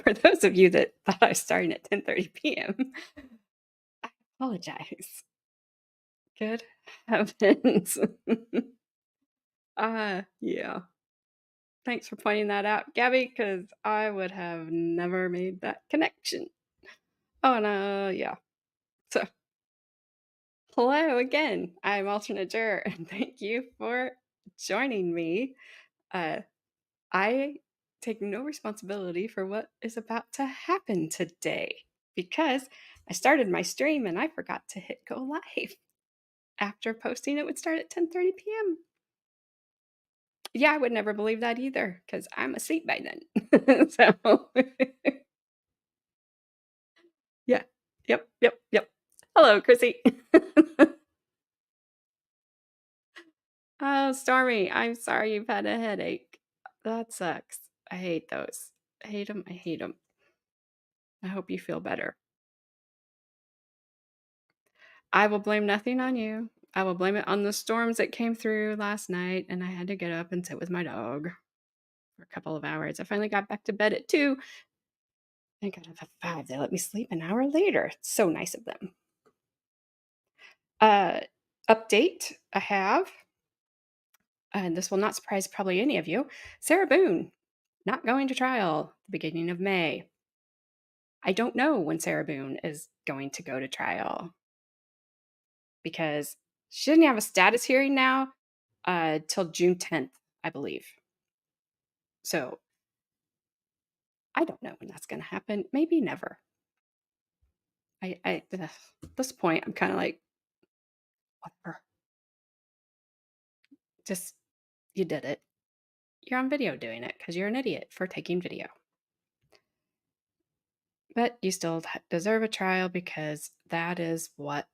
For those of you that thought I was starting at 10:30 PM, I apologize. Good heavens. Yeah. Thanks for pointing that out, Gabby, because I would have never made that connection. Oh, no, yeah. So, hello again. I'm alternate juror, and thank you for joining me. Uh, I take no responsibility for what is about to happen today because I started my stream and I forgot to hit go live after posting it would start at 10:30 p.m. Yeah, I would never believe that either because I'm asleep by then. So, yeah. Yep, yep, yep. Hello, Chrissy. Oh, Stormy, I'm sorry you've had a headache. That sucks. I hate those. I hate them. I hate them. I hope you feel better. I will blame nothing on you. I will blame it on the storms that came through last night, and I had to get up and sit with my dog for a couple of hours. I finally got back to bed at 2 and got up at 5. They let me sleep an hour later. It's so nice of them. Uh, Update I have, and this will not surprise probably any of you. Sarah Boone not going to trial the beginning of May. I don't know when Sarah Boone is going to go to trial because she doesn't have a status hearing now till June 10th, I believe. So I don't know when that's going to happen. Maybe never. At this point, I'm kind of like, whatever. Just, you did it. You're on video doing it because you're an idiot for taking video. But you still deserve a trial because that is what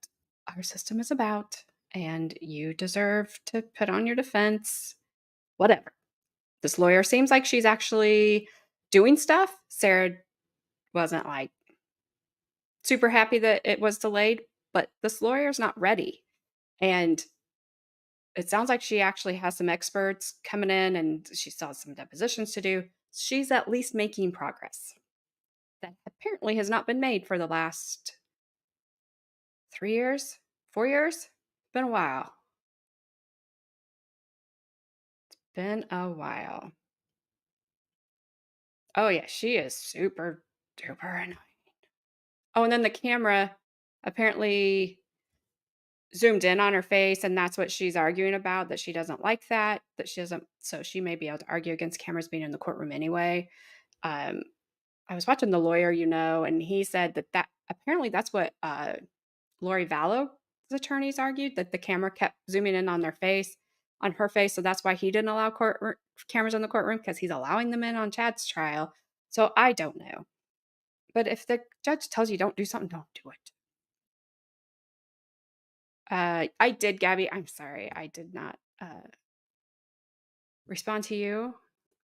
our system is about. And you deserve to put on your defense, whatever. This lawyer seems like she's actually doing stuff. Sarah wasn't like super happy that it was delayed, but this lawyer's not ready. And it sounds like she actually has some experts coming in and she still has some depositions to do. She's at least making progress that apparently has not been made for the last 3 years, 4 years. Been a while. Been a while. Oh, yeah, she is super duper annoying. Oh, and then the camera apparently zoomed in on her face, and that's what she's arguing about, that she doesn't like that she doesn't, so she may be able to argue against cameras being in the courtroom anyway. Um, I was watching The Lawyer, and he said that apparently that's what Lori Vallow's attorneys argued, that the camera kept zooming in on her face, so that's why he didn't allow cameras in the courtroom because he's allowing them in on Chad's trial. So I don't know. But if the judge tells you don't do something, don't do it. I did, Gabby. I'm sorry. I did not respond to you.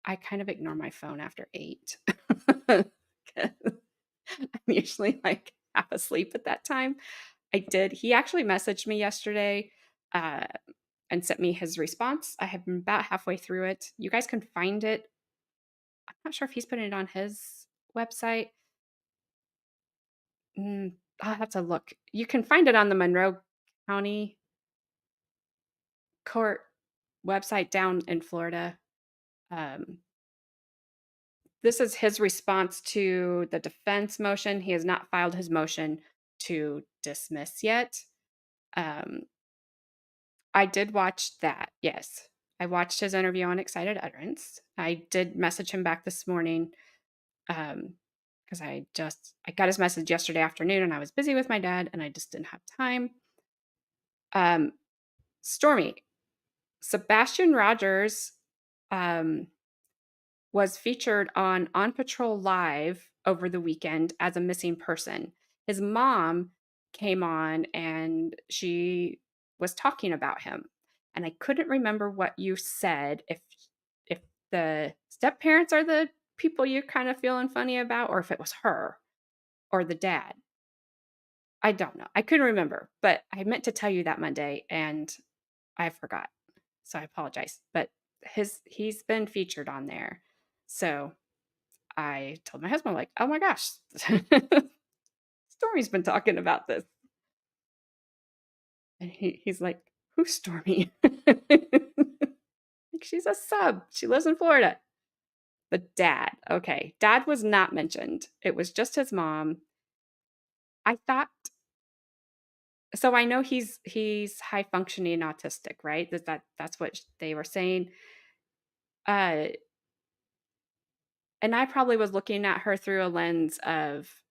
I kind of ignore my phone after 8. I'm usually like half asleep at that time. I did. He actually messaged me yesterday uh, and sent me his response. I have been about halfway through it. You guys can find it. I'm not sure if he's putting it on his website. I'll have to look. You can find it on the Monroe County Court website down in Florida. Um, this is his response to the defense motion. He has not filed his motion to dismiss yet. I did watch that. Yes. I watched his interview on Excited Utterance. I did message him back this morning because I got his message yesterday afternoon and I was busy with my dad and I just didn't have time. Stormy, Sebastian Rogers was featured on Patrol Live over the weekend as a missing person. His mom came on and she was talking about him. And I couldn't remember what you said, if the step parents are the people you're kind of feeling funny about, or if it was her or the dad. I don't know. I couldn't remember, but I meant to tell you that Monday and I forgot. So I apologize. But he's been featured on there. So I told my husband, like, "Oh my gosh, Stormy's been talking about this." And he's like, "Who's Stormy?" Like, "She's a sub. She lives in Florida." But dad, okay, dad was not mentioned. It was just his mom. I thought so I know he's high functioning autistic, right? That's what they were saying. Uh, and I probably was looking at her through a lens of,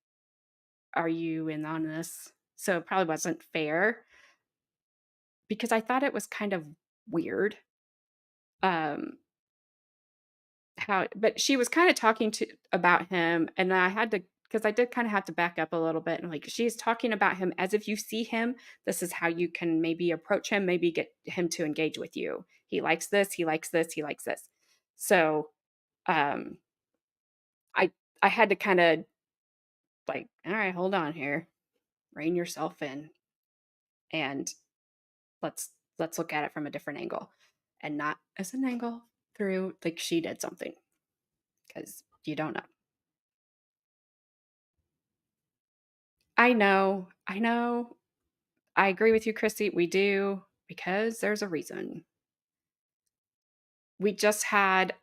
"Are you in on this?" So it probably wasn't fair because I thought it was kind of weird. Um, how but she was kinda talking to about him, and I had to because I did kinda have to back up a little bit, and, like, she's talking about him as if you see him, this is how you can maybe approach him, maybe get him to engage with you. He likes this, he likes this, he likes this. So, um, I I had to kinda, like, "Alright, hold on here. Rein yourself in, and let's look at it from a different angle, and not as an angle through, like, she did something because you don't know." I know. I agree with you, Chrissy. We do because there's a reason. We just had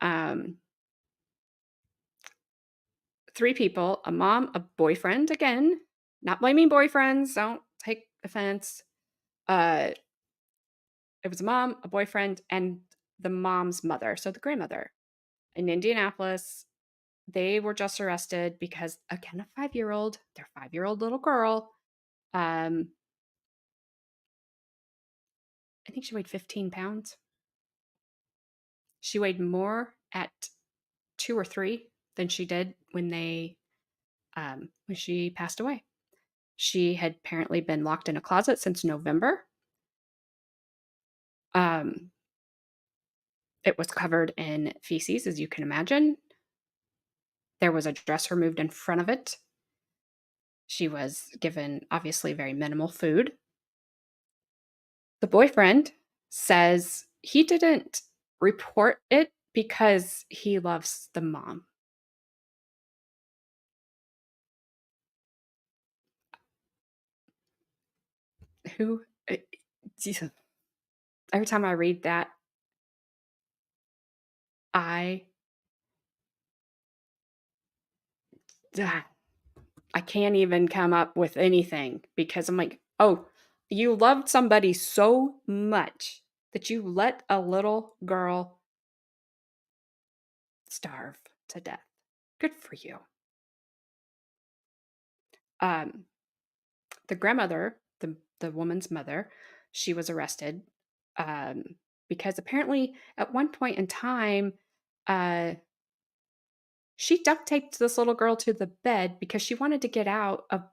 3 people, a mom, a boyfriend again, not blaming boyfriends, don't take offense. Uh, it was a mom, a boyfriend, and the mom's mother, so the grandmother in Indianapolis. They were just arrested because, again, a 5-year-old, their 5-year-old little girl, um, I think she weighed 15 pounds. She weighed more at 2 or 3 than she did when she passed away. She had apparently been locked in a closet since November. Um, it was covered in feces, as you can imagine. There was a dress removed in front of it. She was given, obviously, very minimal food. The boyfriend says he didn't report it because he loves the mom. Who, Jesus. Every time I read that, I, ah, I can't even come up with anything because I'm like, "Oh, you loved somebody so much that you let a little girl starve to death. Good for you." Um, the grandmother, the woman's mother, she was arrested, um, because apparently at one point in time, uh, she duct taped this little girl to the bed because she wanted to get out of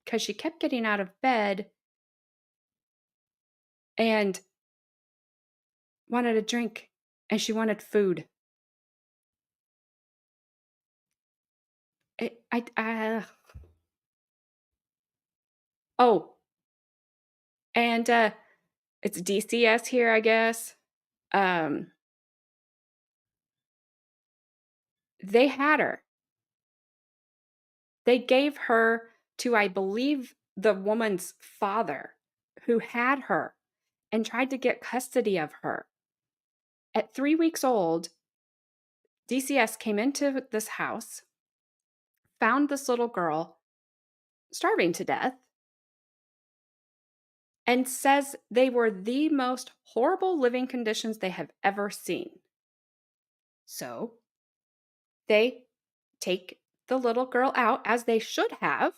because she kept getting out of bed and wanted a drink, and she wanted food. Oh, and, it's DCS here, I guess. Um, they had her. They gave her to, I believe, the woman's father who had her and tried to get custody of her. At 3 weeks old, DCS came into this house, found this little girl starving to death, and says they were the most horrible living conditions they have ever seen. So, they take the little girl out as they should have.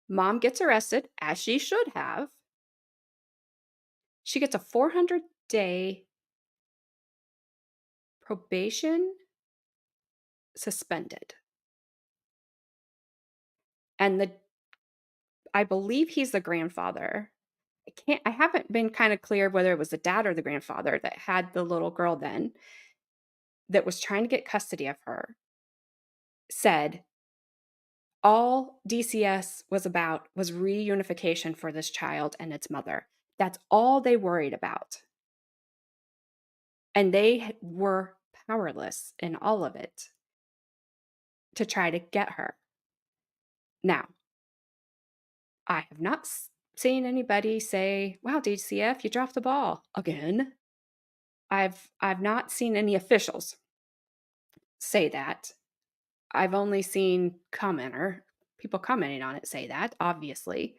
Mom gets arrested as she should have. She gets a 400-day probation suspended. And I believe he's the grandfather. I haven't been kind of clear whether it was the dad or the grandfather that had the little girl then that was trying to get custody of her, said all DCS was about was reunification for this child and its mother. That's all they worried about. And they were powerless in all of it. to try to get her. Now, I have not seen anybody say, "Wow, DCF, you dropped the ball again." I've not seen any officials say that. I've only seen people commenting on it say that, obviously.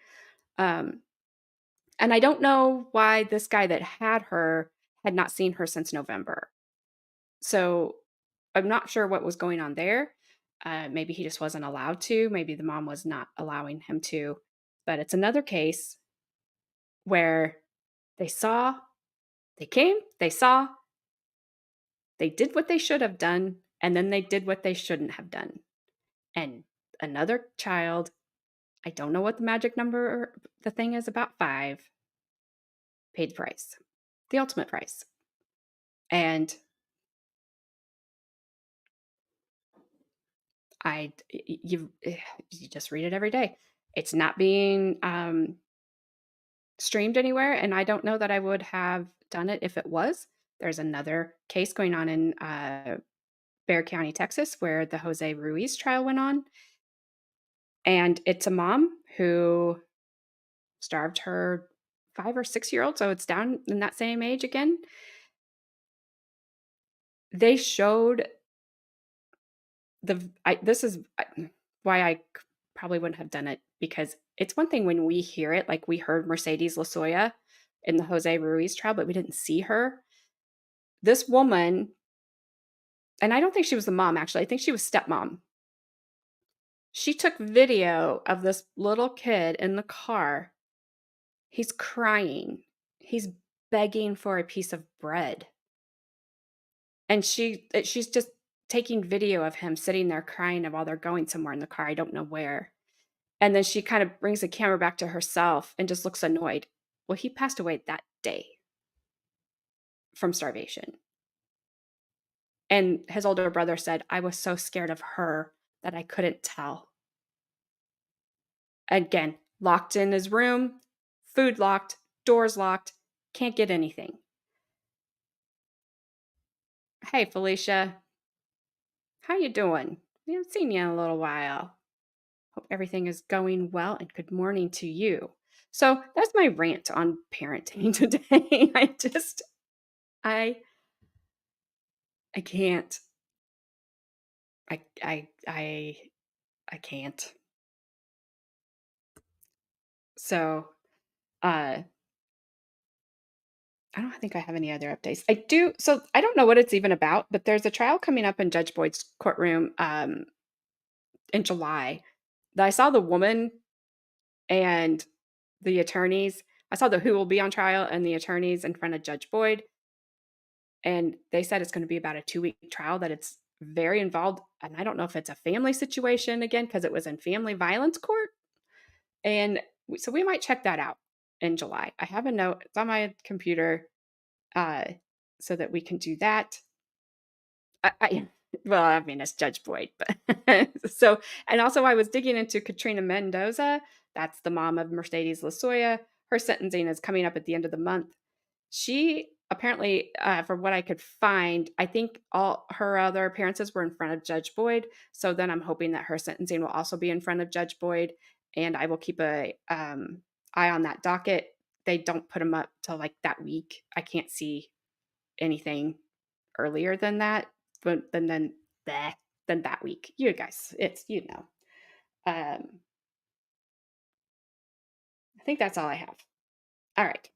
Um, and I don't know why this guy that had her had not seen her since November. So I'm not sure what was going on there. Maybe he just wasn't allowed to. Maybe the mom was not allowing him to. But it's another case where they saw, they came, they saw, they did what they should have done, and then they did what they shouldn't have done. And another child, I don't know what the magic number, the thing is about 5, paid the price, the ultimate price. And you just read it every day. It's not being streamed anywhere, and I don't know that I would have done it if it was. There's another case going on in Bexar County, Texas, where the Jose Ruiz trial went on, and it's a mom who starved her 5 or 6 year old, so it's down in that same age again. They showed this is why probably wouldn't have done it, because it's one thing when we hear it, like we heard Mercedes Lasoya in the Jose Ruiz trial, but we didn't see her. This woman, and I don't think she was the mom, actually. I think she was stepmom. She took video of this little kid in the car. He's crying. He's begging for a piece of bread. And she's just taking video of him sitting there crying while they're going somewhere in the car. I don't know where. And then she kind of brings the camera back to herself and just looks annoyed. Well, he passed away that day from starvation. And his older brother said, "I was so scared of her that I couldn't tell." Again, locked in his room, food locked, doors locked, can't get anything. "Hey, Felicia, how you doing? We haven't seen you in a little while. Hope everything is going well, and good morning to you." So that's my rant on parenting today. I I can't. I I I I can't. So, uh, I don't think I have any other updates. I do. So I don't know what it's even about, but there's a trial coming up in Judge Boyd's courtroom in July. That I saw the woman and the attorneys. I saw the who will be on trial and the attorneys in front of Judge Boyd, and they said it's going to be about a 2-week trial. That it's very involved, and I don't know if it's a family situation again because it was in family violence court. And so we might check that out in July. I have a note, it's on my computer, uh, so that we can do that. I well, I mean, it's Judge Boyd, but so, and also I was digging into Katrina Mendoza. That's the mom of Mercedes Lasoya. Her sentencing is coming up at the end of the month. She apparently, from what I could find, I think all her other appearances were in front of Judge Boyd. So then I'm hoping that her sentencing will also be in front of Judge Boyd, and I will keep a eye on that docket. They don't put them up till like that week. I can't see anything earlier than that, but bleh, than that week. You guys, it's Um, I think that's all I have. All right.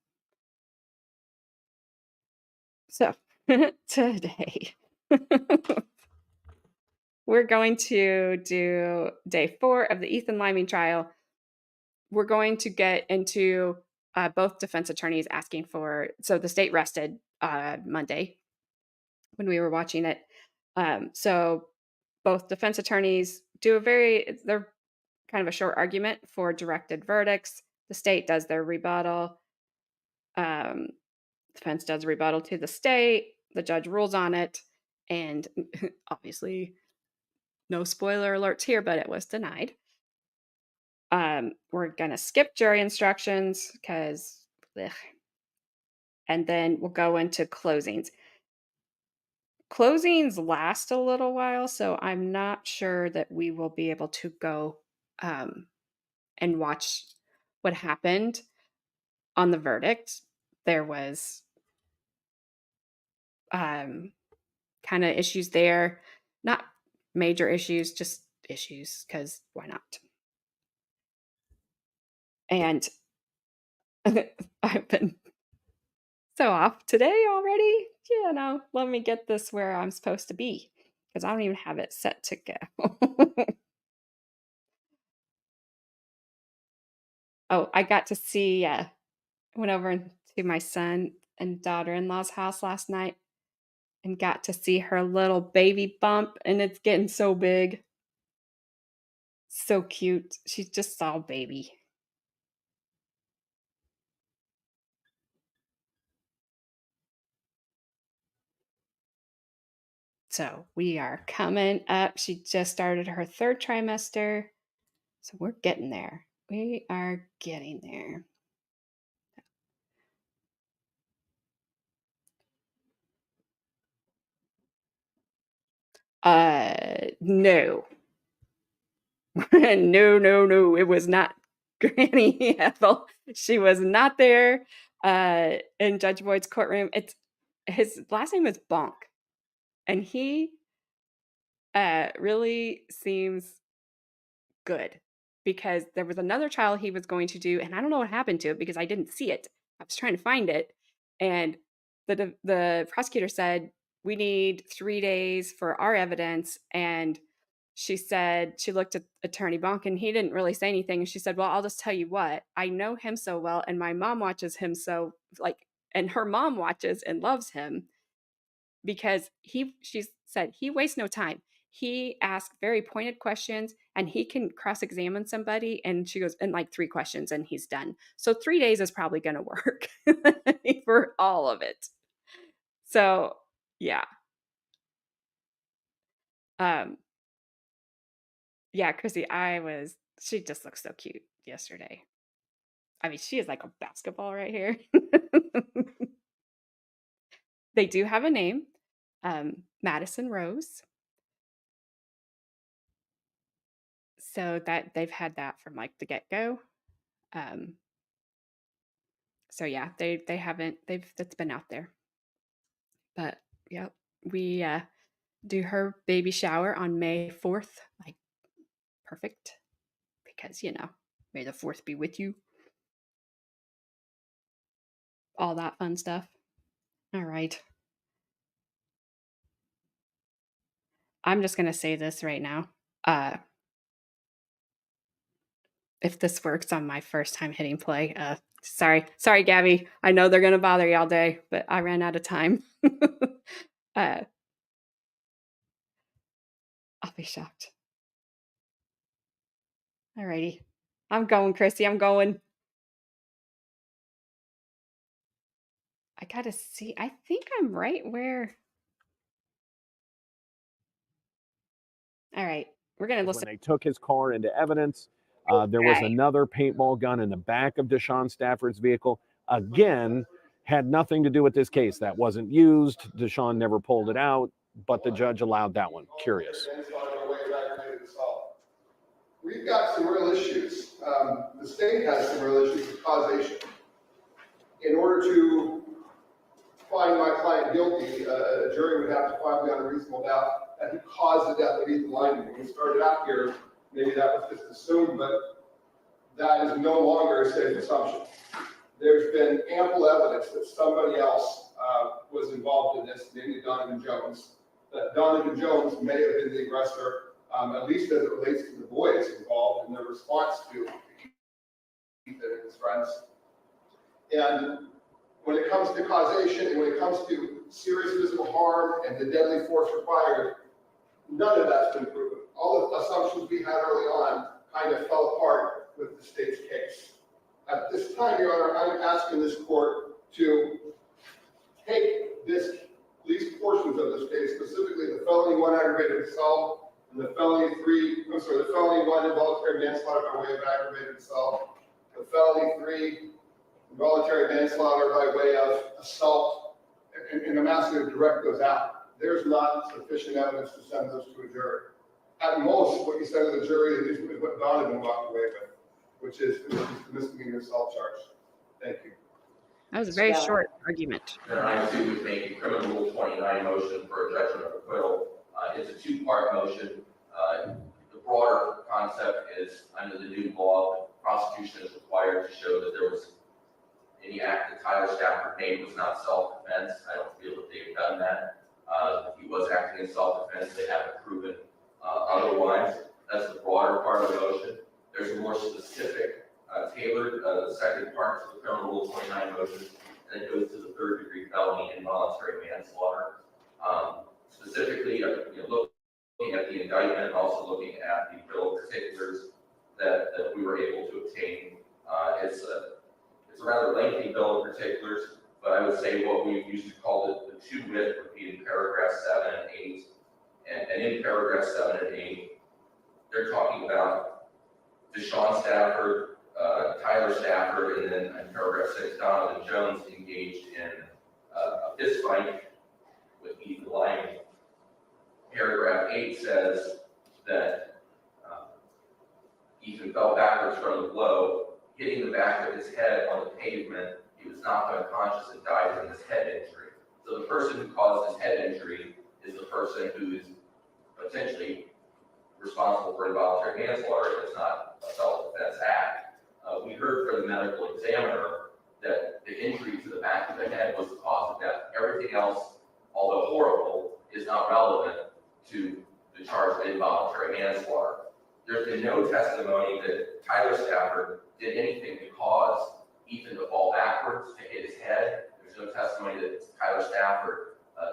So today we're going to do day 4 of the Ethan Liming trial. We're going to get into both defense attorneys asking for. So the state rested Monday when we were watching it. So both defense attorneys do they're kind of a short argument for directed verdicts. The state does their rebuttal. Um, Defense does a rebuttal to the state. The judge rules on it. And obviously, no spoiler alerts here, but it was denied. We're going to skip jury instructions because, and then we'll go into closings. Closings last a little while, so I'm not sure that we will be able to go, um, and watch what happened on the verdict. There was, um, kinda issues there. Not major issues, just issues, because why not? And I've been so off today already. Let me get this where I'm supposed to be because I don't even have it set to go. Oh, I got to see, went over to my son and daughter-in-law's house last night and got to see her little baby bump, and it's getting so big. So cute. She's just all baby. So we are coming up. She just started her third trimester. So we're getting there. We are getting there. No. No, no, no. It was not Granny Ethel. She was not there in Judge Boyd's courtroom. It's his last name is Bonk, and he really seems good because there was another trial he was going to do, and I don't know what happened to it because I didn't see it. I was trying to find it, and the prosecutor said we need 3 days for our evidence, and she said she looked at Attorney Bonk, and he didn't really say anything. And she said, "Well, I'll just tell you what. I know him so well, and my mom watches him so like, and her mom watches and loves him." Because she said he wastes no time. He asks very pointed questions and he can cross-examine somebody. And she goes, in like 3 questions and he's done. So 3 days is probably going to work for all of it. So yeah. Um, yeah, Chrissy, she just looks so cute yesterday. I mean, she is like a basketball right here. They do have a name, Madison Rose. So that they've had that from like the get-go. Um, so yeah, they haven't that's been out there. But yep, we do her baby shower on May 4th. Like perfect because May the 4th be with you. All that fun stuff. All right. I'm just going to say this right now. Uh if this works on my first time hitting play, sorry Gabby. I know they're going to bother you all day, but I ran out of time. uh I'll be shocked. Alrighty. I'm going, Chrissy. I'm going. I gotta see. I think I'm right where. All right. We're gonna When listen. they took his car into evidence, there was Okay. another paintball gun in the back of DeShawn Stafford's vehicle. Again, had nothing to do with this case. That wasn't used. DeShawn never pulled it out, but the judge allowed that one. Curious. We've got some real issues. The state has some real issues with causation. In order to find my client guilty, a jury would have to find beyond a reasonable doubt that he caused the death of Ethan Lyman. When we started out here, maybe that was just assumed, but that is no longer a safe assumption. There's been ample evidence that somebody else was involved in this, namely Donovan Jones. That Donovan Jones may have been the aggressor, at least as it relates to the boys involved in their response to Ethan and his friends. And when it comes to causation and when it comes to serious physical harm and the deadly force required, none of that's been proven. All the assumptions we had early on kind of fell apart with the state's case. At this time, Your Honor, I'm asking this court to take these portions of this case, specifically the felony 1 aggravated assault and the felony 1 involuntary manslaughter by way of aggravated assault, the felony 3 involuntary manslaughter by way of assault, and I'm asking to direct those out. there's not sufficient evidence to send those to a jury. At most, what you send to the jury is what Donovan walked away with, which is the misdemeanor assault charge. Thank you. That was a very short argument. Then I too would make a criminal rule 29 motion for a judgment of acquittal. It's a two-part motion. The broader concept is under the new law, the prosecution is required to show that there was any act that Tyler Stafford made was not self-defense. I don't feel that they've done that. If he was acting in self-defense, they haven't proven otherwise. That's the broader part of the motion. There's a more specific, tailored second part to the criminal rule 29 motion, and it goes to the third-degree felony involuntary manslaughter. Specifically, looking at the indictment, and also looking at the bill of particulars that we were able to obtain. It's a rather lengthy bill of particulars, but I would say what we used to call the two-wit would be in paragraph 7 and 8. And in paragraph 7 and 8, they're talking about DeShawn Stafford, Tyler Stafford, and then in paragraph 6, Donovan Jones engaged in a fist fight with Ethan Lyman. Paragraph 8 says that Ethan fell backwards from the blow, hitting the back of his head on the pavement. He was knocked unconscious and died from his head injury. So the person who caused his head injury is the person who is potentially responsible for involuntary manslaughter if it's not a self-defense act. We heard from the medical examiner that the injury to the back of the head was the cause of death. Everything else, although horrible, is not relevant to the charge of involuntary manslaughter. There's been no testimony that Tyler Stafford did anything to cause Ethan to fall backwards, to hit his head. There's no testimony that Tyler Stafford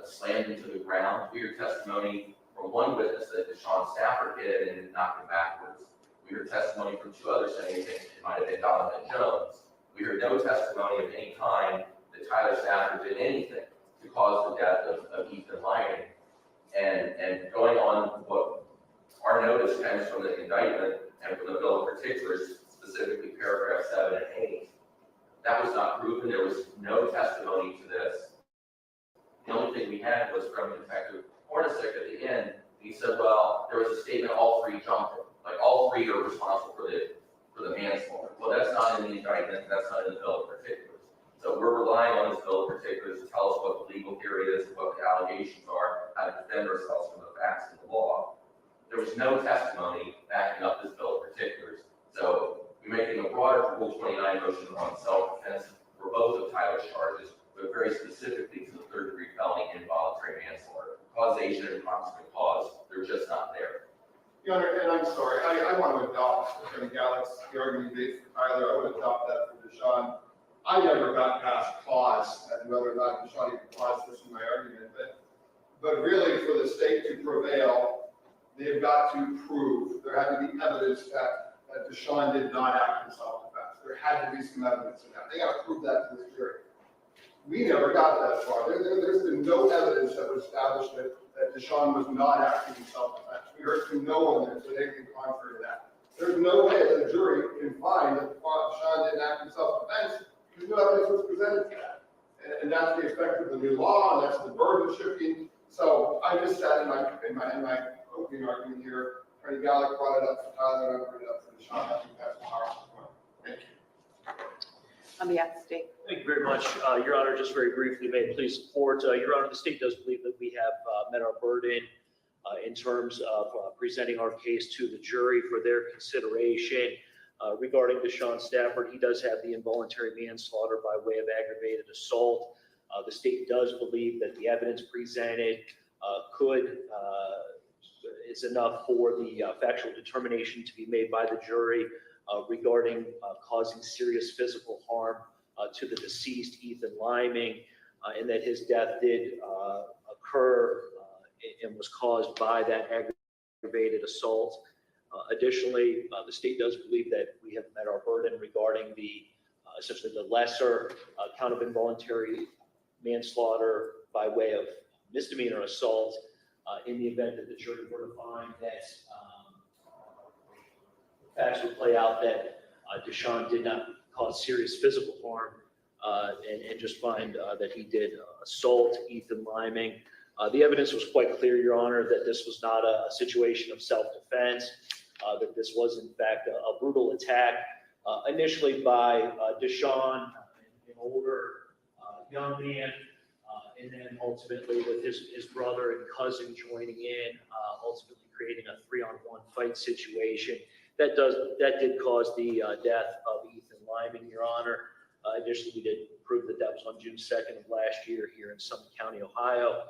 slammed into the ground. We heard testimony from one witness that DeShawn Stafford hit him and knocked him backwards. We heard testimony from two others saying that it might have been Donovan Jones. We heard no testimony of any kind that Tyler Stafford did anything to cause the death of Ethan Lyman. And going on what our notice comes from the indictment and from the bill of particulars, specifically paragraph 7 and 8, that was not proven. There was no testimony to this. The only thing we had was from Detective Hornacek at the end. He said, well, there was a statement, all three jumped him. Like all three are responsible for the manslaughter. Well, that's not in the indictment. That's not in the bill of particulars. So we're relying on this bill of particulars to tell us what the legal theory is, what the allegations are, how to defend ourselves from the facts of the law. There was no testimony backing up this bill of particulars. So we're making a broader Rule 29 motion on self-defense for both of Tyler's charges, but very specifically to the third-degree felony involuntary manslaughter. Causation and proximate cause, they're just not there. Your Honor, and I'm sorry, I want to adopt Attorney Gallick's argument based for Tyler. I would adopt that for DeShawn. I never got past cause and whether or not DeShawn even caused this in my argument, but really for the state to prevail, they've got to prove, there had to be evidence that DeShawn did not act in self-defense. There had to be some evidence of that. They got to prove that to the jury. We never got that far. There's been no evidence that was established that DeShawn was not acting in self-defense. We heard from no one that said anything contrary to that. There's no way that a jury can find that DeShawn didn't act in self-defense because no evidence was presented to that. And that's the effect of the new law, and that's the burden shifting. So I just said in my opening argument here, Attorney Gallick brought it up for Tyler, and I brought it up for DeShawn. I think that's powerful. Thank you. On behalf of the state. Thank you very much, Your Honor. Just very briefly, may it please support. Your Honor, the state does believe that we have met our burden in terms of presenting our case to the jury for their consideration. Regarding DeShawn Stafford, he does have the involuntary manslaughter by way of aggravated assault. The state does believe that the evidence presented is enough for the factual determination to be made by the jury regarding causing serious physical harm to the deceased Ethan Lyman, and that his death did occur and was caused by that aggravated assault. Additionally, the state does believe that we have met our burden regarding the essentially the lesser count of involuntary manslaughter by way of misdemeanor assault in the event that the jury were to find that facts would play out that DeShawn did not cause serious physical harm and just find that he did assault Ethan Lyman. The evidence was quite clear, Your Honor, that this was not a situation of self-defense, that this was in fact a brutal attack, initially by DeShawn, an older young man, and then ultimately with his brother and cousin joining in, ultimately creating a 3-on-1 fight situation. That did cause the death of Ethan Lyman, Your Honor. Additionally, we did prove that that was on June 2nd of last year here in Summit County, Ohio.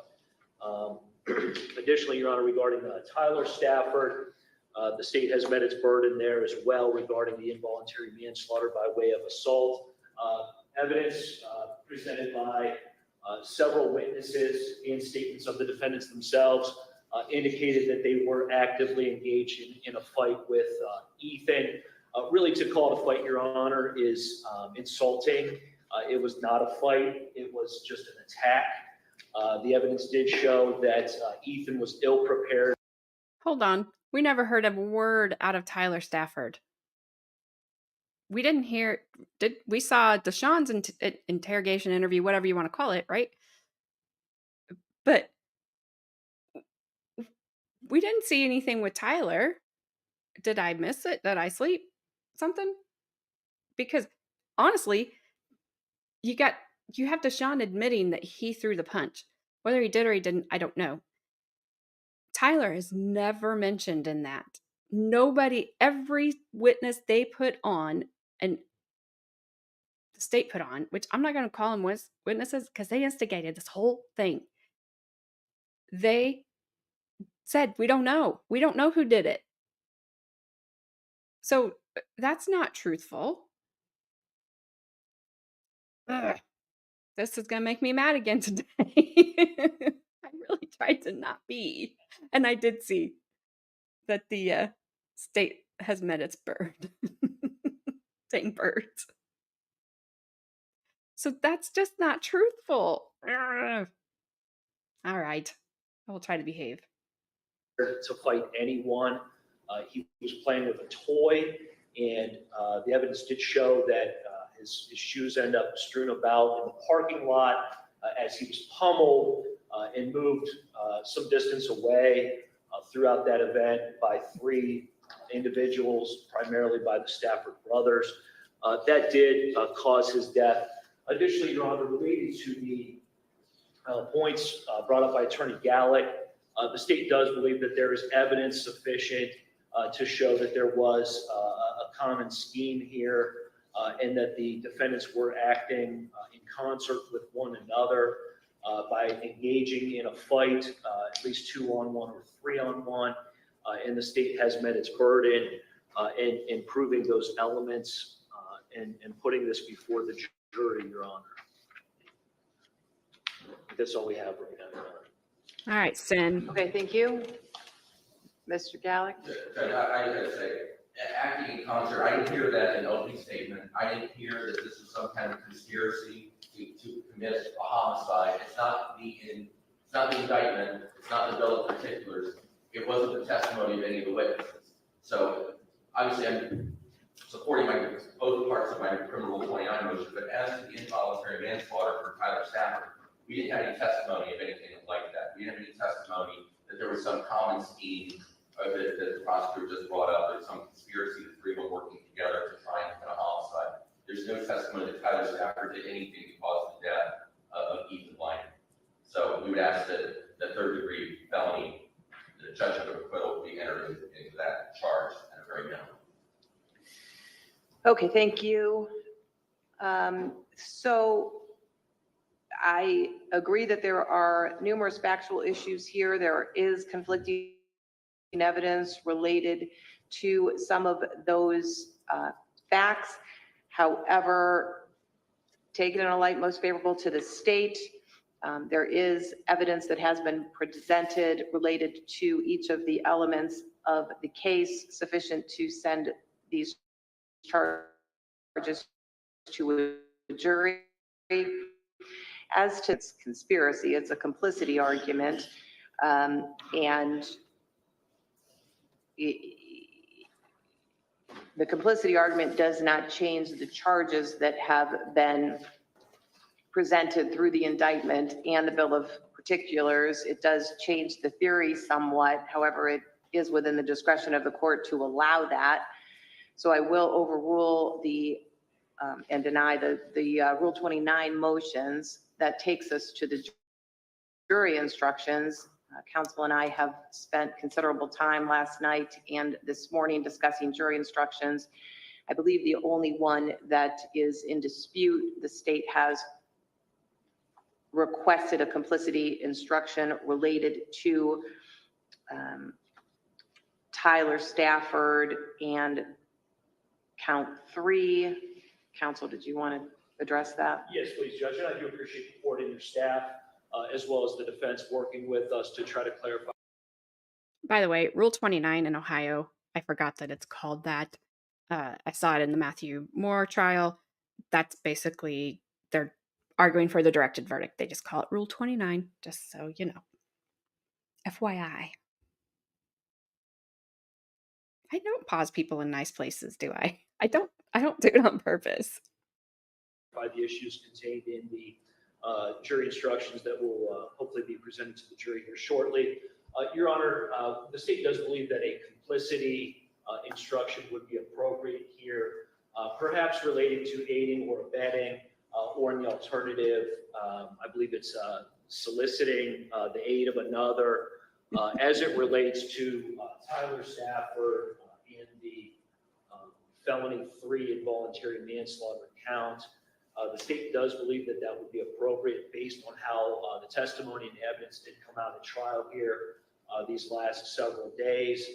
Additionally, Your Honor, regarding Tyler Stafford, the state has met its burden there as well regarding the involuntary manslaughter by way of assault. Evidence presented by several witnesses and statements of the defendants themselves indicated that they were actively engaged in a fight with Ethan. Really, to call it a fight, Your Honor, is insulting. It was not a fight. It was just an attack. The evidence did show that Ethan was ill-prepared. Hold on. We never heard a word out of Tyler Stafford. We didn't hear, we saw DeShawn's interrogation interview, whatever you want to call it, right? But we didn't see anything with Tyler. Did I miss it? Did I sleep? Something? Because honestly, you have DeShawn admitting that he threw the punch. Whether he did or he didn't, I don't know. Tyler is never mentioned in that. Nobody, every witness they put on, and the state put on, which I'm not going to call them witnesses because they instigated this whole thing. They said, we don't know. We don't know who did it. So that's not truthful. Ugh. This is going to make me mad again today. I really tried to not be. And I did see that the state has met its bird. Dang birds. So that's just not truthful. Ugh. All right. I will try to behave. To fight anyone. He was playing with a toy, and the evidence did show that his shoes end up strewn about in the parking lot as he was pummeled and moved some distance away throughout that event by 3 individuals, primarily by the Stafford brothers. That did cause his death. Additionally, Your Honor, related to the points brought up by Attorney Gallick, the state does believe that there is evidence sufficient to show that there was a common scheme here and that the defendants were acting in concert with one another by engaging in a fight, at least 2-on-1 or 3-on-1, and the state has met its burden in proving those elements and putting this before the jury, Your Honor. That's all we have right now, Your Honor. All right, Sin. Okay, thank you. Mr. Gallick? I gotta say, acting in concert, I didn't hear that in the opening statement. I didn't hear that this was some kind of conspiracy to commit a homicide. It's not the indictment. It's not the bill of particulars. It wasn't the testimony of any of the witnesses. So obviously, I'm supporting both parts of my criminal Rule 29 motion, but as to the involuntary manslaughter for Tyler Stafford, we didn't have any testimony of anything like that. We didn't have any testimony that there was some common scheme that the prosecutor just brought up. There's some conspiracy, the 3 of them working together to try and commit a homicide. There's no testimony that Tyler Stafford did anything to cause the death of Ethan Lyman. So we would ask that the 3rd-degree felony, the judgment of acquittal, be entered into that charge at a very minimum. Okay, thank you. So I agree that there are numerous factual issues here. There is conflicting evidence related to some of those facts. However, taken in a light most favorable to the state, there is evidence that has been presented related to each of the elements of the case sufficient to send these charges to a jury. As to its conspiracy, it's a complicity argument, and the complicity argument does not change the charges that have been presented through the indictment and the bill of particulars. It does change the theory somewhat. However, it is within the discretion of the court to allow that. So I will overrule and deny the Rule 29 motions. That takes us to the jury instructions. Counsel and I have spent considerable time last night and this morning discussing jury instructions. I believe the only one that is in dispute, the state has requested a complicity instruction related to Tyler Stafford and count 3. Counsel, did you want to address that? Yes, please, Judge, and I do appreciate the court and your staff, as well as the defense working with us to try to clarify. By the way, Rule 29 in Ohio, I forgot that it's called that. I saw it in the Matthew Moore trial. That's basically, they're arguing for the directed verdict. They just call it Rule 29, just so you know. FYI. I don't pause people in nice places, do I? I don't do it on purpose. The issues contained in the jury instructions that will hopefully be presented to the jury here shortly. Your Honor, the state does believe that a complicity instruction would be appropriate here, perhaps related to aiding or abetting, or in the alternative, I believe it's soliciting the aid of another, as it relates to Tyler Stafford in the felony 3 involuntary manslaughter count. The state does believe that that would be appropriate based on how the testimony and evidence did come out at trial here these last several days.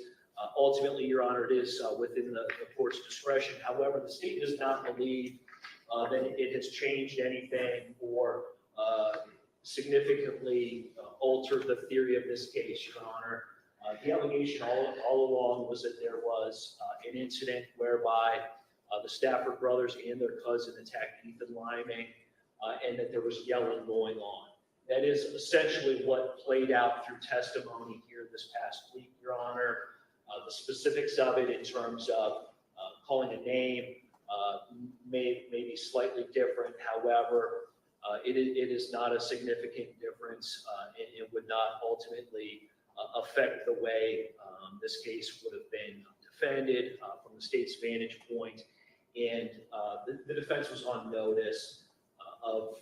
Ultimately, Your Honor, it is within the court's discretion. However, the state does not believe that it has changed anything or significantly altered the theory of this case, Your Honor. The allegation all along was that there was an incident whereby the Stafford brothers and their cousin attacked Ethan Liming, and that there was yelling going on. That is essentially what played out through testimony here this past week, Your Honor. The specifics of it in terms of calling a name may be slightly different. However, it is not a significant difference. It would not ultimately affect the way this case would have been defended from the state's vantage point. And the defense was on notice of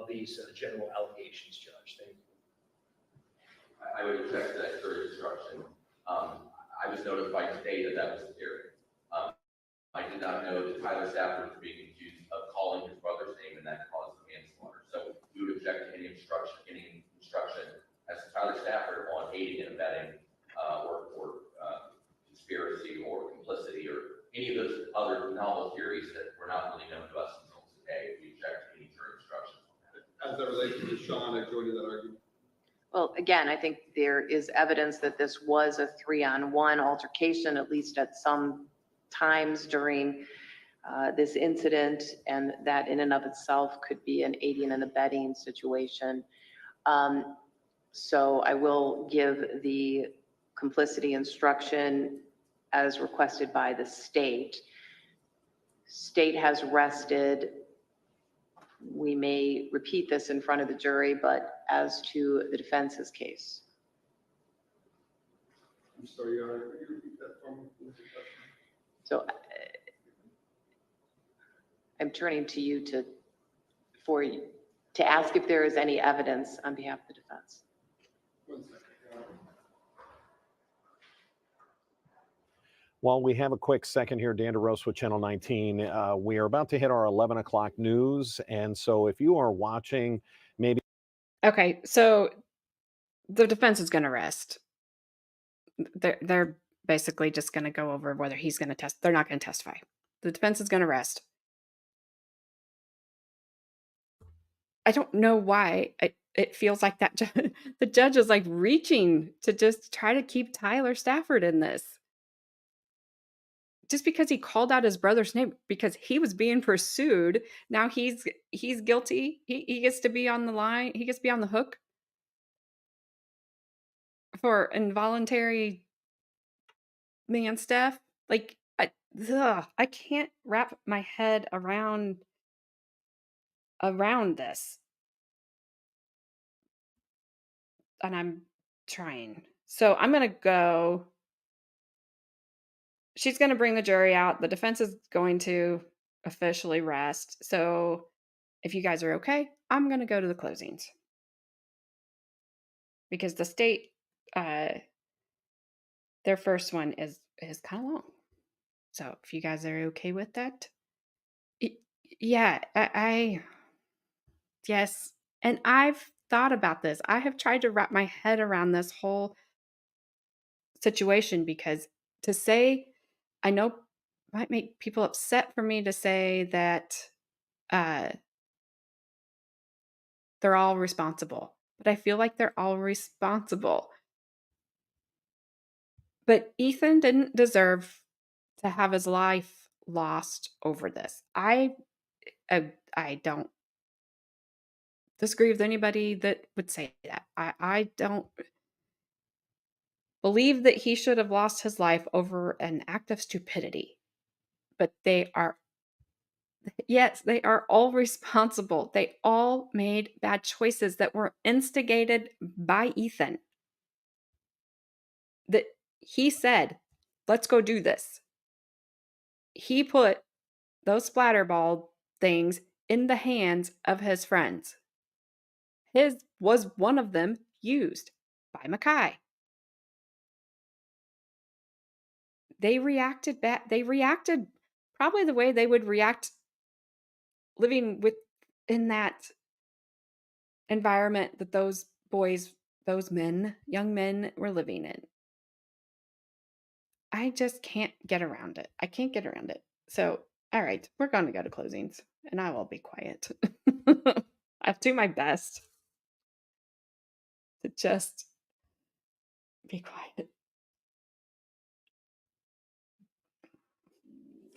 these general allegations, Judge. Thank you. I would object to that jury instruction. I was notified today that that was the theory. I did not know that Tyler Stafford was being accused of calling his brother's name and that caused the manslaughter. So we would object to any instruction as to Tyler Stafford on aiding and abetting or conspiracy or complicity or any of those other novel theories that were not really known to us until today. We object to any jury instructions on that. As that relates to DeShawn, I joined in that argument. Well, again, I think there is evidence that this was a 3-on-1 altercation, at least at some times during this incident, and that in and of itself could be an aiding and abetting situation. So I will give the complicity instruction as requested by the state. State has rested. We may repeat this in front of the jury, but as to the defense's case. I'm sorry, Your Honor, could you repeat that for me? So I'm turning to you to ask if there is any evidence on behalf of the defense. 1 second, Your Honor. While we have a quick second here, Dan DeRose with Channel 19, we are about to hit our 11 o'clock news. And so if you are watching, maybe. Okay, so the defense is going to rest. They're basically just going to go over whether he's going to test. They're not going to testify. The defense is going to rest. I don't know why it feels like that. The judge is like reaching to just try to keep Tyler Stafford in this. Just because he called out his brother's name because he was being pursued, now he's guilty. He gets to be on the line. He gets to be on the hook for involuntary man stuff. Like I can't wrap my head around this. and I'm trying. So I'm going to go. She's going to bring the jury out. The defense is going to officially rest. So if you guys are okay, I'm going to go to the closings because the state, their first one is kind of long. So if you guys are okay with that, yeah, I yes. And I've thought about this. I have tried to wrap my head around this whole situation because to say, I know might make people upset for me to say that uh, they're all responsible, but I feel like they're all responsible. But Ethan didn't deserve to have his life lost over this. I don't disagree with anybody that would say that. I don't believe that he should have lost his life over an act of stupidity. But they are, yes, they are all responsible. They all made bad choices that were instigated by Ethan. That he said, let's go do this. He put those SplatRBall things in the hands of his friends. His was one of them used by Mackay. They reacted bad. They reacted probably the way they would react living in that environment that those boys, those men, young men were living in. I just can't get around it. I can't get around it. So, all right, we're going to go to closings and I will be quiet. I'll do my best to just be quiet.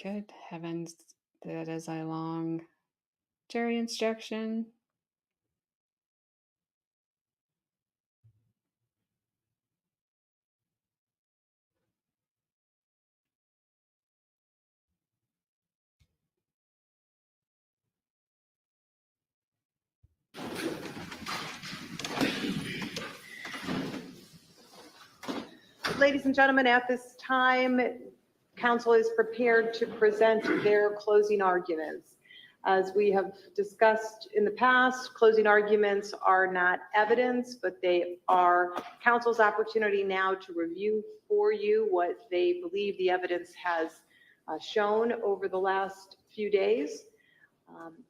Good heavens, that is a long jury instruction. Ladies and gentlemen, at this time, counsel is prepared to present their closing arguments. As we have discussed in the past, closing arguments are not evidence, but they are counsel's opportunity now to review for you what they believe the evidence has shown over the last few days.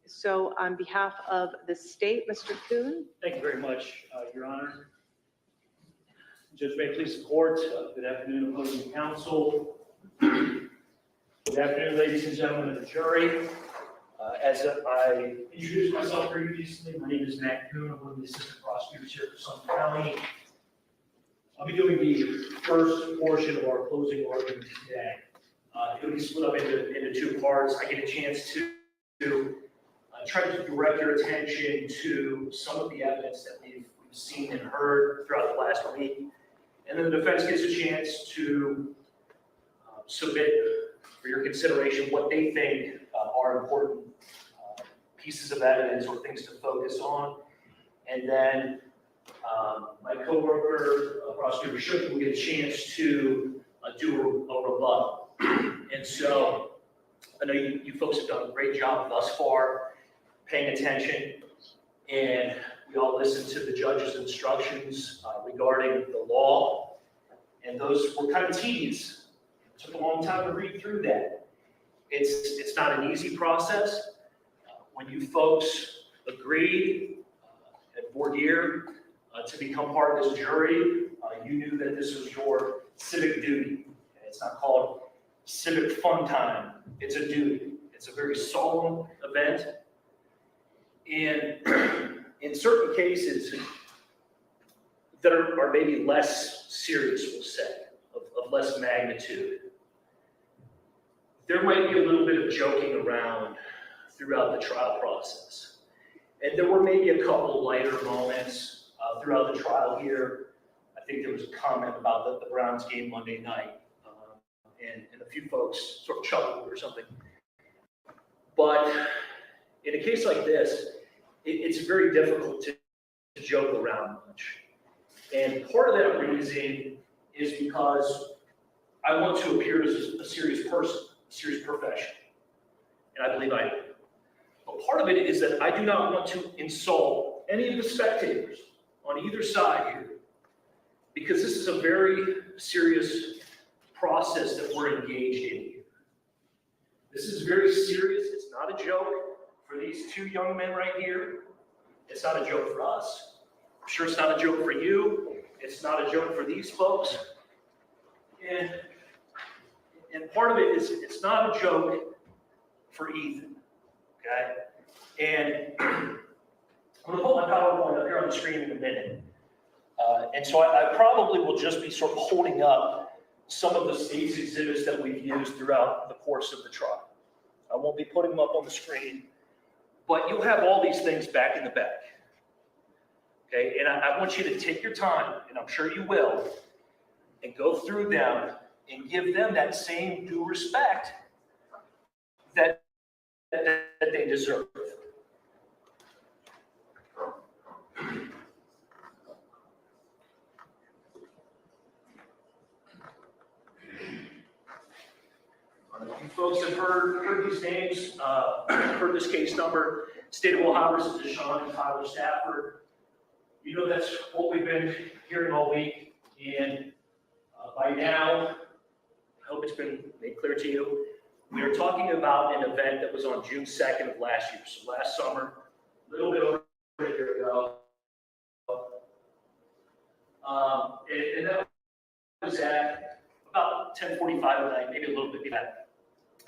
So on behalf of the state, Mr. Kuhn. Thank you very much, Your Honor. Judge, may it please the court. Good afternoon, opposing counsel. Good afternoon, ladies and gentlemen of the jury. As I introduced myself previously, my name is Matt Kuhn. I'm one of the assistant prosecutors here for Sumter County. I'll be doing the first portion of our closing argument today. It'll be split up into two parts. I get a chance to try to direct your attention to some of the evidence that we've seen and heard throughout the last week. And then the defense gets a chance to submit for your consideration what they think are important pieces of evidence or things to focus on. And then my coworker, Prosecutor Shook, will get a chance to do a rebuttal. And so I know you folks have done a great job thus far paying attention, and we all listened to the judge's instructions regarding the law, and those were kind of tedious. It took a long time to read through that. It's not an easy process. When you folks agreed at voir dire to become part of this jury, you knew that this was your civic duty. It's not called civic fun time. It's a duty. It's a very solemn event. And in certain cases that are maybe less serious, we'll say, of less magnitude, there might be a little bit of joking around throughout the trial process. And there were maybe a couple lighter moments throughout the trial here. I think there was a comment about the Browns game Monday night, and a few folks sort of chuckled or something. But in a case like this, it's very difficult to joke around much. And part of that reason is because I want to appear as a serious person, a serious professional. And I believe I am. But part of it is that I do not want to insult any of the spectators on either side here, because this is a very serious process that we're engaged in here. This is very serious. It's not a joke for these two young men right here. It's not a joke for us. I'm sure it's not a joke for you. It's not a joke for these folks. And part of it is it's not a joke for Ethan, okay? And I'm going to put my PowerPoint up here on the screen in a minute. And so I probably will just be sort of holding up some of the state's exhibits that we've used throughout the course of the trial. I won't be putting them up on the screen, but you'll have all these things back in the back. Okay, and I want you to take your time, and I'm sure you will, and go through them and give them that same due respect that they deserve. You folks have heard these names, heard this case number, State of Ohio versus DeShawn and Tyler Stafford. You know that's what we've been hearing all week, and by now, I hope it's been made clear to you, we are talking about an event that was on June 2nd of last year, so last summer, a little bit over a year ago. And that was at about 10:45 at night, maybe a little bit before that.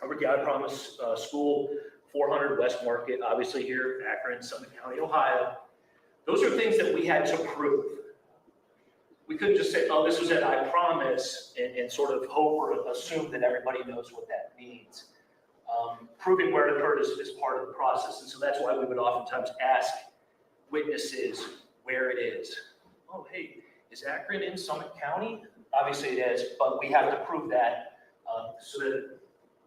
Over at I Promise School, 400 West Market, obviously here, Akron, Summit County, Ohio. Those are things that we had to prove. We couldn't just say, oh, this was at I Promise, and sort of hope or assume that everybody knows what that means. Proving where it occurred is part of the process, and so that's why we would oftentimes ask witnesses where it is. Oh, hey, is Akron in Summit County? Obviously it is, but we have to prove that so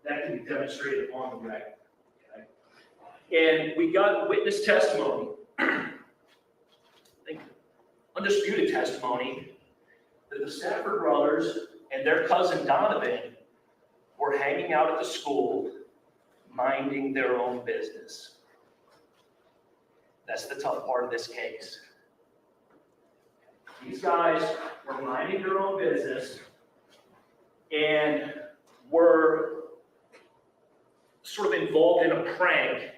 that can be demonstrated on the record. Okay? And we got witness testimony, I think undisputed testimony, that the Stafford brothers and their cousin Donovan were hanging out at the school, minding their own business. That's the tough part of this case. These guys were minding their own business and were sort of involved in a prank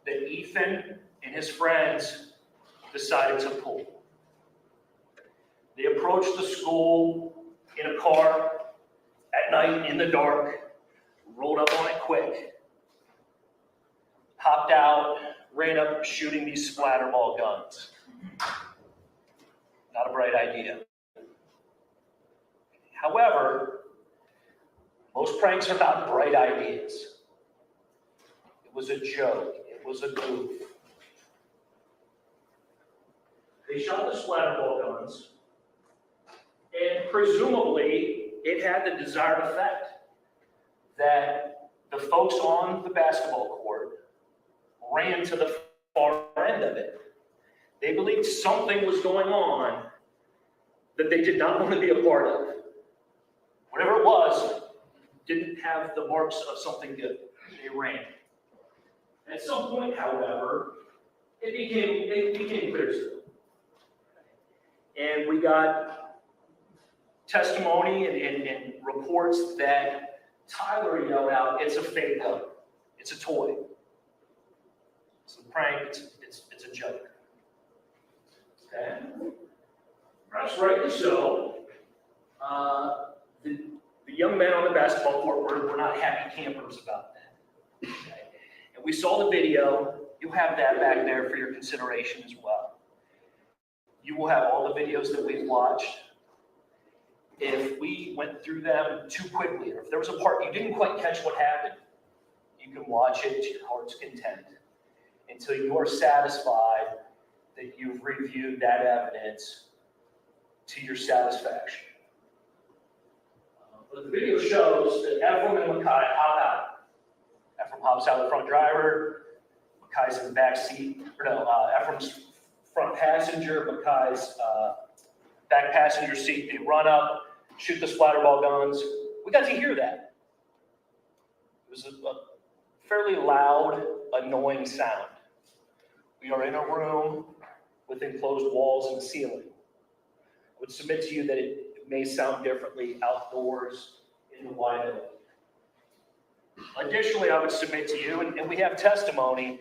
that Ethan and his friends decided to pull. They approached the school in a car at night in the dark, rolled up on it quick, hopped out, ran up shooting these SplatRBall guns. Not a bright idea. However, most pranks are not bright ideas. It was a joke. It was a goof. They shot the SplatRBall guns, and presumably it had the desired effect that the folks on the basketball court ran to the far end of it. They believed something was going on that they did not want to be a part of. Whatever it was, didn't have the marks of something good. They ran. At some point, however, it became clear to them. And we got testimony and reports that Tyler yelled out, "It's a fake gun. It's a toy. It's a prank. It's a joke." Okay? Perhaps rightly so. The young men on the basketball court were not happy campers about that. Okay? And we saw the video. You'll have that back there for your consideration as well. You will have all the videos that we've watched. If we went through them too quickly, or if there was a part you didn't quite catch what happened, you can watch it to your heart's content until you are satisfied that you've reviewed that evidence to your satisfaction. But the video shows that Ephraim and Mackay hop out. Ephraim hops out the front driver, Mackay's in the back seat, Ephraim's front passenger, Mackay's back passenger seat. They run up, shoot the SplatRBall guns. We got to hear that. It was a fairly loud, annoying sound. We are in a room with enclosed walls and ceiling. I would submit to you that it may sound differently outdoors in the wide open. Additionally, I would submit to you, and we have testimony,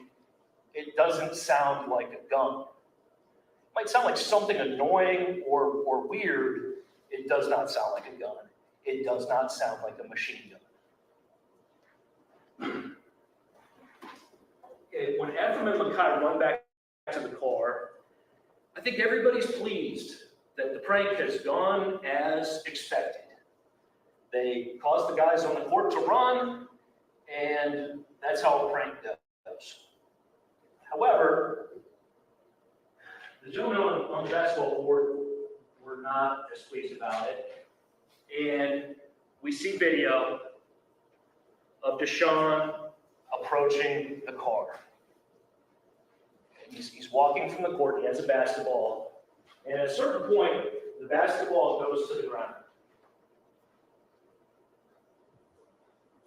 it doesn't sound like a gun. It might sound like something annoying or weird. It does not sound like a gun. It does not sound like a machine gun. Okay, when Ephraim and Makai run back to the car, I think everybody's pleased that the prank has gone as expected. They caused the guys on the court to run, and that's how a prank goes. However, the gentlemen on the basketball court were not as pleased about it. And we see video of DeShawn approaching the car. He's walking from the court, he has a basketball, and at a certain point, the basketball goes to the ground.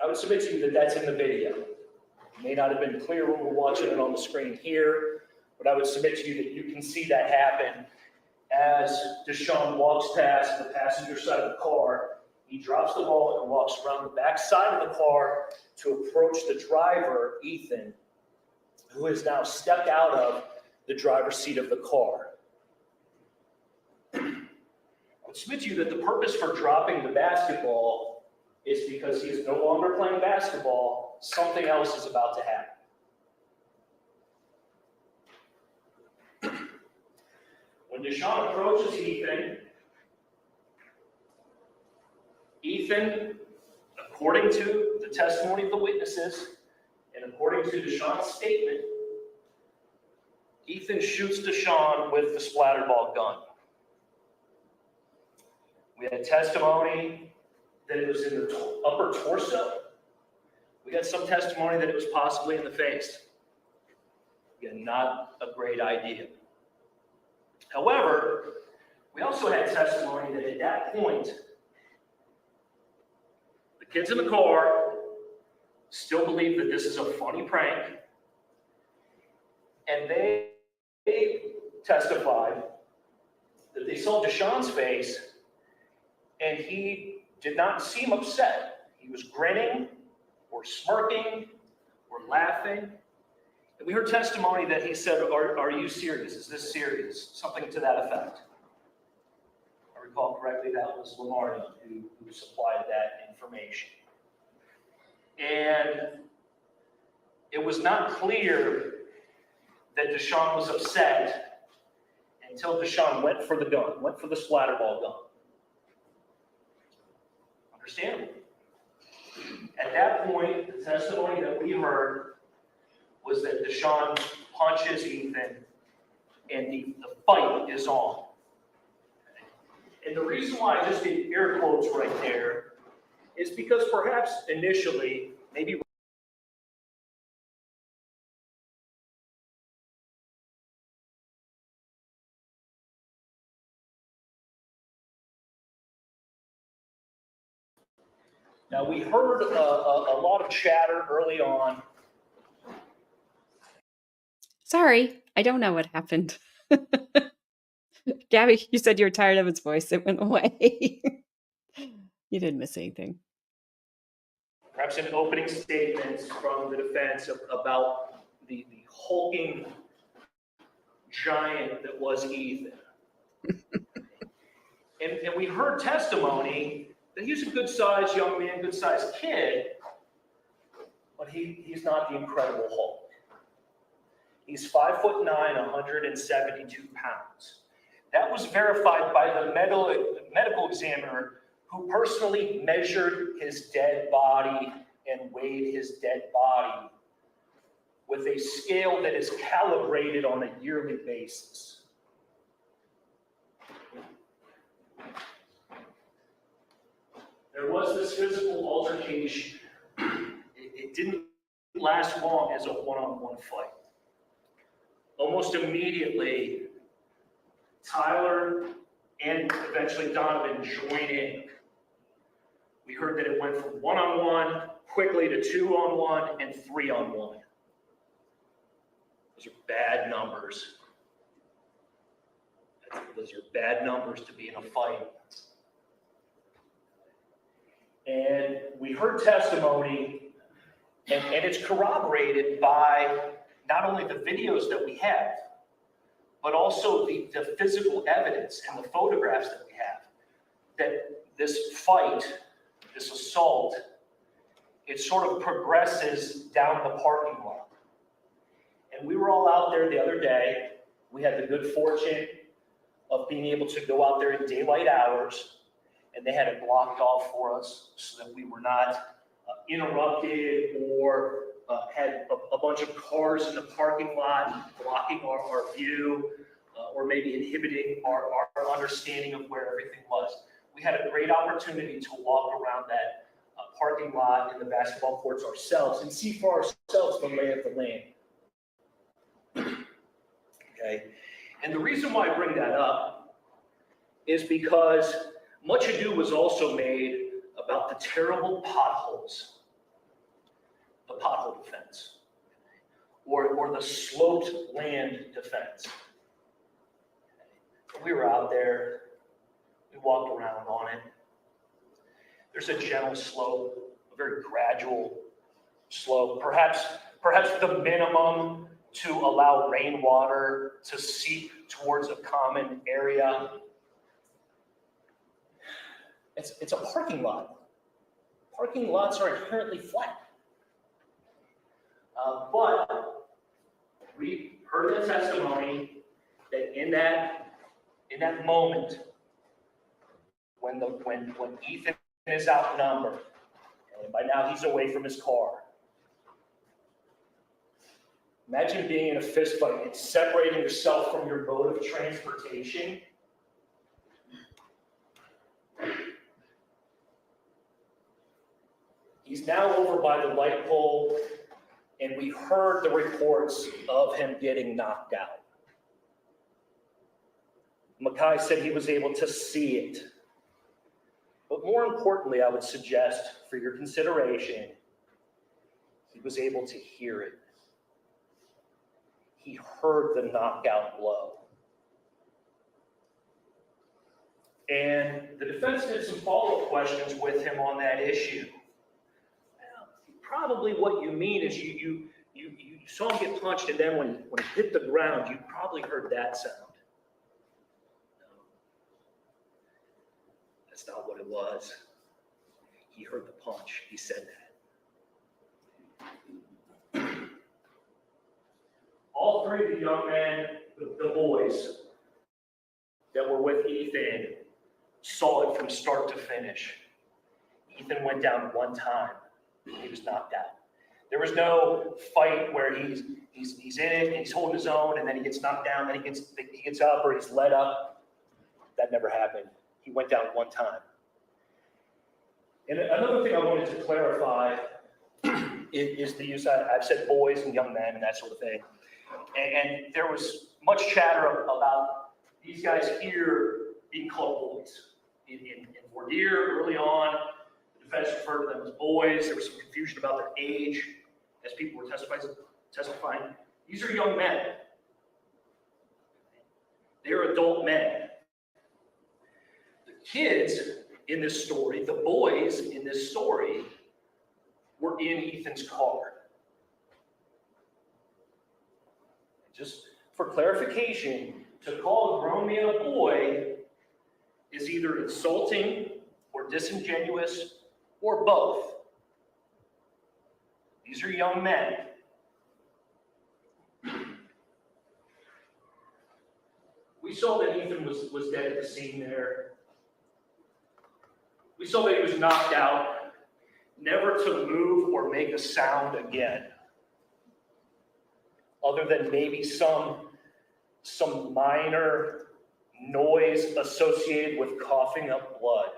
I would submit to you that that's in the video. It may not have been clear when we're watching it on the screen here, but I would submit to you that you can see that happen as DeShawn walks past the passenger side of the car. He drops the ball and walks around the back side of the car to approach the driver, Ethan, who has now stepped out of the driver's seat of the car. I would submit to you that the purpose for dropping the basketball is because he is no longer playing basketball. Something else is about to happen. When DeShawn approaches Ethan, according to the testimony of the witnesses, and according to DeShawn's statement, Ethan shoots DeShawn with the SplatRBall gun. We had testimony that it was in the upper torso. We got some testimony that it was possibly in the face. Again, not a great idea. However, we also had testimony that at that point, the kids in the car still believe that this is a funny prank, and they testified that they saw DeShawn's face, and he did not seem upset. He was grinning, or smirking, or laughing. And we heard testimony that he said, are you serious? Is this serious? Something to that effect. If I recall correctly, that was Lamarty who supplied that information. And it was not clear that DeShawn was upset until DeShawn went for the gun, went for the SplatRBall gun. Understandable. At that point, the testimony that we heard was that DeShawn punches Ethan, and the fight is on. And the reason why I just did air quotes right there is because perhaps initially, maybe now we heard a lot of chatter early on. Sorry, I don't know what happened. Gabby, you said you were tired of its voice. It went away. You didn't miss anything. Perhaps in opening statements from the defense about the hulking giant that was Ethan. and we heard testimony that he's a good-sized young man, good-sized kid, but he's not the Incredible Hulk. He's 5'9", 172 pounds. That was verified by the medical examiner who personally measured his dead body and weighed his dead body with a scale that is calibrated on a yearly basis. There was this physical altercation. It didn't last long as a one-on-one fight. Almost immediately, Tyler and eventually Donovan joined in. We heard that it went from 1-on-1 quickly to 2-on-1 and 3-on-1. Those are bad numbers. Those are bad numbers to be in a fight. And we heard testimony, and it's corroborated by not only the videos that we have, but also the physical evidence and the photographs that we have, that this fight, this assault, it sort of progresses down the parking lot. And we were all out there the other day. We had the good fortune of being able to go out there in daylight hours, and they had it blocked off for us so that we were not interrupted or had a bunch of cars in the parking lot blocking our view or maybe inhibiting our understanding of where everything was. We had a great opportunity to walk around that parking lot in the basketball courts ourselves and see for ourselves the lay of the land. Okay, and the reason why I bring that up is because much ado was also made about the terrible potholes, the pothole defense, or the sloped land defense. We were out there, we walked around on it. There's a gentle slope, a very gradual slope, perhaps the minimum to allow rainwater to seep towards a common area. It's a parking lot. Parking lots are inherently flat. But we heard the testimony that in that moment, when Ethan is outnumbered, and by now he's away from his car. Imagine being in a fist fight and separating yourself from your mode of transportation. He's now over by the light pole, and we heard the reports of him getting knocked out. Mackay said he was able to see it. But more importantly, I would suggest for your consideration, he was able to hear it. He heard the knockout blow. And the defense did some follow-up questions with him on that issue. Well, probably what you mean is you saw him get punched, and then when he hit the ground, you probably heard that sound. No, that's not what it was. He heard the punch. He said that. All three of the young men, the boys that were with Ethan, saw it from start to finish. Ethan went down one time. He was knocked out. There was no fight where he's in it and he's holding his own and then he gets knocked down, then he gets up or he's let up. That never happened. He went down one time. And another thing I wanted to clarify is the use. I've said boys and young men and that sort of thing. And there was much chatter about these guys here being called boys. In voir dire early on, the defense referred to them as boys. There was some confusion about their age as people were testifying. These are young men. They're adult men. The kids in this story, the boys in this story, were in Ethan's car. Just for clarification, to call a grown man a boy is either insulting or disingenuous or both. These are young men. We saw that Ethan was dead at the scene there. We saw that he was knocked out, never to move or make a sound again, other than maybe some minor noise associated with coughing up blood.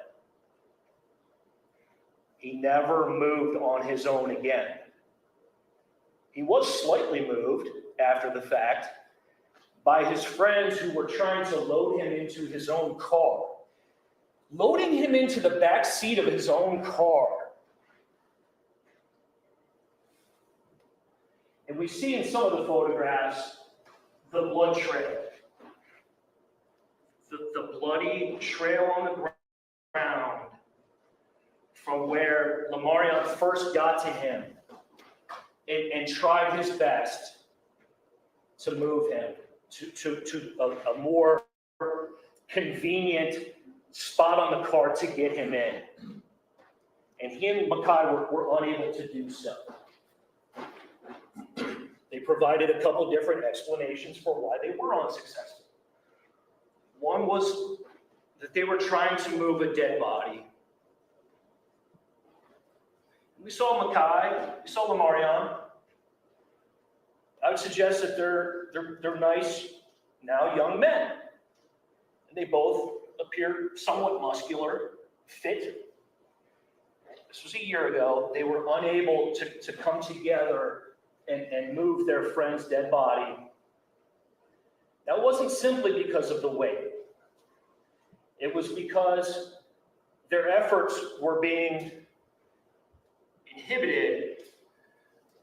He never moved on his own again. He was slightly moved after the fact by his friends who were trying to load him into his own car. Loading him into the back seat of his own car. And we see in some of the photographs the blood trail. The bloody trail on the ground from where Lamarion first got to him and tried his best to move him to a more convenient spot on the car to get him in. And he and Mackay were unable to do so. They provided a couple different explanations for why they were unsuccessful. One was that they were trying to move a dead body. We saw Mackay, we saw Lamarion. I would suggest that they're nice, now young men. And they both appear somewhat muscular, fit. This was a year ago. They were unable to come together and move their friend's dead body. That wasn't simply because of the weight. It was because their efforts were being inhibited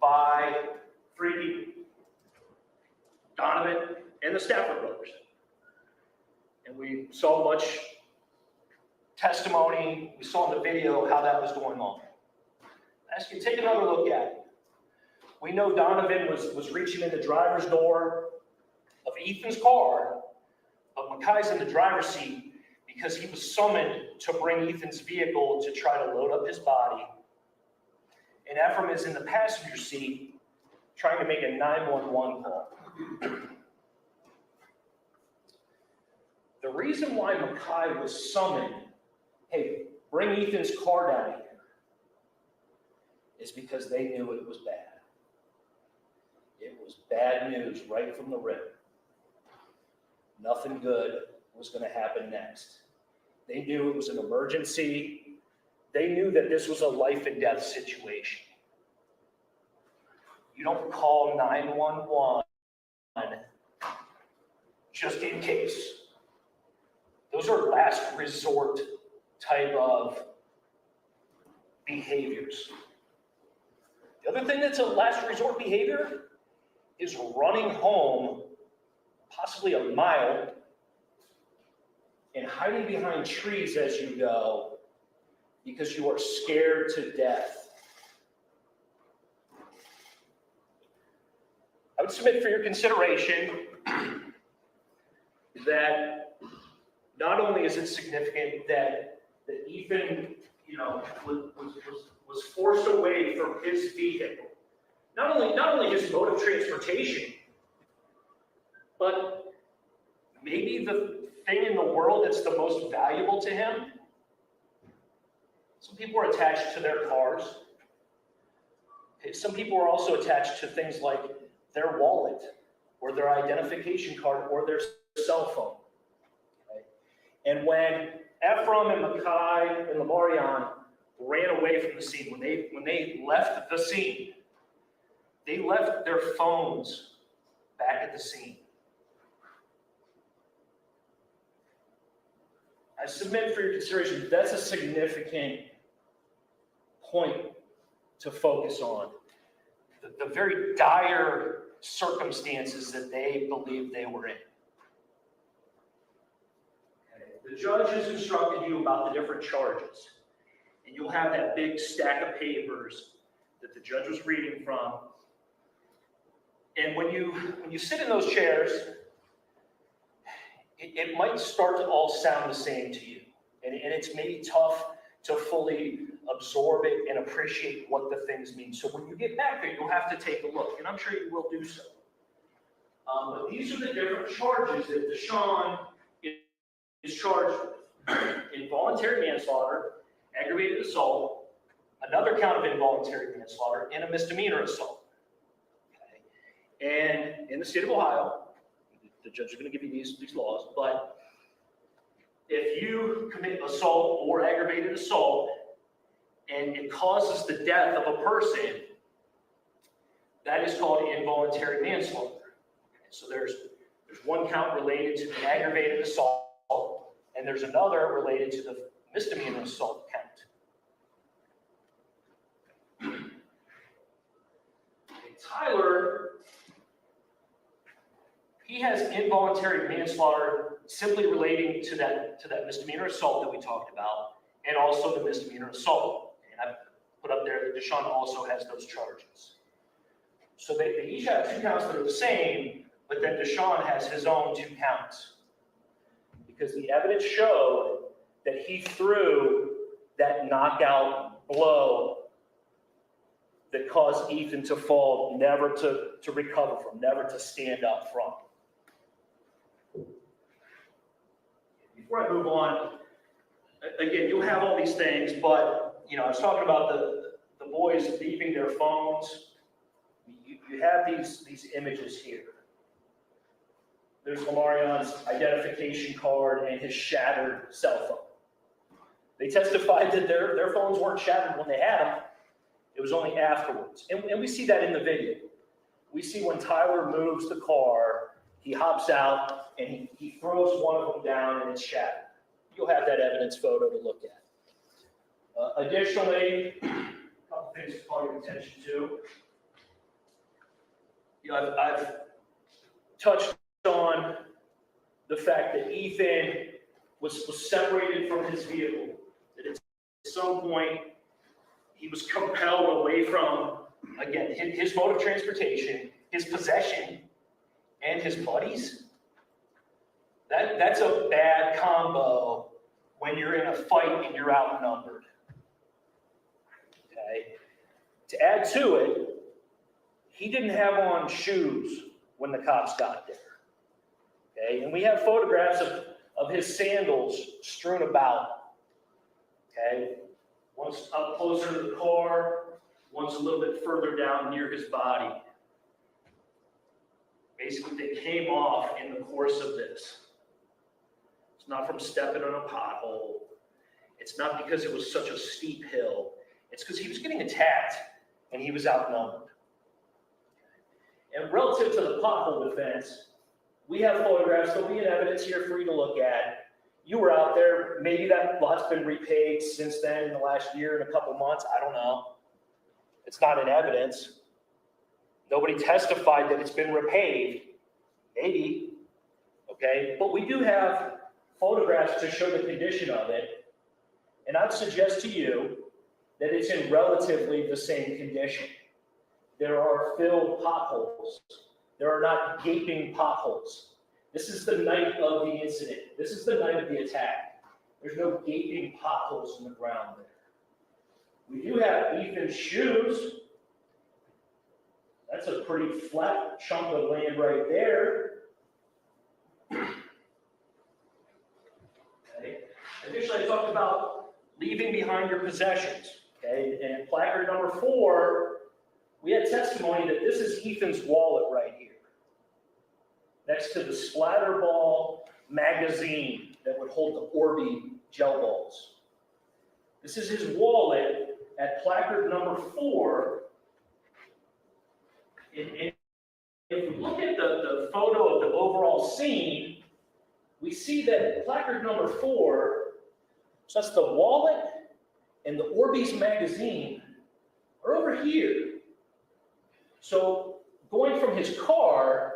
by three people, Donovan and the Stafford brothers. And we saw much testimony, we saw in the video how that was going on. I ask you to take another look at it. We know Donovan was reaching in the driver's door of Ethan's car, but Mackay's in the driver's seat because he was summoned to bring Ethan's vehicle to try to load up his body. And Ephraim is in the passenger seat trying to make a 911 call. The reason why Mackay was summoned, hey, bring Ethan's car down here, is because they knew it was bad. It was bad news right from the rip. Nothing good was going to happen next. They knew it was an emergency. They knew that this was a life and death situation. You don't call 911 just in case. Those are last resort type of behaviors. The other thing that's a last resort behavior is running home, possibly a mile, and hiding behind trees as you go because you are scared to death. I would submit for your consideration that not only is it significant that Ethan, was forced away from his vehicle, not only his mode of transportation, but maybe the thing in the world that's the most valuable to him. Some people are attached to their cars. Some people are also attached to things like their wallet or their identification card or their cell phone. Okay? And when Ephraim and Mackay and Lamarion ran away from the scene, when they left the scene, they left their phones back at the scene. I submit for your consideration, that's a significant point to focus on. The very dire circumstances that they believed they were in. Okay. The judge has instructed you about the different charges, and you'll have that big stack of papers that the judge was reading from. And when you sit in those chairs, it might start to all sound the same to you. And it's maybe tough to fully absorb it and appreciate what the things mean. So when you get back there, you'll have to take a look, and I'm sure you will do so. But these are the different charges that DeShawn is charged with. Involuntary manslaughter, aggravated assault, another count of involuntary manslaughter, and a misdemeanor assault. Okay. And in the state of Ohio, the judge is going to give you these laws, but if you commit assault or aggravated assault and it causes the death of a person, that is called involuntary manslaughter. So there's There's one count related to the aggravated assault, and there's another related to the misdemeanor assault count. Tyler, he has involuntary manslaughter simply relating to that misdemeanor assault that we talked about, and also the misdemeanor assault. And I put up there that DeShawn also has those charges. So they each have 2 counts that are the same, but then DeShawn has his own 2 counts. Because the evidence showed that he threw that knockout blow that caused Ethan to fall, never to recover from, never to stand up from. Before I move on, again, you'll have all these things, but I was talking about the boys leaving their phones. You have these images here. There's Lamarion's identification card and his shattered cell phone. They testified that their phones weren't shattered when they had them. It was only afterwards. And we see that in the video. We see when Tyler moves the car, he hops out and he throws one of them down and it's shattered. You'll have that evidence photo to look at. Additionally, a couple things to call your attention to. I've touched on the fact that Ethan was separated from his vehicle. That at some point, he was compelled away from, again, his mode of transportation, his possession, and his buddies. That's a bad combo when you're in a fight and you're outnumbered. Okay? To add to it, he didn't have on shoes when the cops got there. Okay? And we have photographs of his sandals strewn about. Okay? One's up closer to the car, one's a little bit further down near his body. Basically, they came off in the course of this. It's not from stepping on a pothole. It's not because it was such a steep hill. It's because he was getting attacked and he was outnumbered. And relative to the pothole defense, we have photographs, there'll be an evidence here for you to look at. You were out there, maybe that lot's been repaid since then in the last year and a couple months, I don't know. It's not in evidence. Nobody testified that it's been repaid. Maybe, okay? But we do have photographs to show the condition of it. And I'd suggest to you that it's in relatively the same condition. There are filled potholes. There are not gaping potholes. This is the night of the incident. This is the night of the attack. There's no gaping potholes in the ground there. We do have Ethan's shoes. That's a pretty flat chunk of land right there. Okay. Additionally, I talked about leaving behind your possessions. Okay, and placard number 4, we had testimony that this is Ethan's wallet right here, next to the SplatRBall magazine that would hold the Orby gel balls. This is his wallet at placard number 4. And if we look at the photo of the overall scene, we see that placard number 4, so that's the wallet and the Orbeez magazine, are over here. So going from his car,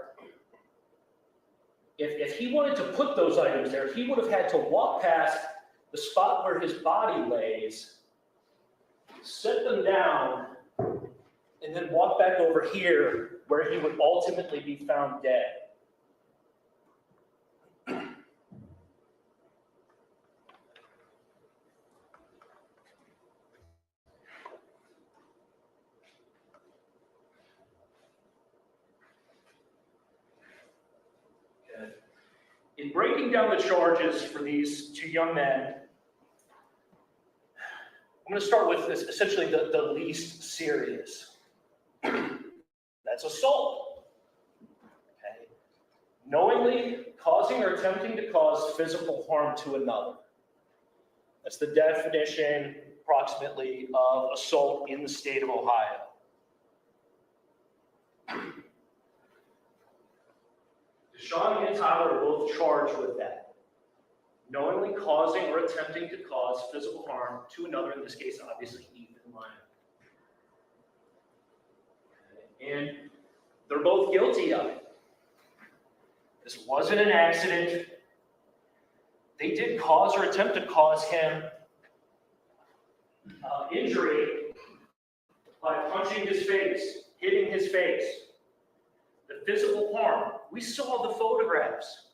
if he wanted to put those items there, he would have had to walk past the spot where his body lays, set them down, and then walk back over here where he would ultimately be found dead. In breaking down the charges for these 2 young men, I'm going to start with this, essentially the least serious. That's assault. Okay. Knowingly causing or attempting to cause physical harm to another. That's the definition, approximately, of assault in the state of Ohio. DeShawn and Tyler are both charged with that. Knowingly causing or attempting to cause physical harm to another, in this case, obviously, Ethan Lyon. And they're both guilty of it. This wasn't an accident. They did cause or attempt to cause him injury by punching his face, hitting his face. The physical harm, we saw the photographs.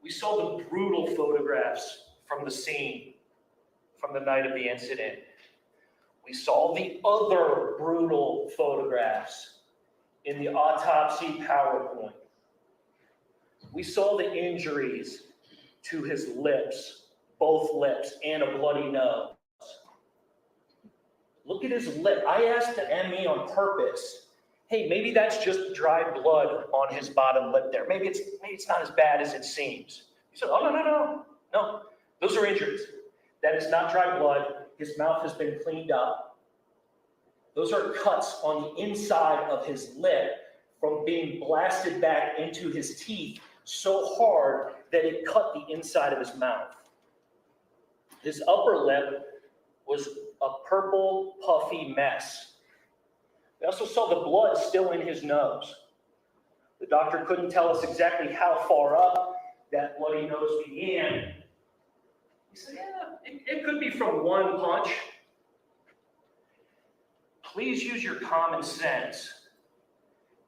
We saw the brutal photographs from the scene, from the night of the incident. We saw the other brutal photographs in the autopsy PowerPoint. We saw the injuries to his lips, both lips, and a bloody nose. Look at his lip. I asked the ME on purpose, hey, maybe that's just dry blood on his bottom lip there. Maybe it's not as bad as it seems. He said, oh, no. Those are injuries. That is not dry blood. His mouth has been cleaned up. Those are cuts on the inside of his lip from being blasted back into his teeth so hard that it cut the inside of his mouth. His upper lip was a purple, puffy mess. We also saw the blood still in his nose. The doctor couldn't tell us exactly how far up that bloody nose began. He said, yeah, it could be from one punch. Please use your common sense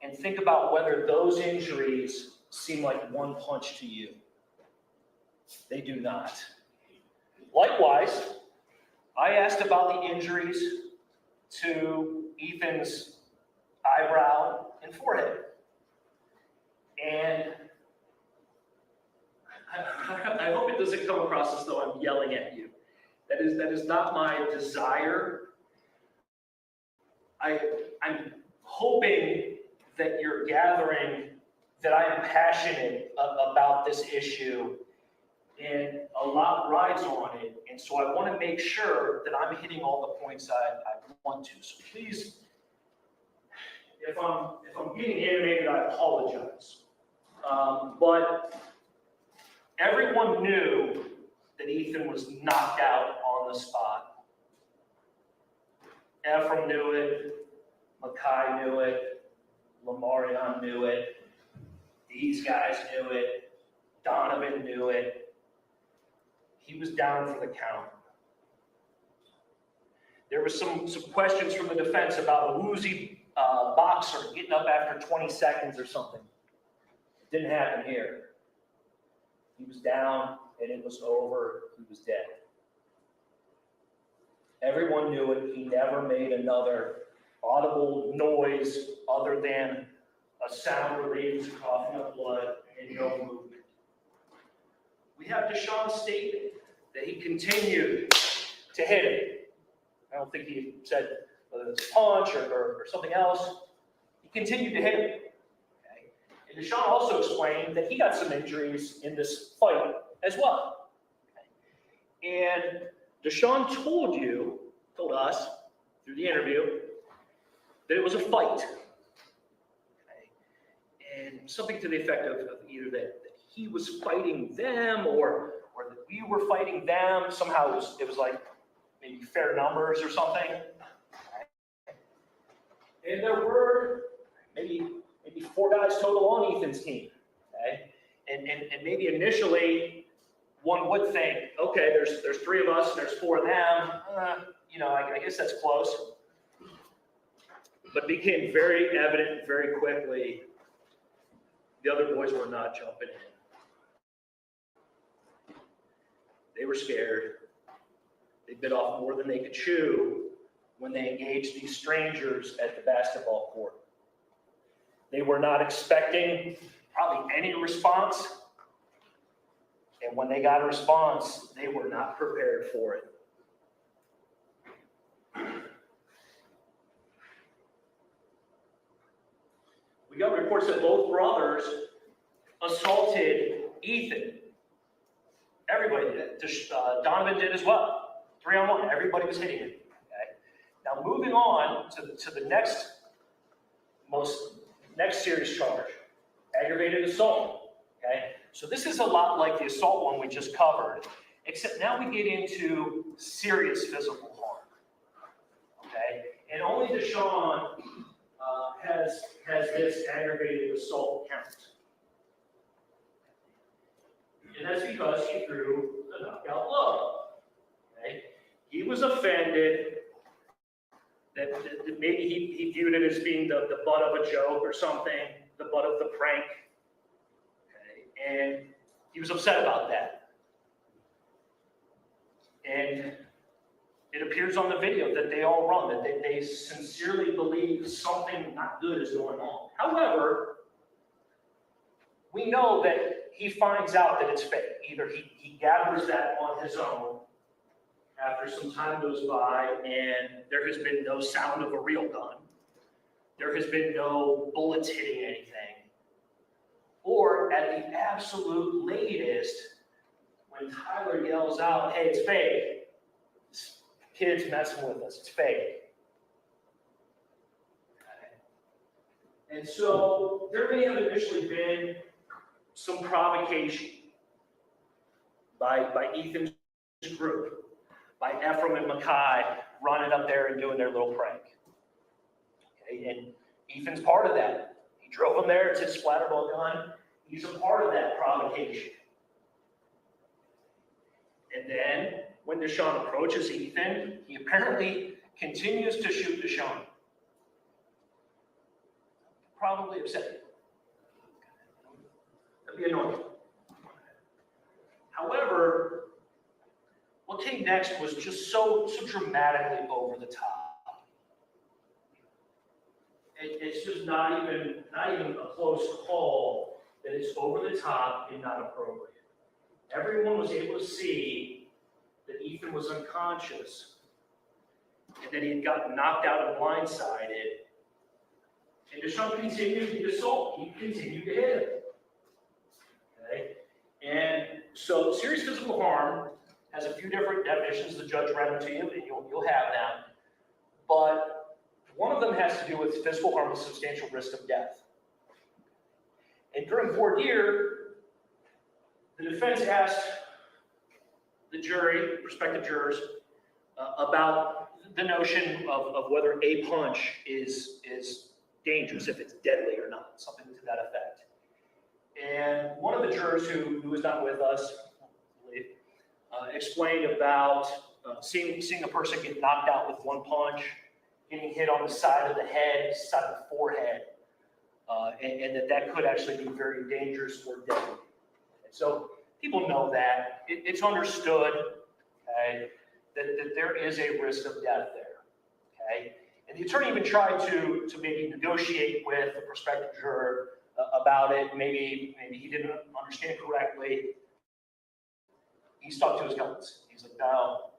and think about whether those injuries seem like one punch to you. They do not. Likewise, I asked about the injuries to Ethan's eyebrow and forehead. And I hope it doesn't come across as though I'm yelling at you. That is not my desire. I'm hoping that you're gathering that I am passionate about this issue, and a lot rides on it. And so I want to make sure that I'm hitting all the points I want to. So please, if I'm getting animated, I apologize. But everyone knew that Ethan was knocked out on the spot. Ephraim knew it. Makai knew it. Lamarion knew it. These guys knew it. Donovan knew it. He was down for the count. There was some questions from the defense about a woozy boxer getting up after 20 seconds or something. It didn't happen here. He was down, and it was over. He was dead. Everyone knew it. He never made another audible noise other than a sound related to coughing up blood and no movement. We have DeShawn's statement that he continued to hit him. I don't think he said whether it's a punch or something else. He continued to hit him. Okay? And DeShawn also explained that he got some injuries in this fight as well. Okay? And DeShawn told us through the interview that it was a fight. Okay? And something to the effect of either that he was fighting them or that we were fighting them. Somehow it was like maybe fair numbers or something. And there were maybe 4 guys total on Ethan's team. Okay? And maybe initially one would think, okay, there's 3 of us and there's 4 of them. I guess that's close. But it became very evident very quickly the other boys were not jumping in. They were scared. They bit off more than they could chew when they engaged these strangers at the basketball court. They were not expecting probably any response. And when they got a response, they were not prepared for it. We got reports that both brothers assaulted Ethan. Everybody did. Donovan did as well. 3-on-1. Everybody was hitting him. Okay? Now moving on to the next serious charge, aggravated assault. okay? So this is a lot like the assault one we just covered, except now we get into serious physical harm, okay? And only DeShawn has this aggravated assault count. And that's because he threw a knockout blow, okay? He was offended that maybe he viewed it as being the butt of a joke or something, the butt of the prank, okay? And he was upset about that. And it appears on the video that they all run, that they sincerely believe something not good is going on. However, we know that he finds out that it's fake. Either he gathers that on his own after some time goes by and there has been no sound of a real gun. There has been no bullets hitting anything. Or at the absolute latest, when Tyler yells out, hey, it's fake, this kid's messing with us, it's fake. Okay. And so there may have initially been some provocation by Ethan's group, by Ephraim and Mackay running up there and doing their little prank. Okay, and Ethan's part of that. He drove him there, it's his SplatRBall gun. He's a part of that provocation. And then when DeShawn approaches Ethan, he apparently continues to shoot DeShawn. Probably upset. That'd be annoying. However, what came next was just so dramatically over the top. It's just not even a close call that it's over the top and not appropriate. Everyone was able to see that Ethan was unconscious and that he had gotten knocked out and blindsided. And DeShawn continued the assault. He continued to hit him. Okay? And so serious physical harm has a few different definitions. The judge read them to you, and you'll have them. But one of them has to do with physical harm with substantial risk of death. And during voir dire, the defense asked the jury, prospective jurors, about the notion of whether a punch is dangerous, if it's deadly or not, something to that effect. And one of the jurors who was not with us, I believe, explained about seeing a person get knocked out with one punch, getting hit on the side of the head, side of the forehead, and that could actually be very dangerous or deadly. And so people know that. It's understood, okay, that there is a risk of death there, okay? And the attorney even tried to maybe negotiate with the prospective juror about it. Maybe he didn't understand correctly. He stuck to his guns. He's like, no.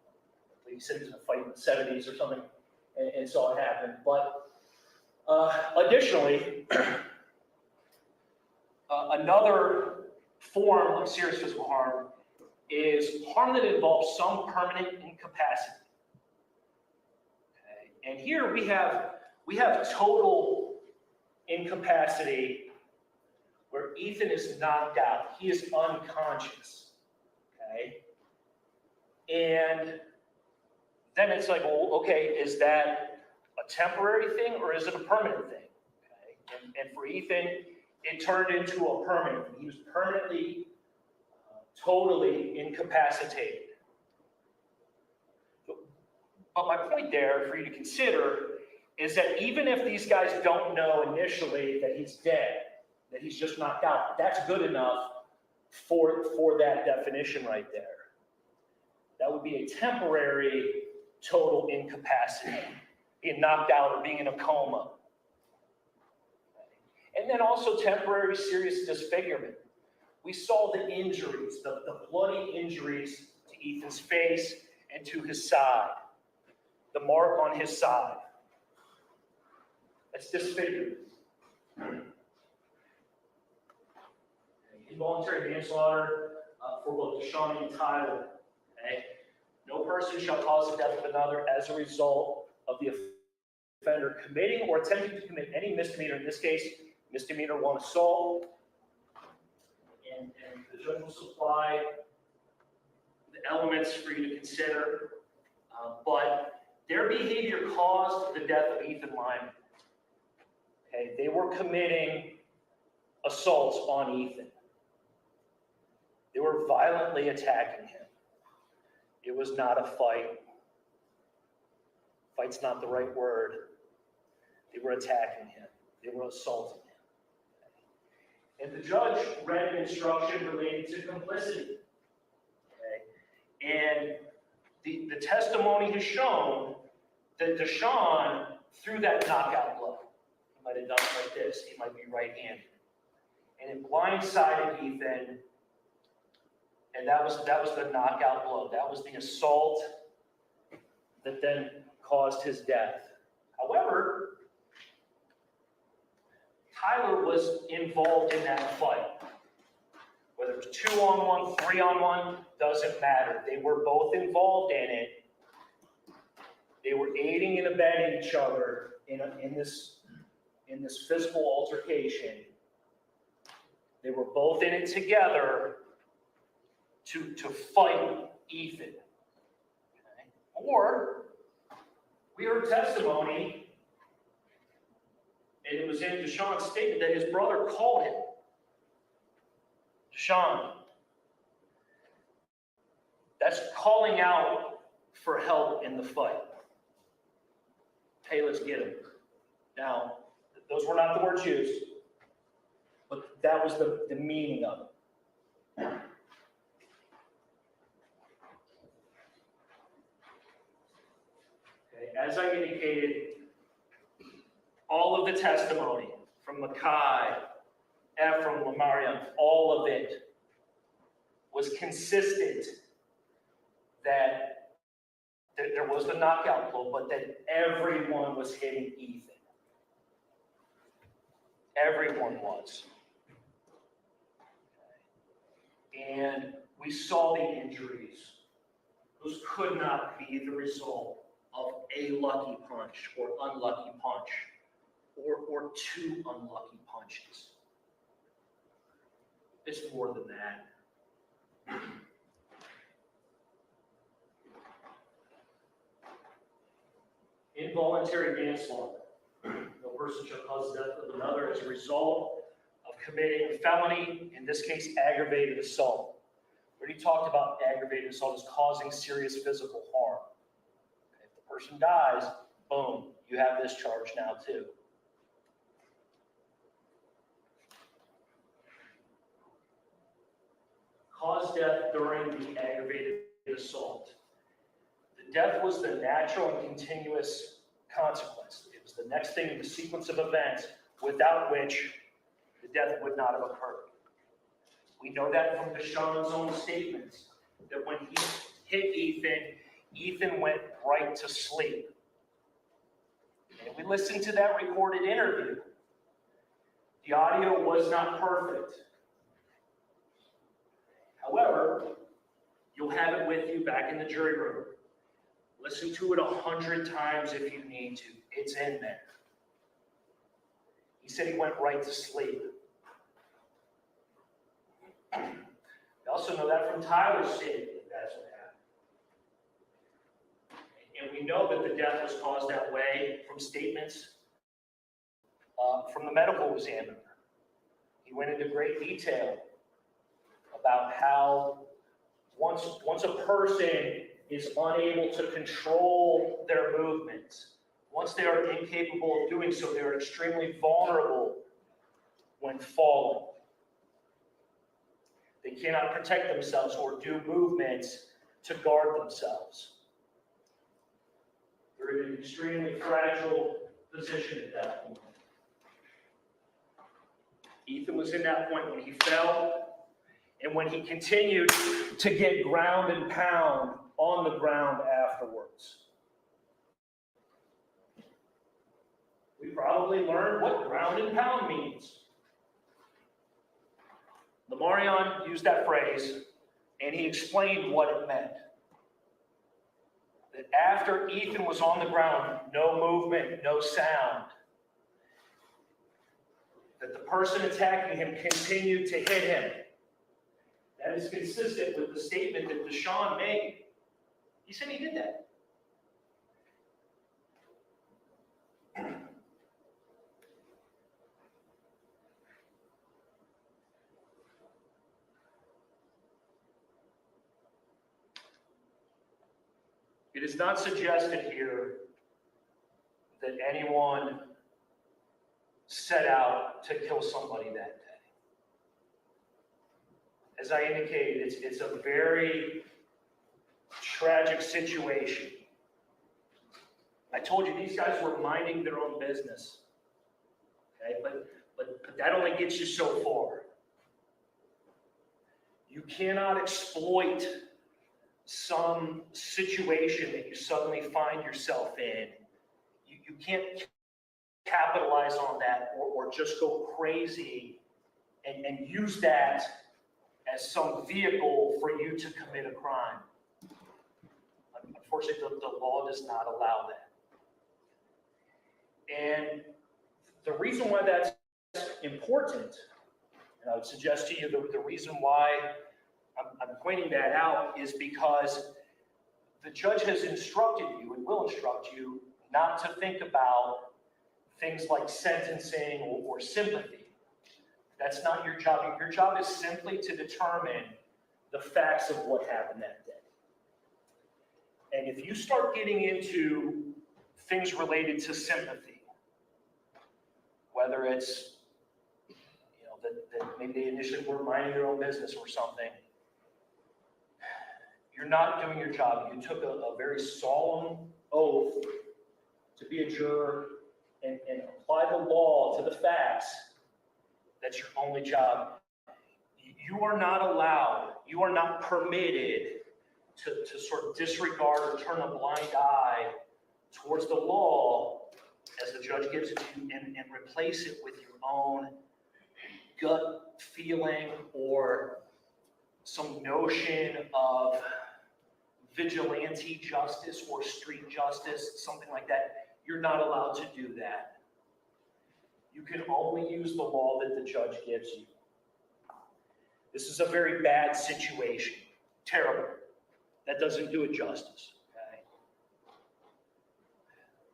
He said he was going to fight in the 70s or something, and saw it happen. But additionally, another form of serious physical harm is harm that involves some permanent incapacity. Okay? And here we have total incapacity where Ethan is knocked out. He is unconscious. Okay? And then it's like, well, okay, is that a temporary thing or is it a permanent thing? Okay? And for Ethan, it turned into a permanent. He was permanently, totally incapacitated. But my point there for you to consider is that even if these guys don't know initially that he's dead, that he's just knocked out, that's good enough for that definition right there. That would be a temporary total incapacity, being knocked out or being in a coma. And then also temporary serious disfigurement. We saw the injuries, the bloody injuries to Ethan's face and to his side, the mark on his side. That's disfigurement. Involuntary manslaughter for both DeShawn and Tyler. Okay? No person shall cause the death of another as a result of the offender committing or attempting to commit any misdemeanor, in this case, misdemeanor 1 assault. and the judge will supply the elements for you to consider, but their behavior caused the death of Ethan Lyman. Okay, they were committing assaults on Ethan. They were violently attacking him. It was not a fight. Fight's not the right word. They were attacking him. They were assaulting him. And the judge read an instruction related to complicity. Okay? And the testimony has shown that DeShawn threw that knockout blow. He might have done it like this. He might be right-handed. And it blindsided Ethan. And that was the knockout blow. That was the assault that then caused his death. However, Tyler was involved in that fight. Whether it was 2-on-1, 3-on-1, doesn't matter. They were both involved in it. They were aiding and abetting each other in this physical altercation. They were both in it together to fight Ethan. Okay? Or we heard testimony, and it was in DeShawn's statement that his brother called him. DeShawn, that's calling out for help in the fight. Hey, let's get him. Now, those were not the words used, but that was the meaning of it. As I indicated, all of the testimony from Mackay, Ephraim, Lamarion, all of it was consistent that there was the knockout blow, but that everyone was hitting Ethan. Everyone was. And we saw the injuries. Those could not be the result of a lucky punch or unlucky punch or two unlucky punches. It's more than that. Involuntary manslaughter. No person shall cause the death of another as a result of committing a felony, in this case, aggravated assault. We already talked about aggravated assault as causing serious physical harm. If the person dies, boom, you have this charge now too. Cause death during the aggravated assault. The death was the natural and continuous consequence. It was the next thing in the sequence of events without which the death would not have occurred. We know that from DeShawn's own statements, that when he hit Ethan, Ethan went right to sleep. And we listened to that recorded interview. The audio was not perfect. However, you'll have it with you back in the jury room. Listen to it 100 times if you need to. It's in there. He said he went right to sleep. We also know that from Tyler's statement that that's what happened. And we know that the death was caused that way from statements from the medical examiner. He went into great detail about how once a person is unable to control their movements, once they are incapable of doing so, they are extremely vulnerable when falling. They cannot protect themselves or do movements to guard themselves. They're in an extremely fragile position at that point. Ethan was in that point when he fell, and when he continued to get ground and pound on the ground afterwards. We probably learned what ground and pound means. Lamarion used that phrase, and he explained what it meant. That after Ethan was on the ground, no movement, no sound, that the person attacking him continued to hit him That is consistent with the statement that DeShawn made. He said he did that. It is not suggested here that anyone set out to kill somebody that day. As I indicated, it's a very tragic situation. I told you these guys were minding their own business. Okay, but that only gets you so far. You cannot exploit some situation that you suddenly find yourself in. You can't capitalize on that or just go crazy and use that as some vehicle for you to commit a crime. Unfortunately, the law does not allow that. And the reason why that's important, and I would suggest to you the reason why I'm pointing that out is because the judge has instructed you and will instruct you not to think about things like sentencing or sympathy. That's not your job. Your job is simply to determine the facts of what happened that day. And if you start getting into things related to sympathy, whether it's, that maybe they initially were minding their own business or something, you're not doing your job. You took a very solemn oath to be a juror and apply the law to the facts. That's your only job. You are not allowed, you are not permitted to sort of disregard or turn a blind eye towards the law as the judge gives it to you and replace it with your own gut feeling or some notion of vigilante justice or street justice, something like that. You're not allowed to do that. You can only use the law that the judge gives you. This is a very bad situation. Terrible. That doesn't do it justice. Okay?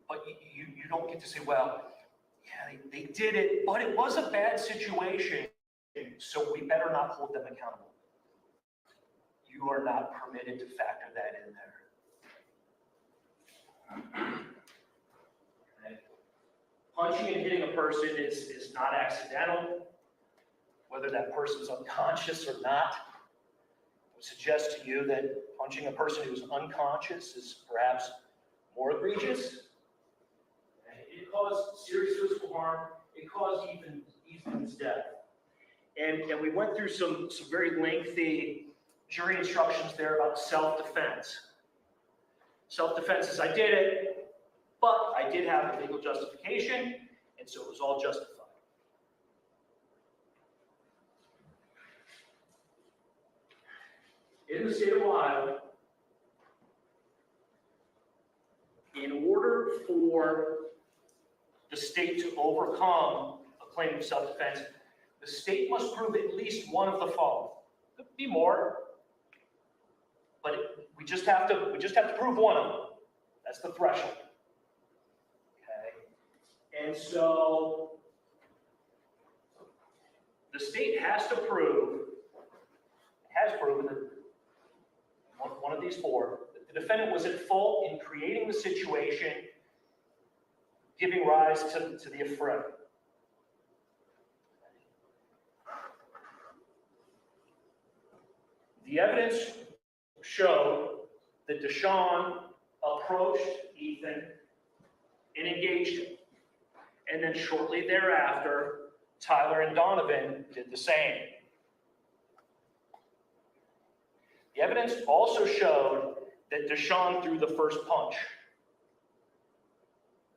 But you don't get to say, well, yeah, they did it, but it was a bad situation, so we better not hold them accountable. You are not permitted to factor that in there. Okay. Punching and hitting a person is not accidental, whether that person's unconscious or not. I would suggest to you that punching a person who's unconscious is perhaps more egregious. It caused serious physical harm. It caused Ethan's death. And we went through some very lengthy jury instructions there about self-defense. Self-defense is I did it, but I did have a legal justification, and so it was all justified. In the state of Ohio, in order for the state to overcome a claim of self-defense, the state must prove at least one of the following. Could be more, but we just have to prove one of them. That's the threshold. Okay, and so the state has proven that one of these four, that the defendant was at fault in creating the situation, giving rise to the affront. The evidence showed that DeShawn approached Ethan and engaged him. And then shortly thereafter, Tyler and Donovan did the same. The evidence also showed that DeShawn threw the first punch.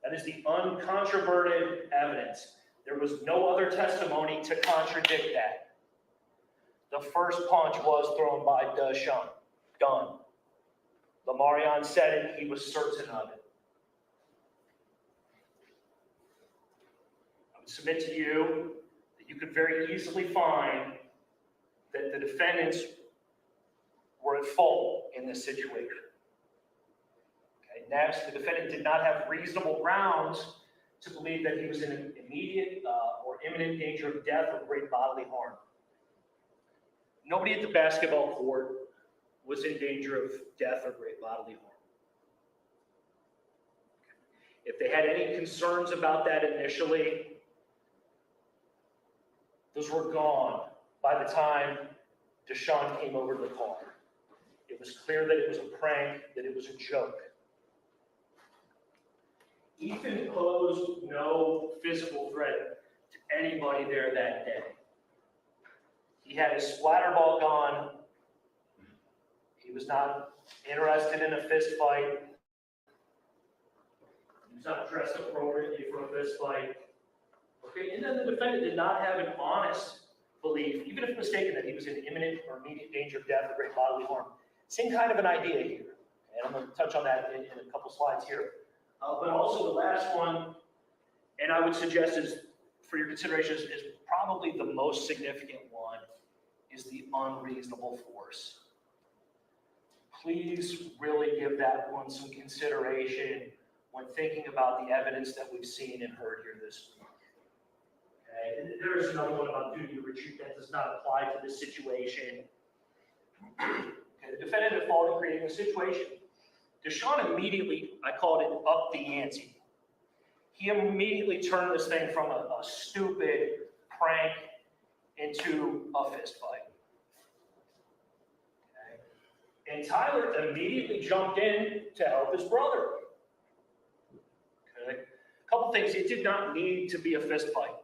That is the uncontroverted evidence. There was no other testimony to contradict that. The first punch was thrown by DeShawn. Done. Lamarion said it, he was certain of it. I would submit to you that you could very easily find that the defendants were at fault in this situation. Okay, next, the defendant did not have reasonable grounds to believe that he was in immediate or imminent danger of death or great bodily harm. Nobody at the basketball court was in danger of death or great bodily harm. If they had any concerns about that initially, those were gone by the time DeShawn came over to the car. It was clear that it was a prank, that it was a joke. Ethan posed no physical threat to anybody there that day. He had his SplatRBall gun. He was not interested in a fist fight. He was not dressed appropriately for a fist fight. Okay, and then the defendant did not have an honest belief, even if mistaken, that he was in imminent or immediate danger of death or great bodily harm. Same kind of an idea here. And I'm going to touch on that in a couple slides here. But also the last one, and I would suggest is for your consideration, is probably the most significant one, is the unreasonable force. Please really give that one some consideration when thinking about the evidence that we've seen and heard here this week. Okay, and there is another one about duty to retreat that does not apply to this situation. Okay, the defendant had fault in creating a situation. DeShawn immediately, I called it up the ante. He immediately turned this thing from a stupid prank into a fist fight. Okay. And Tyler immediately jumped in to help his brother. Okay. A couple things, it did not need to be a fist fight.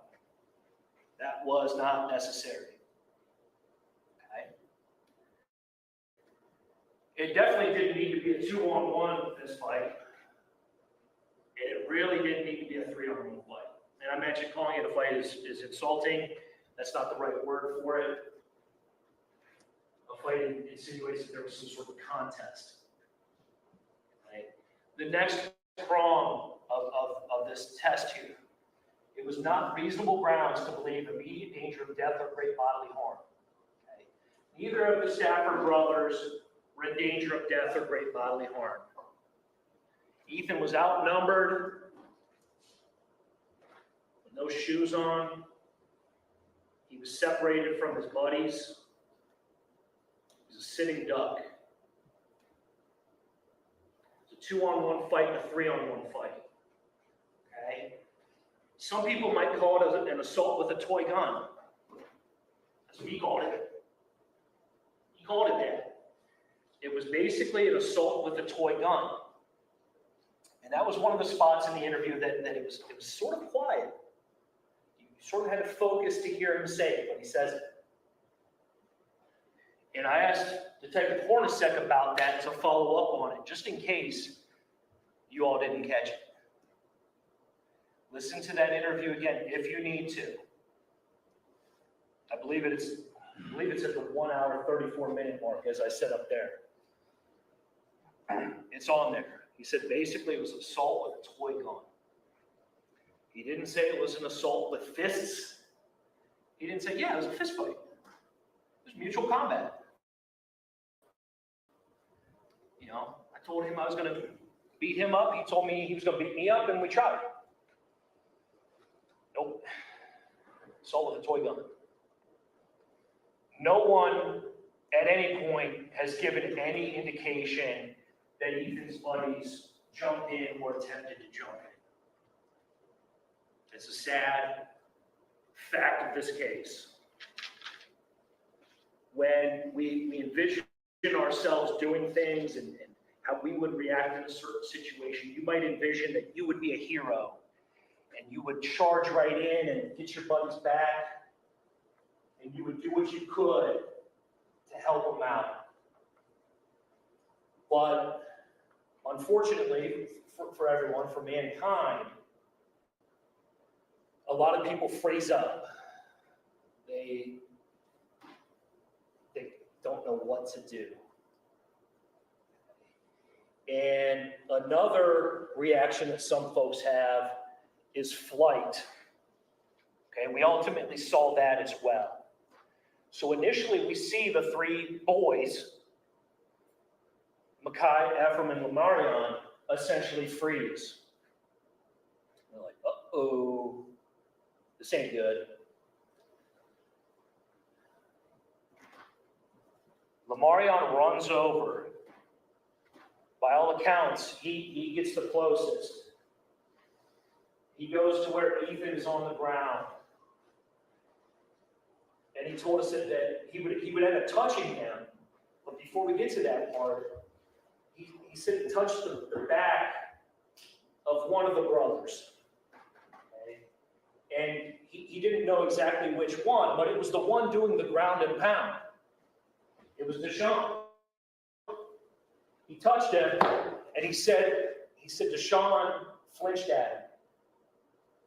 That was not necessary. It definitely didn't need to be a 2-on-1 fist fight. And it really didn't need to be a 3-on-1 fight. And I mentioned calling it a fight is insulting. That's not the right word for it. A fight insinuates that there was some sort of contest. Right? The next prong of this test here, it was not reasonable grounds to believe immediate danger of death or great bodily harm. Okay? Neither of the Stafford brothers were in danger of death or great bodily harm. Ethan was outnumbered, with no shoes on. He was separated from his buddies. He was a sitting duck. It's a 2-on-1 fight and a 3-on-1 fight. Okay? Some people might call it an assault with a toy gun. That's what he called it. He called it that. It was basically an assault with a toy gun. And that was one of the spots in the interview that it was sort of quiet. You sort of had to focus to hear him say it when he says it. And I asked Detective Hornacek about that to follow up on it, just in case you all didn't catch it. Listen to that interview again if you need to. I believe it's at the 1 hour, 34-minute mark, as I said up there. It's on there. He said basically it was assault with a toy gun. He didn't say it was an assault with fists. He didn't say, yeah, it was a fist fight. It was mutual combat. You know, I told him I was going to beat him up. He told me he was going to beat me up, and we tried. Nope. Assault with a toy gun. No one at any point has given any indication that Ethan's buddies jumped in or attempted to jump in. It's a sad fact of this case. When we envision ourselves doing things and how we would react in a certain situation, you might envision that you would be a hero and you would charge right in and get your buddies back and you would do what you could to help them out. But unfortunately, for everyone, for mankind, a lot of people freeze up. They don't know what to do. And another reaction that some folks have is flight. Okay, we ultimately saw that as well. So initially, we see the three boys, Makai, Ephraim, and Lamarion, essentially freeze. They're like, uh-oh, this ain't good. Lamarion runs over. By all accounts, he gets the closest. He goes to where Ethan is on the ground. And he told us that he would end up touching him. But before we get to that part, he said he touched the back of one of the brothers. Okay? And he didn't know exactly which one, but it was the one doing the ground and pound. It was DeShawn. He touched him, and he said DeShawn flinched at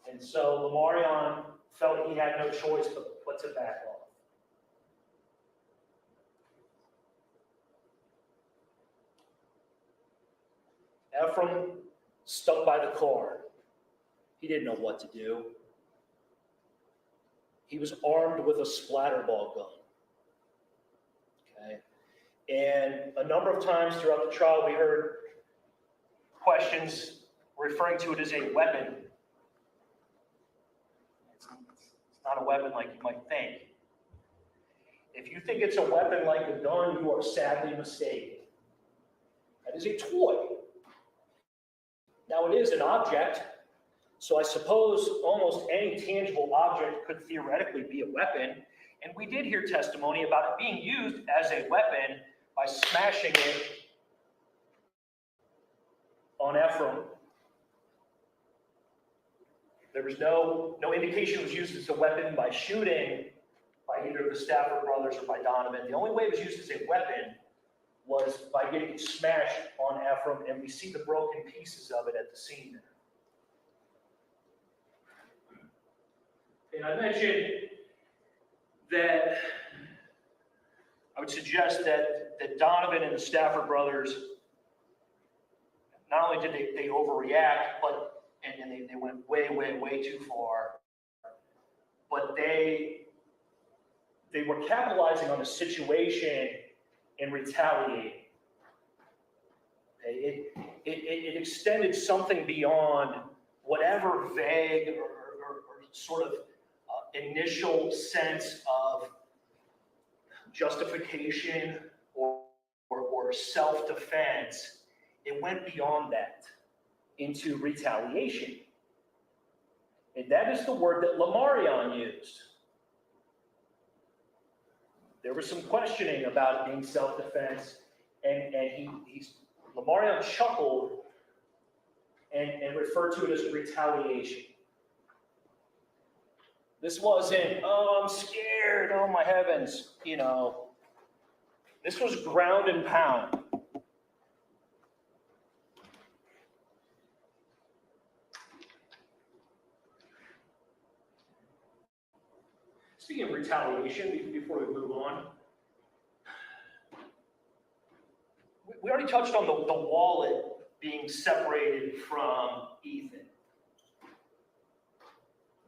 him. And so Lamarion felt he had no choice but to back off. Ephraim stuck by the car. He didn't know what to do. He was armed with a SplatRBall gun. Okay. And a number of times throughout the trial, we heard questions referring to it as a weapon. It's not a weapon like you might think. If you think it's a weapon like a gun, you are sadly mistaken. That is a toy. Now, it is an object, so I suppose almost any tangible object could theoretically be a weapon. And we did hear testimony about it being used as a weapon by smashing it on Ephraim. There was no indication it was used as a weapon by shooting by either the Stafford brothers or by Donovan. The only way it was used as a weapon was by getting smashed on Ephraim, and we see the broken pieces of it at the scene there. And I mentioned that I would suggest that Donovan and the Stafford brothers, not only did they overreact, but and they went way too far, but they were capitalizing on the situation and retaliating. Okay? It extended something beyond whatever vague or sort of initial sense of justification or self-defense. It went beyond that into retaliation. And that is the word that Lamarion used. There was some questioning about it being self-defense, and Lamarion chuckled and referred to it as retaliation. This wasn't, oh, I'm scared, oh my heavens, This was ground and pound. Speaking of retaliation, before we move on, we already touched on the wallet being separated from Ethan.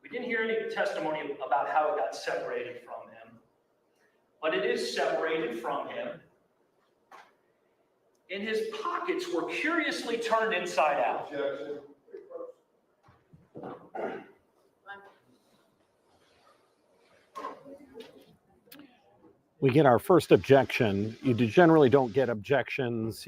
We didn't hear any testimony about how it got separated from him, but it is separated from him. And his pockets were curiously turned inside out. Objection. We get our first objection. You generally don't get objections.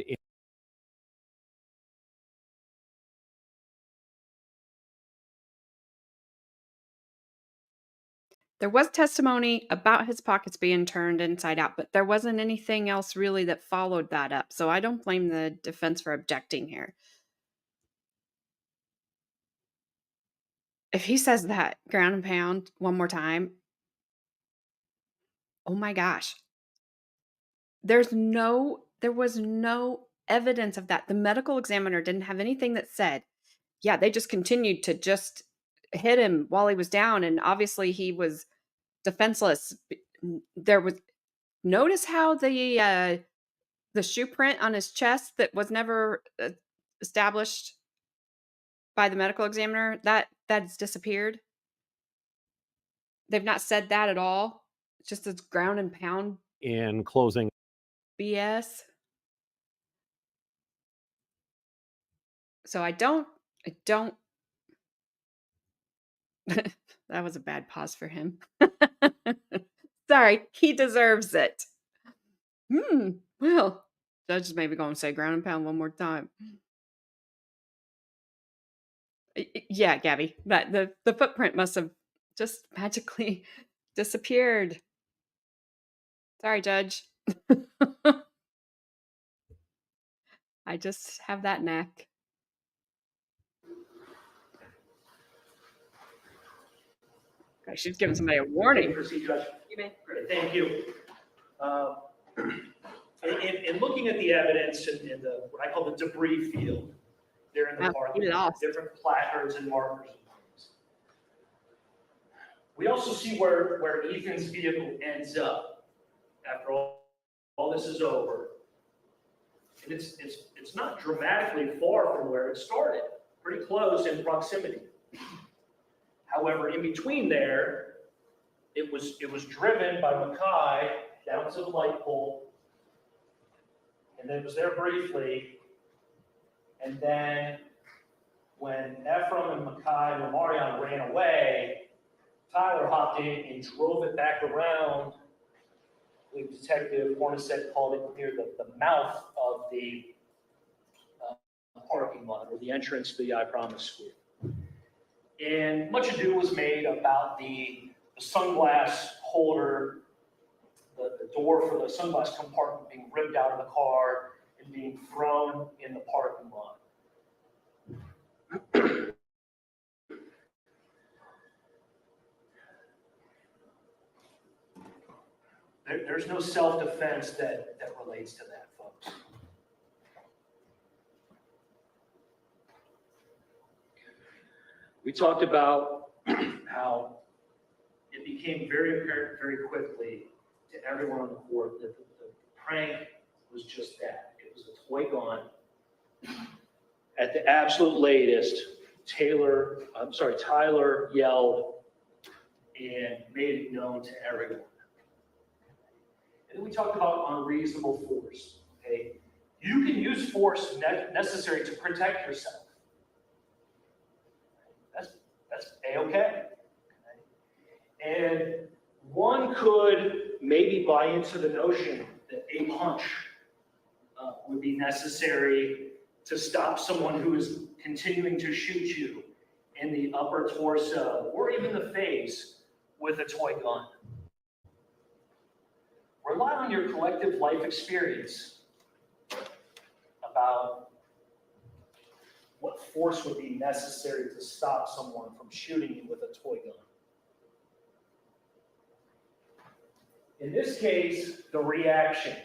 There was testimony about his pockets being turned inside out, but there wasn't anything else really that followed that up. So I don't blame the defense for objecting here. If he says that ground and pound one more time, oh my gosh. There was no evidence of that. The medical examiner didn't have anything that said, yeah, they just continued to just hit him while he was down. And obviously he was defenseless. Notice how the shoe print on his chest that was never established by the medical examiner, that's disappeared. They've not said that at all. just this ground and pound In closing, BS. So I don't that was a bad pause for him. Sorry, he deserves it. Well, judge is maybe going to say ground and pound one more time. Yeah, Gabby, but the footprint must have just magically disappeared. Sorry, Judge. I just have that knack. Okay, she's giving somebody a warning. Proceed, Judge. You may. Great, thank you. In looking at the evidence in the, what I call the debris field, there in the Oh, parking you lot, lost. different placards and markers and things. We also see where Ethan's vehicle ends up after all this is over. And it's not dramatically far from where it started, pretty close in proximity. However, in between there, it was driven by Mackay down to the light pole, and then it was there briefly. And then when Ephraim and Mackay and Lamarion ran away, Tyler hopped in and drove it back around. I believe Detective Hornacek called it near the mouth of the parking lot, or the entrance to the I Promise School. And much ado was made about the sunglass holder, the door for the sunglass compartment being ripped out of the car and being thrown in the parking lot. There's no self-defense that relates to that, folks. We talked about how it became very apparent very quickly to everyone on the court that the prank was just that. It was a toy gun. At the absolute latest, Tyler yelled and made it known to everyone. And then we talked about unreasonable force. Okay, you can use force necessary to protect yourself. That's A-okay. And one could maybe buy into the notion that a punch would be necessary to stop someone who is continuing to shoot you in the upper torso or even the face with a toy gun. Rely on your collective life experience about what force would be necessary to stop someone from shooting you with a toy gun. In this case, the reaction,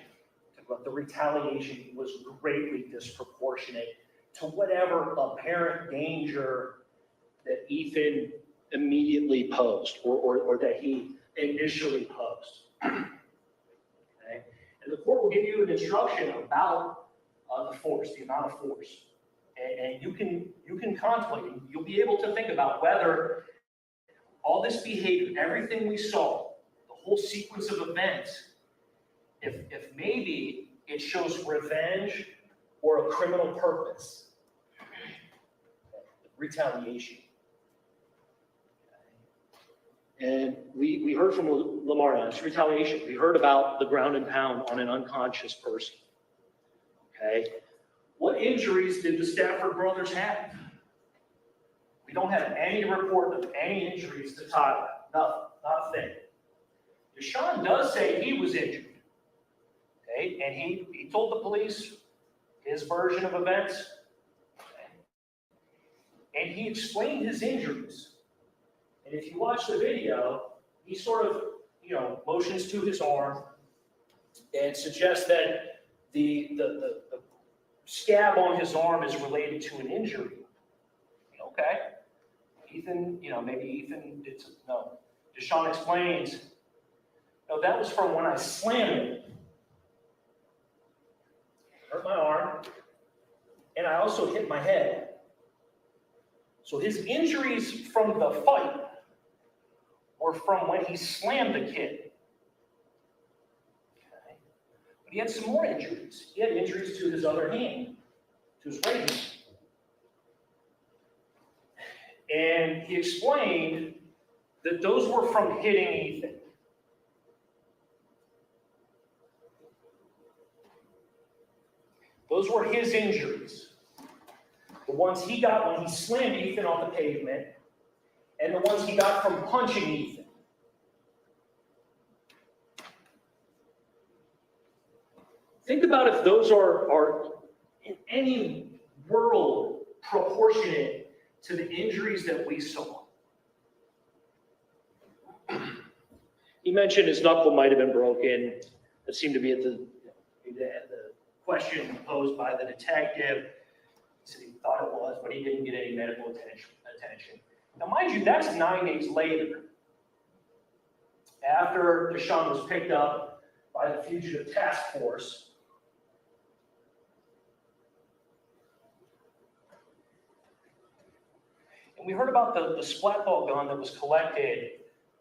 the retaliation was greatly disproportionate to whatever apparent danger that Ethan immediately posed or that he initially posed. Okay? And the court will give you an instruction about the force, the amount of force. And you can contemplate, you'll be able to think about whether all this behavior, everything we saw, the whole sequence of events, if maybe it shows revenge or a criminal purpose, retaliation. And we heard from Lamar, it's retaliation. We heard about the ground and pound on an unconscious person. Okay. What injuries did the Stafford brothers have? We don't have any report of any injuries to Tyler. Nothing, not a thing. DeShawn does say he was injured. Okay, and he told the police his version of events. Okay. And he explained his injuries. And if you watch the video, he sort of, motions to his arm and suggests that the scab on his arm is related to an injury. Okay. Ethan, maybe Ethan did some, no. DeShawn explains, no, that was from when I slammed him. Hurt my arm, and I also hit my head. So his injuries from the fight were from when he slammed the kid he had some more injuries. He had injuries to his other hand, to his right hand. And he explained that those were from hitting Ethan. Those were his injuries. The ones he got when he slammed Ethan on the pavement, and the ones he got from punching Ethan. Think about if those are in any world proportionate to the injuries that we saw. He mentioned his knuckle might have been broken. That seemed to be at the question posed by the detective. He said he thought it was, but he didn't get any medical attention. Now, mind you, that's 9 days later, after DeShawn was picked up by the fugitive task force. And we heard about the SplatRBall gun that was collected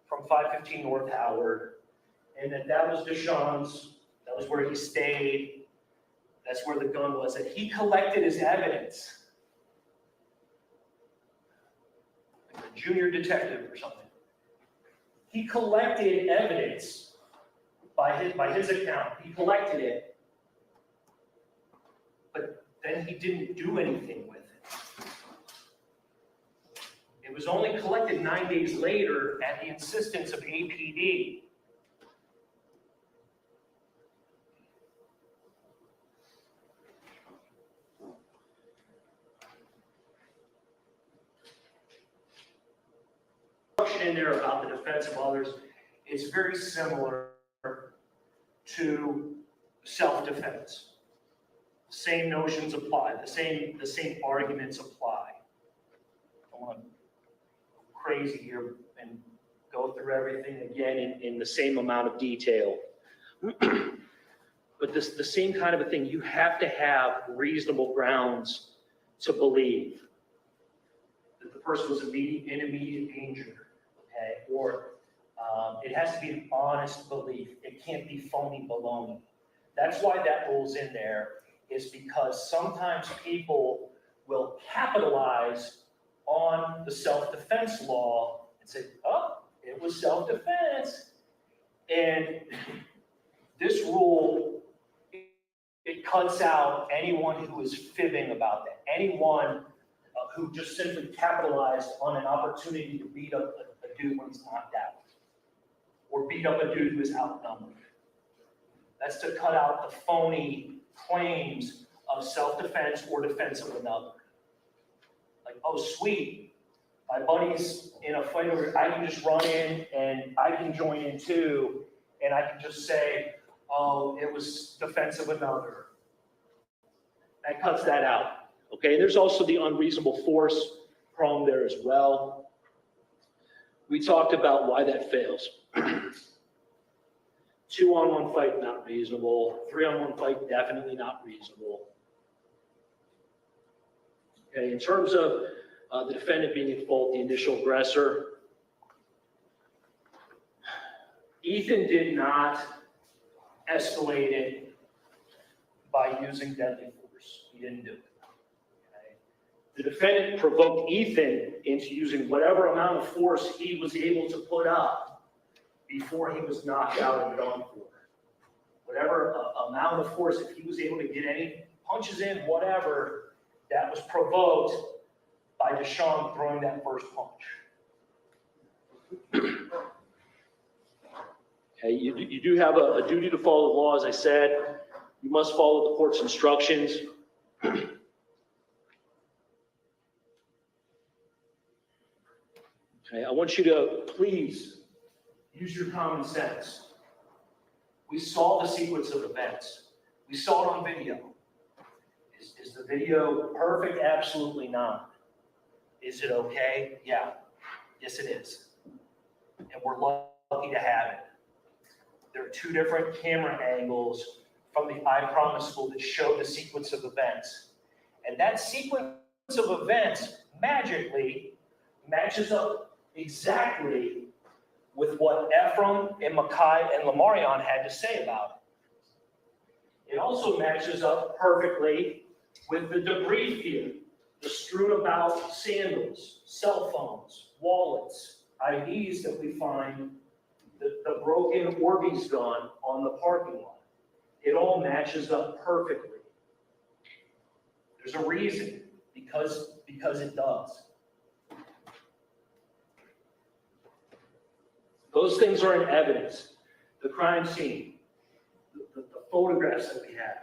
from 515 North Howard, and that was DeShawn's, that was where he stayed, that's where the gun was, that he collected as evidence. Like a junior detective or something. He collected evidence by his account. He collected it, but then he didn't do anything with it. It was only collected 9 days later at the insistence of APD. In there about the defense of others, it's very similar to self-defense. Same notions apply. The same arguments apply. I don't want to go crazy here and go through everything again in the same amount of detail. But the same kind of a thing. You have to have reasonable grounds to believe that the person was in immediate danger. Okay, or it has to be an honest belief. It can't be phony baloney. That's why that rule's in there, is because sometimes people will capitalize on the self-defense law and say, oh, it was self-defense. And this rule, it cuts out anyone who is fibbing about that, anyone who just simply capitalized on an opportunity to beat up a dude when he's knocked out, or beat up a dude who is outnumbered. That's to cut out the phony claims of self-defense or defense of another. Like, oh, sweet, my buddy's in a fight over, I can just run in and I can join in too, and I can just say, oh, it was defense of another. That cuts that out. Okay, there's also the unreasonable force prong there as well. We talked about why that fails. 2-on-1 fight, not reasonable. 3-on-1 fight, definitely not reasonable. Okay, in terms of the defendant being at fault, the initial aggressor, Ethan did not escalate it by using deadly force. He didn't do it. The defendant provoked Ethan into using whatever amount of force he was able to put up before he was knocked out and gone for. Whatever amount of force, if he was able to get any punches in, whatever, that was provoked by DeShawn throwing that first punch. Okay, you do have a duty to follow the law, as I said. You must follow the court's instructions. Okay, I want you to please use your common sense. We saw the sequence of events. We saw it on video. Is the video perfect? Absolutely not. Is it okay? Yeah. Yes, it is. And we're lucky to have it. There are 2 different camera angles from the I Promise School that show the sequence of events. And that sequence of events magically matches up exactly with what Ephraim and Makai and Lamarion had to say about It also matches up perfectly with the debris field, the strewn about sandals, cell phones, wallets, IDs that we find, the broken Orbeez gun on the parking lot. It all matches up perfectly. There's a reason, because it does. Those things are in evidence. The crime scene, the photographs that we have.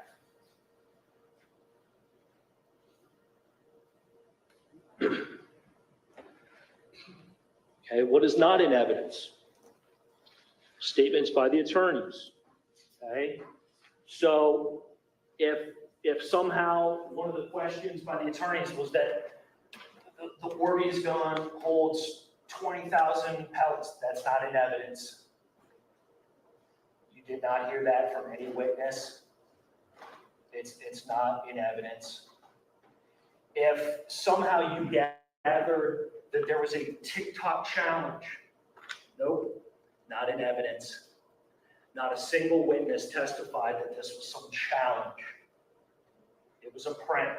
Okay, what is not in evidence? Statements by the attorneys. Okay, so if somehow one of the questions by the attorneys was that the Orbeez gun holds 20,000 pellets, that's not in evidence. You did not hear that from any witness. It's not in evidence. If somehow you gathered that there was a TikTok challenge, nope, not in evidence. Not a single witness testified that this was some challenge. It was a prank.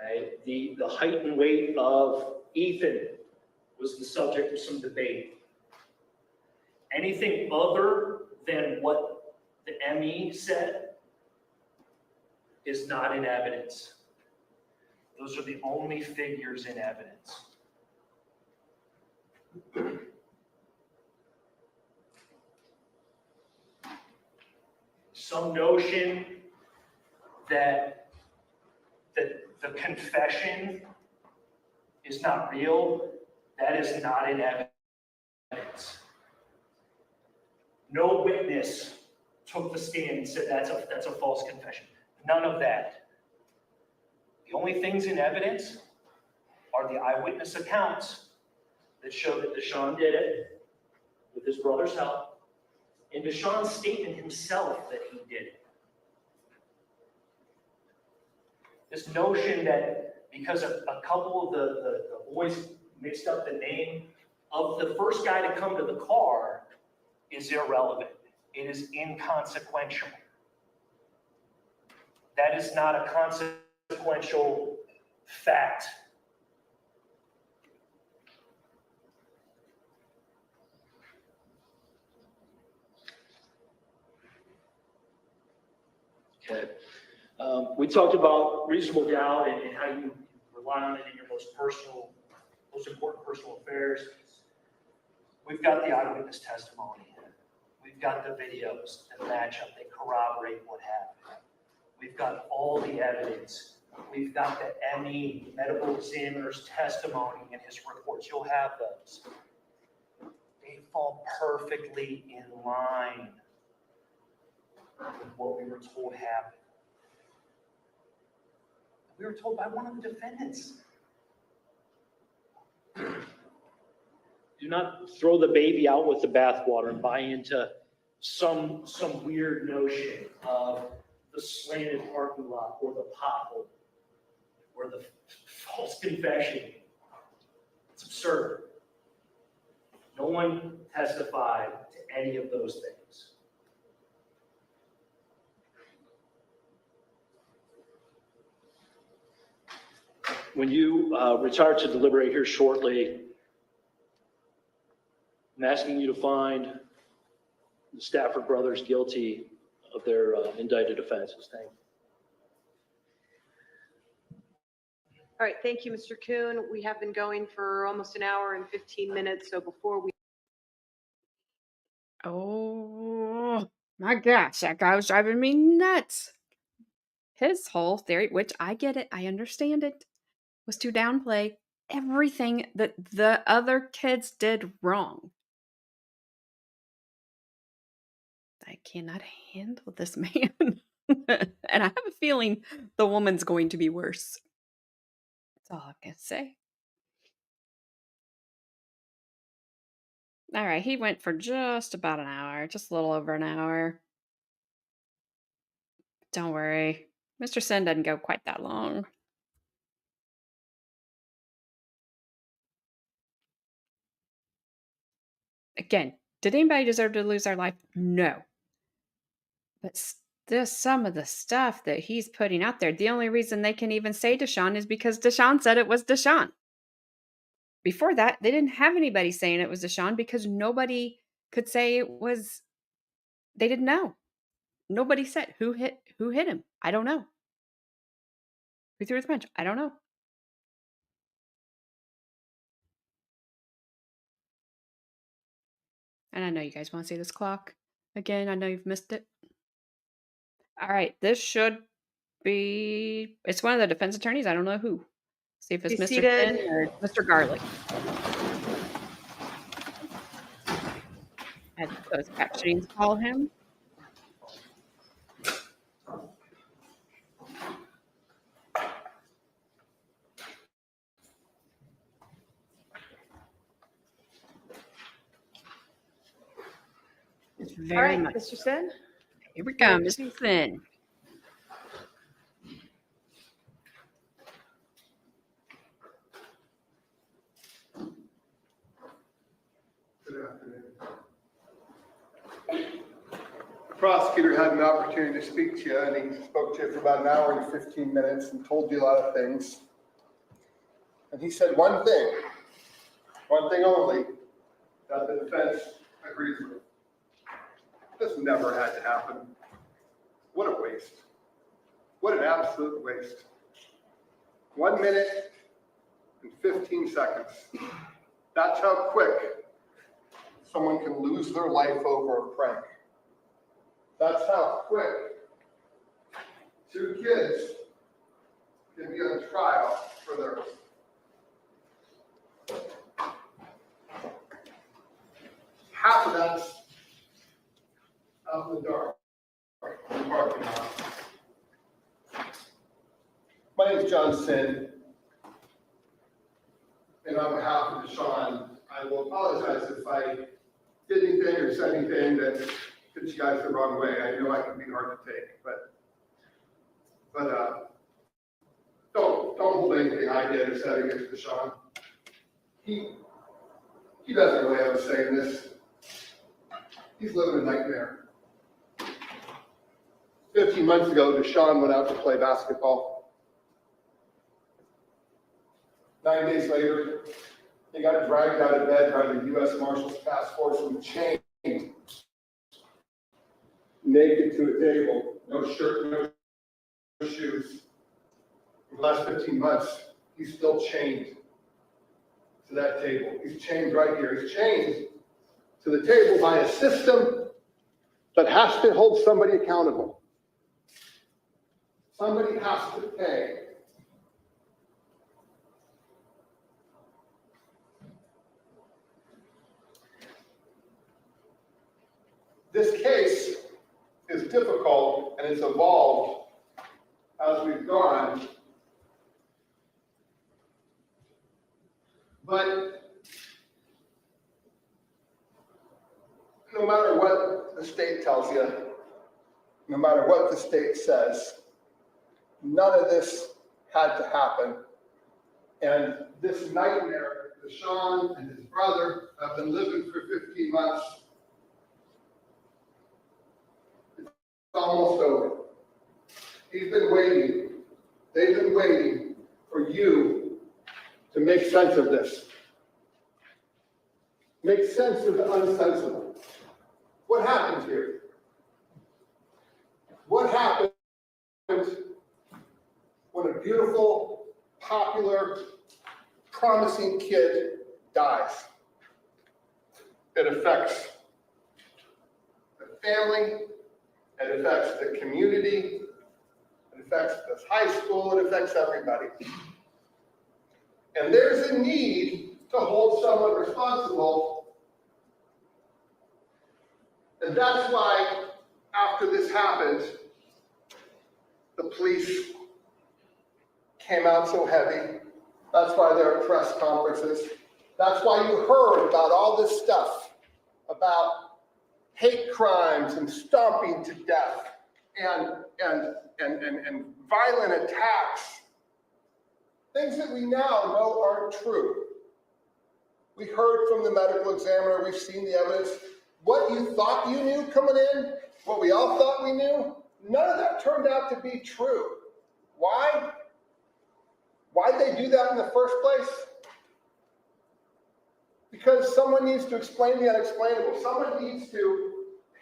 Okay, the height and weight of Ethan was the subject of some debate. Anything other than what the ME said is not in evidence. Those are the only figures in evidence. Some notion that the confession is not real, that is not in evidence. No witness took the stand and said that's a false confession. None of that. The only things in evidence are the eyewitness accounts that show that DeShawn did it with his brother's help, and DeShawn's statement himself that he did it. This notion that because a couple of the boys mixed up the name of the first guy to come to the car is irrelevant. It is inconsequential. That is not a consequential fact. Okay. We talked about reasonable doubt and how you rely on it in your most important personal affairs. We've got the eyewitness testimony. We've got the videos that match up, they corroborate what happened. We've got all the evidence. We've got the ME, medical examiner's testimony and his reports. You'll have those. They fall perfectly in line with what we were told happened. We were told by one of the defendants. Do not throw the baby out with the bathwater and buy into some weird notion of the slanted parking lot or the pothole or the false confession. It's absurd. No one testified to any of those things. When you retire to deliberate here shortly, I'm asking you to find the Stafford brothers guilty of their indicted offenses. Thank you. All right, thank you, Mr. Kuhn. We have been going for almost an hour and 15 minutes, so before we Oh my gosh, that guy was driving me nuts. His whole theory, which I get it, I understand it, was to downplay everything that the other kids did wrong. I cannot handle this man. And I have a feeling the woman's going to be worse. That's all I can say. All right, he went for just about an hour, just a little over an hour. Don't worry. Mr. Sin doesn't go quite that long. Again, Did anybody deserve to lose their life? No. But some of the stuff that he's putting out there, the only reason they can even say DeShawn is because DeShawn said it was DeShawn. Before that, they didn't have anybody saying it was DeShawn because nobody could say it was. They didn't know. Nobody said who hit him. I don't know. Who threw the punch? I don't know. And I know you guys want to see this clock again. I know you've missed it. All right, this should be. It's one of the defense attorneys. I don't know who. See if it's Be Mr. seated. Finn or Mr. Garlic. As those captionings call him. It's All very right, much. Mr. Sin? Here we go, Mr. Finn. Good afternoon. The prosecutor had an opportunity to speak to you, and he spoke to you for about an hour and 15 minutes and told you a lot of things. And he said one thing only, that the defense agrees with. This never had to happen. What a waste. What an absolute waste. 1 minute and 15 seconds. That's how quick someone can lose their life over a prank. That's how quick 2 kids can be on trial for theirs. Half of that's out in the dark, in the parking lot. My name is John Sin, and on behalf of DeShawn, I will apologize if I did anything or said anything that fits you guys the wrong way. I know I can be hard to take, but don't hold anything I did or said against DeShawn. He doesn't really have a say in this. He's living a nightmare. 15 months ago, DeShawn went out to play basketball. 9 days later, he got dragged out of bed by the U.S. Marshals Task Force and chained, naked to a table, no shirt, no shoes. For the last 15 months, he's still chained to that table. He's chained right here. He's chained to the table by a system that has to hold somebody accountable. Somebody has to pay. This case is difficult and it's evolved as we've gone. But no matter what the state tells you, no matter what the state says, none of this had to happen. And this nightmare, DeShawn and his brother have been living for 15 months. It's almost over. He's been waiting. They've been waiting for you to make sense of this. Make sense of the unsensible. What happened here? What happened when a beautiful, popular, promising kid dies? It affects the family, it affects the community, it affects the high school, it affects everybody. And there's a need to hold someone responsible. And that's why, after this happened, the police came out so heavy. That's why there are press conferences. That's why you heard about all this stuff about hate crimes and stomping to death and violent attacks. Things that we now know aren't true. We heard from the medical examiner, we've seen the evidence. what you thought you knew coming in, what we all thought we knew, none of that turned out to be true. Why? Why'd they do that in the first place? Because someone needs to explain the unexplainable. Someone needs to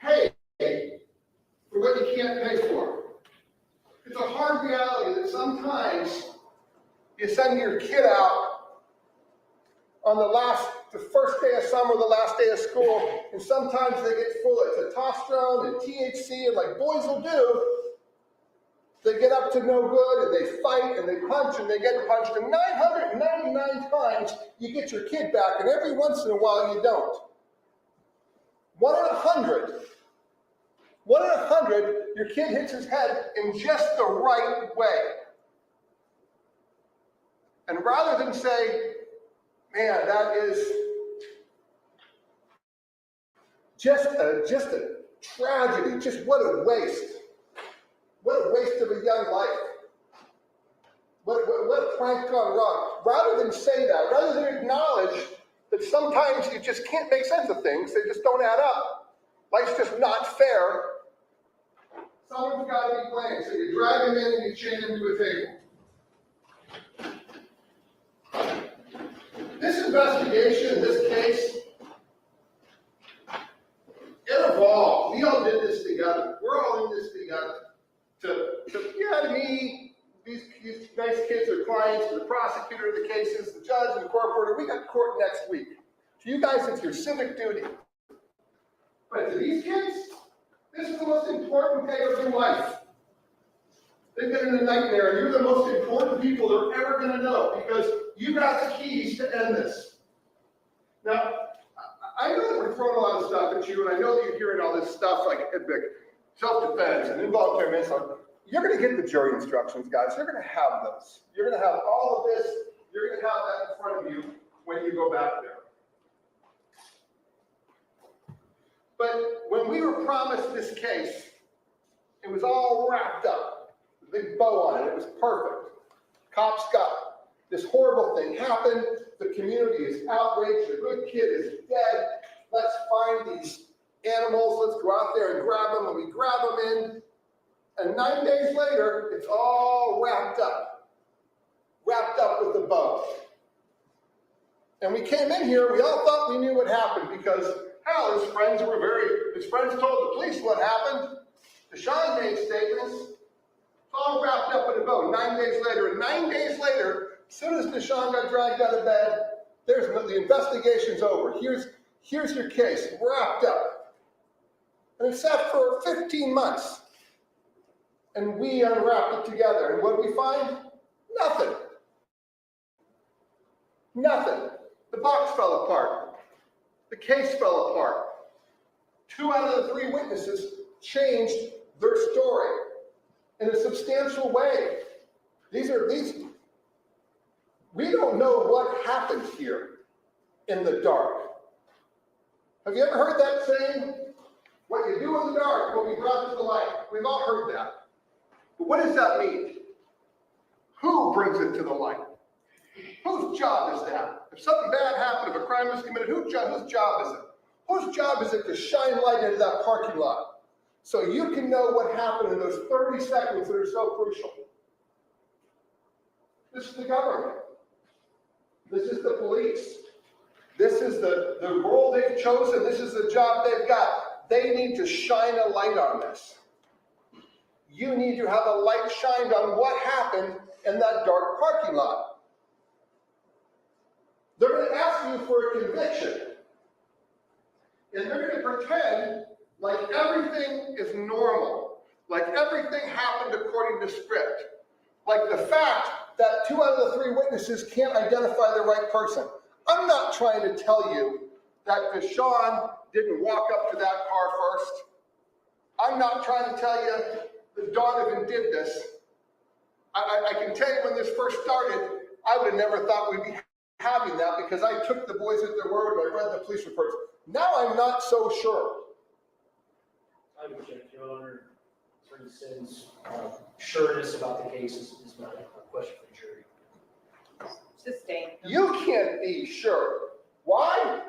pay for what you can't pay for. It's a hard reality that sometimes you send your kid out on the first day of summer, the last day of school, and sometimes they get full of testosterone and THC, and like boys will do, they get up to no good, and they fight, and they punch, and they get punched, and 999 times you get your kid back, and every once in a while you don't. 1 in 100. 1 in 100, your kid hits his head in just the right way. And rather than say, man, that is just a tragedy, just what a waste. What a waste of a young life. What a prank gone wrong. Rather than say that, rather than acknowledge that sometimes you just can't make sense of things, they just don't add up. Life's just not fair. Someone's got to be blamed, so you drag him in and you chain him to a table. This investigation, this case, it evolved. We all did this together. We're all in this together. To me, these nice kids are clients, to the prosecutor of the cases, the judge, and the court reporter. We got court next week. To you guys, it's your civic duty. But to these kids, this is the most important day of your life. They've been in a nightmare, and you're the most important people they're ever going to know, because you got the keys to end this. Now, I know that we're throwing a lot of stuff at you, and I know that you're hearing all this stuff like self-defense and involuntary manslaughter. You're going to get the jury instructions, guys. You're going to have those. You're going to have all of this. You're going to have that in front of you when you go back there. But when we were promised this case, it was all wrapped up. The big bow on it. It was perfect. Cops got it. This horrible thing happened. The community is outraged. The good kid is dead. Let's find these animals. Let's go out there and grab them. And we grab them in. And 9 days later, it's all wrapped up. Wrapped up with a bow. And we came in here, we all thought we knew what happened because, hell, his friends told the police what happened. DeShawn made statements. It's all wrapped up in a bow. 9 days later. And 9 days later, as soon as DeShawn got dragged out of bed, the investigation's over. Here's your case, wrapped up. And it sat for 15 months. And we unwrapped it together. And what did we find? Nothing. Nothing. The box fell apart. The case fell apart. 2 out of the 3 witnesses changed their story in a substantial way. We don't know what happened here in the dark. Have you ever heard that saying? What you do in the dark will be brought to the light. We've all heard that. But what does that mean? Who brings it to the light? Whose job is that? If something bad happened, if a crime was committed, whose job is it? Whose job is it to shine light into that parking lot so you can know what happened in those 30 seconds that are so crucial? This is the government. This is the police. This is the role they've chosen. This is the job they've got. They need to shine a light on this. You need to have a light shined on what happened in that dark parking lot. They're going to ask you for a conviction. And they're going to pretend like everything is normal, like everything happened according to script, like the fact that 2 out of the 3 witnesses can't identify the right person. I'm not trying to tell you that DeShawn didn't walk up to that car first. I'm not trying to tell you that Donovan did this. I can tell you when this first started, I would have never thought we'd be having that because I took the boys at their word and I read the police reports. Now I'm not so sure. I would object, Your Honor. For instance, sureness about the case is not a question for the jury. Sustained. You can't be sure. Why?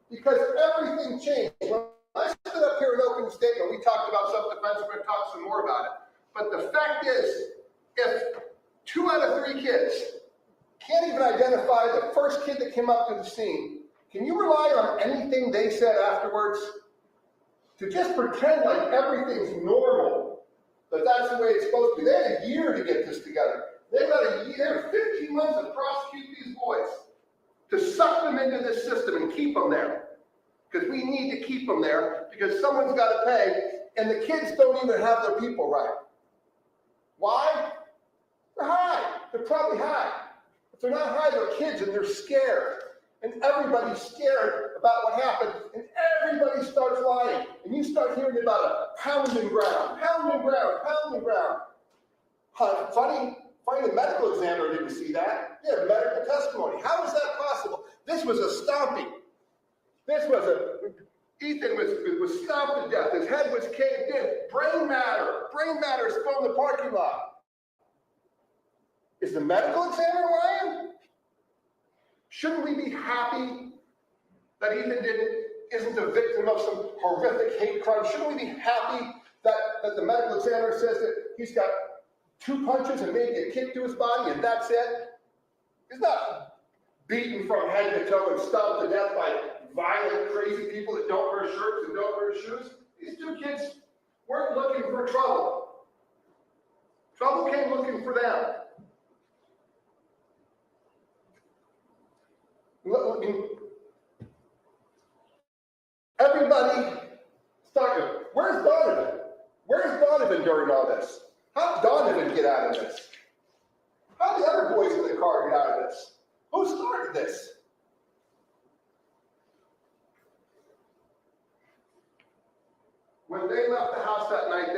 Because everything changed. When I stood up here in opening statement. We talked about self-defense. We're going to talk some more about it. But the fact is, if 2 out of 3 kids can't even identify the first kid that came up to the scene, can you rely on anything they said afterwards? To just pretend like everything's normal, that that's the way it's supposed to be. They had a year to get this together. They got a year, 15 months to prosecute these boys, to suck them into this system and keep them there. Because we need to keep them there, because someone's got to pay, and the kids don't even have their people right. Why? They're high. They're probably high. If they're not high, they're kids, and they're scared. And everybody's scared about what happened, and everybody starts lying. And you start hearing about a pounding ground, pounding ground, pounding ground. Funny the medical examiner didn't see that. Yeah, medical testimony. How is that possible? This was a stomping. Ethan was stomped to death. His head was caved in. Brain matter spilled in the parking lot. Is the medical examiner lying? Shouldn't we be happy that Ethan isn't a victim of some horrific hate crime? Shouldn't we be happy that the medical examiner says that he's got 2 punches and maybe a kick to his body and that's it? He's not beaten from head to toe and stomped to death by violent, crazy people that don't wear shirts and don't wear shoes. These 2 kids weren't looking for trouble. Trouble came looking for them. Everybody started. Where's Donovan? Where's Donovan during all this? How did Donovan get out of this? How did the other boys in the car get out of this? Who started this? When they left the house that night,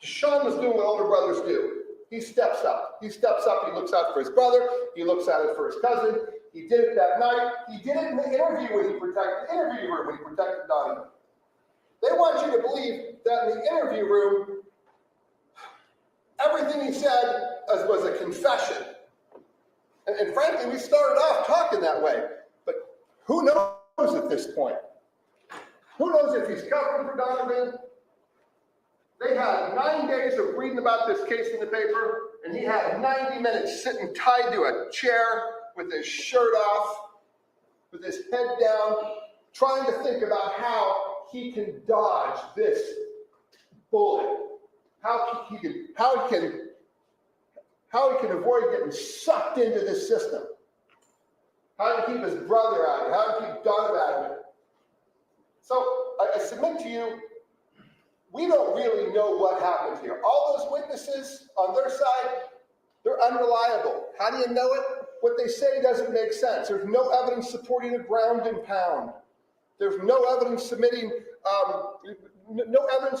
DeShawn was doing what older brothers do. He steps up. He looks out for his brother. He looks out for his cousin. He did it that night. He did it in the interview room when he protected Donovan. They want you to believe that in the interview room, everything he said was a confession. And frankly, we started off talking that way. But who knows at this point? Who knows if he's covering for Donovan? They had 9 days of reading about this case in the paper, and he had 90 minutes sitting tied to a chair with his shirt off, with his head down, trying to think about how he can dodge this bullet, how he can avoid getting sucked into this system, how to keep his brother out of it, how to keep Donovan out of it. So I submit to you, we don't really know what happened here. All those witnesses on their side, they're unreliable. How do you know it? What they say doesn't make sense. There's no evidence supporting a ground and pound. There's no evidence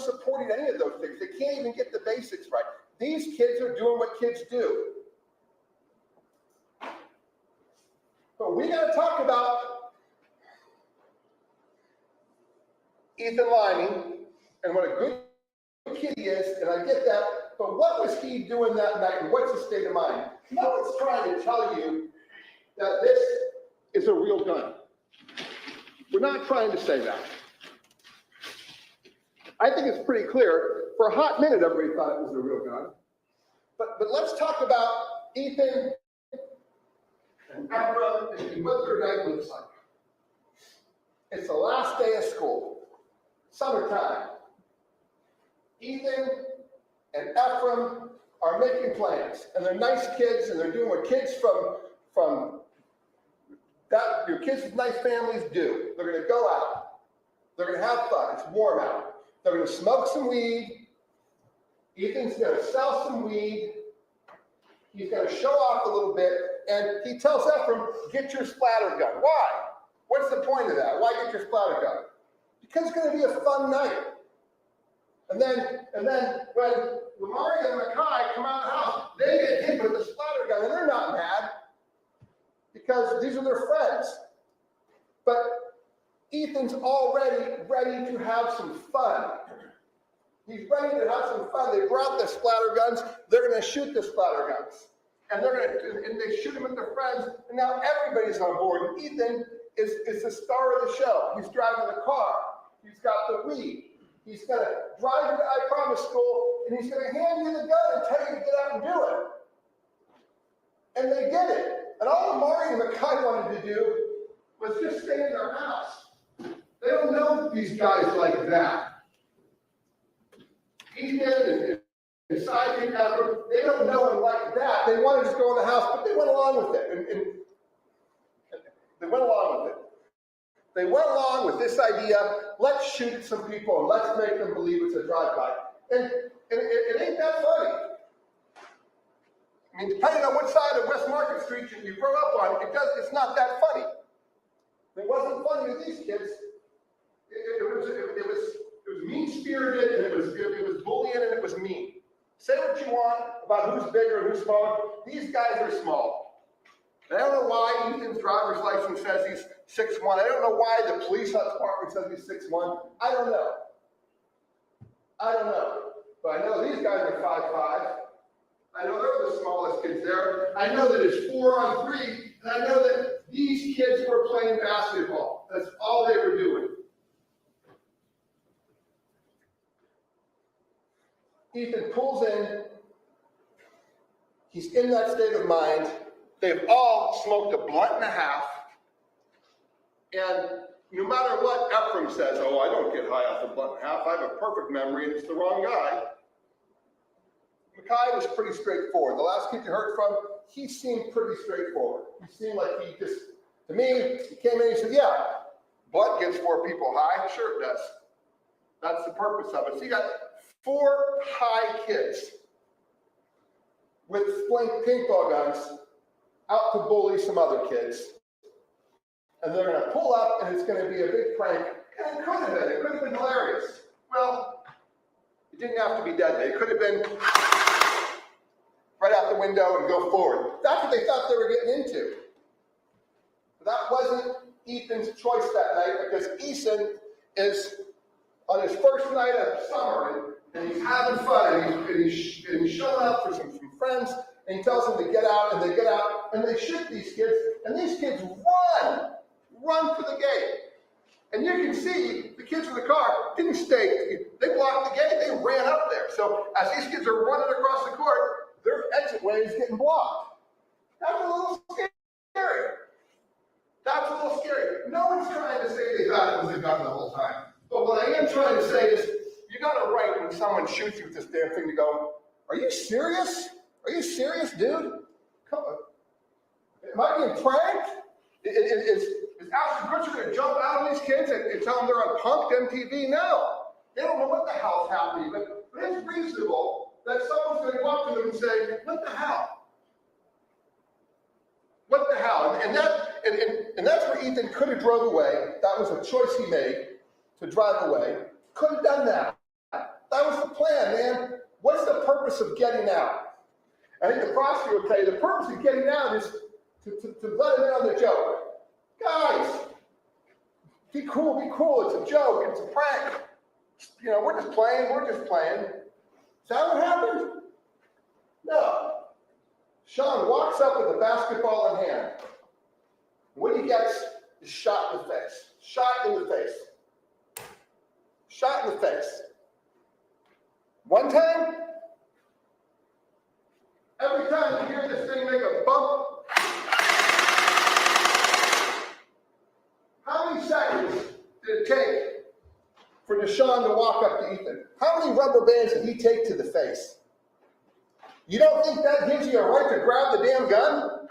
supporting any of those things. They can't even get the basics right. These kids are doing what kids do. But we got to talk about Ethan Liming and what a good kid he is, and I get that, but what was he doing that night, and what's his state of mind? No one's trying to tell you that this is a real gun. We're not trying to say that. I think it's pretty clear. For a hot minute, everybody thought it was a real gun. But let's talk about Ethan and Akron and what their night looks like. It's the last day of school, summertime. Ethan and Ephraim are making plans, and they're nice kids, and they're doing what kids your kids with nice families do. They're going to go out. They're going to have fun. It's warm out. They're going to smoke some weed. Ethan's going to sell some weed. He's going to show off a little bit, and he tells Ephraim, "Get your splatter gun." Why? What's the point of that? Why get your splatter gun? Because it's going to be a fun night. And then when Lamari and Mackay come out of the house, they get hit with the splatter gun, and they're not mad because these are their friends. But Ethan's already ready to have some fun. He's ready to have some fun. They brought the splatter guns. They're going to shoot the splatter guns, and they shoot them at their friends. And now everybody's on board. And Ethan is the star of the show. He's driving the car. He's got the weed. He's going to drive you to I Promise School, and he's going to hand you the gun and tell you to get out and do it. And they did it. And all Amari and Makai wanted to do was just stay in their house. They don't know these guys like that. Ethan and Sidekick Akron, they don't know him like that. They wanted to go in the house, but they went along with it. And they went along with it. They went along with this idea, let's shoot at some people and let's make them believe it's a drive-by. And it ain't that funny. I mean, depending on what side of West Market Street you grow up on, it's not that funny. It wasn't funny to these kids. It was mean-spirited, and it was bullying, and it was mean. Say what you want about who's bigger and who's smaller. These guys are small. And I don't know why Ethan's driver's license says he's 6'1". I don't know why the police department says he's 6'1". I don't know. But I know these guys are 5'5". I know they're the smallest kids there. I know that it's 4-on-3, and I know that these kids were playing basketball. That's all they were doing. Ethan pulls in. He's in that state of mind. They've all smoked a blunt and a half. And no matter what Ephraim says, oh, I don't get high off a blunt and a half. I have a perfect memory, and it's the wrong guy. Makai was pretty straightforward. The last kid you heard from, he seemed pretty straightforward. He seemed like he just, to me, he came in and he said, yeah, blood gets 4 people high. Sure it does. That's the purpose of it. So you got 4 high kids with paintball guns out to bully some other kids. And they're going to pull up, and it's going to be a big prank. And it could have been. It could have been hilarious. Well, it didn't have to be deadly. It could have been right out the window and go forward. That's what they thought they were getting into. But that wasn't Ethan's choice that night, because Ethan is on his first night of summer, and he's having fun, and he's showing up for some friends, and he tells them to get out, and they get out, and they shoot these kids, and these kids run for the gate. And you can see the kids in the car didn't stay. They blocked the gate. They ran up there. So as these kids are running across the court, their exit way is getting blocked. That's a little scary. That's a little scary. No one's trying to say they thought it was a gun the whole time. But what I am trying to say is, you got a right when someone shoots you with this damn thing to go, are you serious? Are you serious, dude? Come on. Am I being pranked? Is Ashton Kutcher going to jump out on these kids and tell them they're on Punk'd MTV? No. They don't know what the hell's happening. But it's reasonable that someone's going to go up to them and say, what the hell? What the hell? And that's where Ethan could have drove away. That was a choice he made to drive away. Could have done that. That was the plan, man. What's the purpose of getting out? I think the prosecutor would tell you the purpose of getting out is to let him in on the joke. Guys, be cool, it's a joke, it's a prank. You know, we're just playing. Is that what happened? No. Sean walks up with a basketball in hand. What he gets is shot in the face. Shot in the face. Shot in the face. One time, every time you hear this thing make a bump, how many seconds did it take for DeShawn to walk up to Ethan? How many rubber bands did he take to the face? You don't think that gives you a right to grab the damn gun?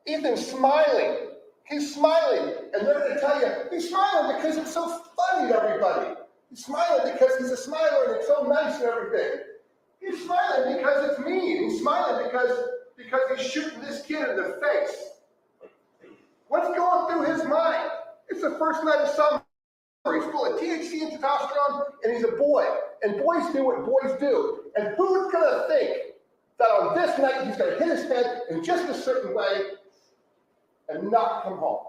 Ethan's smiling. He's smiling. And they're going to tell you, he's smiling because it's so funny to everybody. He's smiling because he's a smiler and it's so nice and everything. He's smiling because it's mean. He's smiling because he's shooting this kid in the face. What's going through his mind? It's the first night of summer. He's full of THC and testosterone, and he's a boy. And boys do what boys do. And who's going to think that on this night he's going to hit his head in just a certain way and not come home?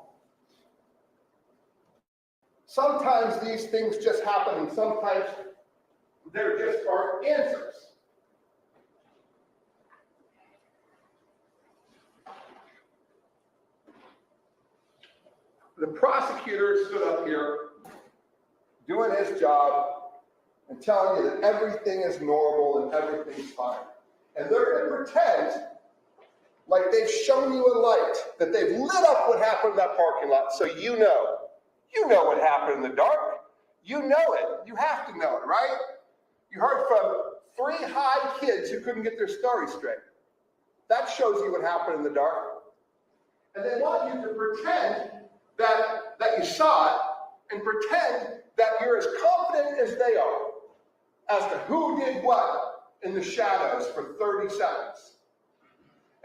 Sometimes these things just happen, and sometimes there just aren't answers. The prosecutor stood up here doing his job and telling you that everything is normal and everything's fine. And they're going to pretend like they've shown you a light, that they've lit up what happened in that parking lot, so you know. You know what happened in the dark. You know it. You have to know it, right? You heard from 3 high kids who couldn't get their story straight. That shows you what happened in the dark. And they want you to pretend that you saw it and pretend that you're as confident as they are as to who did what in the shadows for 30 seconds.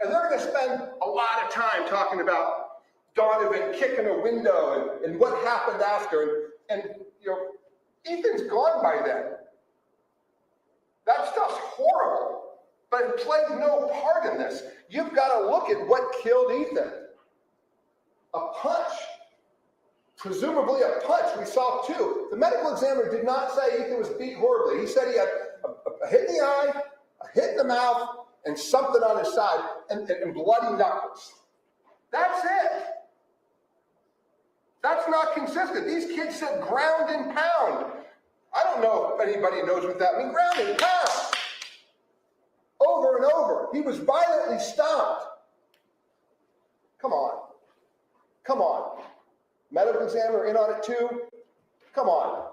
And they're going to spend a lot of time talking about Donovan kicking a window and what happened after. And you know, Ethan's gone by then. That stuff's horrible, but it plays no part in this. You've got to look at what killed Ethan. A punch. Presumably a punch. We saw 2. The medical examiner did not say Ethan was beat horribly. He said he had a hit in the eye, a hit in the mouth, and something on his side, and bloody knuckles. That's it. That's not consistent. These kids said ground and pound. I don't know if anybody knows what that means. Ground and pound. Over and over. He was violently stomped. Come on. Come on. Medical examiner in on it too? Come on.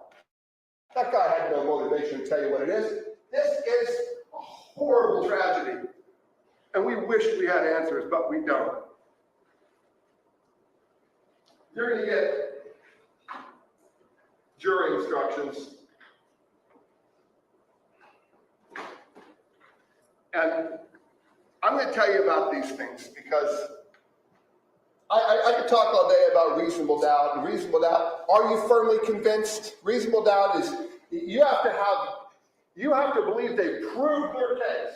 That guy had no motivation to tell you what it is. This is a horrible tragedy. And we wish we had answers, but we don't. You're going to get jury instructions. And I'm going to tell you about these things because I could talk all day about reasonable doubt. And reasonable doubt, are you firmly convinced? Reasonable doubt is you have to believe they proved their case.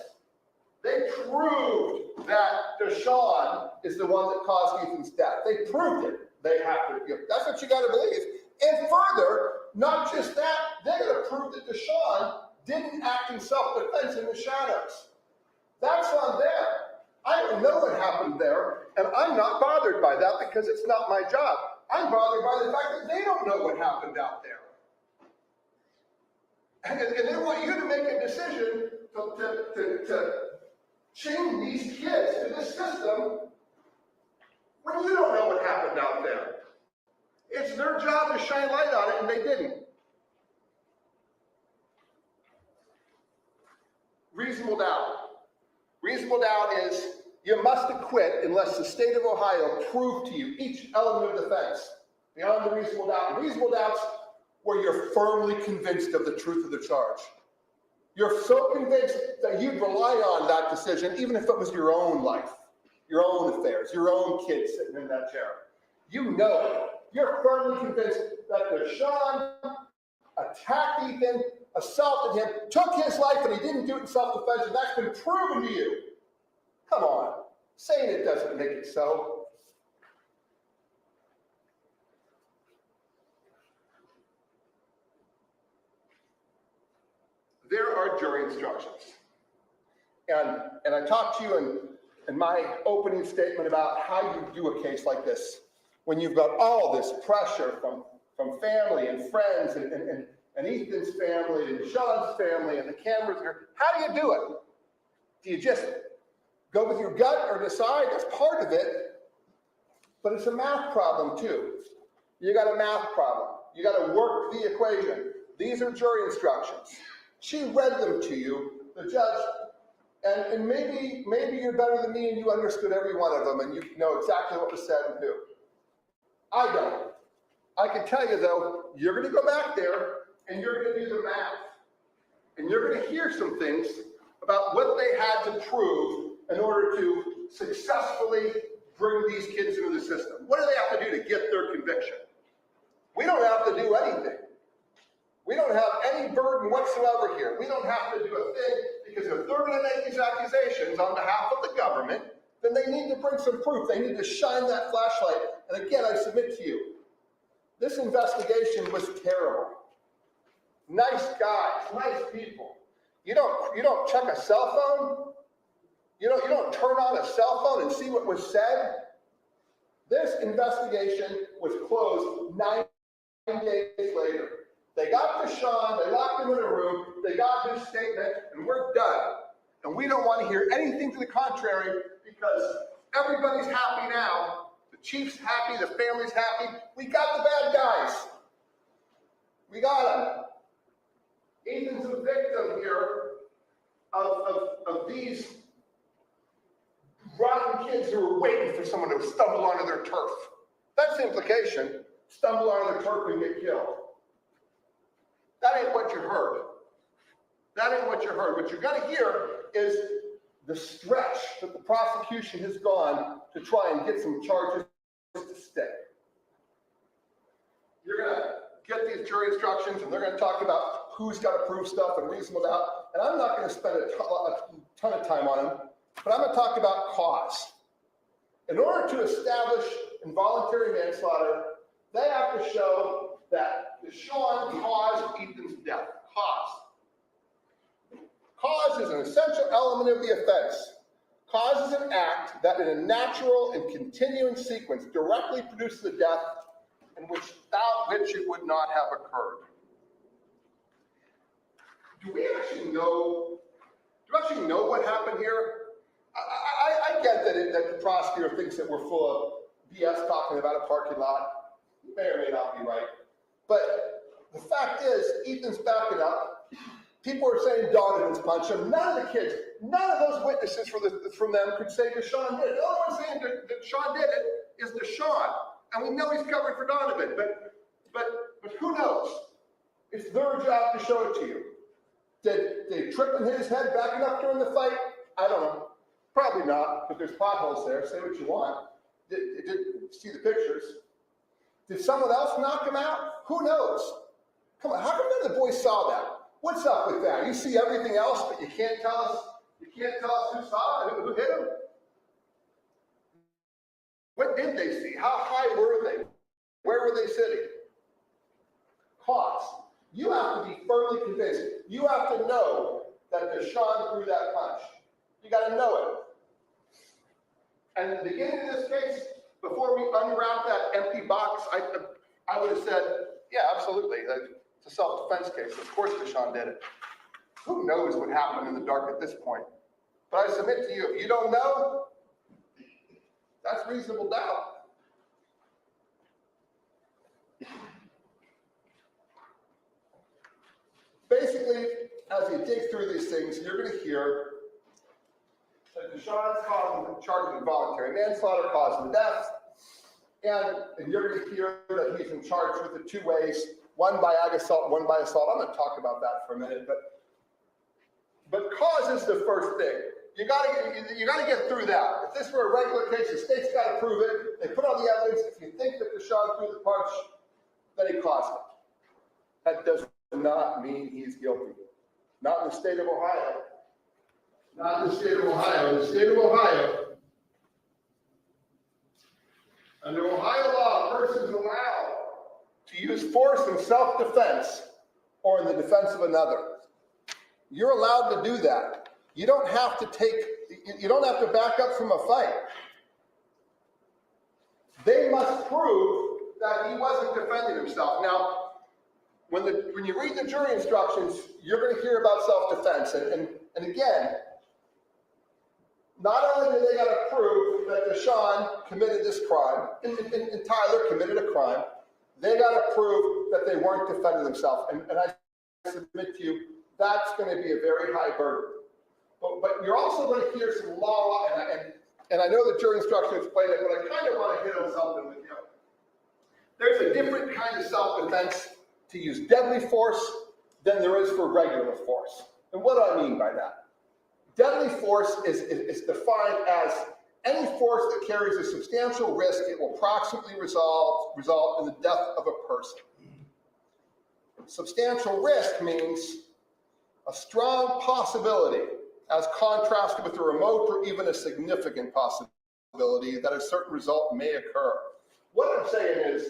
They proved that DeShawn is the one that caused Ethan's death. They proved it. They have to. That's what you got to believe. And further, not just that, they're going to prove that DeShawn didn't act in self-defense in the shadows. That's on them. I don't know what happened there, and I'm not bothered by that because it's not my job. I'm bothered by the fact that they don't know what happened out there. And they want you to make a decision to chain these kids to this system when you don't know what happened out there. It's their job to shine light on it, and they didn't. Reasonable doubt. Reasonable doubt is you must acquit unless the state of Ohio proved to you each element of defense beyond the reasonable doubt. Reasonable doubts where you're firmly convinced of the truth of the charge. You're so convinced that you'd rely on that decision even if it was your own life, your own affairs, your own kids sitting in that chair. You know, you're firmly convinced that DeShawn attacked Ethan, assaulted him, took his life, and he didn't do it in self-defense, and that's been proven to you. Come on. Saying it doesn't make it so. There are jury instructions. And I talked to you in my opening statement about how you do a case like this when you've got all this pressure from family and friends and Ethan's family and Sean's family and the cameras. How do you do it? Do you just go with your gut or decide? That's part of it. But it's a math problem too. You got a math problem. You got to work the equation. These are jury instructions. She read them to you, the judge, and maybe you're better than me and you understood every one of them and you know exactly what was said and who. I don't. I can tell you though, you're going to go back there and you're going to do the math. And you're going to hear some things about what they had to prove in order to successfully bring these kids into the system. What do they have to do to get their conviction? We don't have to do anything. We don't have any burden whatsoever here. We don't have to do a thing because if they're going to make these accusations on behalf of the government, then they need to bring some proof. They need to shine that flashlight. And again, I submit to you, this investigation was terrible. Nice guys, nice people. You don't check a cell phone? You don't turn on a cell phone and see what was said? This investigation was closed 9 days later. They got DeShawn, they locked him in a room, they got his statement, and we're done. And we don't want to hear anything to the contrary because everybody's happy now. The chief's happy, the family's happy. We got the bad guys. We got them. Ethan's a victim here of these rotten kids who are waiting for someone to stumble onto their turf. That's the implication. Stumble onto their turf and get killed. That ain't what you heard. That ain't what you heard. What you're going to hear is the stretch that the prosecution has gone to try and get some charges to stick. You're going to get these jury instructions, and they're going to talk about who's got to prove stuff and reasonable doubt. And I'm not going to spend a ton of time on them, but I'm going to talk about cause. In order to establish involuntary manslaughter, they have to show that DeShawn caused Ethan's death. Cause is an essential element of the offense. Cause is an act that in a natural and continuing sequence directly produces a death in without which it would not have occurred. Do we actually know what happened here? I get that the prosecutor thinks that we're full of BS talking about a parking lot. May or may not be right. But the fact is, Ethan's backing up. People are saying Donovan's punched him. None of the kids, none of those witnesses from them could say DeShawn did it. The only one saying that DeShawn did it is DeShawn. And we know he's covering for Donovan. But who knows? It's their job to show it to you. Did they trip and hit his head backing up during the fight? I don't know. Probably not, but there's potholes there. Say what you want. Did see the pictures. Did someone else knock him out? Who knows? Come on, how come none of the boys saw that? What's up with that? You see everything else, but you can't tell us who saw it, who hit him? What did they see? How high were they? Where were they sitting? Cause. You have to be firmly convinced. You have to know that DeShawn threw that punch. You got to know it. And at the beginning of this case, before we unwrap that empty box, I would have said, yeah, absolutely. It's a self-defense case. Of course DeShawn did it. Who knows what happened in the dark at this point? But I submit to you, if you don't know, that's reasonable doubt. Basically, as you dig through these things, you're going to hear that DeShawn's charged with involuntary manslaughter causing death, and you're going to hear that he's in charge with the two ways, one by ag assault, one by assault. I'm going to talk about that for a minute, but cause is the first thing. You got to get through that. If this were a regular case, the state's got to prove it. They put on the evidence. If you think that DeShawn threw the punch, then he caused it. That does not mean he's guilty. Not in the state of Ohio. Not in the state of Ohio. In the state of Ohio, under Ohio law, a person is allowed to use force in self-defense or in the defense of another. You're allowed to do that. You don't have to back up from a fight. They must prove that he wasn't defending himself. Now, when you read the jury instructions, you're going to hear about self-defense. And again, not only do they got to prove that DeShawn committed this crime, and Tyler committed a crime, they got to prove that they weren't defending themselves. And I submit to you, that's going to be a very high burden. But you're also going to hear some law, and I know the jury instructions explain it, but I kind of want to hit on something with you. There's a different kind of self-defense to use deadly force than there is for regular force. And what do I mean by that? Deadly force is defined as any force that carries a substantial risk. It will approximately result in the death of a person. Substantial risk means a strong possibility as contrasted with a remote or even a significant possibility that a certain result may occur. What I'm saying is,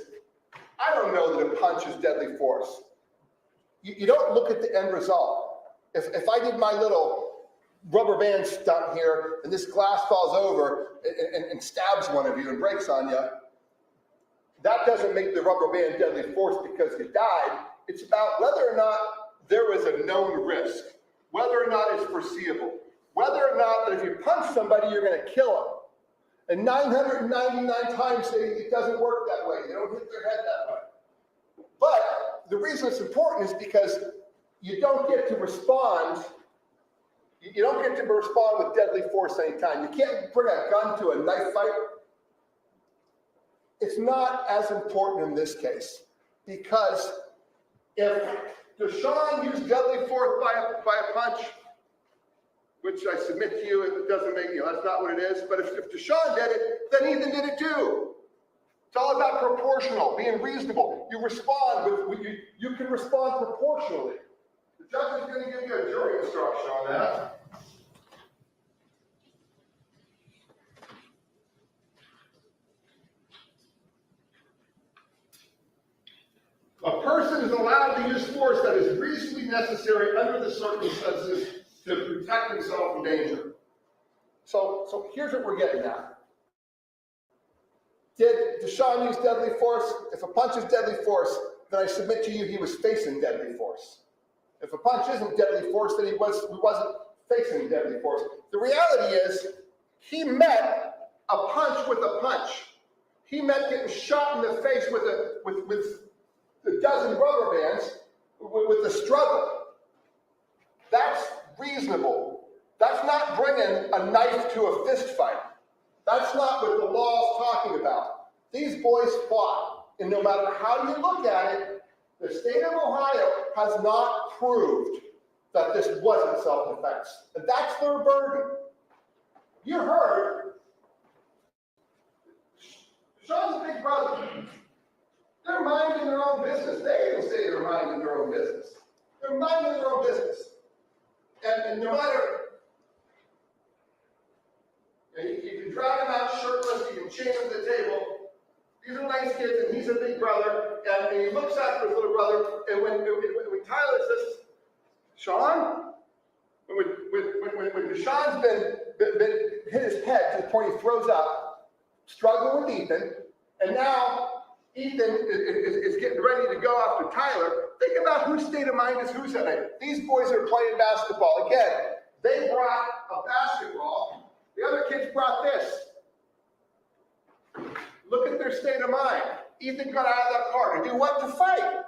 I don't know that a punch is deadly force. You don't look at the end result. If I did my little rubber band stunt here and this glass falls over and stabs one of you and breaks on you, that doesn't make the rubber band deadly force because you died. It's about whether or not there was a known risk, whether or not it's foreseeable, whether or not that if you punch somebody, you're going to kill them. And 999 times it doesn't work that way. They don't hit their head that way. But the reason it's important is because you don't get to respond. You don't get to respond with deadly force anytime. You can't bring a gun to a knife fight. It's not as important in this case because if DeShawn used deadly force by a punch, which I submit to you, it doesn't make, that's not what it is. But if DeShawn did it, then Ethan did it too. It's all about proportional, being reasonable. You respond with, you can respond proportionally. The judge is going to give you a jury instruction on that. A person is allowed to use force that is reasonably necessary under the circumstances to protect himself from danger. So here's what we're getting at. Did DeShawn use deadly force? If a punch is deadly force, then I submit to you he was facing deadly force. If a punch isn't deadly force, then he wasn't facing deadly force. The reality is he met a punch with a punch. He met getting shot in the face with a dozen rubber bands with a struggle. That's reasonable. That's not bringing a knife to a fist fight. That's not what the law is talking about. These boys fought, and no matter how you look at it, the state of Ohio has not proved that this wasn't self-defense. And that's their burden. You heard, Sean's a big brother. They're minding their own business. They even say they're minding their own business. They're minding their own business. And no matter, you can drag them out shirtless, you can chain them to the table. These are nice kids, and he's a big brother, and he looks after his little brother, and when Tyler says, Sean, when DeShawn's been hit his head to the point he throws up, struggling with Ethan, and now Ethan is getting ready to go after Tyler, think about whose state of mind is whose in it. These boys are playing basketball. Again, they brought a basketball. The other kids brought this. Look at their state of mind. Ethan got out of that car to do what? To fight.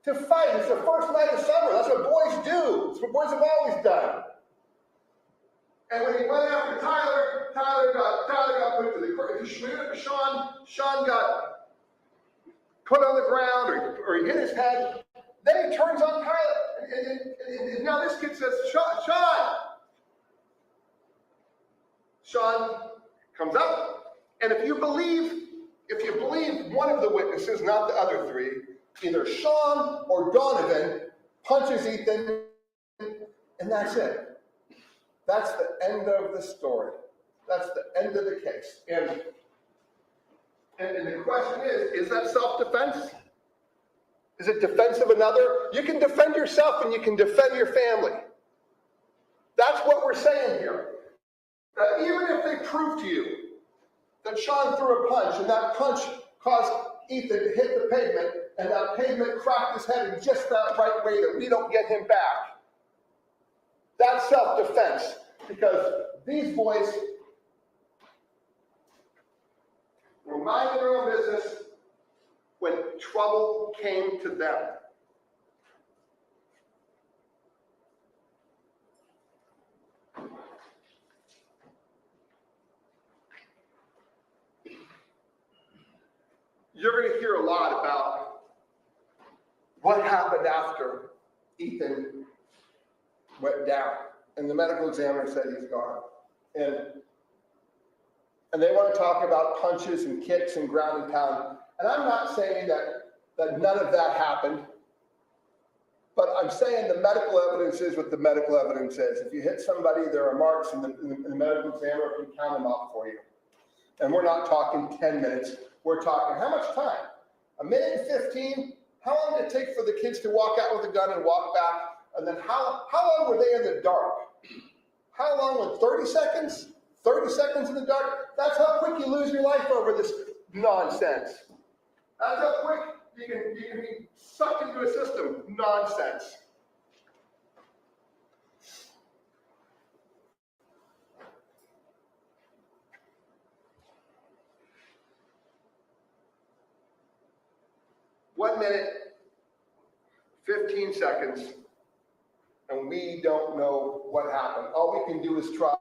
To fight. It's the first night of summer. That's what boys do. It's what boys have always done. And when he went after Tyler, Tyler got put to the ground. Sean got put on the ground or he hit his head. Then he turns on Tyler. And now this kid says, Sean comes up. And if you believe one of the witnesses, not the other three, either Sean or Donovan punches Ethan, and that's it. That's the end of the story. That's the end of the case. And the question is that self-defense? Is it defense of another? You can defend yourself and you can defend your family. That's what we're saying here. That even if they prove to you that Sean threw a punch and that punch caused Ethan to hit the pavement and that pavement cracked his head in just that right way that we don't get him back, that's self-defense, because these boys were minding their own business when trouble came to them. You're going to hear a lot about what happened after Ethan went down. And the medical examiner said he's gone. And they want to talk about punches and kicks and ground and pound. And I'm not saying that none of that happened. But I'm saying the medical evidence is what the medical evidence is. If you hit somebody, there are marks, and the medical examiner can count them up for you. And we're not talking 10 minutes. We're talking how much time? A minute and 15? How long did it take for the kids to walk out with a gun and walk back? And then how long were they in the dark? How long was 30 seconds? 30 seconds in the dark? That's how quick you lose your life over this nonsense. That's how quick You can be sucked into a system. Nonsense. One minute, 15 seconds, and we don't know what happened. All we can do is try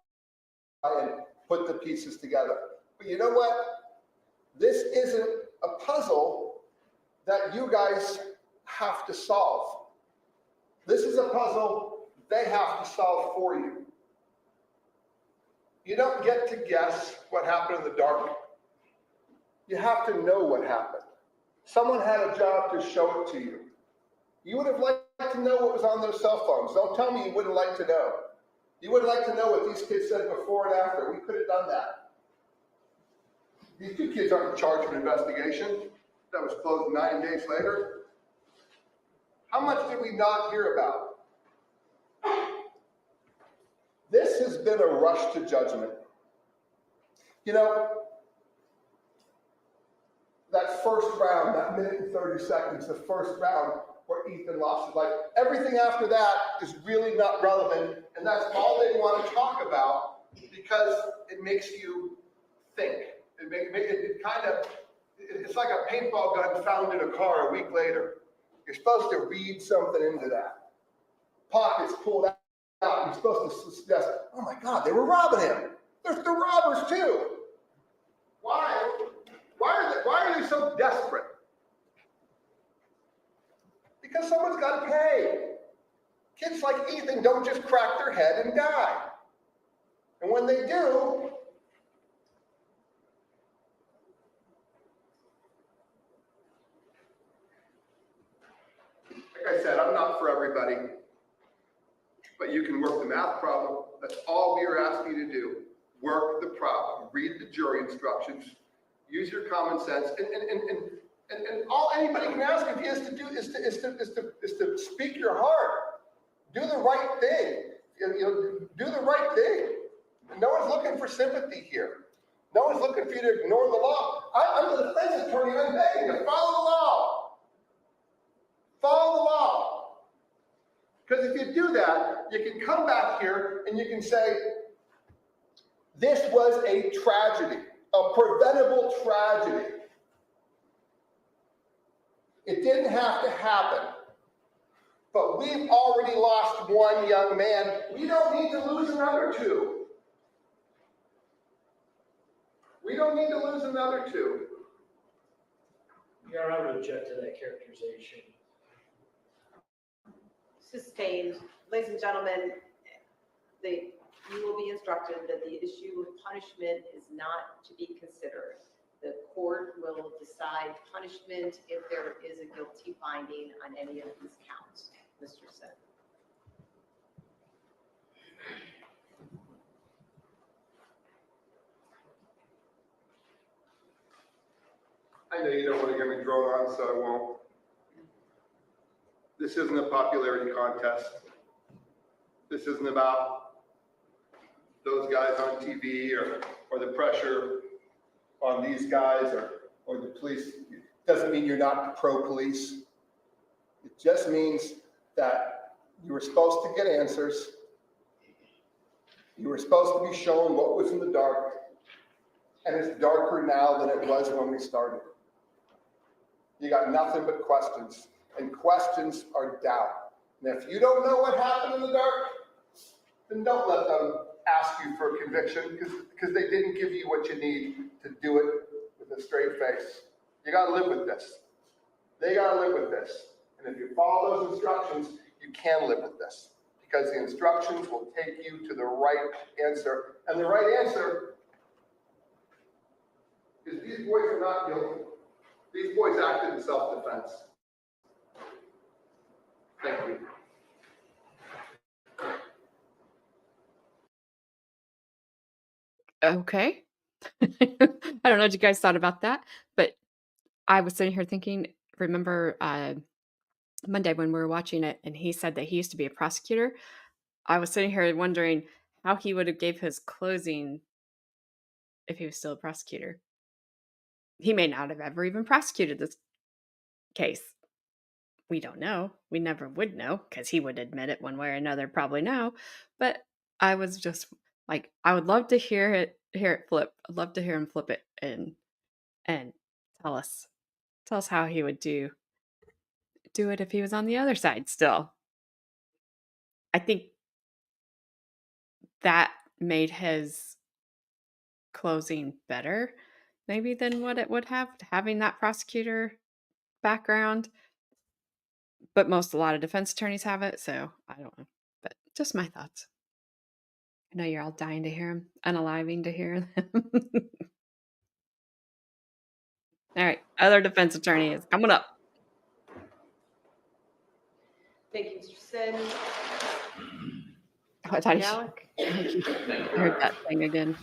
and put the pieces together. But you know what? This isn't a puzzle that you guys have to solve. This is a puzzle they have to solve for you. You don't get to guess what happened in the dark. You have to know what happened. Someone had a job to show it to you. You would have liked to know what was on those cell phones. Don't tell me you wouldn't like to know. You would like to know what these kids said before and after. We could have done that. These two kids aren't in charge of an investigation that was closed 9 days later. How much did we not hear about? This has been a rush to judgment. You know, that first round, that minute and 30 seconds, the first round where Ethan lost his life, everything after that is really not relevant, and that's all they want to talk about because it makes you think. It's like a paintball gun found in a car a week later. You're supposed to read something into that. Pockets pulled out, and you're supposed to suggest, oh my God, they were robbing him. They're robbers too. Why are they so desperate? Because someone's got to pay. Kids like Ethan don't just crack their head and die. And when they do, like I said, I'm not for everybody, but you can work the math problem. That's all we are asking you to do. Work the problem, read the jury instructions, use your common sense, and all anybody can ask of you is to speak your heart. Do the right thing. Do the right thing. No one's looking for sympathy here. No one's looking for you to ignore the law. I'm the defense attorney. I'm begging you, follow the law. Follow the law. Because if you do that, you can come back here and you can say, this was a tragedy, a preventable tragedy. It didn't have to happen. But we've already lost one young man. We don't need to lose another two. We don't need to lose another two. Your Honor, I would object to that characterization. Sustained. Ladies and gentlemen, you will be instructed that the issue of punishment is not to be considered. The court will decide punishment if there is a guilty finding on any of these counts. Mr. Sin. I know you don't want to get me drone on, so I won't. This isn't a popularity contest. This isn't about those guys on TV or the pressure on these guys or the police. It doesn't mean you're not pro-police. It just means that you were supposed to get answers. You were supposed to be shown what was in the dark, and it's darker now than it was when we started. You got nothing but questions, and questions are doubt. And if you don't know what happened in the dark, then don't let them ask you for a conviction because they didn't give you what you need to do it with a straight face. You got to live with this. They got to live with this. And if you follow those instructions, you can live with this because the instructions will take you to the right answer. And the right answer is these boys are not guilty. These boys acted in self-defense. Thank you. Okay. I don't know what you guys thought about that, but I was sitting here thinking, remember Monday when we were watching it and he said that he used to be a prosecutor? I was sitting here wondering how he would have gave his closing if he was still a prosecutor. He may not have ever even prosecuted this case. We don't know. We never would know because he would admit it one way or another, probably now. But I was just like, I would love to hear it flip. I'd love to hear him flip it and tell us how he would do it if he was on the other side still. I think that made his closing better, maybe than what it would have having that prosecutor background. But a lot of defense attorneys have it, so I don't know. But just my thoughts. I know you're all dying to hear him, unaliving to hear them. All right, other defense attorney is coming up. Thank you, Mr. Sin. Oh, I thought he Alec? Thank you, I heard that thing again.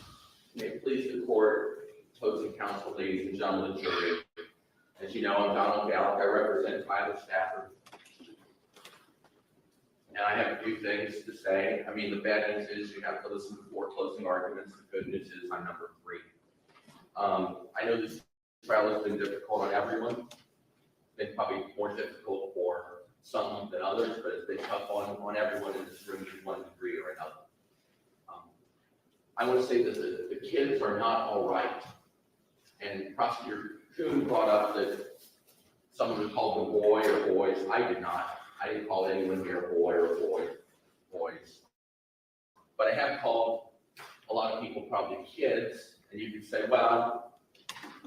May it please the court, opposing counsel, ladies and gentlemen of the jury. As you know, I'm Donald Gallick. I represent Tyler Stafford. And I have a few things to say. I mean, the bad news is you have to listen to 4 closing arguments. The good news is I'm number 3. I know this trial has been difficult on everyone. It's been probably more difficult for some than others, but it's been tough on everyone in this room to one degree or another. I want to say that the kids are not all right. And Prosecutor Kuhn brought up that someone would call them boy or boys. I did not. I didn't call anyone here boy or boys. But I have called a lot of people probably kids, and you can say, well,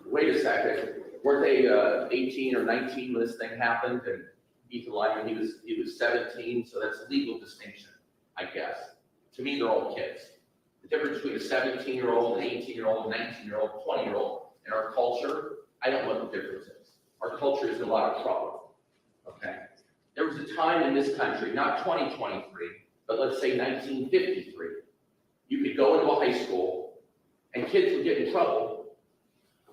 wait a second, weren't they 18 or 19 when this thing happened? And Ethan Lyman, he was 17, so that's a legal distinction, I guess. To me, they're all kids. The difference between a 17-year-old, an 18-year-old, a 19-year-old, 20-year-old in our culture, I don't know what the difference is. Our culture is in a lot of trouble, okay? There was a time in this country, not 2023, but let's say 1953, you could go into a high school and kids would get in trouble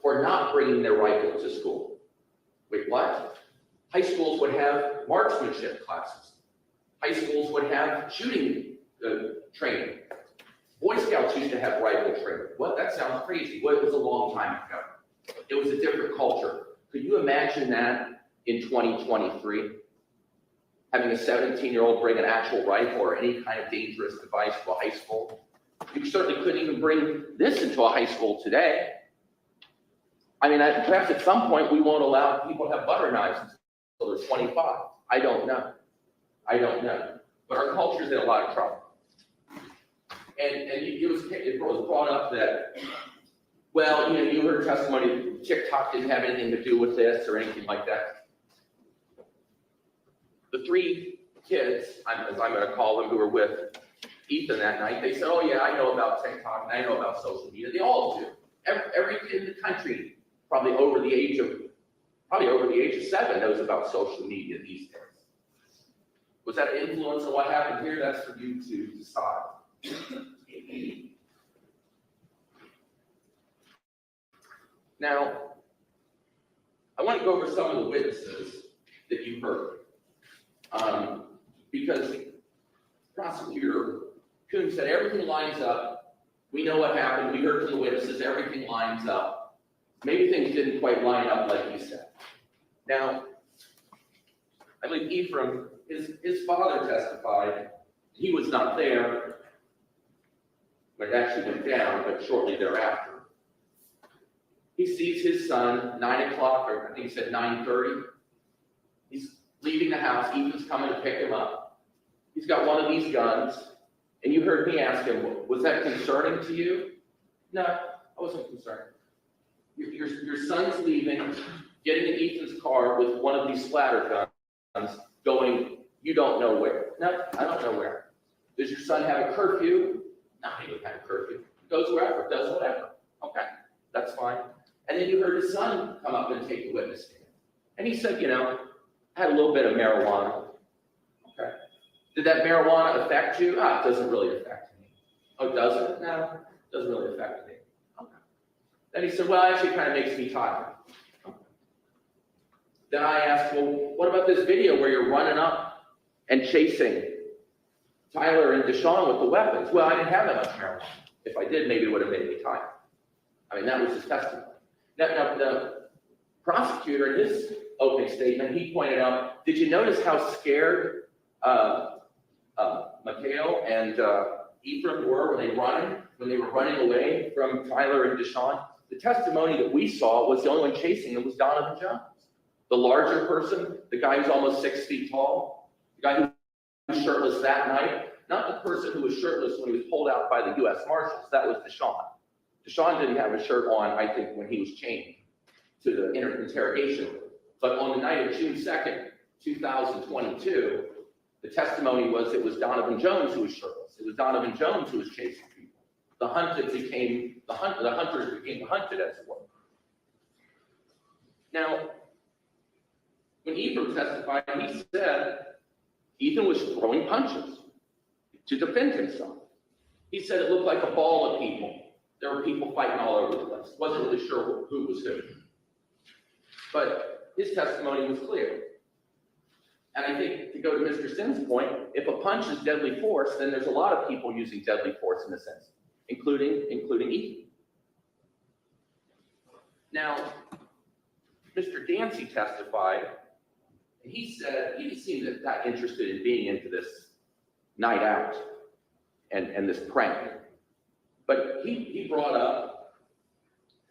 for not bringing their rifle to school. Wait, what? High schools would have marksmanship classes. High schools would have shooting training. Boy Scouts used to have rifle training. What? That sounds crazy. Well, it was a long time ago. It was a different culture. Could you imagine that in 2023? Having a 17-year-old bring an actual rifle or any kind of dangerous device to a high school? You certainly couldn't even bring this into a high school today. I mean, perhaps at some point we won't allow people to have butter knives until they're 25. I don't know. But our culture's in a lot of trouble. And it was brought up that, well, you heard testimony, TikTok didn't have anything to do with this or anything like that. The 3 kids, as I'm going to call them, who were with Ethan that night, they said, oh yeah, I know about TikTok and I know about social media. They all do. Every kid in the country, probably over the age of 7, knows about social media these days. Was that an influence on what happened here? That's for you to decide. Now, I want to go over some of the witnesses that you heard. Because Prosecutor Kuhn said everything lines up. We know what happened. We heard from the witnesses. Everything lines up. Maybe things didn't quite line up like you said. Now, I believe Ephraim, his father testified. He was not there when it actually went down, but shortly thereafter. He sees his son, 9 o'clock, or I think he said 9:30. He's leaving the house. Ethan's coming to pick him up. He's got one of these guns, and you heard me ask him, was that concerning to you? No, I wasn't concerned. Your son's leaving, getting in Ethan's car with one of these splatter guns, going, you don't know where. No, I don't know where. Does your son have a curfew? No, he doesn't have a curfew. He goes wherever, does whatever. Okay, that's fine. And then you heard his son come up and take the witness stand. And he said, I had a little bit of marijuana. Okay. Did that marijuana affect you? It doesn't really affect me. Oh, does it? No, it doesn't really affect me. Okay. Then he said, well, it actually kind of makes me tired. Okay. Then I asked, well, what about this video where you're running up and chasing Tyler and DeShawn with the weapons? Well, I didn't have that much marijuana. If I did, maybe it would have made me tired. I mean, that was his testimony. Now, prosecutor, in his opening statement, he pointed out, did you notice how scared Mikhail and Ephraim were when they were running away from Tyler and DeShawn? The testimony that we saw was the only one chasing them was Donovan Jones. The larger person, the guy who's almost 6 feet tall, the guy who was shirtless that night, not the person who was shirtless when he was pulled out by the U.S. Marshals, that was DeShawn. DeShawn didn't have a shirt on, I think, when he was chained to the interrogation room. But on the night of June 2nd, 2022, the testimony was it was Donovan Jones who was shirtless. It was Donovan Jones who was chasing people. The hunters became the hunted, as it were. Now, when Ephraim testified, he said Ethan was throwing punches to defend himself. He said it looked like a ball of people. There were people fighting all over the place. Wasn't really sure who was who. But his testimony was clear. And I think, to go to Mr. Sims' point, if a punch is deadly force, then there's a lot of people using deadly force in a sense, including Ethan. Now, Mr. Dancy testified, and he said he didn't seem that interested in being into this night out and this prank. But he brought up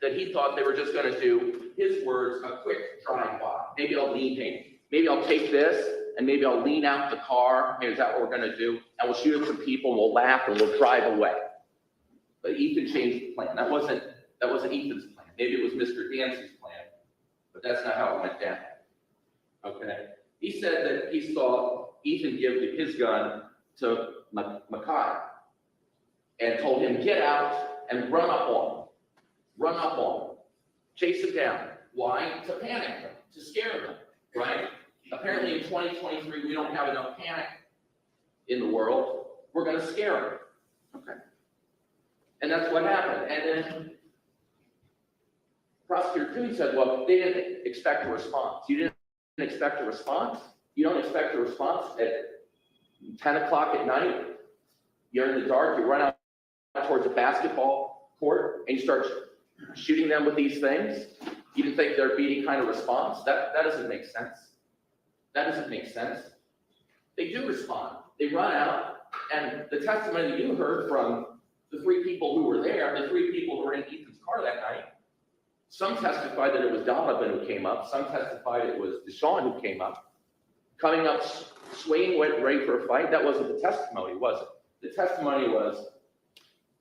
that he thought they were just going to do, his words, a quick drive-by. Maybe I'll take this, and maybe I'll lean out the car. Maybe is that what we're going to do? And we'll shoot at some people, and we'll laugh, and we'll drive away. But Ethan changed the plan. That wasn't Ethan's plan. Maybe it was Mr. Dancy's plan, but that's not how it went down. Okay? He said that he saw Ethan give his gun to Makai and told him, get out and run up on him. Run up on him. Chase him down. Why? To panic him, to scare him, right? Apparently in 2023, we don't have enough panic in the world. We're going to scare him. Okay. And that's what happened. And then Prosecutor Coon said, well, they didn't expect a response. You didn't expect a response? You don't expect a response at 10 o'clock at night? You're in the dark, you run out towards a basketball court, and you start shooting them with these things? You didn't think there'd be any kind of response? That doesn't make sense. That doesn't make sense. They do respond. They run out, and the testimony that you heard from the 3 people who were there, the 3 people who were in Ethan's car that night, some testified that it was Donovan who came up. Some testified it was DeShawn who came up. Coming up, swaying, ready for a fight. That wasn't the testimony, was it? The testimony was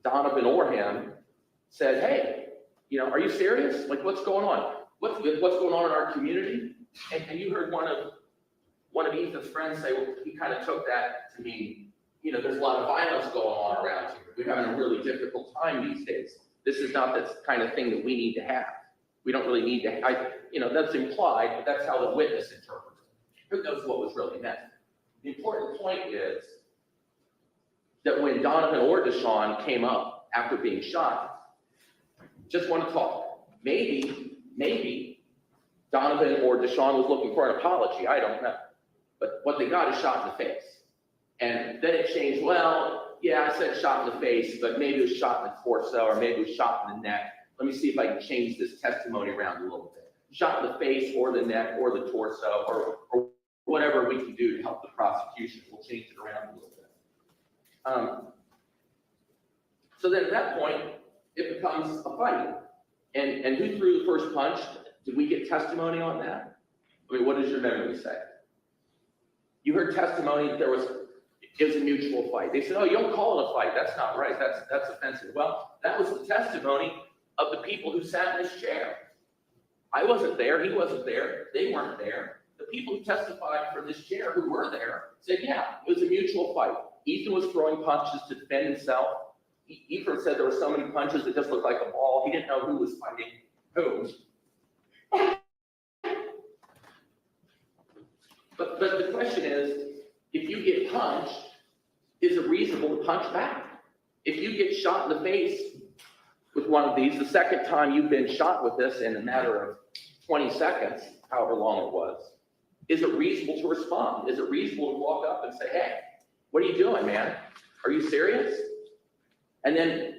Donovan or him said, hey, are you serious? Like, what's going on? What's going on in our community? And you heard one of Ethan's friends say, well, he kind of took that to mean, there's a lot of violence going on around here. We're having a really difficult time these days. This is not the kind of thing that we need to have. We don't really need to, that's implied, but that's how the witness interprets it. Who knows what was really meant? The important point is that when Donovan or DeShawn came up after being shot, just want to talk. Maybe Donovan or DeShawn was looking for an apology. I don't know. But what they got is shot in the face. And then it changed, well, yeah, I said shot in the face, but maybe it was shot in the torso, or maybe it was shot in the neck. Let me see if I can change this testimony around a little bit. Shot in the face or the neck or the torso or whatever we can do to help the prosecution. We'll change it around a little bit. So then at that point, it becomes a fight. And who threw the first punch? Did we get testimony on that? I mean, what does your memory say? You heard testimony that it was a mutual fight. They said, oh, you don't call it a fight. That's not right. That's offensive. Well, that was the testimony of the people who sat in this chair. I wasn't there. He wasn't there. They weren't there. The people who testified from this chair who were there said, yeah, it was a mutual fight. Ethan was throwing punches to defend himself. Ethan said there were so many punches that just looked like a ball. He didn't know who was fighting who. But the question is, if you get punched, is it reasonable to punch back? If you get shot in the face with one of these, the second time you've been shot with this in a matter of 20 seconds, however long it was, is it reasonable to respond? Is it reasonable to walk up and say, hey, what are you doing, man? Are you serious? And then,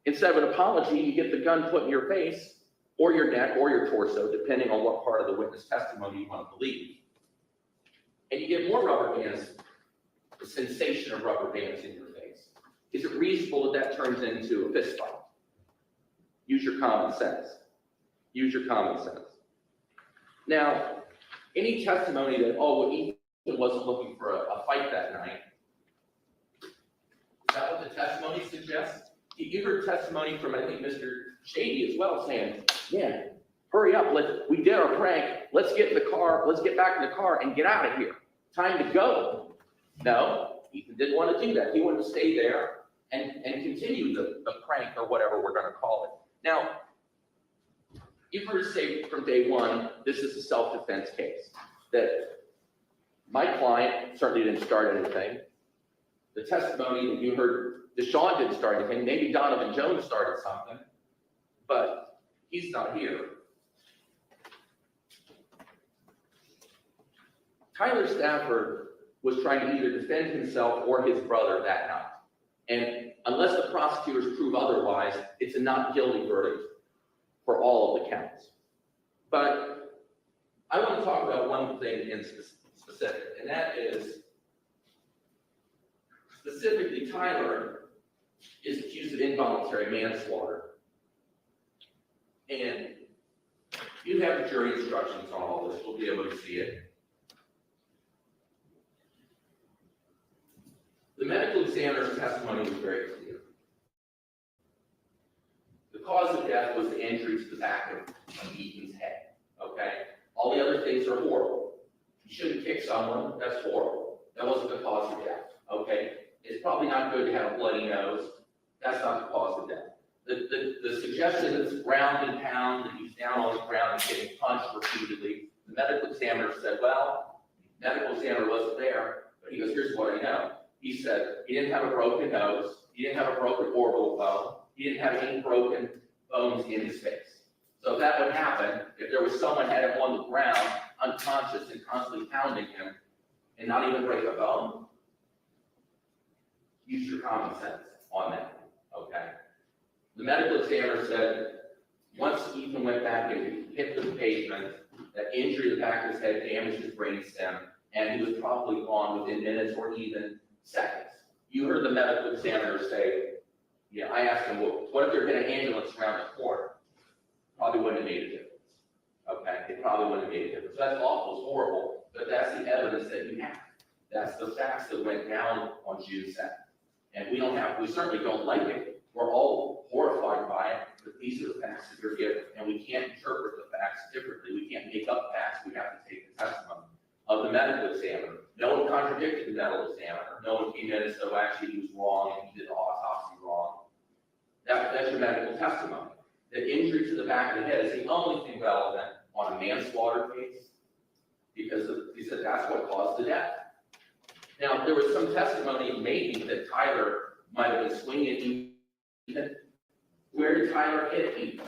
instead of an apology, you get the gun put in your face or your neck or your torso, depending on what part of the witness testimony you want to believe. And you get more rubber bands, the sensation of rubber bands in your face. Is it reasonable that that turns into a fist fight? Use your common sense. Use your common sense. Now, any testimony that, oh, well, Ethan wasn't looking for a fight that night, is that what the testimony suggests? You heard testimony from, I think, Mr. Shady as well, saying, man, hurry up, we did our prank, let's get in the car, let's get back in the car and get out of here. Time to go. No, Ethan didn't want to do that. He wanted to stay there and continue the prank or whatever we're going to call it. Now, you've heard us say from day one, this is a self-defense case, that my client certainly didn't start anything. The testimony that you heard, DeShawn didn't start anything. Maybe Donovan Jones started something, but he's not here. Tyler Stafford was trying to either defend himself or his brother that night. And unless the prosecutors prove otherwise, it's a not guilty verdict for all of the counts. But I want to talk about one thing in specific, and that is specifically Tyler is accused of involuntary manslaughter. And you have the jury instructions on all this. We'll be able to see it. The medical examiner's testimony was very clear. The cause of death was the injury to the back of Ethan's head, okay? All the other things are horrible. You shouldn't kick someone, that's horrible. That wasn't the cause of death, okay? It's probably not good to have a bloody nose. That's not the cause of death. The suggestion that it's ground and pound, that he's down on the ground and getting punched repeatedly, the medical examiner said, well, the medical examiner wasn't there, but he goes, here's what I know. He said he didn't have a broken nose, he didn't have a broken orbital bone, he didn't have any broken bones in his face. So if that would happen, if there was someone had him on the ground, unconscious and constantly pounding him, and not even break a bone, use your common sense on that, okay? The medical examiner said, once Ethan went back and hit the pavement, that injury to the back of his head damaged his brainstem, and he was probably gone within minutes or even seconds. You heard the medical examiner say, yeah, I asked him, well, what if there had been an ambulance around the corner? Probably wouldn't have made a difference, okay? It probably wouldn't have made a difference. That's awful, it's horrible, but that's the evidence that you have. That's the facts that went down on June 2nd. And we certainly don't like it. We're all horrified by it, but these are the facts that you're given. And we can't interpret the facts differently. We can't make up facts. We have to take the testimony of the medical examiner. No one contradicted the medical examiner. No one came in and said, well, actually, he was wrong and he did the autopsy wrong. That's your medical testimony. The injury to the back of the head is the only thing relevant on a manslaughter case because he said that's what caused the death. Now, there was some testimony maybe that Tyler might have been swinging Ethan. Where did Tyler hit Ethan?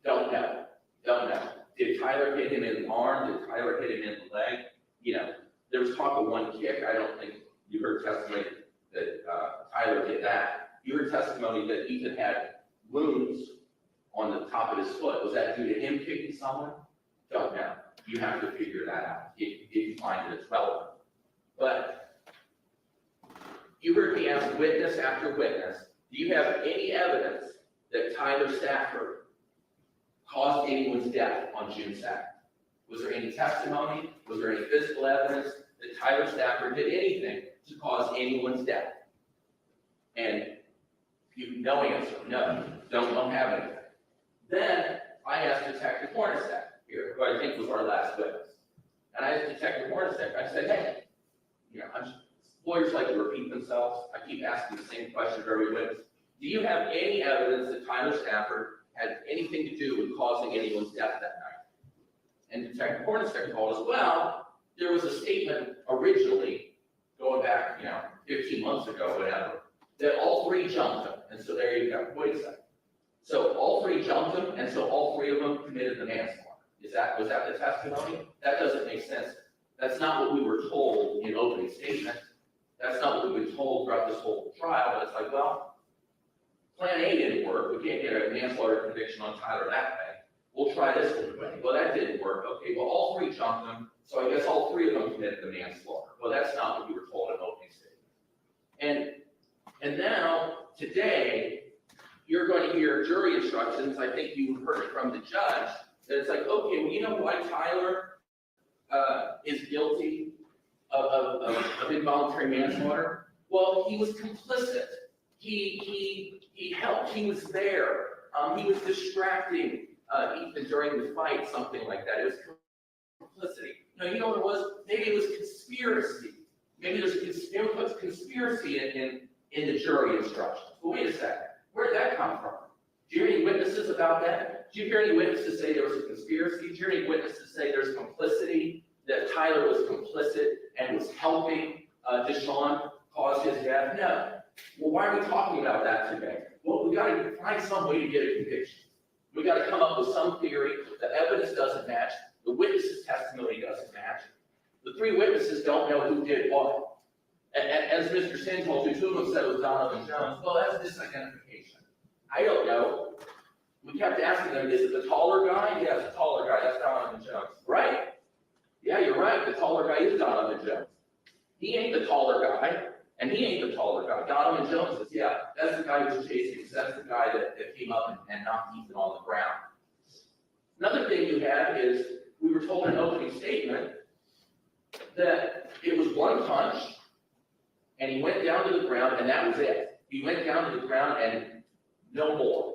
Don't know. Don't know. Did Tyler hit him in the arm? Did Tyler hit him in the leg? You know, there was talk of one kick. I don't think you heard testimony that Tyler did that. You heard testimony that Ethan had wounds on the top of his foot. Was that due to him kicking someone? Don't know. You have to figure that out if you find that it's relevant. But you heard me ask witness after witness, do you have any evidence that Tyler Stafford caused anyone's death on June 2nd? Was there any testimony? Was there any physical evidence that Tyler Stafford did anything to cause anyone's death? And you no answer, no, don't have anything. Then I asked Detective Hornacek here, who I think was our last witness. And I asked Detective Hornacek, I said, hey, you know, lawyers like to repeat themselves. I keep asking the same question of every witness. Do you have any evidence that Tyler Stafford had anything to do with causing anyone's death that night? And Detective Hornacek told us, well, there was a statement originally, going back, 15 months ago, whatever, that all three jumped him. And so there you go. Wait a second. So all three jumped him, and so all three of them committed the manslaughter. Was that the testimony? That doesn't make sense. That's not what we were told in opening statement. That's not what we've been told throughout this whole trial. But it's like, well, plan A didn't work. We can't get a manslaughter conviction on Tyler that way. We'll try this way. Well, that didn't work. Okay, well, all three jumped them, so I guess all three of them committed the manslaughter. Well, that's not what you were told in opening statement. And now, today, you're going to hear jury instructions. I think you heard it from the judge, that it's like, okay, well, you know why Tyler is guilty of involuntary manslaughter? Well, he was complicit. He helped. He was there. He was distracting Ethan during the fight, something like that. It was complicity. No, you know what it was? Maybe it was conspiracy. Maybe there's conspiracy in the jury instructions. But wait a second. Where did that come from? Do you hear any witnesses about that? Do you hear any witnesses say there was a conspiracy? Do you hear any witnesses say there's complicity, that Tyler was complicit and was helping DeShawn cause his death? No. Well, why are we talking about that today? Well, we got to find some way to get a conviction. We got to come up with some theory. The evidence doesn't match. The witness's testimony doesn't match. The three witnesses don't know who did what. As Mr. Sin told you, two of them said it was Donovan Jones. Well, that's misidentification. I don't know. We kept asking them, is it the taller guy? Yeah, it's the taller guy. That's Donovan Jones. Right? Yeah, you're right. The taller guy is Donovan Jones. He ain't the taller guy, and he ain't the taller guy. Donovan Jones is, yeah, that's the guy who was chasing. That's the guy that came up and knocked Ethan on the ground. Another thing you have is, we were told in an opening statement that it was one punch, and he went down to the ground, and that was it. He went down to the ground and no more.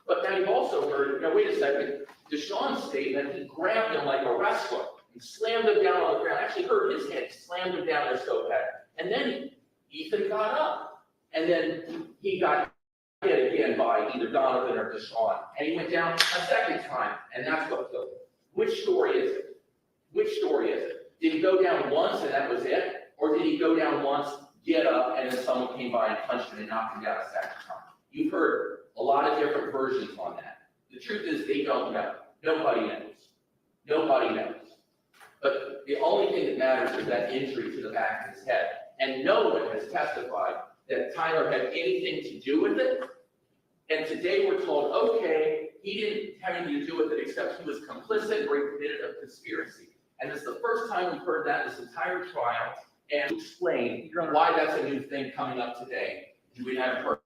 But now you've also heard, now wait a second, DeShawn's statement, he grabbed him like a wrestler and slammed him down on the ground. Actually hurt his head, slammed him down there so bad. And then Ethan got up, and then he got hit again by either Donovan or DeShawn. And he went down a second time, and that's what killed him. Which story is it? Which story is it? Did he go down once and that was it? Or did he go down once, get up, and then someone came by and punched him and knocked him down a second time? You've heard a lot of different versions on that. The truth is they don't know. Nobody knows. Nobody knows. But the only thing that matters is that injury to the back of his head. And no one has testified that Tyler had anything to do with it. And today we're told, okay, he didn't have anything to do with it except he was complicit or he committed a conspiracy. And it's the first time we've heard that this entire trial. And to explain why that's a new thing coming up today, we haven't heard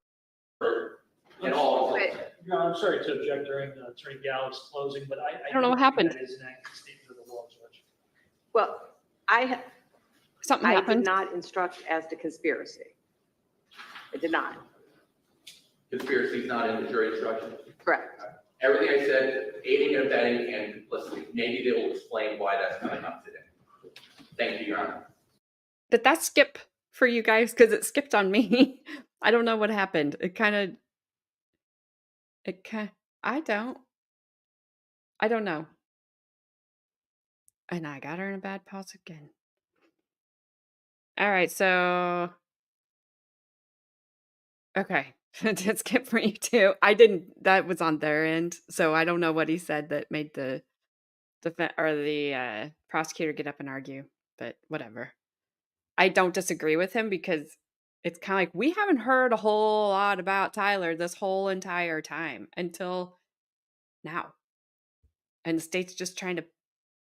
at all. Your Honor, I'm sorry to object during Attorney Gallup's closing, but I don't know what happened. That is an accurate statement of the law, Judge. Well, I Something did happened. not instruct as to conspiracy. I did not. Conspiracy is not in the jury instruction. Correct. Everything I said, aiding and abetting and complicity. Maybe they will explain why that's coming up today. Thank you, Your Honor. Did that skip for you guys? Because it skipped on me. I don't know what happened. I don't know. And I got her in a bad pause again. All right, so okay. Did skip for you too. That was on their end, so I don't know what he said that made the prosecutor get up and argue, but whatever. I don't disagree with him because it's kind of like we haven't heard a whole lot about Tyler this whole entire time until now. And the state's just trying to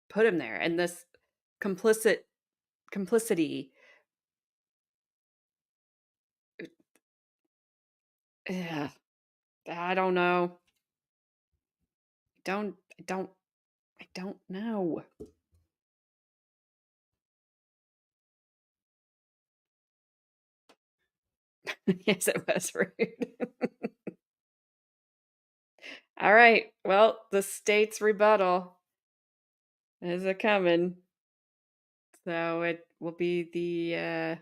put him there. And this complicity. Yeah. I don't know. I don't know. Yes, it was rude. All right. Well, the state's rebuttal is a coming. So it will be the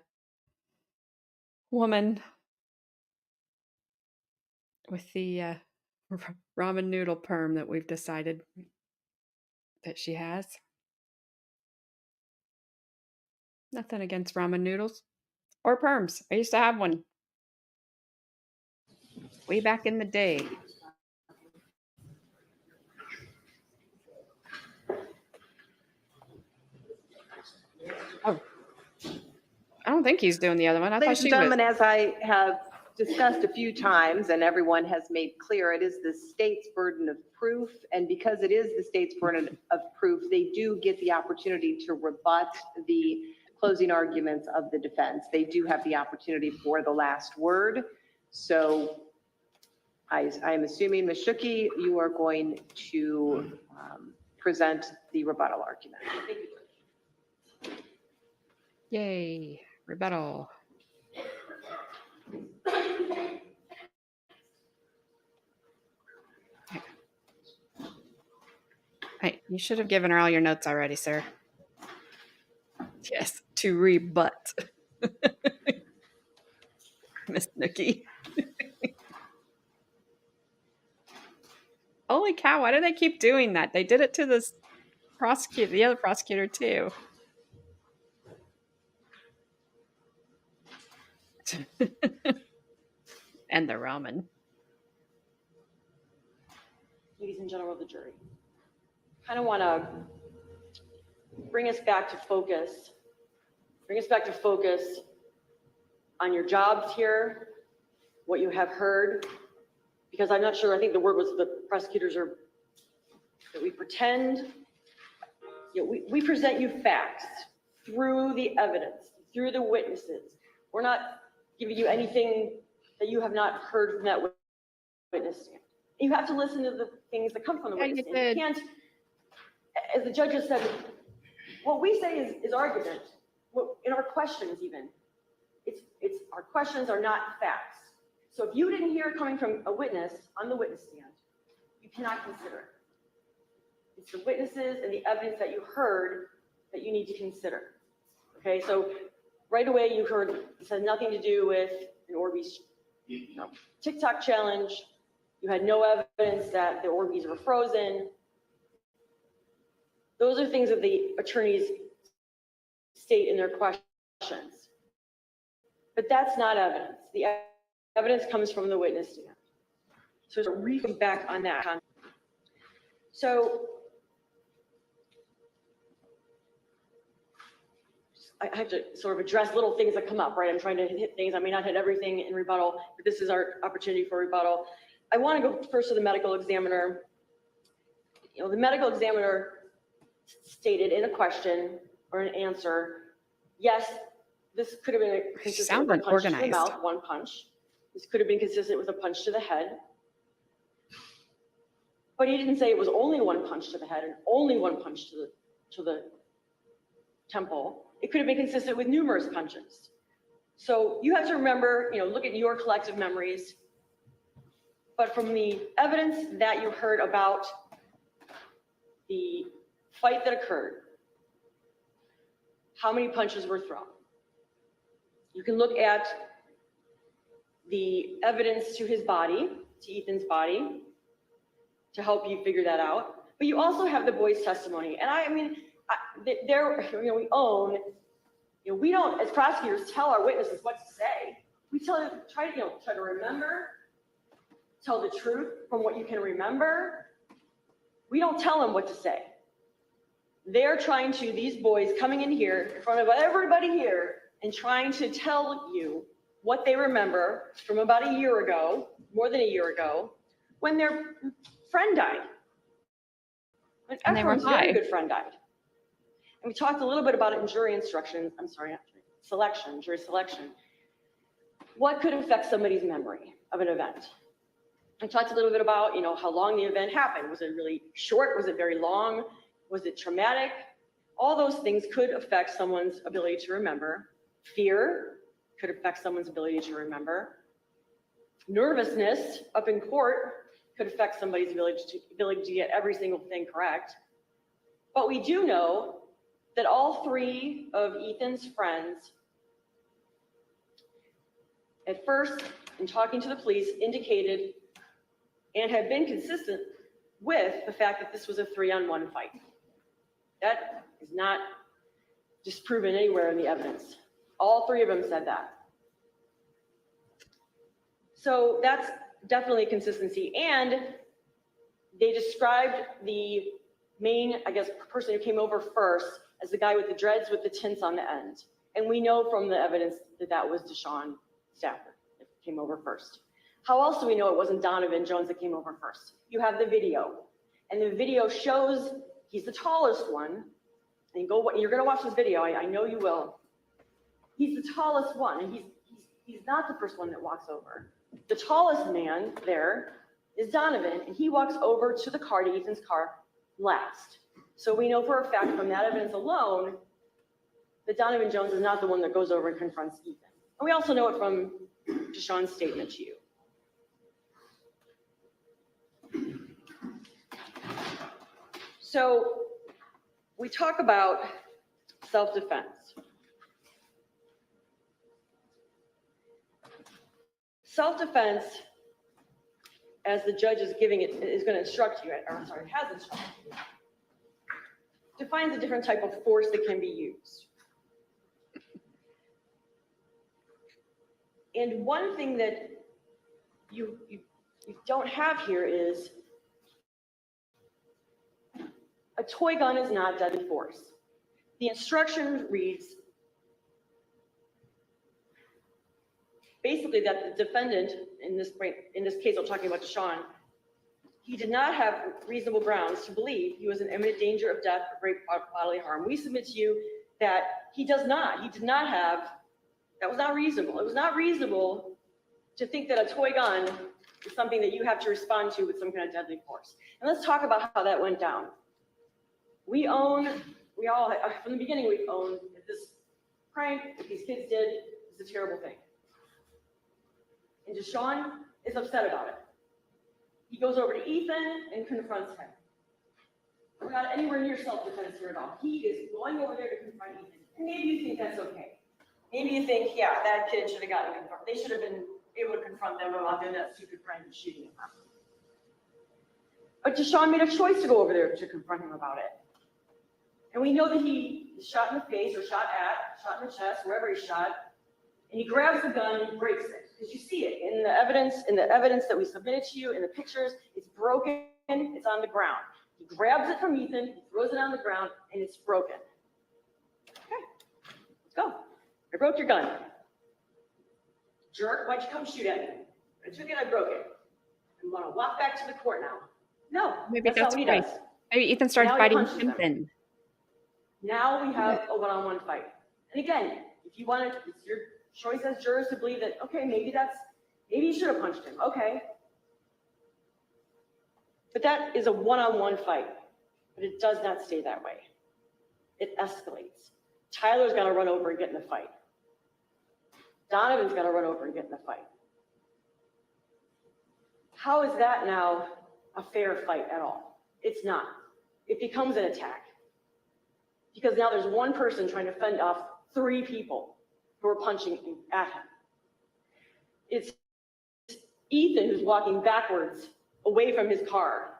woman with the ramen noodle perm that we've decided that she has. Nothing against ramen noodles or perms. I used to have one way back in the day. Oh, I don't think he's doing the other one. I thought Ladies and she was. gentlemen, as I have discussed a few times, and everyone has made clear, it is the state's burden of proof. And because it is the state's burden of proof, they do get the opportunity to rebut the closing arguments of the defense. They do have the opportunity for the last word. So I'm assuming, Ms. Shuki, you are going to present the rebuttal argument. Thank you. Yay, rebuttal. Hey, you should have given her all your notes already, sir. Yes, to rebut. Miss Nookie. Holy cow, why do they keep doing that? They did it to this prosecutor, the other prosecutor too. And the ramen. Ladies and gentlemen of the jury, kind of want to bring us back to focus on your jobs here, what you have heard, because I'm not sure, I think the word was the prosecutors are, that we pretend, we present you facts through the evidence, through the witnesses. We're not giving you anything that you have not heard from that witness stand. You have to listen to the things that come from the witness stand. You can't, as the judge has said, what we say is argument. In our questions even, it's our questions are not facts. So if you didn't hear it coming from a witness on the witness stand, you cannot consider it. It's the witnesses and the evidence that you heard that you need to consider. Okay, so right away you heard this had nothing to do with an Orbeez TikTok challenge. You had no evidence that the Orbeez were frozen. Those are things that the attorneys state in their questions. But that's not evidence. The evidence comes from the witness stand. So to read back on that. So I have to sort of address little things that come up, right? I'm trying to hit things. I may not hit everything in rebuttal, but this is our opportunity for rebuttal. I want to go first to the medical examiner. The medical examiner stated in a question or an answer, yes, this could have been consistent with a punch to the mouth, one punch. This could have been consistent with a punch to the head. But he didn't say it was only one punch to the head and only one punch to the temple. It could have been consistent with numerous punches. So you have to remember, look at your collective memories. But from the evidence that you heard about the fight that occurred, how many punches were thrown? You can look at the evidence to his body, to Ethan's body, to help you figure that out. But you also have the boy's testimony. And we don't, as prosecutors, tell our witnesses what to say. We try to remember, tell the truth from what you can remember. We don't tell them what to say. They're trying to, these boys coming in here in front of everybody here and trying to tell you what they remember from about a year ago, more than a year ago, when their friend died. When Akron's very good friend died. And we talked a little bit about it in jury instruction, jury selection. What could affect somebody's memory of an event? I talked a little bit about, how long the event happened. Was it really short? Was it very long? Was it traumatic? All those things could affect someone's ability to remember. Fear could affect someone's ability to remember. Nervousness up in court could affect somebody's ability to get every single thing correct. But we do know that all three of Ethan's friends, at first, in talking to the police, indicated and had been consistent with the fact that this was a 3-on-1 fight. That is not disproven anywhere in the evidence. All three of them said that. So that's definitely consistency. And they described the main, person who came over first as the guy with the dreads with the tints on the end. And we know from the evidence that that was DeShawn Stafford. came over first. How else do we know it wasn't Donovan Jones that came over first? You have the video, and the video shows he's the tallest one. And you're going to watch this video. I know you will. He's the tallest one, and he's not the first one that walks over. The tallest man there is Donovan, and he walks over to the car, to Ethan's car, last. So we know for a fact from that evidence alone that Donovan Jones is not the one that goes over and confronts Ethan. And we also know it from DeShawn's statement to you. So we talk about self-defense. Self-defense, as the judge is giving it, is going to instruct you, or I'm sorry, has instructed you, defines a different type of force that can be used. And one thing that you don't have here is a toy gun is not deadly force. The instruction reads basically that the defendant, in this case, I'm talking about DeShawn, he did not have reasonable grounds to believe he was in imminent danger of death or great bodily harm. We submit to you that he did not have, that was not reasonable. It was not reasonable to think that a toy gun is something that you have to respond to with some kind of deadly force. And let's talk about how that went down. We all, from the beginning, we've owned that this prank that these kids did is a terrible thing. And DeShawn is upset about it. He goes over to Ethan and confronts him. We're not anywhere near self-defense here at all. He is going over there to confront Ethan. And maybe you think that's okay. Maybe you think, yeah, that kid should have gotten confronted. They should have been able to confront them about doing that stupid prank and shooting him. But DeShawn made a choice to go over there to confront him about it. And we know that he is shot in the face or shot in the chest, wherever he shot, and he grabs the gun and breaks it. Because you see it in the evidence that we submitted to you, in the pictures, it's broken, it's on the ground. He grabs it from Ethan, he throws it on the ground, and it's broken. Okay, let's go. I broke your gun. Jerk, why'd you come shoot at me? I took it, I broke it. I'm gonna walk back to the court now. No, Maybe that's not what he why. does. Maybe Ethan started Now he fighting punches him. something. Now we have a one-on-one fight. And again, if you want to, it's your choice as jurors to believe that, okay, maybe you should have punched him. Okay. But that is a one-on-one fight. But it does not stay that way. It escalates. Tyler's got to run over and get in the fight. Donovan's got to run over and get in the fight. How is that now a fair fight at all? It's not. It becomes an attack. Because now there's one person trying to fend off 3 people who are punching at him. It's Ethan who's walking backwards away from his car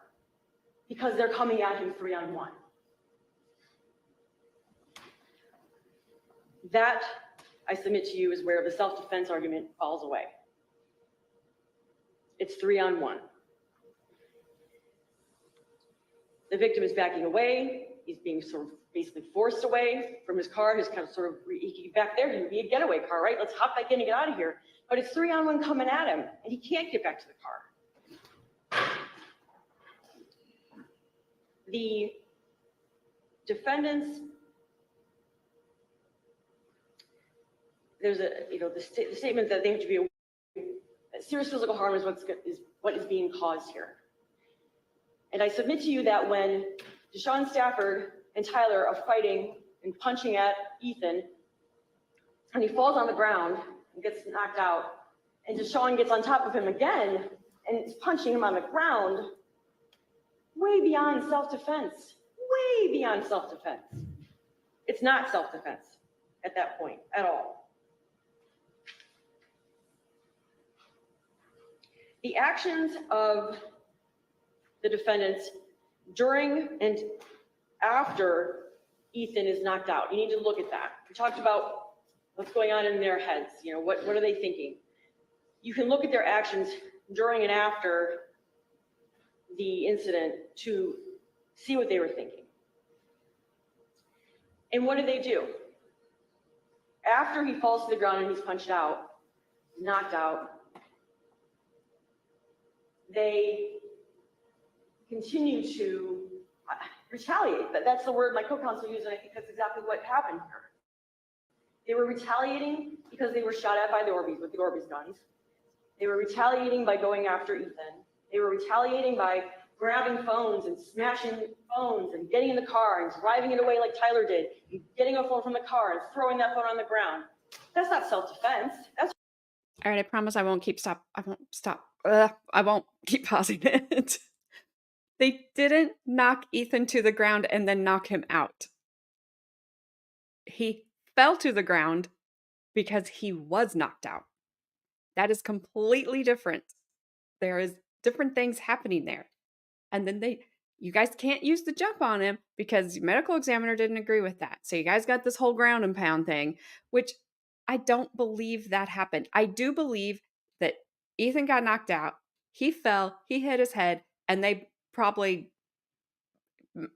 because they're coming at him 3-on-1. That, I submit to you, is where the self-defense argument falls away. It's 3-on-1. The victim is backing away. He's being sort of basically forced away from his car. He's kind of sort of, back there, he would be a getaway car, right? Let's hop back in and get out of here. But it's 3-on-1 coming at him, and he can't get back to the car. The defendants, there's the statement that they have to be serious physical harm is what is being caused here. And I submit to you that when DeShawn Stafford and Tyler are fighting and punching at Ethan, and he falls on the ground and gets knocked out, and DeShawn gets on top of him again and is punching him on the ground, way beyond self-defense, way beyond self-defense. It's not self-defense at that point at all. The actions of the defendants during and after Ethan is knocked out, you need to look at that. We talked about what's going on in their heads. What are they thinking? You can look at their actions during and after the incident to see what they were thinking. And what do? After he falls to the ground and he's punched out, knocked out, they continue to retaliate. That's the word my co-counsel used, and I think that's exactly what happened here. They were retaliating because they were shot at by the Orbeez with the Orbeez guns. They were retaliating by going after Ethan. They were retaliating by grabbing phones and smashing phones and getting in the car and driving it away like Tyler did, and getting a phone from the car and throwing that phone on the ground. That's not self-defense. That's All right, I promise I won't keep I won't keep pausing it. They didn't knock Ethan to the ground and then knock him out. He fell to the ground because he was knocked out. That is completely different. There is different things happening there. And then you guys can't use the jump on him because the medical examiner didn't agree with that. So you guys got this whole ground and pound thing, which I don't believe that happened. I do believe that Ethan got knocked out. He fell, he hit his head, and they probably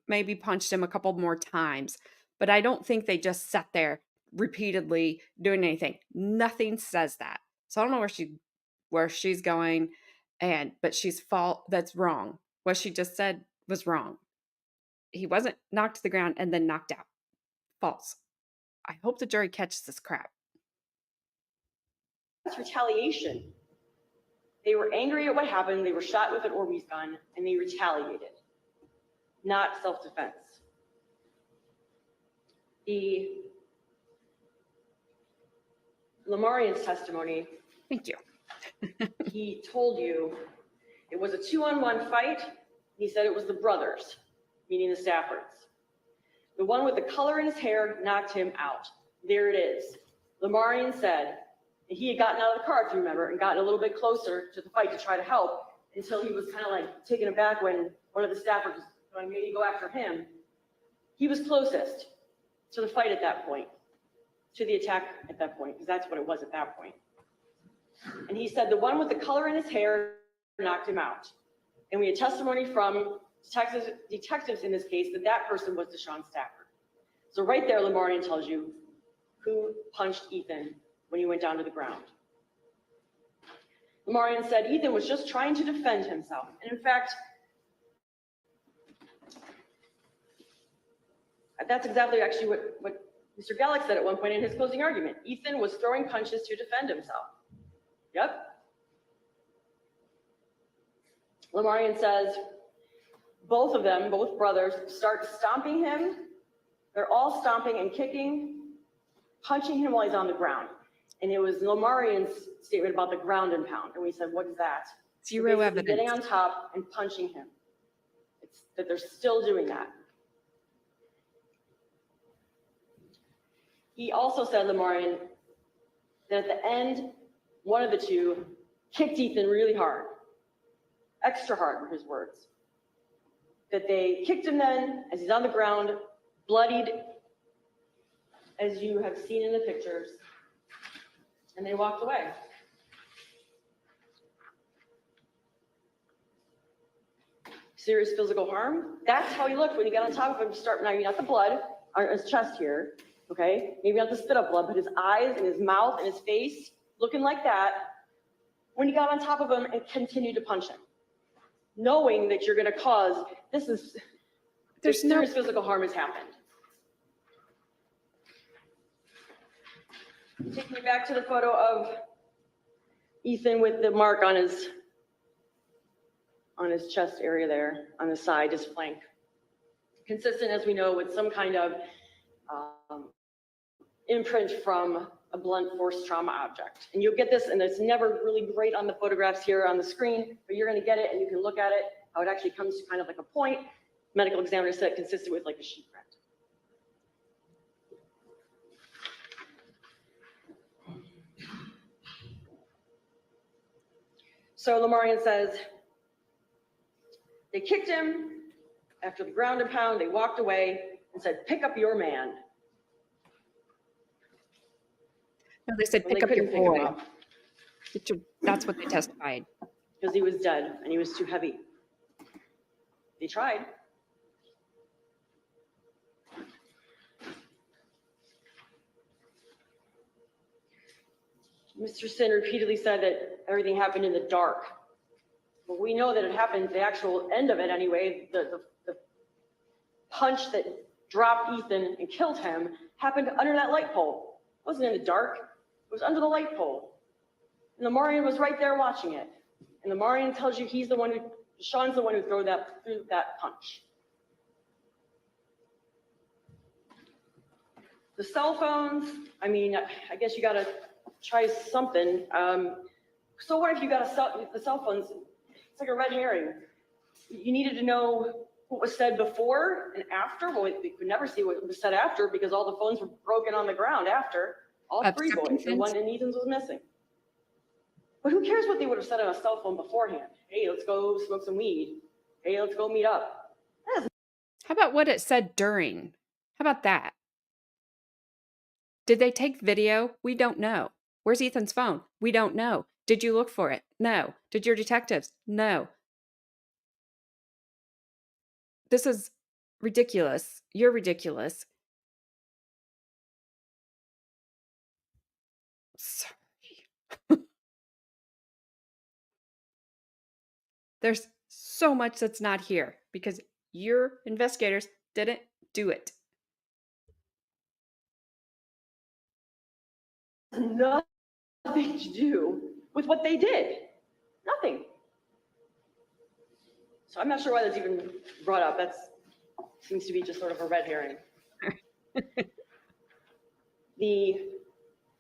maybe punched him a couple more times. But I don't think they just sat there repeatedly doing anything. Nothing says that. So I don't know where she's going, but that's wrong. What she just said was wrong. He wasn't knocked to the ground and then knocked out. False. I hope the jury catches this crap. retaliation. They were angry at what happened. They were shot with an Orbeez gun and they retaliated, not self-defense. The Lamarian's testimony. Thank you. He told you it was a 2-on-1 fight. He said it was the brothers, meaning the Staffords. The one with the color in his hair knocked him out. There it is. Lamarian said he had gotten out of the car, if you remember, and gotten a little bit closer to the fight to try to help until he was kind of like taken aback when one of the Staffords was going maybe to go after him. He was closest to the fight at that point, to the attack at that point, because that's what it was at that point. And he said the one with the color in his hair knocked him out. And we had testimony from detectives in this case that that person was DeShawn Stafford. So right there, Lamarian tells you who punched Ethan when he went down to the ground. Lamarian said Ethan was just trying to defend himself. And in fact, that's exactly actually what Mr. Gallick said at one point in his closing argument. Ethan was throwing punches to defend himself. Yep. Lamarian says both of them, both brothers, start stomping him. They're all stomping and kicking, punching him while he's on the ground. And it was Lamarian's statement about the ground and pound. And we said, what is that? Zero evidence. Getting on top and punching him. It's that they're still doing that. He also said, Lamarian, that at the end, one of the two kicked Ethan really hard. Extra hard were his words. That they kicked him then, as he's on the ground, bloodied, as you have seen in the pictures, and they walked away. Serious physical harm. That's how he looked when he got on top of him to start, now not the blood on his chest here, okay? Maybe not the spit up blood, but his eyes and his mouth and his face looking like that when he got on top of him and continued to punch him. Knowing that you're going to cause, there's serious physical harm has happened. Take me back to the photo of Ethan with the mark on his chest area there, on the side, his flank. Consistent, as we know, with some kind of imprint from a blunt force trauma object. And you'll get this, and it's never really great on the photographs here on the screen, but you're gonna get it and you can look at it, how it actually comes to kind of like a point. Medical examiner said consistent with like a sheet print. So Lamarian says, they kicked him after the ground and pound, they walked away and said, pick up your man. No, they said, pick up your boy. That's what they testified. Because he was dead and he was too heavy. They tried. Mr. Sin repeatedly said that everything happened in the dark. But we know that it happened, the actual end of it anyway, the punch that dropped Ethan and killed him happened under that light pole. It wasn't in the dark, it was under the light pole. And the Marion was right there watching it. And the Marion tells you he's the one who, Sean's the one who threw that punch. The cell phones, I mean, I guess you gotta try something. So what if you got the cell phones? It's like a red herring. You needed to know what was said before and after. Well, we could never see what was said after because all the phones were broken on the ground after. All three boys, and one in Ethan's was missing. But who cares what they would have said on a cell phone beforehand? Hey, let's go smoke some weed. Hey, let's go meet up. How about what it said during? How about that? Did they take video? We don't know. Where's Ethan's phone? We don't know. Did you look for it? No. Did your detectives? No. This is ridiculous. You're ridiculous. Sorry. There's so much that's not here because your investigators didn't do it. Nothing to do with what they did. Nothing. So I'm not sure why that's even brought up. That seems to be just sort of a red herring. The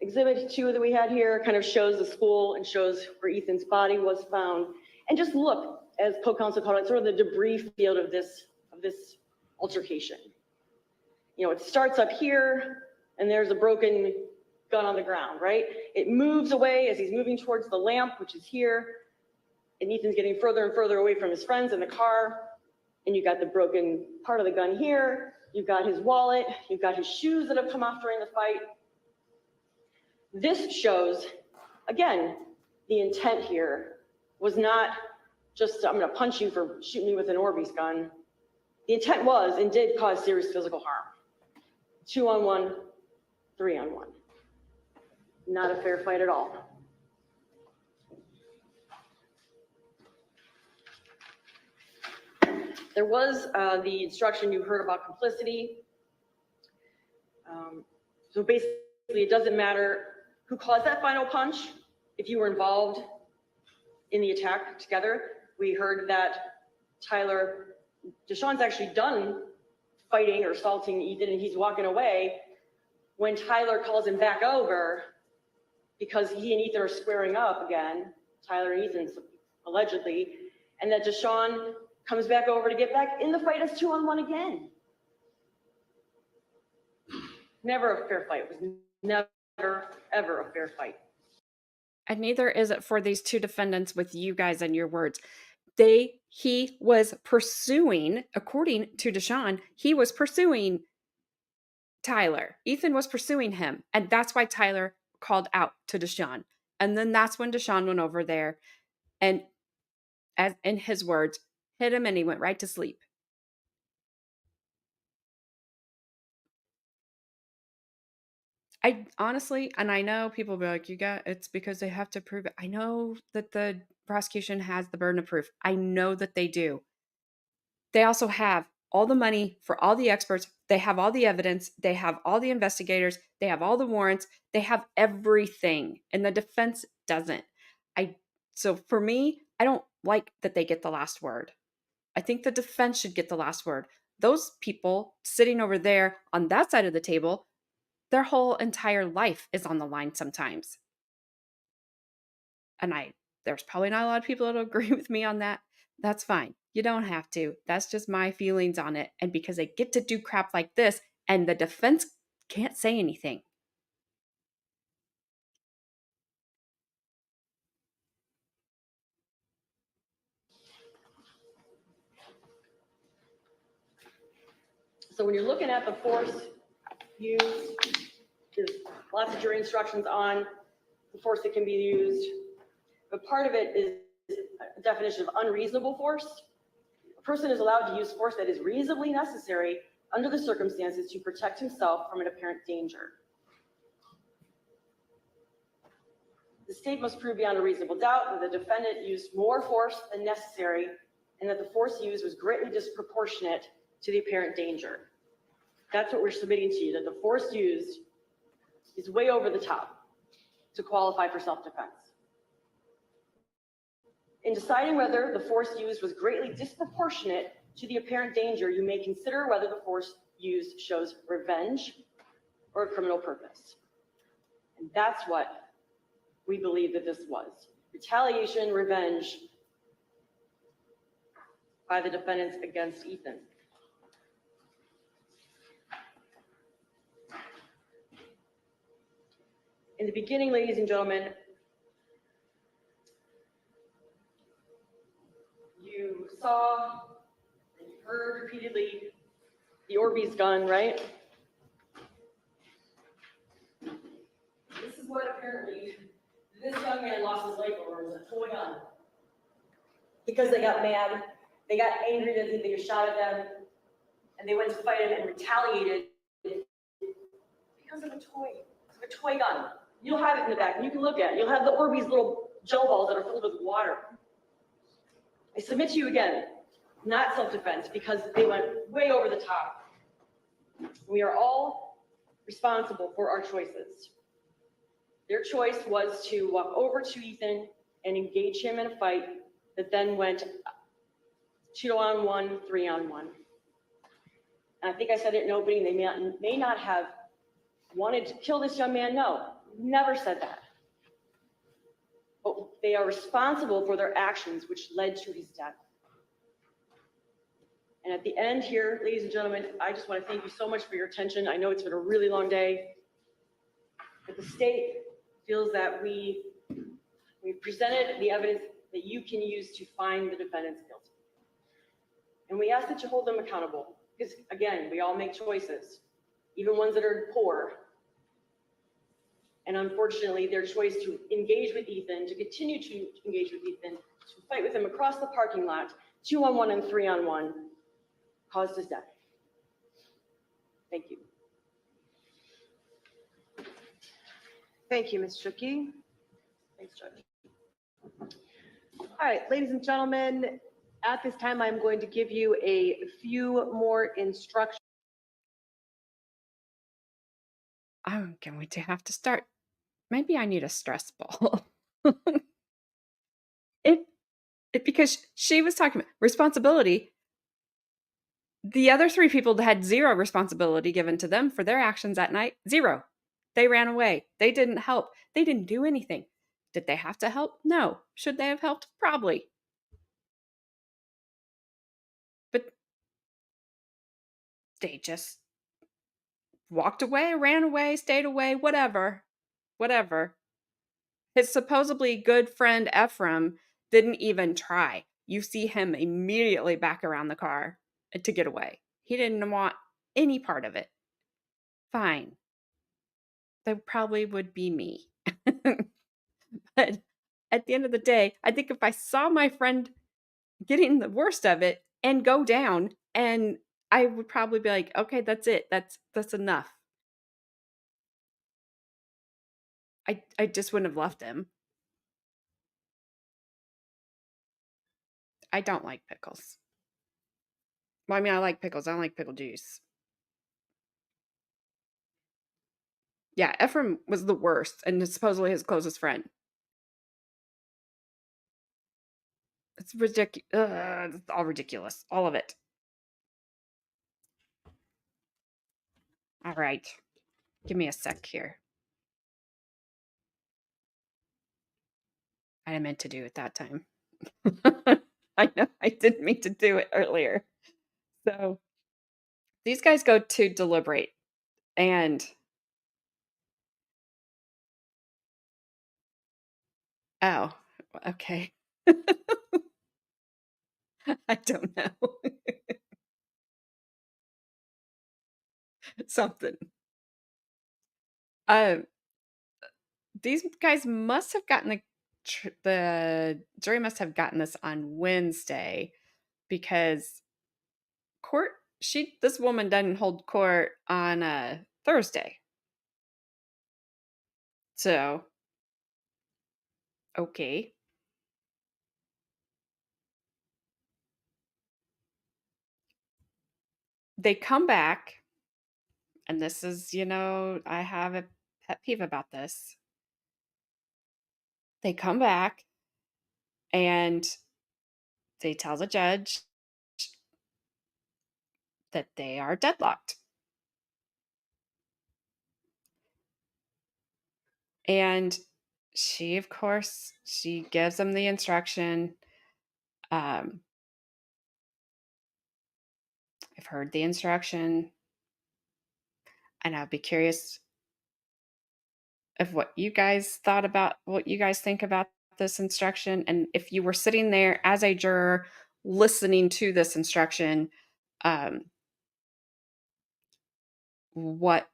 exhibit 2 that we had here kind of shows the school and shows where Ethan's body was found. And just look, as co-counsel called it, sort of the debris field of this altercation. You know, it starts up here, and there's a broken gun on the ground, right? It moves away as he's moving towards the lamp, which is here, and Ethan's getting further and further away from his friends in the car, and you've got the broken part of the gun here, you've got his wallet, you've got his shoes that have come off during the fight. This shows, again, the intent here was not just, I'm gonna punch you for shooting me with an Orbeez gun. The intent was and did cause serious physical harm. 2-on-1, 3-on-1. Not a fair fight at all. There was the instruction you heard about complicity. So basically, it doesn't matter who caused that final punch. If you were involved in the attack together, we heard that DeShawn's actually done fighting or assaulting Ethan, and he's walking away when Tyler calls him back over because he and Ethan are squaring up again, Tyler and Ethan allegedly, and that DeShawn comes back over to get back in the fight as 2-on-1 again. Never a fair fight. It was never, ever a fair fight. And neither is it for these two defendants with you guys and your words. He was pursuing, according to DeShawn, he was pursuing Tyler. Ethan was pursuing him. And that's why Tyler called out to DeShawn. And then that's when DeShawn went over there and, as in his words, hit him and he went right to sleep. I honestly, and I know people will be like, it's because they have to prove it. I know that the prosecution has the burden of proof. I know that they do. They also have all the money for all the experts. They have all the evidence. They have all the investigators. They have all the warrants. They have everything. And the defense doesn't. So for me, I don't like that they get the last word. I think the defense should get the last word. Those people sitting over there on that side of the table, their whole entire life is on the line sometimes. And there's probably not a lot of people that'll agree with me on that. That's fine. You don't have to. That's just my feelings on it. And because they get to do crap like this and the defense can't say anything. So when you're looking at the force used, there's lots of jury instructions on the force that can be used. But part of it is a definition of unreasonable force. A person is allowed to use force that is reasonably necessary under the circumstances to protect himself from an apparent danger. the state must prove beyond a reasonable doubt that the defendant used more force than necessary and that the force used was greatly disproportionate to the apparent danger. That's what we're submitting to you, that the force used is way over the top to qualify for self-defense. In deciding whether the force used was greatly disproportionate to the apparent danger, you may consider whether the force used shows revenge or a criminal purpose. And that's what we believe that this was. Retaliation, revenge by the defendants against Ethan. In the beginning, ladies and gentlemen, you saw and you heard repeatedly the Orbeez gun, right? This is what apparently this young man lost his life over, was a toy gun. Because they got mad, they got angry that they shot at them, and they went to fight him and retaliated because of a toy gun. You'll have it in the back, and you can look at it. You'll have the Orbeez little gel balls that are filled with water. I submit to you again, not self-defense, because they went way over the top. We are all responsible for our choices. Their choice was to walk over to Ethan and engage him in a fight that then went 2-on-1, 3-on-1. And I think I said it in opening, they may not have wanted to kill this young man. No, never said that. But they are responsible for their actions, which led to his death. And at the end here, ladies and gentlemen, I just want to thank you so much for your attention. I know it's been a really long day, but the state feels that we've presented the evidence that you can use to find the defendants guilty. And we ask that you hold them accountable, because again, we all make choices, even ones that are poor. And unfortunately, their choice to engage with Ethan, to continue to engage with Ethan, to fight with him across the parking lot, 2-on-1 and 3-on-1, caused his death. Thank you. Thank you, Ms. Schucke. Thanks, Judge. All right, ladies and gentlemen, at this time, I'm going to give you a few more instructions. I'm going to have to start. Maybe I need a stress ball. Because she was talking about responsibility. The other three people had zero responsibility given to them for their actions that night. Zero. They ran away. They didn't help. They didn't do anything. Did they have to help? No. Should they have helped? Probably. But they just walked away, ran away, stayed away, whatever. Whatever. His supposedly good friend Ephraim didn't even try. You see him immediately back around the car to get away. He didn't want any part of it. Fine. That probably would be me. But at the end of the day, I think if I saw my friend getting the worst of it and go down, and I would probably be like, okay, that's it. That's enough. I just wouldn't have left him. I don't like pickles. Well, I mean, I like pickles. I don't like pickle juice. Yeah, Ephraim was the worst and supposedly his closest friend. It's ridiculous. It's all ridiculous. All of it. All right. Give me a sec here. I meant to do it that time. I know I didn't mean to do it earlier. So these guys go to deliberate, and oh, okay. I don't know. Something. These guys must have gotten the jury must have gotten this on Wednesday, because this woman doesn't hold court on Thursday. So Okay. They come back, and this is, I have a pet peeve about this. They come back and they tell the judge that they are deadlocked. And she, of course, she gives them the instruction. Um, I've heard the instruction, and I'd be curious of what you guys think about this instruction. And if you were sitting there as a juror listening to this instruction, um, what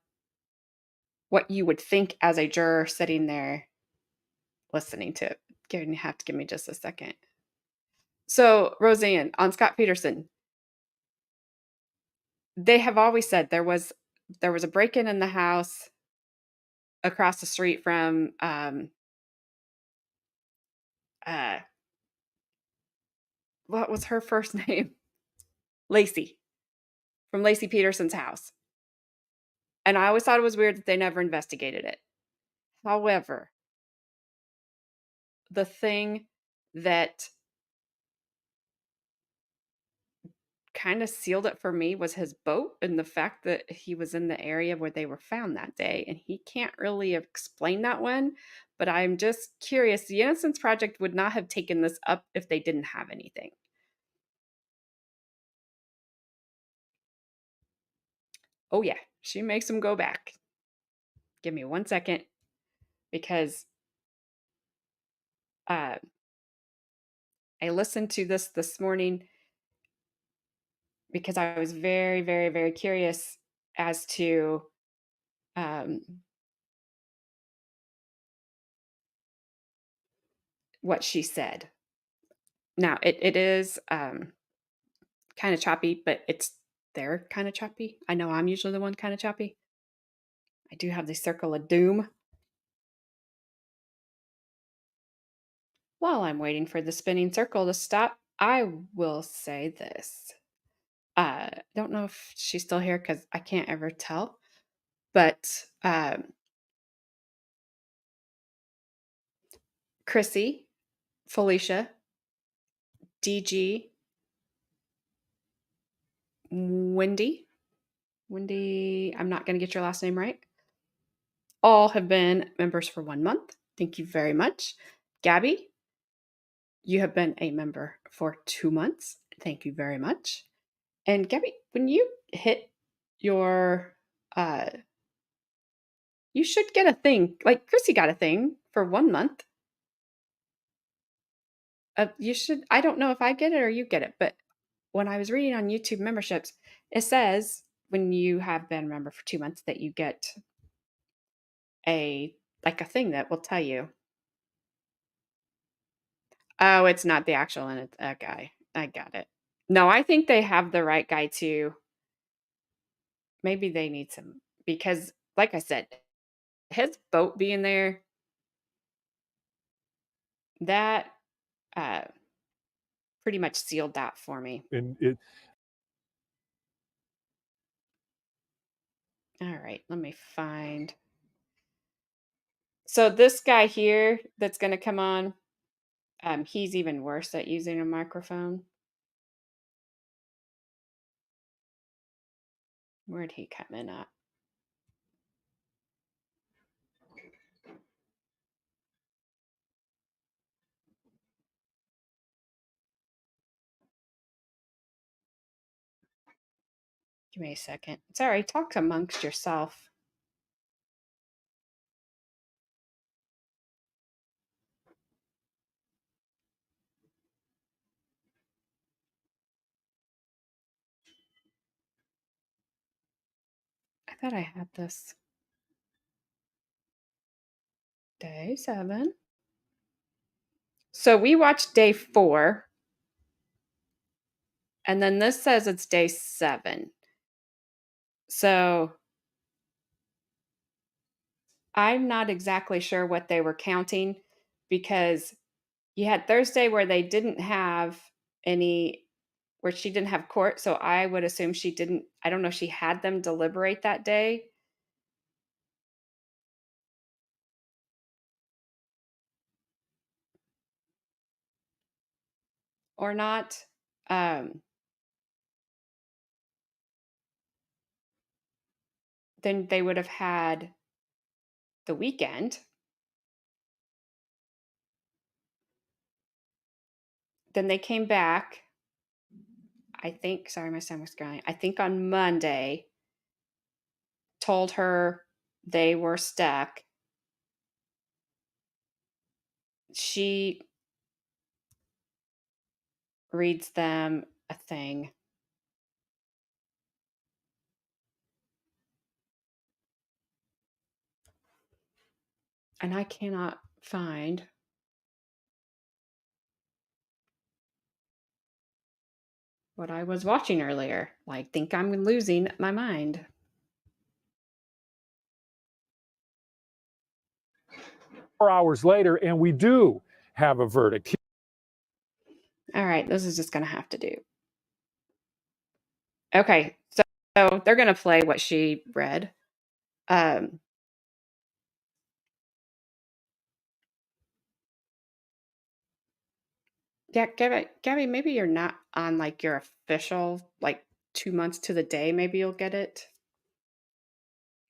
you would think as a juror sitting there listening to it. You're gonna have to give me just a second. So, Roseanne, on Scott Peterson, they have always said there was a break-in in the house across the street from uh what was her first name? Lacey, from Lacey Peterson's house. And I always thought it was weird that they never investigated it. However, the thing that kind of sealed it for me was his boat and the fact that he was in the area where they were found that day. And he can't really explain that one, but I'm just curious. The Innocence Project would not have taken this up if they didn't have anything. Oh, yeah, she makes him go back. Give me 1 second because uh, I listened to this morning because I was very, very, very curious as to um, what she said. Now, it is kind of choppy, but they're kind of choppy. I know I'm usually the one kind of choppy. I do have the circle of doom. While I'm waiting for the spinning circle to stop, I will say this. Don't know if she's still here because I can't ever tell. But Chrissy, Felicia, DG, Wendy, I'm not going to get your last name right. All have been members for 1 month. Thank you very much. Gabby, you have been a member for 2 months. Thank you very much. And Gabby, when you hit your, uh, you should get a thing. Like Chrissy got a thing for 1 month. You should, I don't know if I get it or you get it, but when I was reading on YouTube memberships, it says when you have been a member for 2 months that you get a, like a thing that will tell you. Oh, it's not the actual and it's a guy. I got it. No, I think they have the right guy too. Maybe they need some because like I said, his boat being there, that uh pretty much sealed that for me. And it, All right, let me find. So this guy here that's going to come on, he's even worse at using a microphone. Where'd he come in at? Give me a second. Sorry, talk amongst yourself. I thought I had this. Day 7. So we watched day 4. And then this says it's day 7. So I'm not exactly sure what they were counting, because you had Thursday where they didn't have where she didn't have court. So I would assume I don't know if she had them deliberate that day. Or not. Then they would have had the weekend. Then they came back. I think, sorry, my son was scrolling. I think on Monday, told her they were stuck. She reads them a thing. And I cannot find what I was watching earlier. I think I'm losing my mind. 4 hours later, and we do have a verdict. All right, this is just going to have to do. Okay, so they're going to play what she read. Yeah, Gabby, maybe you're not on like your official 2 months to the day. Maybe you'll get it.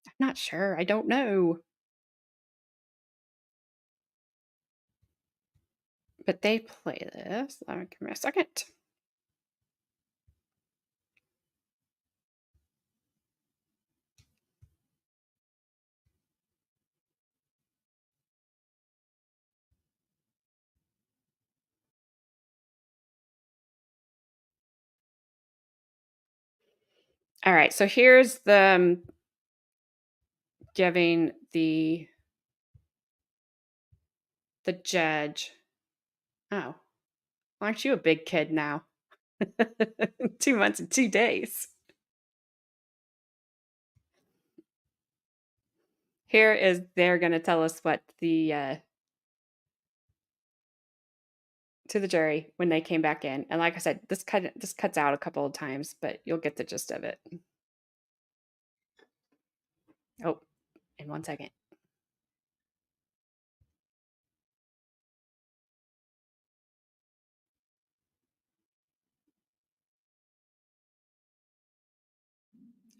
I'm not sure. I don't know. But they play this. Give me a second. All right, so here's the giving the judge. Oh, aren't you a big kid now? 2 months and 2 days. Here is they're going to tell us what the to the jury when they came back in. And like I said, this cuts out a couple of times, but you'll get the gist of it. Oh, in 1 second.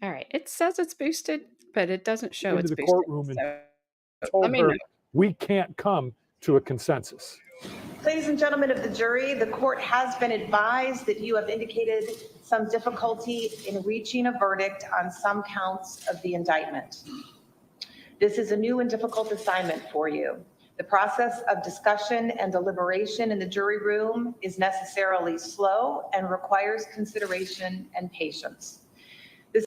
All right. It says it's boosted, but it doesn't show Into it's the boosted. courtroom and So told let me her know. we can't come to a consensus. Ladies and gentlemen of the jury, the court has been advised that you have indicated some difficulty in reaching a verdict on some counts of the indictment. This is a new and difficult assignment for you. The process of discussion and deliberation in the jury room is necessarily slow and requires consideration and patience. This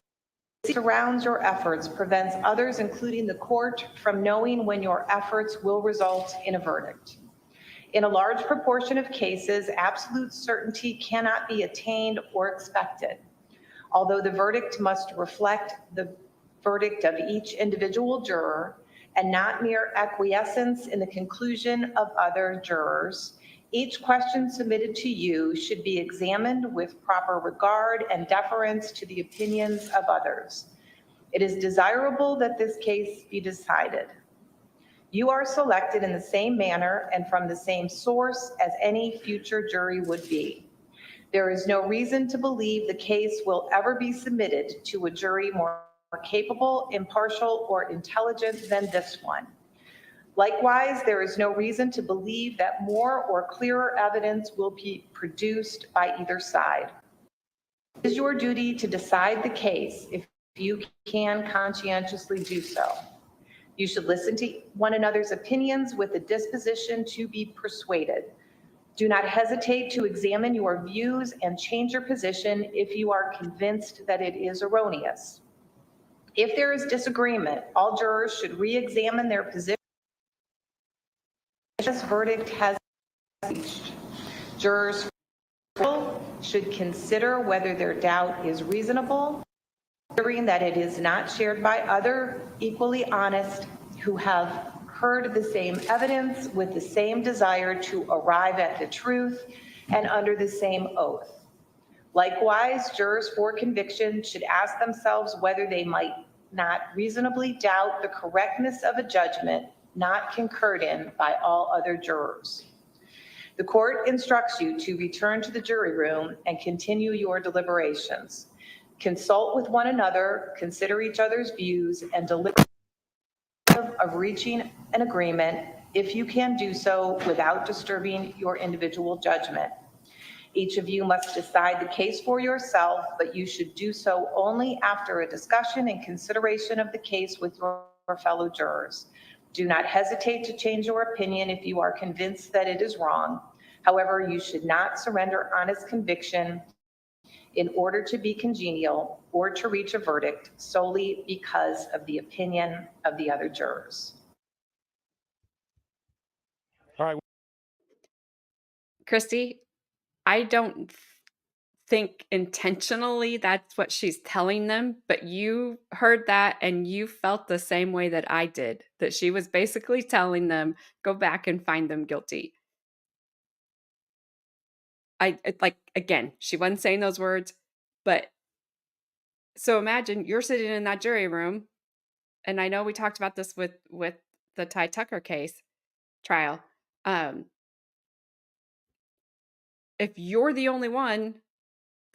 surrounds your efforts, prevents others, including the court, from knowing when your efforts will result in a verdict. In a large proportion of cases, absolute certainty cannot be attained or expected. Although the verdict must reflect the verdict of each individual juror and not mere acquiescence in the conclusion of other jurors, each question submitted to you should be examined with proper regard and deference to the opinions of others. It is desirable that this case be decided. You are selected in the same manner and from the same source as any future jury would be. There is no reason to believe the case will ever be submitted to a jury more capable, impartial, or intelligent than this one. Likewise, there is no reason to believe that more or clearer evidence will be produced by either side. It is your duty to decide the case if you can conscientiously do so. You should listen to one another's opinions with a disposition to be persuaded. Do not hesitate to examine your views and change your position if you are convinced that it is erroneous. If there is disagreement, all jurors should re-examine their position. This verdict has reached. Jurors should consider whether their doubt is reasonable, considering that it is not shared by other equally honest who have heard the same evidence with the same desire to arrive at the truth and under the same oath. Likewise, jurors for conviction should ask themselves whether they might not reasonably doubt the correctness of a judgment not concurred in by all other jurors. The court instructs you to return to the jury room and continue your deliberations. Consult with one another, consider each other's views, and deliberate of reaching an agreement if you can do so without disturbing your individual judgment. Each of you must decide the case for yourself, but you should do so only after a discussion and consideration of the case with your fellow jurors. Do not hesitate to change your opinion if you are convinced that it is wrong. However, you should not surrender honest conviction in order to be congenial or to reach a verdict solely because of the opinion of the other jurors. All right. Christy, I don't think intentionally that's what she's telling them, but you heard that and you felt the same way that I did, that she was basically telling them, go back and find them guilty. Like, again, she wasn't saying those words, but so imagine you're sitting in that jury room, and I know we talked about this with the Ty Tucker case trial. If you're the only one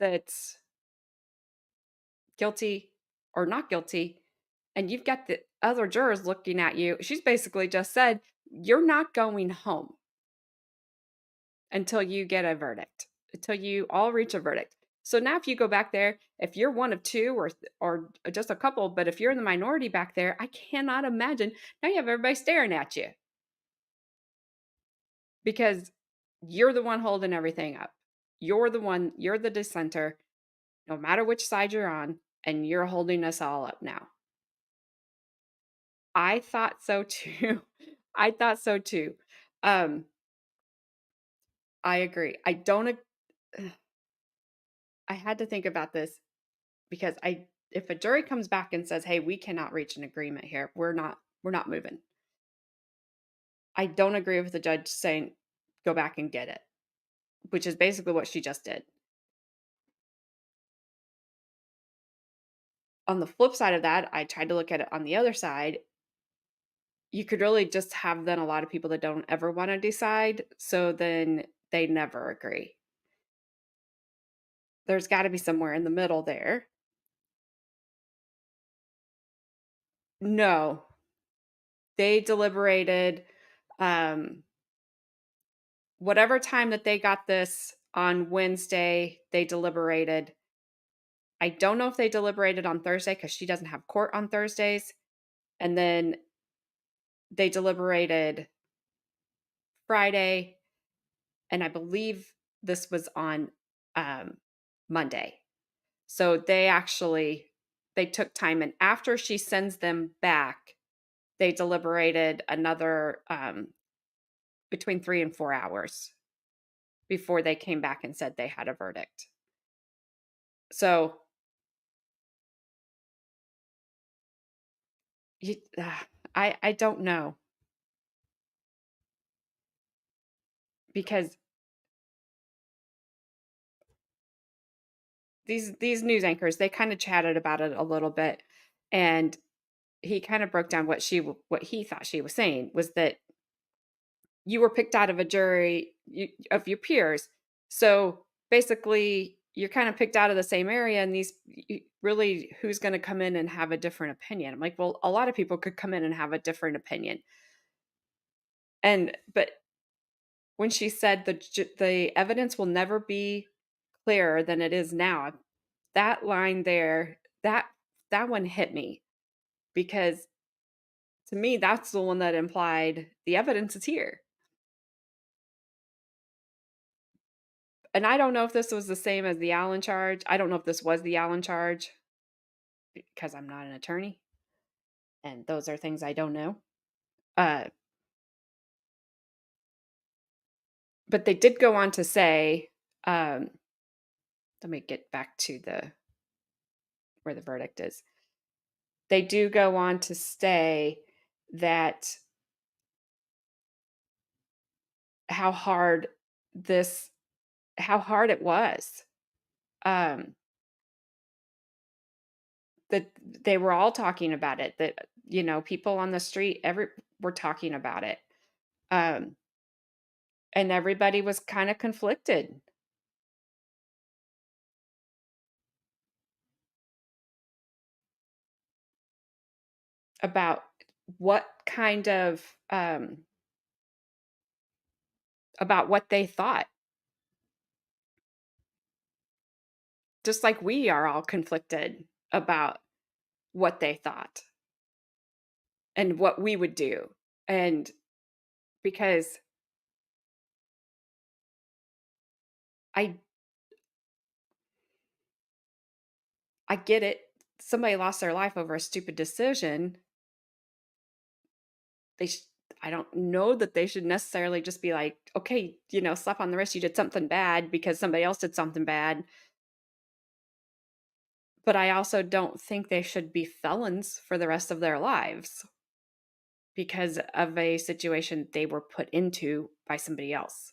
that's guilty or not guilty, and you've got the other jurors looking at you, she's basically just said, you're not going home until you get a verdict, until you all reach a verdict. So now if you go back there, if you're one of two or just a couple, but if you're in the minority back there, I cannot imagine. Now you have everybody staring at you because you're the one holding everything up. You're the dissenter, no matter which side you're on, and you're holding us all up now. I thought so too. I thought so too. I agree. I had to think about this because if a jury comes back and says, "Hey, we cannot reach an agreement here. We're not moving." I don't agree with the judge saying, "Go back and get it," which is basically what she just did. On the flip side of that, I tried to look at it on the other side. You could really just have then a lot of people that don't ever want to decide, so then they never agree. There's got to be somewhere in the middle there. No, they deliberated whatever time that they got this on Wednesday, they deliberated. I don't know if they deliberated on Thursday because she doesn't have court on Thursdays. And then they deliberated Friday, and I believe this was on Monday. So they took time, and after she sends them back, they deliberated another between 3 and 4 hours before they came back and said they had a verdict. So I don't know, because these news anchors, they kind of chatted about it a little bit, and he kind of broke down what he thought she was saying was that you were picked out of a jury of your peers. So basically, you're kind of picked out of the same area, and really, who's going to come in and have a different opinion? I'm like, well, a lot of people could come in and have a different opinion. But when she said the evidence will never be clearer than it is now, that line there, that one hit me, because to me, that's the one that implied the evidence is here. And I don't know if this was the same as the Allen charge. I don't know if this was the Allen charge because I'm not an attorney, and those are things I don't know. But they did go on to say, let me get back to where the verdict is. They do go on to say that how hard this how hard it was. Um, that they were all talking about it, that, people on the street, were talking about it. Um, and everybody was kind of conflicted about what kind of about what they thought, just like we are all conflicted about what they thought and what we would do. And because I I get it. Somebody lost their life over a stupid decision. They sh- I don't know that they should necessarily just be like, okay, slap on the wrist, you did something bad because somebody else did something bad. But I also don't think they should be felons for the rest of their lives because of a situation they were put into by somebody else.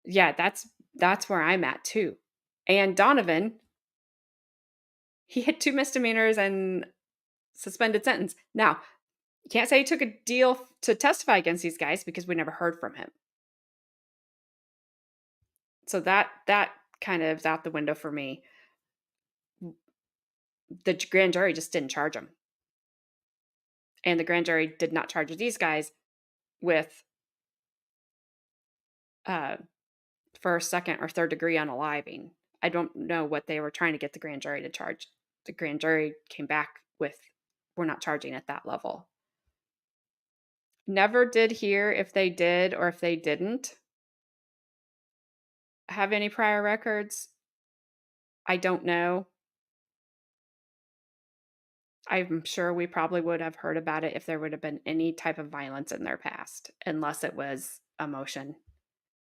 Yeah, that's where I'm at too. And Donovan, he had 2 misdemeanors and suspended sentence. Now, you can't say he took a deal to testify against these guys because we never heard from him. So that kind of is out the window for me. The grand jury just didn't charge him. And the grand jury did not charge these guys with uh, first, second, or third degree unaliving. I don't know what they were trying to get the grand jury to charge. The grand jury came back with, we're not charging at that level. Never did hear if they did or if they didn't have any prior records. I don't know. I'm sure we probably would have heard about it if there would have been any type of violence in their past, unless it was a motion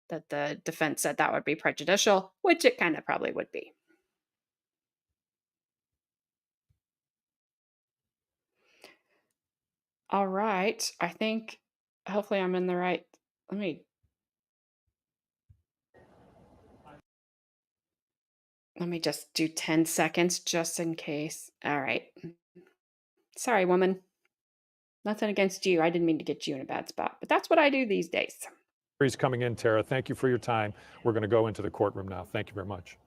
that the defense said that would be prejudicial, which it kind of probably would be. All right. I think hopefully I'm in the right. Let me just do 10 seconds just in case. All right. Sorry, woman. Nothing against you. I didn't mean to get you in a bad spot, but that's what I do these days. He's coming in, Tara. Thank you for your time. We're going to go into the courtroom now. Thank you very much.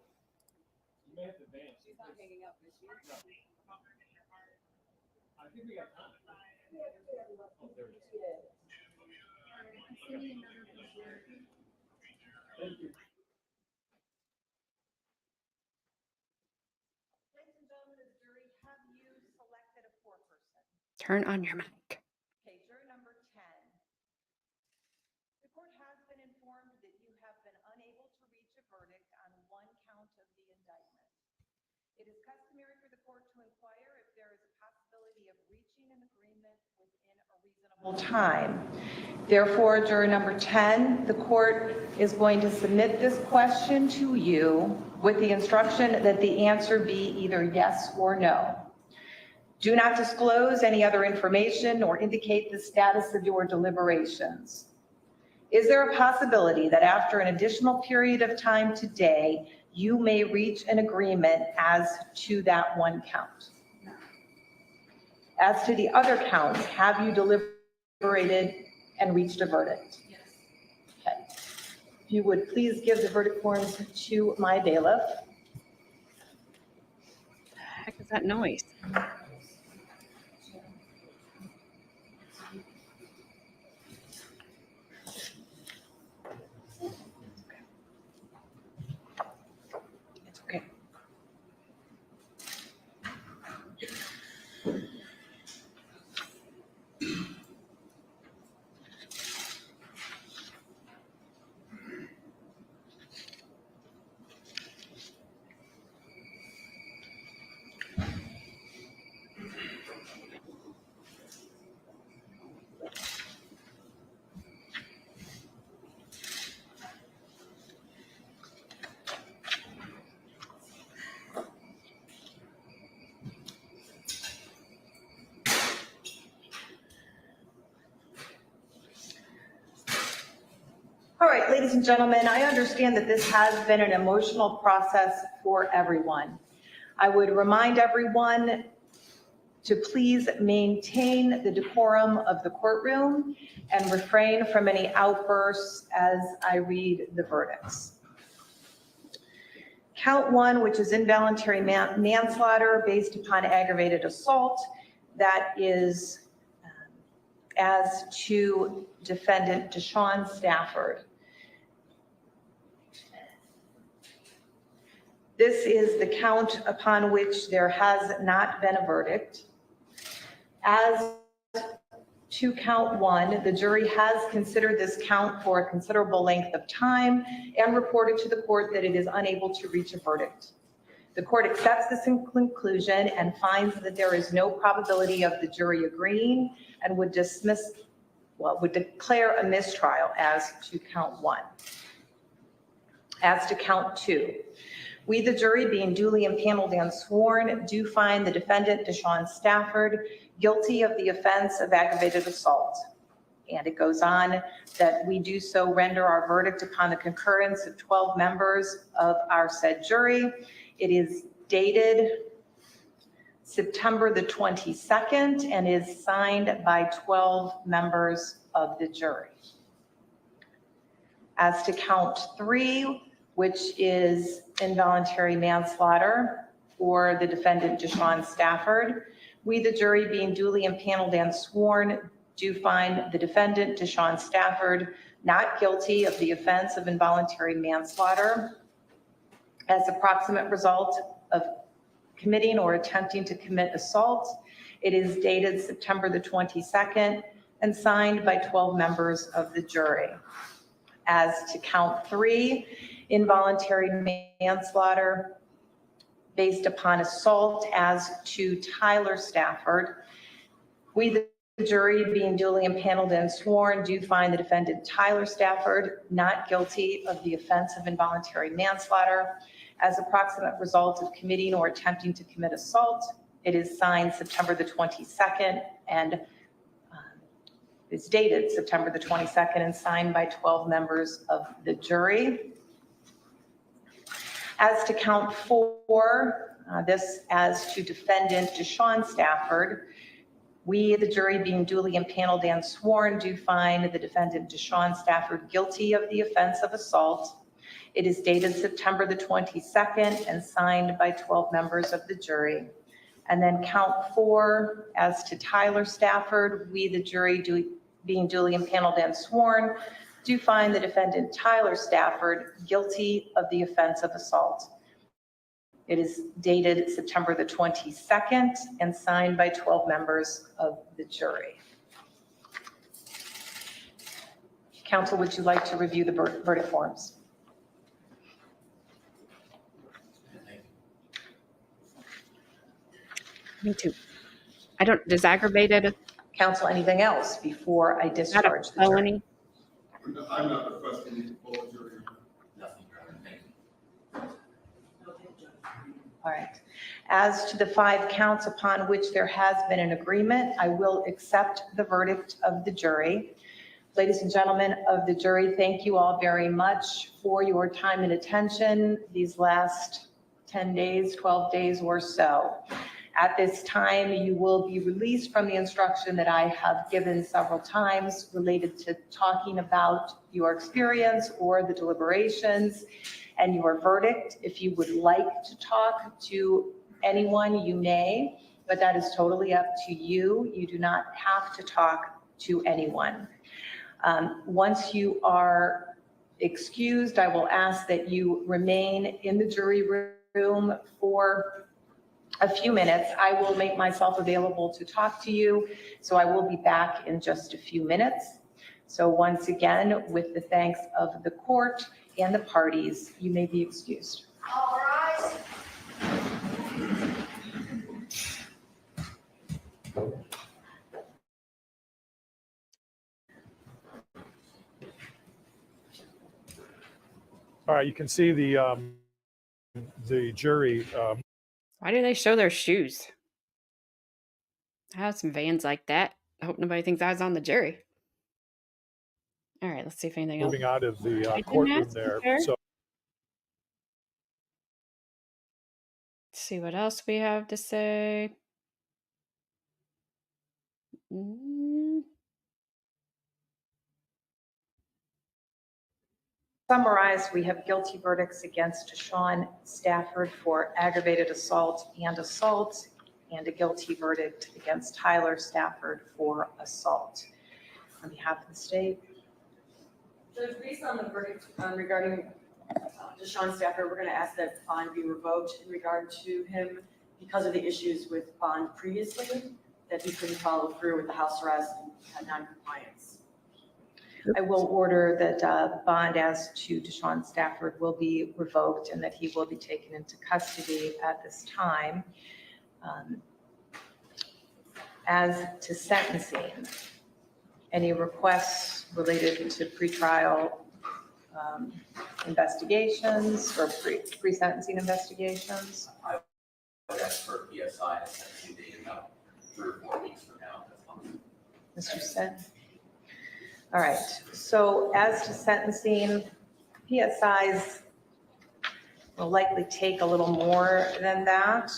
Turn on your mic. Okay, juror number 10. The court has been informed that you have been unable to reach a verdict on one count of the indictment. It is customary for the court to inquire if there is a possibility of reaching an agreement within a reasonable time. Therefore, juror number 10, the court is going to submit this question to you with the instruction that the answer be either yes or no. Do not disclose any other information or indicate the status of your deliberations. Is there a possibility that after an additional period of time today, you may reach an agreement as to that one count? As to the other counts, have you deliberated and reached a verdict? Yes. Okay. If you would please give the verdict forms to my bailiff. What the heck is that noise? It's okay. ladies and gentlemen, I understand that this has been an emotional process for everyone. I would remind everyone to please maintain the decorum of the courtroom and refrain from any outbursts as I read the verdicts. Count 1, which is involuntary manslaughter based upon aggravated assault, that is as to defendant DeShawn Stafford. This is the count upon which there has not been a verdict. As to count 1, the jury has considered this count for a considerable length of time and reported to the court that it is unable to reach a verdict. The court accepts this in conclusion and finds that there is no probability of the jury agreeing and would declare a mistrial as to count 1. As to count 2, we, the jury, being duly impaneled and sworn, do find the defendant, DeShawn Stafford, guilty of the offense of aggravated assault. And it goes on that we do so render our verdict upon the concurrence of 12 members of our said jury. It is dated September the 22nd and is signed by 12 members of the jury. As to count 3, which is involuntary manslaughter for the defendant DeShawn Stafford, we, the jury, being duly impaneled and sworn, do find the defendant DeShawn Stafford not guilty of the offense of involuntary manslaughter as a proximate result of committing or attempting to commit assault. It is dated September the 22nd and signed by 12 members of the jury. As to count 3, involuntary manslaughter based upon assault as to Tyler Stafford, we, the jury, being duly impaneled and sworn, do find the defendant Tyler Stafford not guilty of the offense of involuntary manslaughter as a proximate result of committing or attempting to commit assault. It is signed September the 22nd and is dated September the 22nd and signed by 12 members of the jury. As to count 4, this as to defendant DeShawn Stafford, we, the jury, being duly impaneled and sworn, do find the defendant DeShawn Stafford guilty of the offense of assault. It is dated September the 22nd and signed by 12 members of the jury. And then count 4, as to Tyler Stafford, we, the jury, being duly impaneled and sworn, do find the defendant Tyler Stafford guilty of the offense of assault. It is dated September the 22nd and signed by 12 members of the jury. Counsel, would you like to review the verdict forms? Me too. Does aggravated, Counsel, anything else before I not a discharge the jury? felony? I'm not requesting the full jury. Nothing, thank you. All right. As to the 5 counts upon which there has been an agreement, I will accept the verdict of the jury. Ladies and gentlemen of the jury, thank you all very much for your time and attention these last 10 days, 12 days or so. At this time, you will be released from the instruction that I have given several times related to talking about your experience or the deliberations and your verdict. If you would like to talk to anyone, you may, but that is totally up to you. You do not have to talk to anyone. Once you are excused, I will ask that you remain in the jury room for a few minutes. I will make myself available to talk to you, so I will be back in just a few minutes. So once again, with the thanks of the court and the parties, you may be excused. All rise. All right, you can see the jury. Why do they show their shoes? I have some Vans like that. I hope nobody thinks I was on the jury. All right, let's see if anything else. Moving on to the I didn't courtroom ask there. her. So Let's see what else we have to say. Mm, Summarized, we have guilty verdicts against DeShawn Stafford for aggravated assault, and a guilty verdict against Tyler Stafford for assault. On behalf of the state. Judge, based on the verdict regarding DeShawn Stafford, we're going to ask that bond be revoked in regard to him because of the issues with bond previously, that he couldn't follow through with the house arrest and had non-compliance. I will order that bond as to DeShawn Stafford will be revoked and that he will be taken into custody at this time. As to sentencing, any requests related to pretrial investigations or pre-sentencing investigations? I would ask for PSI to send you date about 3 or 4 weeks from now. That's fine. Mr. Sen? All right, so as to sentencing, PSIs will likely take a little more than that.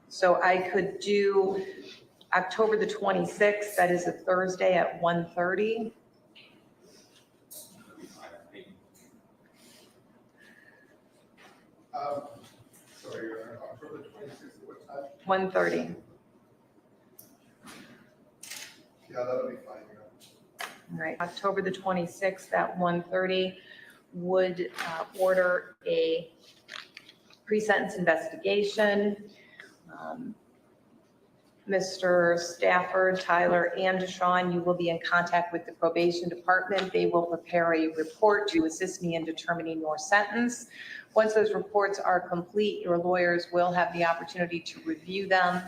So I could do October the 26th, that is a Thursday at 1:30. Sorry, October 26th, what time? 1:30. Yeah, that'll be fine, yeah. All right, October the 26th at 1:30 would order a pre-sentence investigation. Mr. Stafford, Tyler, and DeShawn, you will be in contact with the probation department. They will prepare a report to assist me in determining your sentence. Once those reports are complete, your lawyers will have the opportunity to review them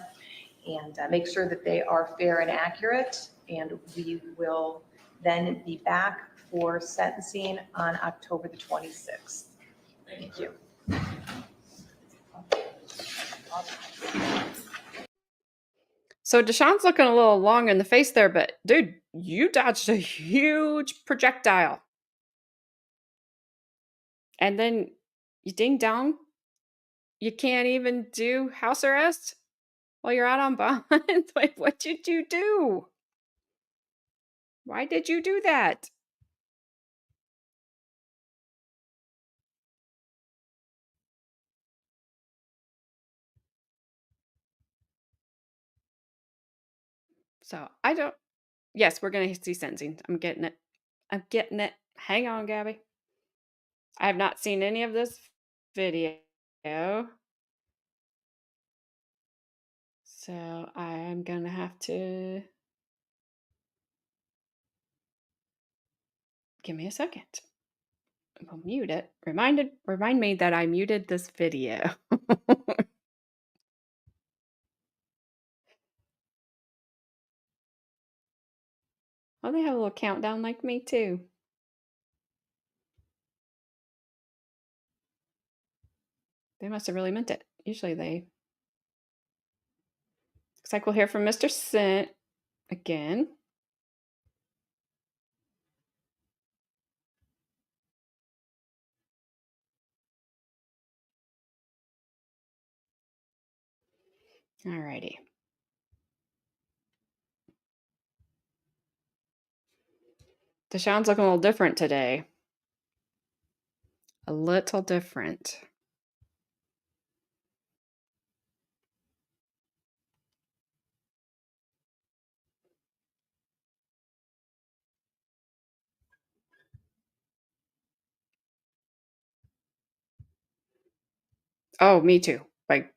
and make sure that they are fair and accurate. And we will then be back for sentencing on October the 26th. Thank you. So DeShawn's looking a little long in the face there, but dude, you dodged a huge projectile. And then you ding dong. You can't even do house arrest while you're out on bond. Like, what did you do? Why did you do that? So I don't. Yes, we're going to see sentencing. I'm getting it. I'm getting it. Hang on, Gabby. I have not seen any of this video. So I am going to have to. Give me a second. I'll mute it. Remind me that I muted this video. Oh, they have a little countdown like me too. They must have really meant it. Usually they. Looks like we'll hear from Mr. Sint again. Alrighty. DeShawn's looking a little different today. A little different. Oh, me too. Like,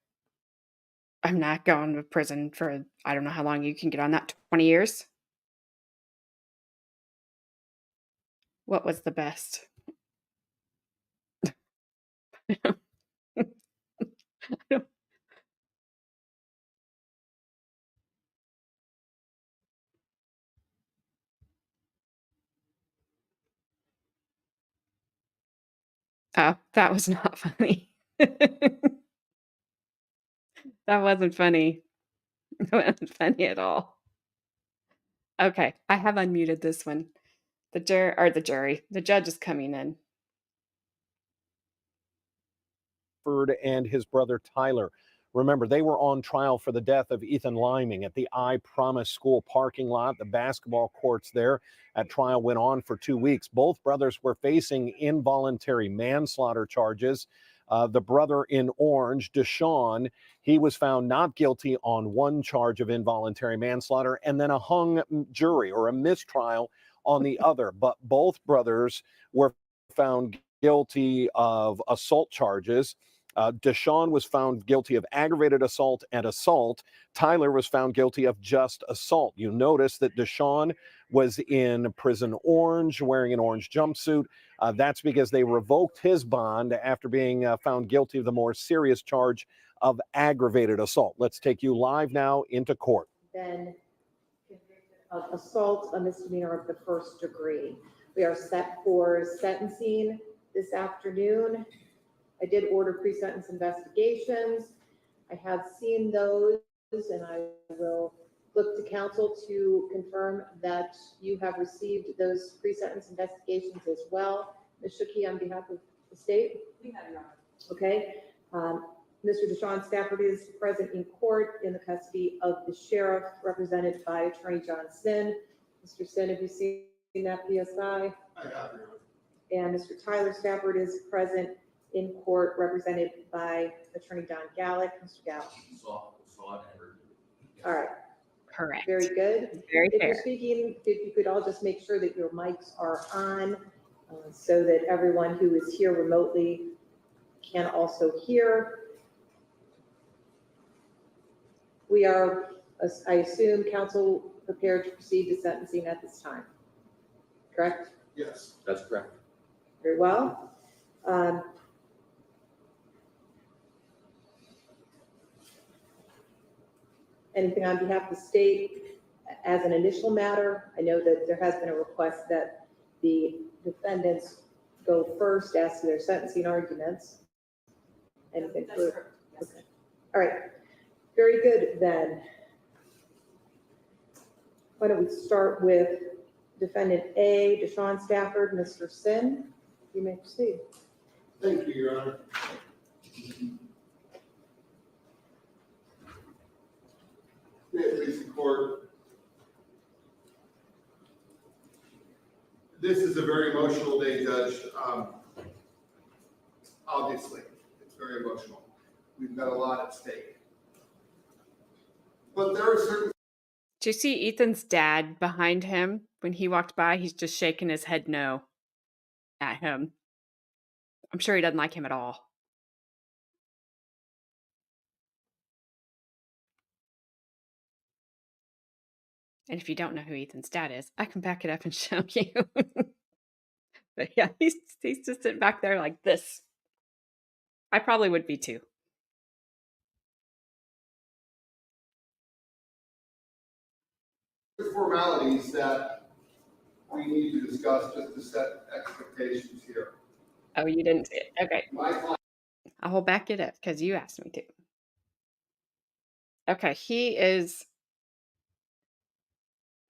I'm not going to prison for, I don't know how long you can get on that, 20 years? What was the best? Oh, that was not funny. That That wasn't funny. That wasn't funny at all. Okay, I have unmuted this one. The judge is coming in. And his brother Tyler. Remember, they were on trial for the death of Ethan Liming at the I Promise School parking lot. The basketball courts there at trial went on for 2 weeks. Both brothers were facing involuntary manslaughter charges. The brother in orange, DeShawn, he was found not guilty on one charge of involuntary manslaughter and then a hung jury or a mistrial on the other. But both brothers were found guilty of assault charges. DeShawn was found guilty of aggravated assault and assault. Tyler was found guilty of just assault. You notice that DeShawn was in prison orange, wearing an orange jumpsuit. That's because they revoked his bond after being found guilty of the more serious charge of aggravated assault. Let's take you live now into court. Then convicted of assault, a misdemeanor of the first degree. We are set for sentencing this afternoon. I did order pre-sentence investigations. I have seen those, and I will look to counsel to confirm that you have received those pre-sentence investigations as well. Ms. Shaki, on behalf of the state? We have your honor. Okay. Mr. DeShawn Stafford is present in court in the custody of the sheriff, represented by Attorney John Sin. Mr. Sin, have you seen that PSI? I have, Your Honor. And Mr. Tyler Stafford is present in court, represented by Attorney Don Gallick. Mr. Gallick. Saw it and heard it. All right, Correct. very good. Very If fair. you're speaking, if you could all just make sure that your mics are on, so that everyone who is here remotely can also hear. We are, I assume, counsel prepared to proceed to sentencing at this time, correct? Yes. That's correct. Very well. Anything on behalf of the state as an initial matter? I know that there has been a request that the defendants go first as to their sentencing arguments. Anything That's further? correct. Yes. Okay. All right, very good then. Why don't we start with defendant A, DeShawn Stafford. Mr. Sin, you may proceed. Thank you, Your Honor. May it please the court. This is a very emotional day, Judge. Obviously, it's very emotional. We've got a lot at stake. But there are certain Do you see Ethan's dad behind him? When he walked by, he's just shaking his head no at him. I'm sure he doesn't like him at all. And if you don't know who Ethan's dad is, I can back it up and show you. But yeah, he's just sitting back there like this. I probably would be too. formalities that we need to discuss just to set expectations here. Oh, you didn't see it. Okay. My client I'll back it up because you asked me to. Okay, he is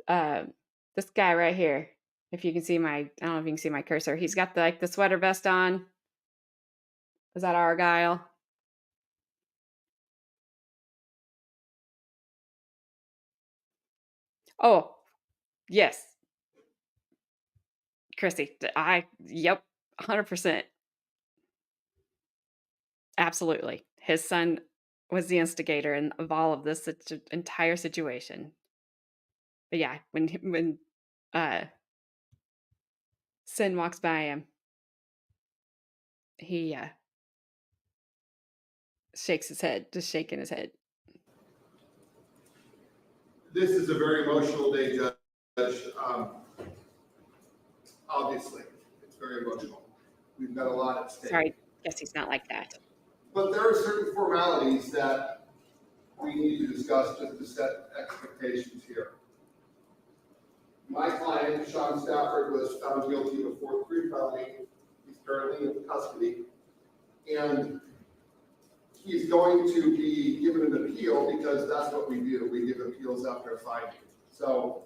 this guy right here. If you can see I don't know if you can see my cursor. He's got the sweater vest on. Is that Argyle? Oh, yes. Chrissy, yep, 100%. Absolutely. His son was the instigator of all of this entire situation. But yeah, when Sin walks by him, he shakes his head, just shaking his head. This is a very emotional day, Judge. Obviously, it's very emotional. We've got a lot at stake. Sorry, guess he's not like that. But there are certain formalities that we need to discuss just to set expectations here. My client, DeShawn Stafford, was found guilty of a fourth-degree felony. He's currently in custody. And he's going to be given an appeal because that's what we do. We give appeals after a finding. So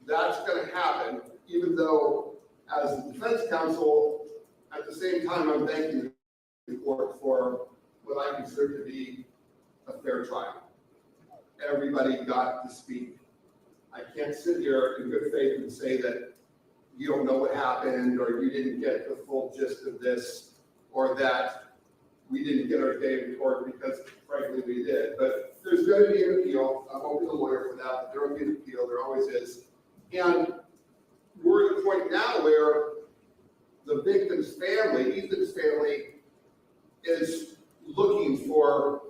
that's going to happen, even though as the defense counsel, at the same time, I'm thanking the court for what I consider to be a fair trial. Everybody got to speak. I can't sit here in good faith and say that you don't know what happened, or you didn't get the full gist of this, or that we didn't get our day in court, because frankly we did. But there's going to be an appeal. I won't be the lawyer for that, but there will be an appeal. There always is. And we're at a point now where the victim's family, Ethan's family, is looking for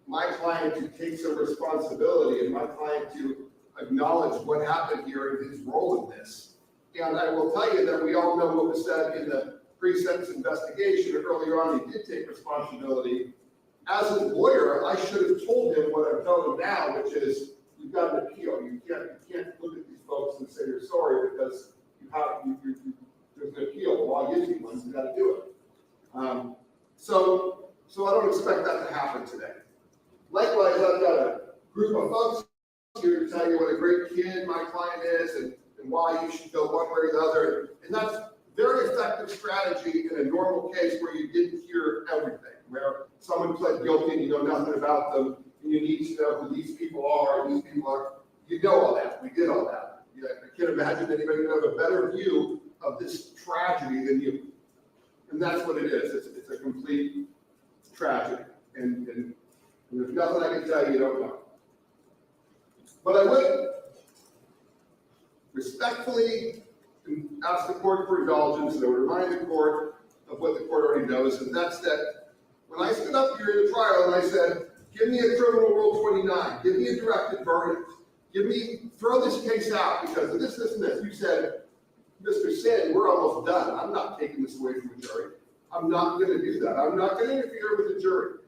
my client to take some responsibility and my client to acknowledge what happened here and his role in this. And I will tell you that we all know what was said in the pre-sentence investigation. Earlier on, he did take responsibility. As a lawyer, I should have told him what I've told him now, which is you've got an appeal. You can't look at these folks and say you're sorry because there's an appeal. The law gives you one, so you got to do it. So I don't expect that to happen today. Likewise, I've got a group of folks here to tell you what a great kid my client is and why you should go one way or the other. And that's very effective strategy in a normal case where you didn't hear everything, where someone pled guilty and you know nothing about them, and you need to know who these people are, and these people are, you know all that. We did all that. You know, I can't imagine anybody would have a better view of this tragedy than you. And that's what it is. It's a complete tragedy. And there's nothing I can tell you don't know. But I would respectfully ask the court for indulgence, and I would remind the court of what the court already knows, and that's that when I stood up here in the trial and I said, give me a criminal rule 29, give me a directed verdict, throw this case out because of this, and this, you said, Mr. Sin, we're almost done. I'm not taking this away from the jury. I'm not going to do that. I'm not going to interfere with the jury.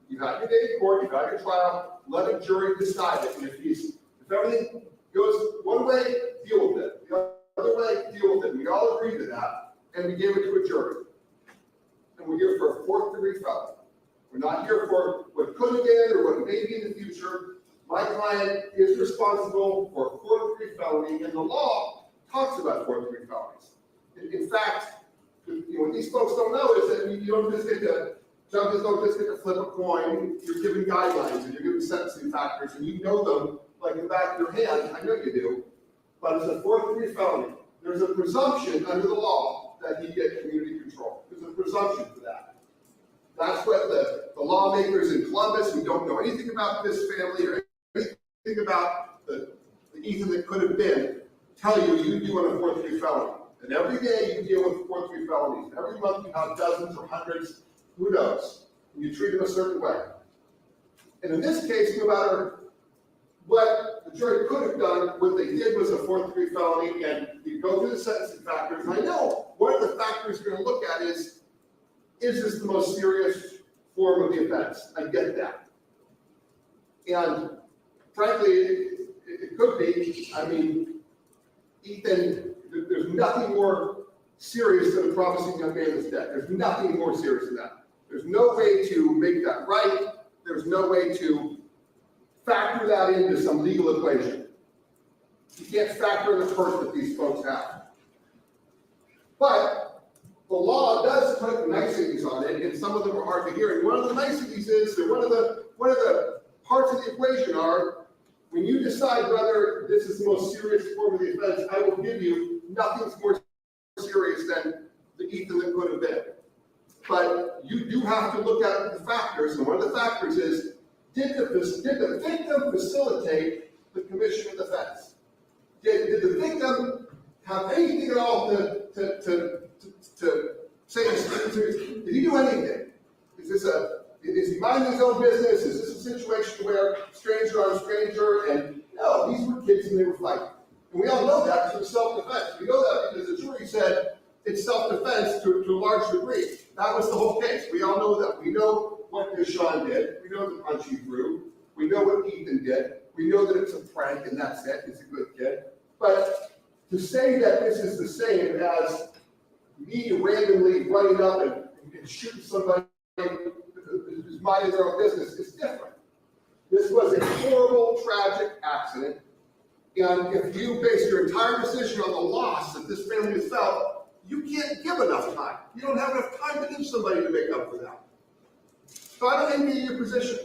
You've had your day in court, you've had your trial, let a jury decide it. And if everything goes one way, deal with it. The other way, deal with it. We all agree to that, and we gave it to a jury. And we're here for a fourth-degree felony. We're not here for what could have been or what may be in the future. My client is responsible for a fourth-degree felony, and the law talks about fourth-degree felonies. In fact, what these folks don't know is that you don't just get to, judges don't just get to flip a coin. You're given guidelines and you're given sentencing factors, and you know them like the back of your hand. I know you do. But it's a fourth-degree felony. There's a presumption under the law that he get community control. There's a presumption for that. That's what the lawmakers in Columbus who don't know anything about this family or anything about the Ethan that could have been tell you do on a fourth-degree felony. And every day you deal with fourth-degree felonies. Every month you have dozens or hundreds, who knows? And you treat them a certain way. And in this case, no matter what the jury could have done, what they did was a fourth-degree felony, and you go through the sentencing factors. And I know one of the factors you're going to look at is this the most serious form of the offense? I get that. And frankly, it could be. I mean, Ethan, there's nothing more serious than a promising young man that's dead. There's nothing more serious than that. There's no way to make that right. There's no way to factor that into some legal equation. You can't factor in the hurt that these folks have. But the law does put niceties on it, and some of them are hard to hear. And one of the niceties is that one of the parts of the equation are when you decide whether this is the most serious form of the offense, I will give you nothing's more serious than the Ethan that could have been. But you do have to look at the factors, and one of the factors is, did the victim facilitate the commission of the offense? Did the victim have anything at all to say? Did he do anything? Is he minding his own business? Is this a situation where stranger on stranger? And no, these were kids and they were fighting. And we all know that because it was self-defense. We know that because the jury said it's self-defense to a large degree. That was the whole case. We all know that. We know what DeShawn did. We know the punch he threw. We know what Ethan did. We know that it's a prank and that's it. He's a good kid. But to say that this is the same as me randomly running up and shooting somebody who's minding their own business is different. This was a horrible, tragic accident. And if you base your entire decision on the loss that this family has felt, you can't give enough time. You don't have enough time to give somebody to make up for that. So I don't envy your position.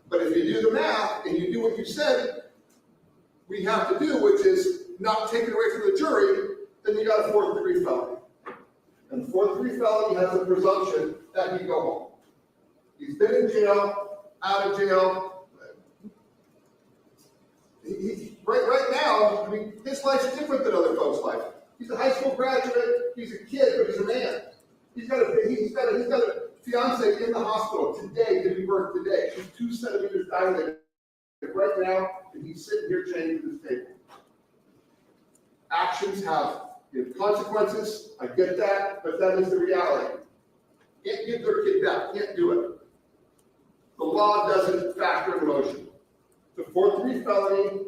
But if you do the math and you do what you said we have to do, which is not take it away from the jury, then you got a 4th degree felony. And the 4th degree felony has a presumption that you go home. He's been in jail, out of jail. Right now, I mean, his life's different than other folks' life. He's a high school graduate. He's a kid, but he's a man. He's got a fiance in the hospital today, giving birth today. She's 2 centimeters dilated right now, and he's sitting here chained to this table. Actions have consequences. I get that, but that is the reality. Can't give their kid back. Can't do it. The law doesn't factor in emotion. The 4th degree felony.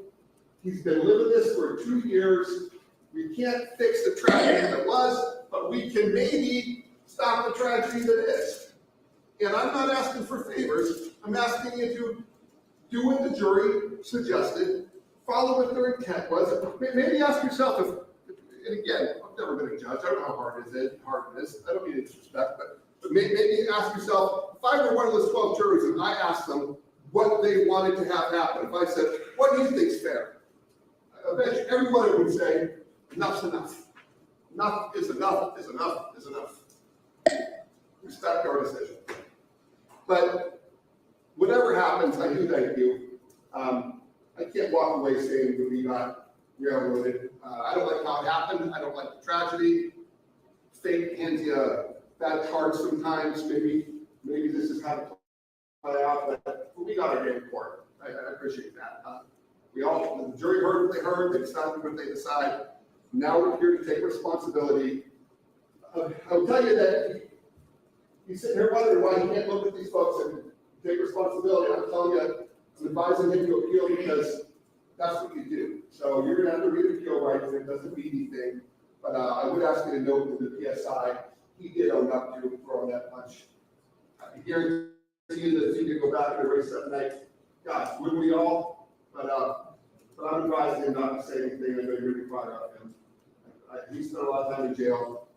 He's been living this for 2 years. We can't fix the tragedy that was, but we can maybe stop the tragedy that is. And I'm not asking for favors. I'm asking you to do what the jury suggested, follow what their intent was. Maybe ask yourself if, and again, I've never been a judge. I don't know how hard it is. I don't mean to disrespect, but maybe ask yourself, if I were one of those 12 juries and I asked them what they wanted to have happen, if I said, what do you think is fair? I bet you everybody would say, enough's enough. Enough is enough is enough is enough. Respect our decision. But whatever happens, I do thank you. I can't walk away saying that we got railroaded. I don't like how it happened. I don't like the tragedy. Fate hands you bad cards sometimes. Maybe this is how to play out, but we got our day in court. I appreciate that. The jury heard what they heard. They decided what they decide. Now we're here to take responsibility. I'll tell you that he's sitting here wondering why he can't look at these folks and take responsibility. I'm telling you, I'm advising him to appeal because that's what you do. So you're going to have to read appeal rights, and it doesn't mean anything. But I would ask you to note in the PSI, he did own up to throwing that punch. I guarantee you that if he could go back and erase that night, gosh, wouldn't we all? But I'm advising him not to say anything. I know you're really proud of him. He spent a lot of time in jail.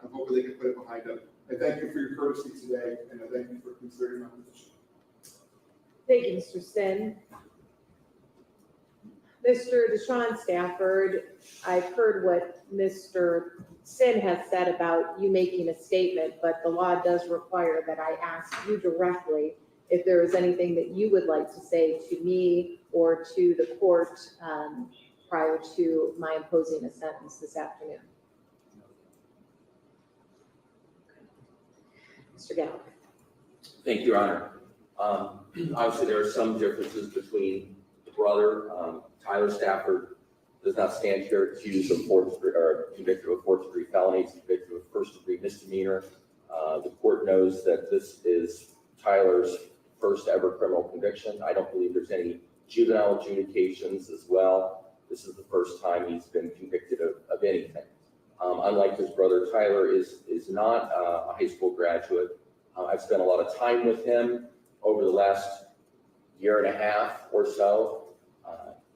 I'm hoping they can put it behind him. I thank you for your courtesy today, and I thank you for considering my position. Thank you, Mr. Sin. Mr. DeShawn Stafford, I've heard what Mr. Sin has said about you making a statement, but the law does require that I ask you directly if there is anything that you would like to say to me or to the court prior to my imposing a sentence this afternoon. Mr. Gallagher. Thank you, Your Honor. Obviously, there are some differences between the brother. Tyler Stafford does not stand here accused of convicted of a 4th degree felony. He's convicted of a 1st degree misdemeanor. The court knows that this is Tyler's first ever criminal conviction. I don't believe there's any juvenile adjudications as well. This is the first time he's been convicted of anything. Unlike his brother, Tyler is not a high school graduate. I've spent a lot of time with him over the last year and a half or so.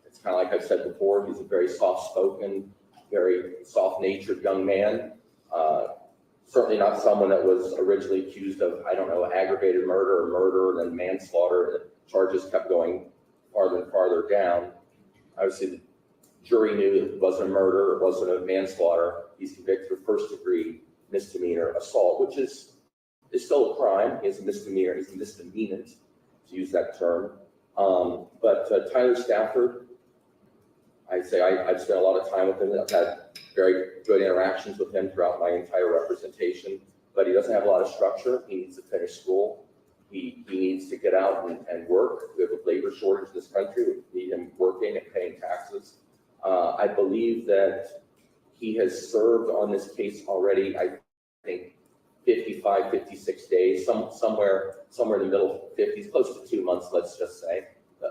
It's kind of like I've said before, he's a very soft-spoken, very soft-natured young man. Certainly not someone that was originally accused of, I don't know, aggravated murder or murder and then manslaughter. The charges kept going farther and farther down. Obviously, the jury knew it wasn't a murder, it wasn't a manslaughter. He's convicted of 1st degree misdemeanor assault, which is still a crime. He's a misdemeanor, he's a misdemeanant, to use that term. But Tyler Stafford, I'd say I've spent a lot of time with him. I've had very good interactions with him throughout my entire representation, but he doesn't have a lot of structure. He needs to finish school. He needs to get out and work. We have a labor shortage in this country. We need him working and paying taxes. I believe that he has served on this case already, I think, 55, 56 days, somewhere in the middle 50s, close to 2 months, let's just say.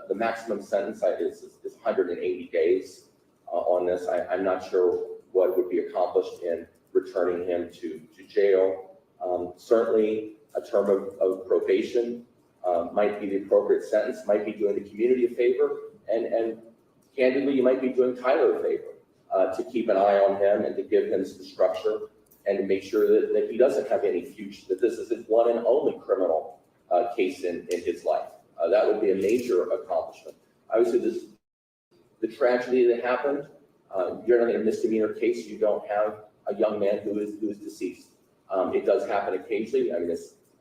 The maximum sentence is 180 days on this. I'm not sure what would be accomplished in returning him to jail. Certainly a term of probation might be the appropriate sentence, might be doing the community a favor, and candidly, you might be doing Tyler a favor to keep an eye on him and to give him some structure and to make sure that he doesn't have any future, that this is his one and only criminal case in his life. That would be a major accomplishment. Obviously, the tragedy that happened, generally in a misdemeanor case, you don't have a young man who is deceased. It does happen occasionally. I mean,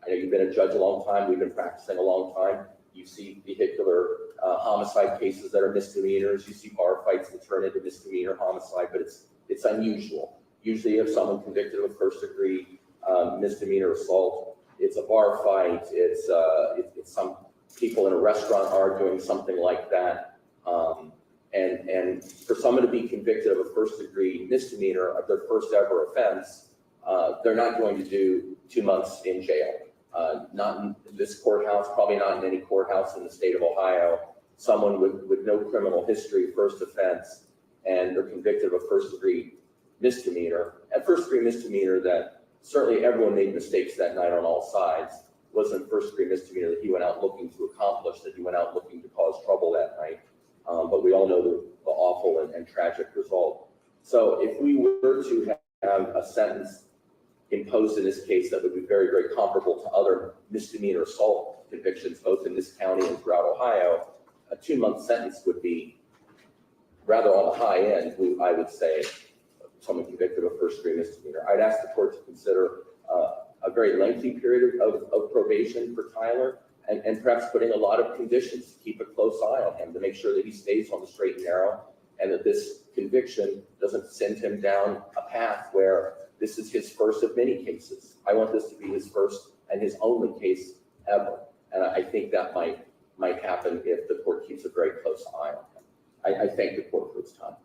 I know you've been a judge a long time. We've been practicing a long time. You see vehicular homicide cases that are misdemeanors. You see bar fights that turn into misdemeanor homicide, but it's unusual. Usually, if someone convicted of a first-degree misdemeanor assault, it's a bar fight. It's some people in a restaurant arguing, something like that. And for someone to be convicted of a first-degree misdemeanor of their first ever offense, they're not going to do 2 months in jail. Not in this courthouse, probably not in any courthouse in the state of Ohio. Someone with no criminal history, first offense, and they're convicted of a first-degree misdemeanor. A first-degree misdemeanor that certainly everyone made mistakes that night on all sides. Wasn't a first-degree misdemeanor that he went out looking to accomplish, that he went out looking to cause trouble that night. But we all know the awful and tragic result. So if we were to have a sentence imposed in this case that would be very, very comparable to other misdemeanor assault convictions, both in this county and throughout Ohio, a 2-month sentence would be rather on the high end, I would say, someone convicted of a first-degree misdemeanor. I'd ask the court to consider a very lengthy period of probation for Tyler, and perhaps putting a lot of conditions to keep a close eye on him, to make sure that he stays on the straight and narrow, and that this conviction doesn't send him down a path where this is his first of many cases. I want this to be his first and his only case ever. And I think that might happen if the court keeps a very close eye on him. I thank the court for its time.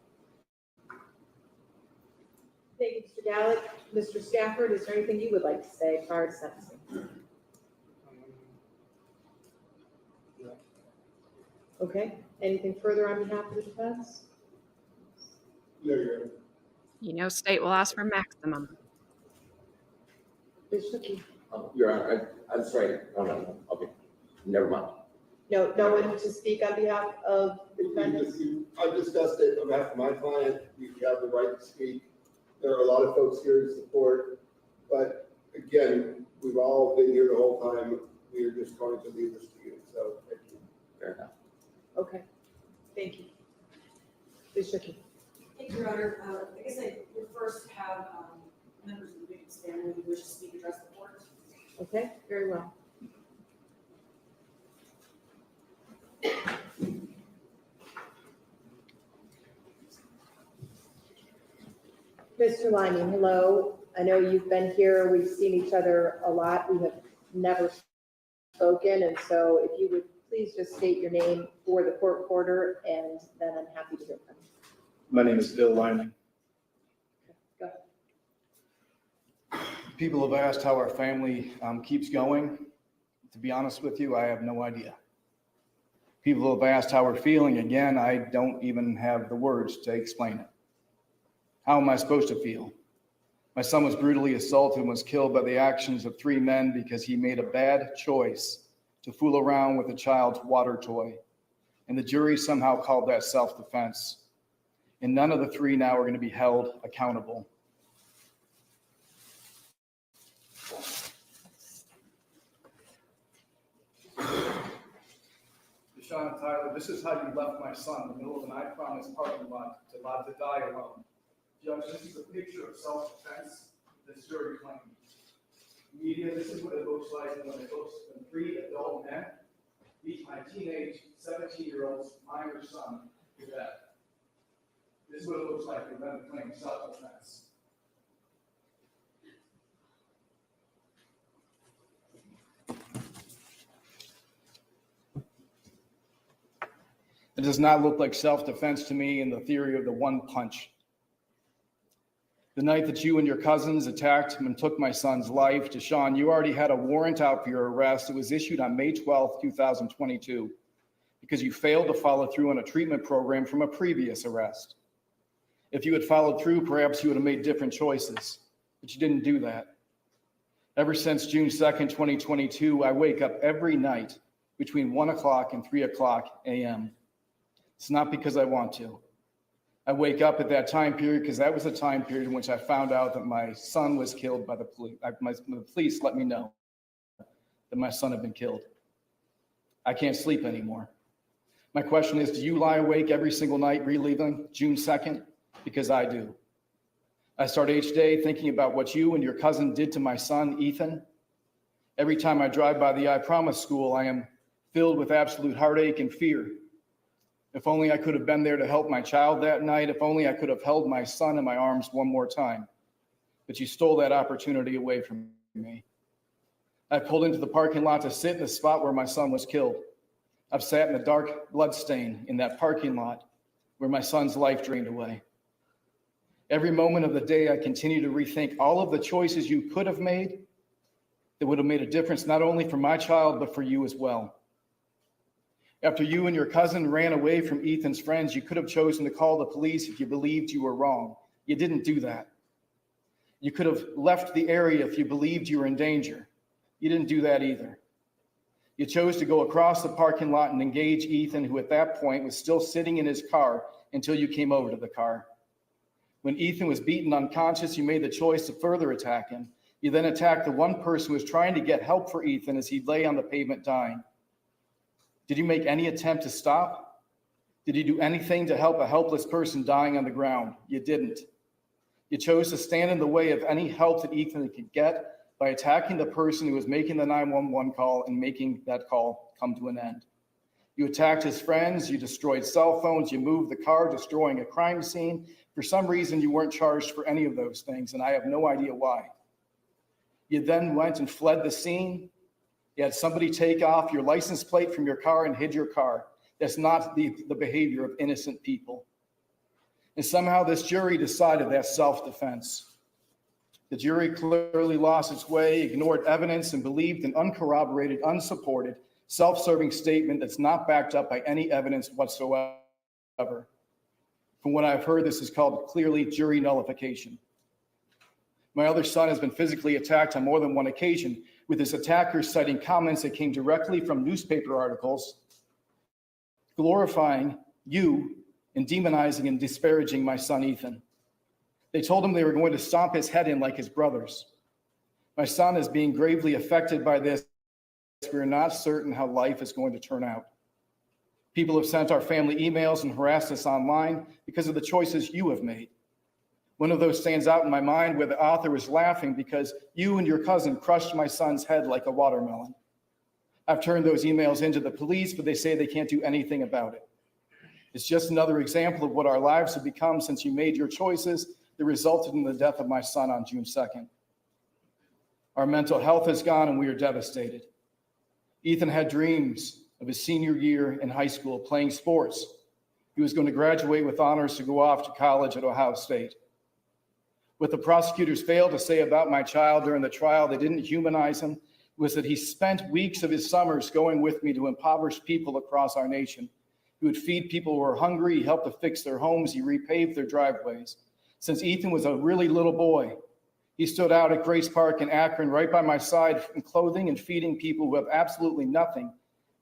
Thank you, Mr. Gallick. Mr. Stafford, is there anything you would like to say prior to sentencing? Okay, anything further on behalf of the defense? No, Your Honor. You know, state will ask for maximum. Ms. Shooky? Your Honor, I'm sorry. No. Okay, never mind. No one to speak on behalf of the defendants? I've discussed it on behalf of my client. We have the right to speak. There are a lot of folks here to support, but again, we've all been here the whole time. We are just going to leave this to you. So thank you. Fair enough. Okay, thank you. Ms. Shooky? Thank you, Your Honor. I guess I would first have members of the victim's family who wish to speak address the court. Okay, very well. Mr. Lyman, hello. I know you've been here. We've seen each other a lot. We have never spoken, and so if you would please just state your name for the court reporter, and then I'm happy to hear from you. My name is Bill Lyman. Go ahead. People have asked how our family keeps going. To be honest with you, I have no idea. People have asked how we're feeling. Again, I don't even have the words to explain it. How am I supposed to feel? My son was brutally assaulted and was killed by the actions of 3 men because he made a bad choice to fool around with a child's water toy. And the jury somehow called that self-defense. And none of the 3 now are going to be held accountable. DeShawn and Tyler, this is how you left my son in the middle of an I Promise parking lot to die alone. Judge, this is a picture of self-defense this jury claimed. Media, this is what it looks like when it looks when 3 adult men beat my teenage 17-year-old's minor son to death. This is what it looks like when men claim self-defense. It does not look like self-defense to me in the theory of the one punch. The night that you and your cousins attacked and took my son's life, DeShawn, you already had a warrant out for your arrest. It was issued on May 12th, 2022, because you failed to follow through on a treatment program from a previous arrest. If you had followed through, perhaps you would have made different choices, but you didn't do that. Ever since June 2nd, 2022, I wake up every night between 1 o'clock and 3 o'clock a.m. It's not because I want to. I wake up at that time period because that was the time period in which I found out that my son was killed by the police. The police let me know that my son had been killed. I can't sleep anymore. My question is, do you lie awake every single night reliving June 2nd? Because I do. I start each day thinking about what you and your cousin did to my son, Ethan. Every time I drive by the I Promise school, I am filled with absolute heartache and fear. If only I could have been there to help my child that night. If only I could have held my son in my arms one more time. But you stole that opportunity away from me. I pulled into the parking lot to sit in the spot where my son was killed. I've sat in the dark blood stain in that parking lot where my son's life drained away. Every moment of the day, I continue to rethink all of the choices you could have made that would have made a difference not only for my child, but for you as well. After you and your cousin ran away from Ethan's friends, you could have chosen to call the police if you believed you were wrong. You didn't do that. You could have left the area if you believed you were in danger. You didn't do that either. You chose to go across the parking lot and engage Ethan, who at that point was still sitting in his car until you came over to the car. When Ethan was beaten unconscious, you made the choice to further attack him. You then attacked the one person who was trying to get help for Ethan as he lay on the pavement dying. Did you make any attempt to stop? Did you do anything to help a helpless person dying on the ground? You didn't. You chose to stand in the way of any help that Ethan could get by attacking the person who was making the 911 call and making that call come to an end. You attacked his friends, you destroyed cell phones, you moved the car, destroying a crime scene. For some reason, you weren't charged for any of those things, and I have no idea why. You then went and fled the scene. You had somebody take off your license plate from your car and hid your car. That's not the behavior of innocent people. And somehow this jury decided that's self-defense. The jury clearly lost its way, ignored evidence, and believed an uncorroborated, unsupported, self-serving statement that's not backed up by any evidence whatsoever. From what I've heard, this is called clearly jury nullification. My other son has been physically attacked on more than one occasion, with his attackers citing comments that came directly from newspaper articles, glorifying you and demonizing and disparaging my son, Ethan. They told him they were going to stomp his head in like his brothers. My son is being gravely affected by this. We are not certain how life is going to turn out. People have sent our family emails and harassed us online because of the choices you have made. One of those stands out in my mind where the author was laughing because you and your cousin crushed my son's head like a watermelon. I've turned those emails into the police, but they say they can't do anything about it. It's just another example of what our lives have become since you made your choices that resulted in the death of my son on June 2nd. Our mental health is gone and we are devastated. Ethan had dreams of his senior year in high school playing sports. He was going to graduate with honors to go off to college at Ohio State. What the prosecutors failed to say about my child during the trial, they didn't humanize him, was that he spent weeks of his summers going with me to impoverished people across our nation. He would feed people who were hungry, he helped to fix their homes, he repaved their driveways. Since Ethan was a really little boy, he stood out at Grace Park in Akron right by my side in clothing and feeding people who have absolutely nothing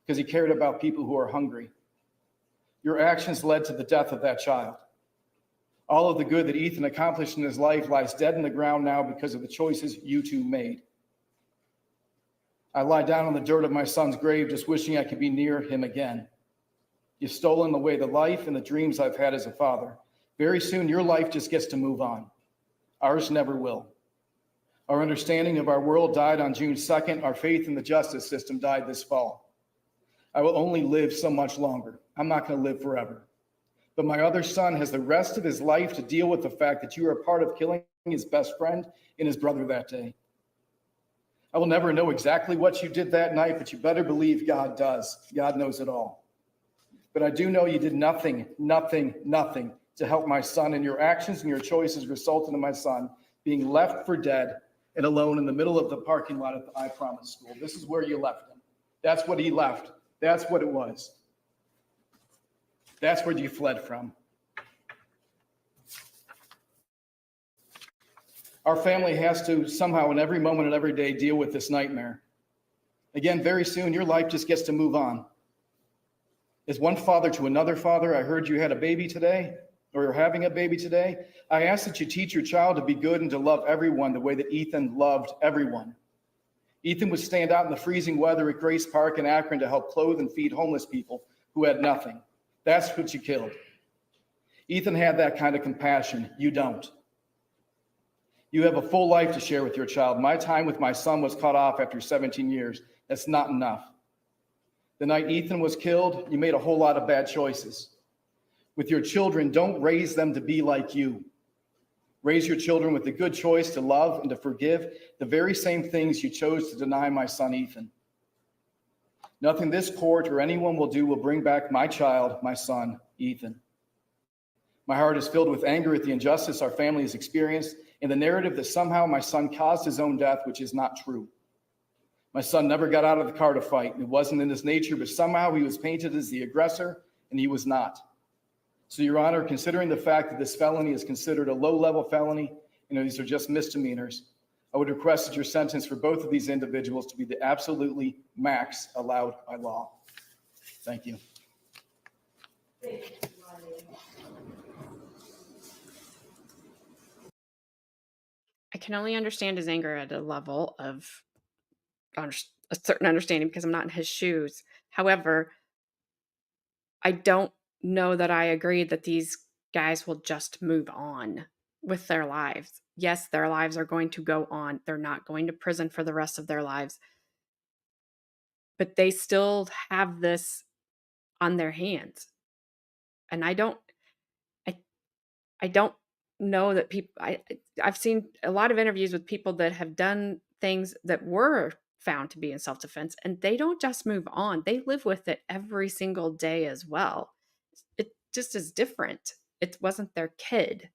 because he cared about people who are hungry. Your actions led to the death of that child. All of the good that Ethan accomplished in his life lies dead in the ground now because of the choices you two made. I lie down on the dirt of my son's grave just wishing I could be near him again. You've stolen away the life and the dreams I've had as a father. Very soon, your life just gets to move on. Ours never will. Our understanding of our world died on June 2nd. Our faith in the justice system died this fall. I will only live so much longer. I'm not going to live forever. But my other son has the rest of his life to deal with the fact that you are a part of killing his best friend and his brother that day. I will never know exactly what you did that night, but you better believe God does. God knows it all. But I do know you did nothing to help my son, and your actions and your choices resulted in my son being left for dead and alone in the middle of the parking lot at the I Promise school. This is where you left him. That's what he left. That's what it was. That's where you fled from. Our family has to somehow in every moment and every day deal with this nightmare. Again, very soon, your life just gets to move on. As one father to another father, I heard you had a baby today, or you're having a baby today. I ask that you teach your child to be good and to love everyone the way that Ethan loved everyone. Ethan would stand out in the freezing weather at Grace Park in Akron to help clothe and feed homeless people who had nothing. That's what you killed. Ethan had that kind of compassion. You don't. You have a full life to share with your child. My time with my son was cut off after 17 years. That's not enough. The night Ethan was killed, you made a whole lot of bad choices. With your children, don't raise them to be like you. Raise your children with the good choice to love and to forgive the very same things you chose to deny my son Ethan. Nothing this court or anyone will do will bring back my child, my son, Ethan. My heart is filled with anger at the injustice our family has experienced and the narrative that somehow my son caused his own death, which is not true. My son never got out of the car to fight. It wasn't in his nature, but somehow he was painted as the aggressor, and he was not. So, Your Honor, considering the fact that this felony is considered a low-level felony, these are just misdemeanors, I would request that your sentence for both of these individuals to be the absolutely max allowed by law. Thank you. I can only understand his anger at a level of a certain understanding because I'm not in his shoes. However, I don't know that I agree that these guys will just move on with their lives. Yes, their lives are going to go on. They're not going to prison for the rest of their lives. But they still have this on their hands. And I don't know that people I've seen a lot of interviews with people that have done things that were found to be in self-defense, and they don't just move on. They live with it every single day as well. It just is different. It wasn't their kid.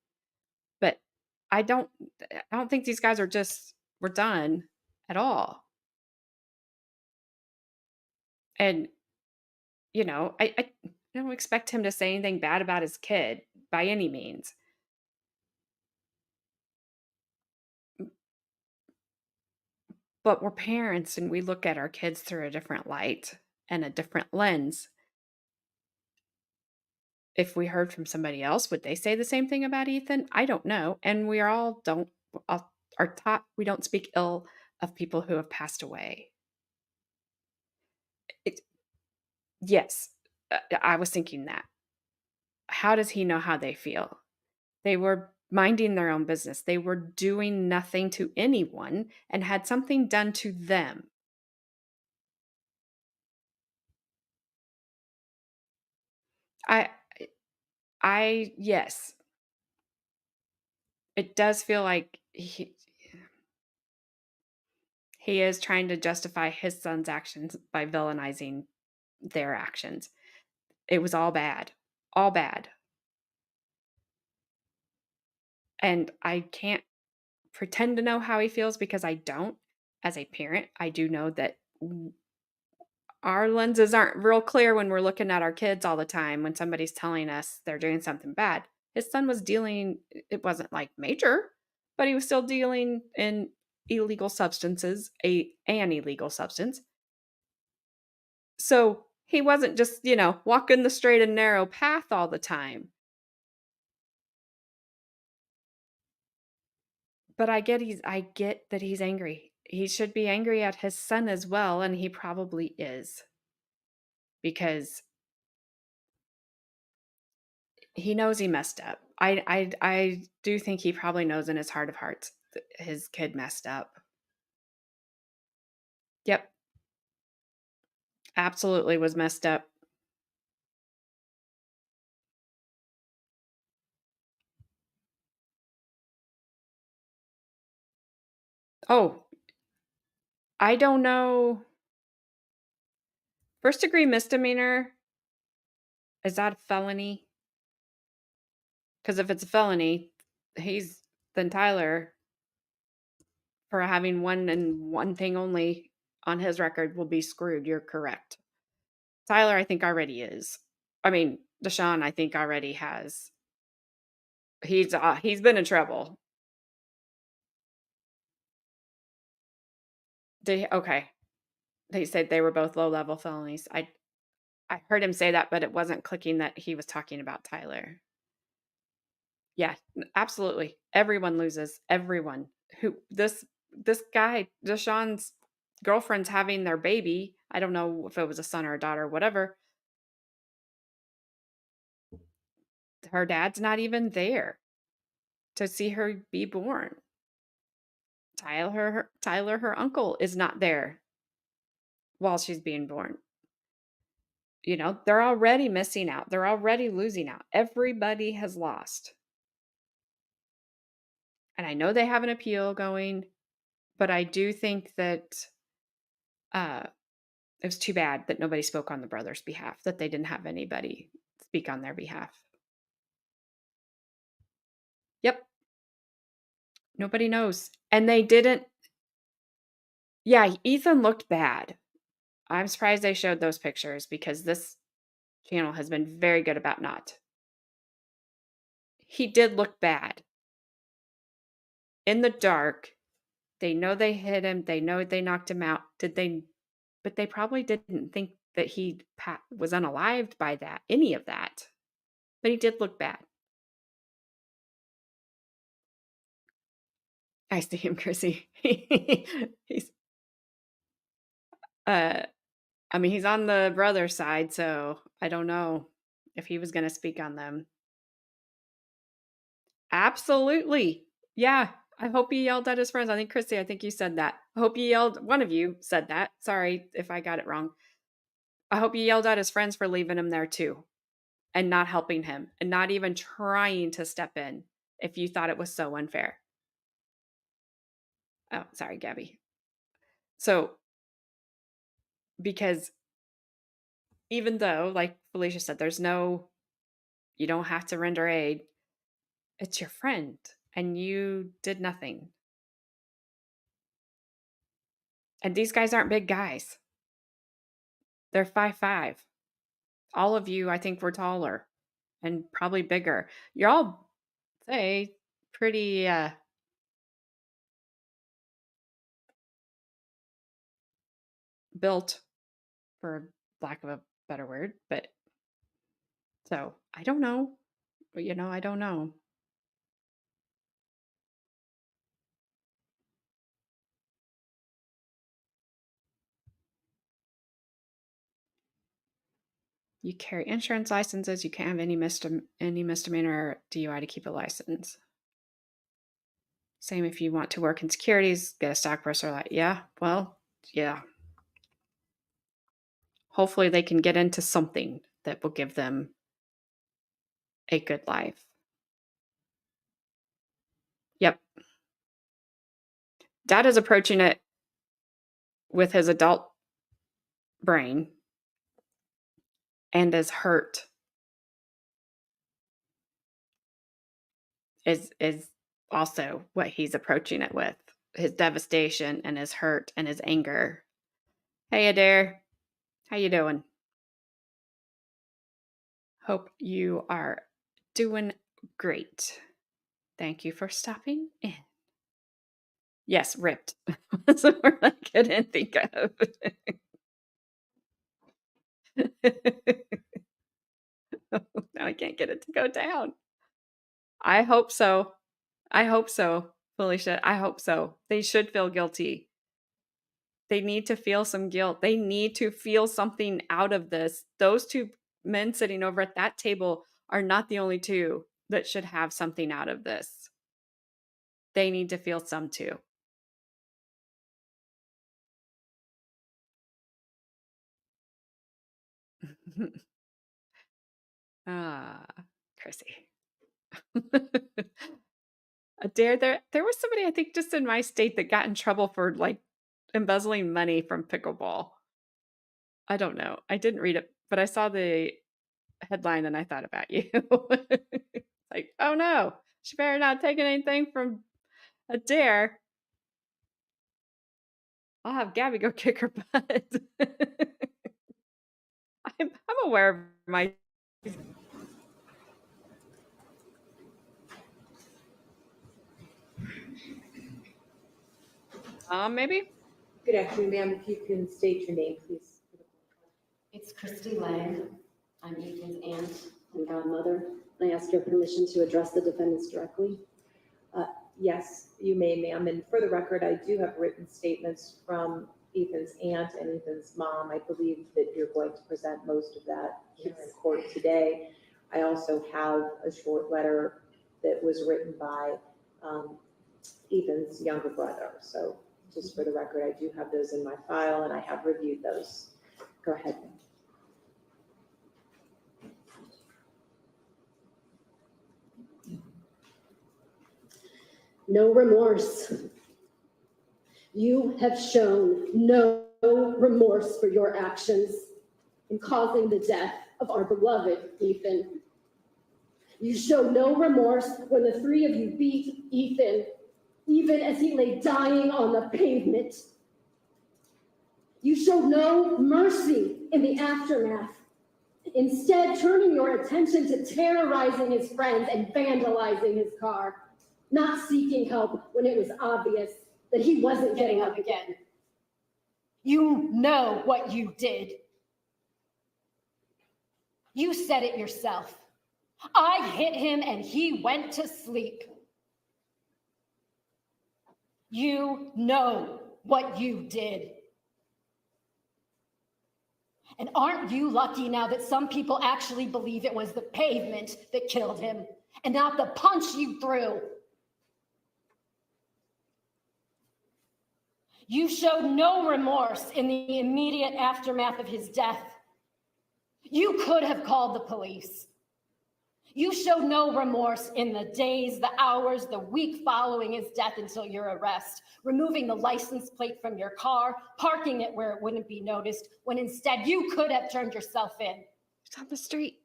But I don't think these guys we're done at all. And I don't expect him to say anything bad about his kid by any means. But we're parents and we look at our kids through a different light and a different lens. If we heard from somebody else, would they say the same thing about Ethan? I don't know. And we are taught we don't speak ill of people who have passed away. Yes, I was thinking that. How does he know how they feel? They were minding their own business. They were doing nothing to anyone and had something done to them. Yes. It does feel like he is trying to justify his son's actions by villainizing their actions. It was all bad. All bad. And I can't pretend to know how he feels because I don't. As a parent, I do know that our lenses aren't real clear when we're looking at our kids all the time when somebody's telling us they're doing something bad. His son was dealing, it wasn't like major, but he was still dealing in illegal substances, an illegal substance. So he wasn't just, walking the straight and narrow path all the time. But I get that he's angry. He should be angry at his son as well, and he probably is. Because he knows he messed up. I do think he probably knows in his heart of hearts that his kid messed up. Yep. Absolutely was messed up. Oh, I don't know. First degree misdemeanor, is that a felony? Because if it's a felony, then Tyler, for having one thing only on his record, will be screwed. You're correct. Tyler, I think, already is. I mean, DeShawn, I think, already has. He's been in trouble. Okay. They said they were both low-level felonies. I heard him say that, but it wasn't clicking that he was talking about Tyler. Yeah, absolutely. Everyone loses. Everyone. This guy, DeShawn's girlfriend's having their baby. I don't know if it was a son or a daughter, whatever. Her dad's not even there to see her be born. Tyler, her uncle, is not there while she's being born. They're already missing out. They're already losing out. Everybody has lost. And I know they have an appeal going, but I do think that it was too bad that nobody spoke on the brothers' behalf, that they didn't have anybody speak on their behalf. Yep. Nobody knows. And they didn't. Yeah, Ethan looked bad. I'm surprised they showed those pictures because this channel has been very good about not. He did look bad. In the dark, they know they hit him. They know they knocked him out. But they probably didn't think that he was unalived by that, any of that. But he did look bad. I see him, Chrissy. He's he's on the brother side, so I don't know if he was going to speak on them. Absolutely. Yeah. I hope he yelled at his friends. I think, Chrissy, I think you said that. I hope one of you said that. Sorry if I got it wrong. I hope he yelled at his friends for leaving him there too and not helping him and not even trying to step in if you thought it was so unfair. Oh, sorry, Gabby. So, because even though, like Felicia said, you don't have to render aid, it's your friend and you did nothing. And these guys aren't big guys. They're 5'5". All of you, I think, were taller and probably bigger. You're all, say, pretty built, for lack of a better word. But so I don't know. But, I don't know. You carry insurance licenses. You can't have any misdemeanor DUI to keep a license. Same if you want to work in securities, get a stockbroker license. Yeah, well, yeah. Hopefully they can get into something that will give them a good life. Yep. Dad is approaching it with his adult brain and is hurt. Is also what he's approaching it with. His devastation and his hurt and his anger. Hey, Adair. How you doing? Hope you are doing great. Thank you for stopping in. Yes, ripped. That's the word I couldn't think of. Now I can't get it to go down. I hope so. I hope so, Felicia. I hope so. They should feel guilty. They need to feel some guilt. They need to feel something out of this. Those two men sitting over at that table are not the only two that should have something out of this. They need to feel some too. Chrissy. There was somebody, I think, just in my state that got in trouble for like embezzling money from pickleball. I don't know. I didn't read it, but I saw the headline and I thought about you. Like, oh no, she better not take anything from Adair. I'll have Gabby go kick her butt. I'm aware of my. Maybe. Good afternoon, ma'am. If you can state your name, please. It's Christy Lang. I'm Ethan's aunt and godmother. I ask your permission to address the defendants directly. Yes, you may, ma'am. And for the record, I do have written statements from Ethan's aunt and Ethan's mom. I believe that you're going to present most of that here in court today. I also have a short letter that was written by Ethan's younger brother. So just for the record, I do have those in my file and I have reviewed those. Go ahead. No remorse. You have shown no remorse for your actions in causing the death of our beloved Ethan. You show no remorse when the three of you beat Ethan, even as he lay dying on the pavement. You show no mercy in the aftermath, instead turning your attention to terrorizing his friends and vandalizing his car, not seeking help when it was obvious that he wasn't getting up again. You know what you did. You said it yourself. I hit him and he went to sleep. You know what you did. And aren't you lucky now that some people actually believe it was the pavement that killed him and not the punch you threw? You showed no remorse in the immediate aftermath of his death. You could have called the police. You showed no remorse in the days, the hours, the week following his death until your arrest, removing the license plate from your car, parking it where it wouldn't be noticed, when instead you could have turned yourself in. It's on the street.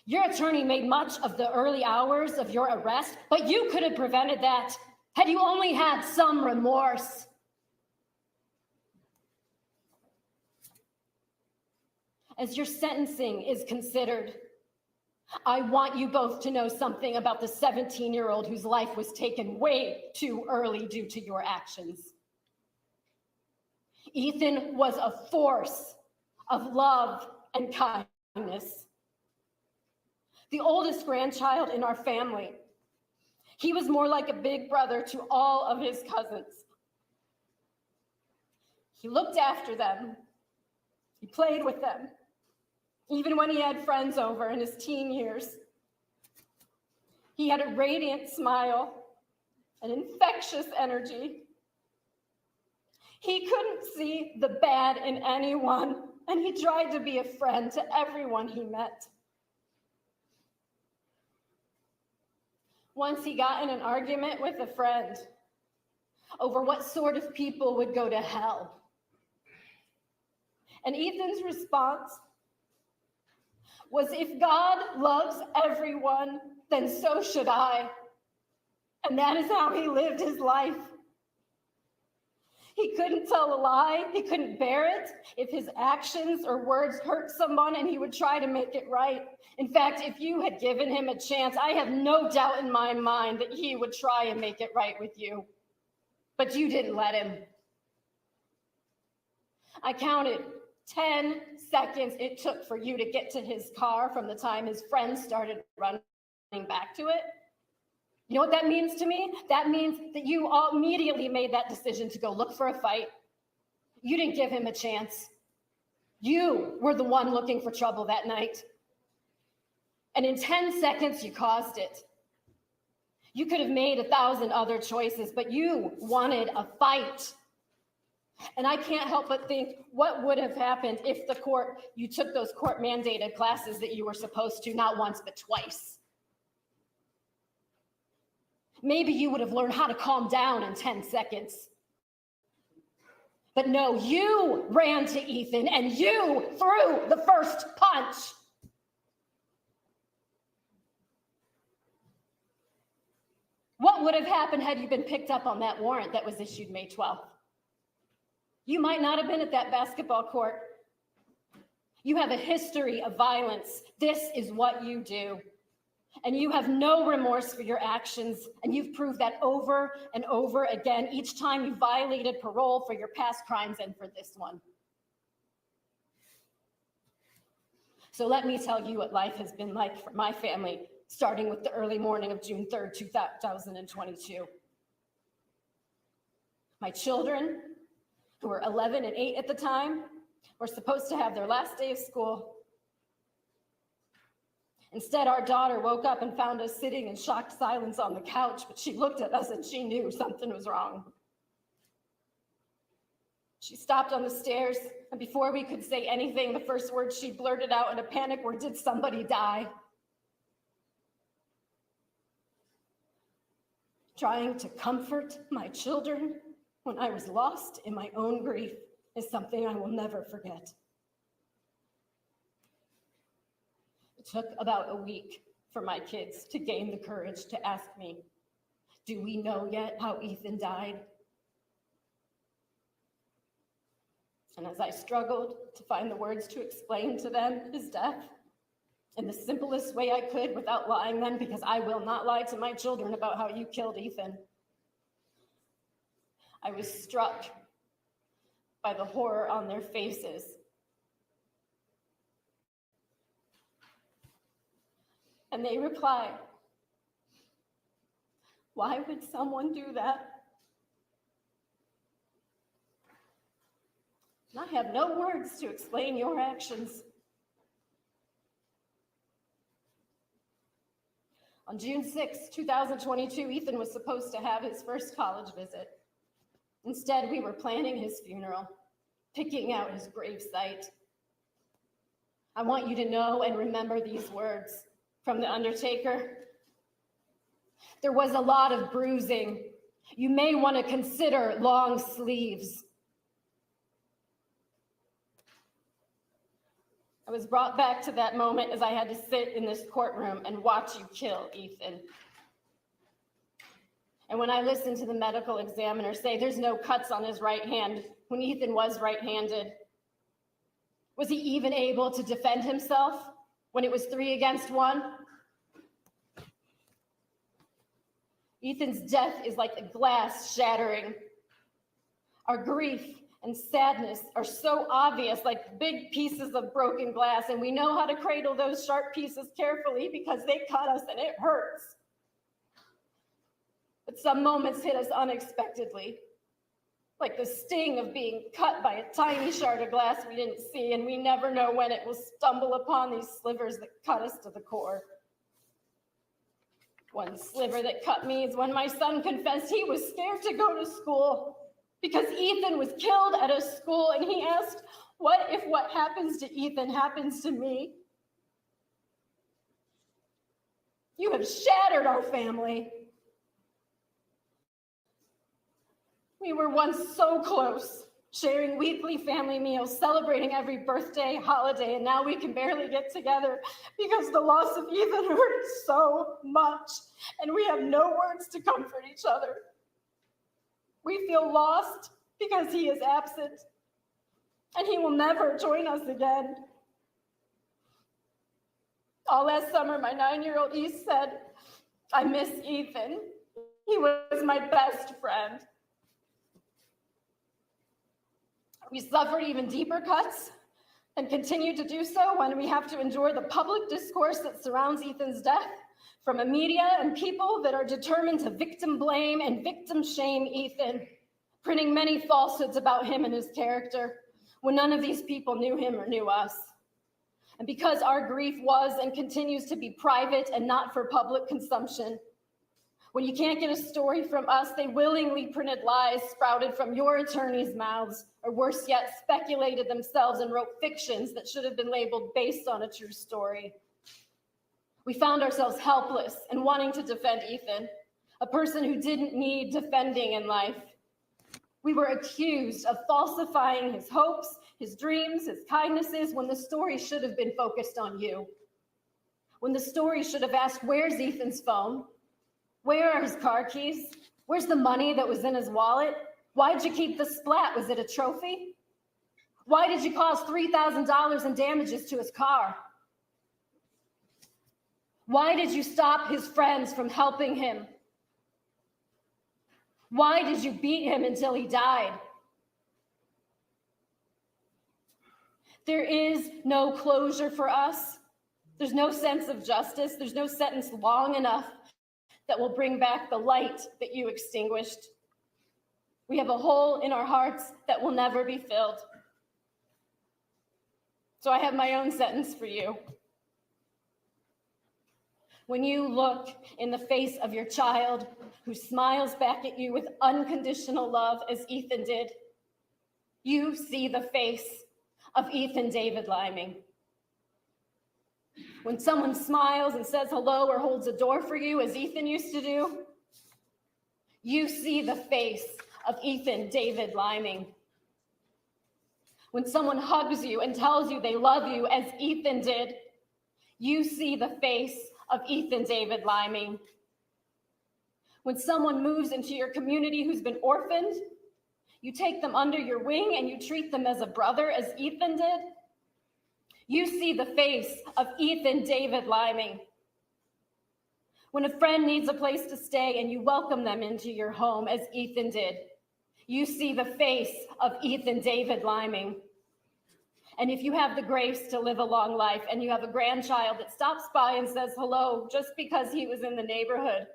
Your attorney made much of the early hours of your arrest, but you could have prevented that had you only had some remorse. As your sentencing is considered, I want you both to know something about the 17-year-old whose life was taken way too early due to your actions. Ethan was a force of love and kindness. The oldest grandchild in our family. He was more like a big brother to all of his cousins. He looked after them. He played with them, even when he had friends over in his teen years. He had a radiant smile, an infectious energy. He couldn't see the bad in anyone, and he tried to be a friend to everyone he met. Once he got in an argument with a friend over what sort of people would go to hell. And Ethan's response was, if God loves everyone, then so should I. And that is how he lived his life. He couldn't tell a lie. He couldn't bear it if his actions or words hurt someone, and he would try to make it right. In fact, if you had given him a chance, I have no doubt in my mind that he would try and make it right with you. But you didn't let him. I counted 10 seconds it took for you to get to his car from the time his friends started running back to it. You know what that means to me? That means that you all immediately made that decision to go look for a fight. You didn't give him a chance. You were the one looking for trouble that night. And in 10 seconds, you caused it. You could have made 1,000 other choices, but you wanted a fight. And I can't help but think, what would have happened if you took those court mandated classes that you were supposed to, not once, but twice? Maybe you would have learned how to calm down in 10 seconds. But no, you ran to Ethan and you threw the first punch. What would have happened had you been picked up on that warrant that was issued May 12th? You might not have been at that basketball court. You have a history of violence. This is what you do. And you have no remorse for your actions, and you've proved that over and over again, each time you violated parole for your past crimes and for this one. So let me tell you what life has been like for my family, starting with the early morning of June 3rd, 2022. My children, who were 11 and 8 at the time, were supposed to have their last day of school. Instead, our daughter woke up and found us sitting in shocked silence on the couch, but she looked at us and she knew something was wrong. She stopped on the stairs, and before we could say anything, the first words she blurted out in a panic were, "Did somebody die?" Trying to comfort my children when I was lost in my own grief is something I will never forget. It took about a week for my kids to gain the courage to ask me, "Do we know yet how Ethan died?" And as I struggled to find the words to explain to them his death in the simplest way I could without lying them, because I will not lie to my children about how you killed Ethan, I was struck by the horror on their faces. And they replied, "Why would someone do that?" And I have no words to explain your actions. On June 6, 2022, Ethan was supposed to have his first college visit. Instead, we were planning his funeral, picking out his grave site. I want you to know and remember these words from the undertaker. "There was a lot of bruising. You may want to consider long sleeves." I was brought back to that moment as I had to sit in this courtroom and watch you kill Ethan. And when I listened to the medical examiner say there's no cuts on his right hand when Ethan was right-handed, was he even able to defend himself when it was 3 against 1? Ethan's death is like a glass shattering. Our grief and sadness are so obvious, like big pieces of broken glass, and we know how to cradle those sharp pieces carefully because they cut us and it hurts. But some moments hit us unexpectedly, like the sting of being cut by a tiny shard of glass we didn't see, and we never know when it will stumble upon these slivers that cut us to the core. One sliver that cut me is when my son confessed he was scared to go to school because Ethan was killed at a school, and he asked, "What if what happens to Ethan happens to me?" You have shattered our family. We were once so close, sharing weekly family meals, celebrating every birthday, holiday, and now we can barely get together because the loss of Ethan hurts so much, and we have no words to comfort each other. We feel lost because he is absent, and he will never join us again. All last summer, my 9-year-old East said, "I miss Ethan. He was my best friend." We suffered even deeper cuts and continue to do so when we have to endure the public discourse that surrounds Ethan's death from a media and people that are determined to victim blame and victim shame Ethan, printing many falsehoods about him and his character when none of these people knew him or knew us. And because our grief was and continues to be private and not for public consumption, when you can't get a story from us, they willingly printed lies sprouted from your attorneys' mouths, or worse yet, speculated themselves and wrote fictions that should have been labeled based on a true story. We found ourselves helpless and wanting to defend Ethan, a person who didn't need defending in life. We were accused of falsifying his hopes, his dreams, his kindnesses, when the story should have been focused on you. When the story should have asked, "Where's Ethan's phone? Where are his car keys? Where's the money that was in his wallet? Why'd you keep the Splat? Was it a trophy? Why did you cause $3,000 in damages to his car? Why did you stop his friends from helping him? Why did you beat him until he died? There is no closure for us. There's no sense of justice. There's no sentence long enough that will bring back the light that you extinguished. We have a hole in our hearts that will never be filled. So I have my own sentence for you. When you look in the face of your child who smiles back at you with unconditional love as Ethan did, you see the face of Ethan David Liming. When someone smiles and says hello or holds a door for you as Ethan used to do, you see the face of Ethan David Liming. When someone hugs you and tells you they love you as Ethan did, you see the face of Ethan David Liming. When someone moves into your community who's been orphaned, you take them under your wing and you treat them as a brother as Ethan did. You see the face of Ethan David Liming. When a friend needs a place to stay and you welcome them into your home as Ethan did, you see the face of Ethan David Liming. And if you have the grace to live a long life and you have a grandchild that stops by and says hello just because he was in the neighborhood,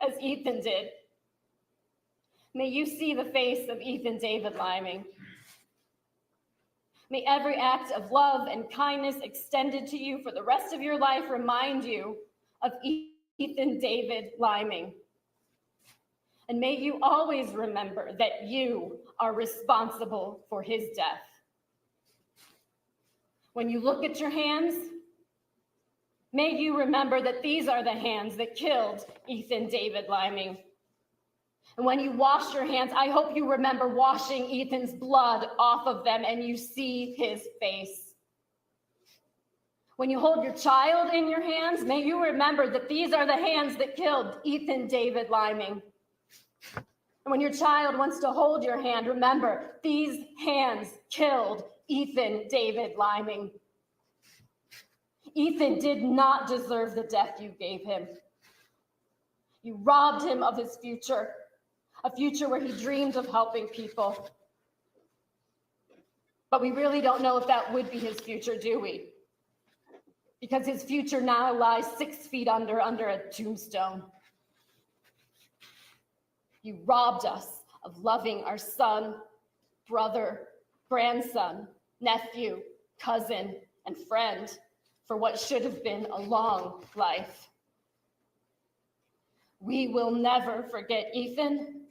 as Ethan did, may you see the face of Ethan David Liming. May every act of love and kindness extended to you for the rest of your life remind you of Ethan David Liming. And may you always remember that you are responsible for his death. When you look at your hands, may you remember that these are the hands that killed Ethan David Liming. And when you wash your hands, I hope you remember washing Ethan's blood off of them and you see his face. When you hold your child in your hands, may you remember that these are the hands that killed Ethan David Liming. And when your child wants to hold your hand, remember these hands killed Ethan David Liming. Ethan did not deserve the death you gave him. You robbed him of his future, a future where he dreamed of helping people. But we really don't know if that would be his future, do we? Because his future now lies 6 feet under a tombstone. You robbed us of loving our son, brother, grandson, nephew, cousin, and friend for what should have been a long life. We will never forget Ethan,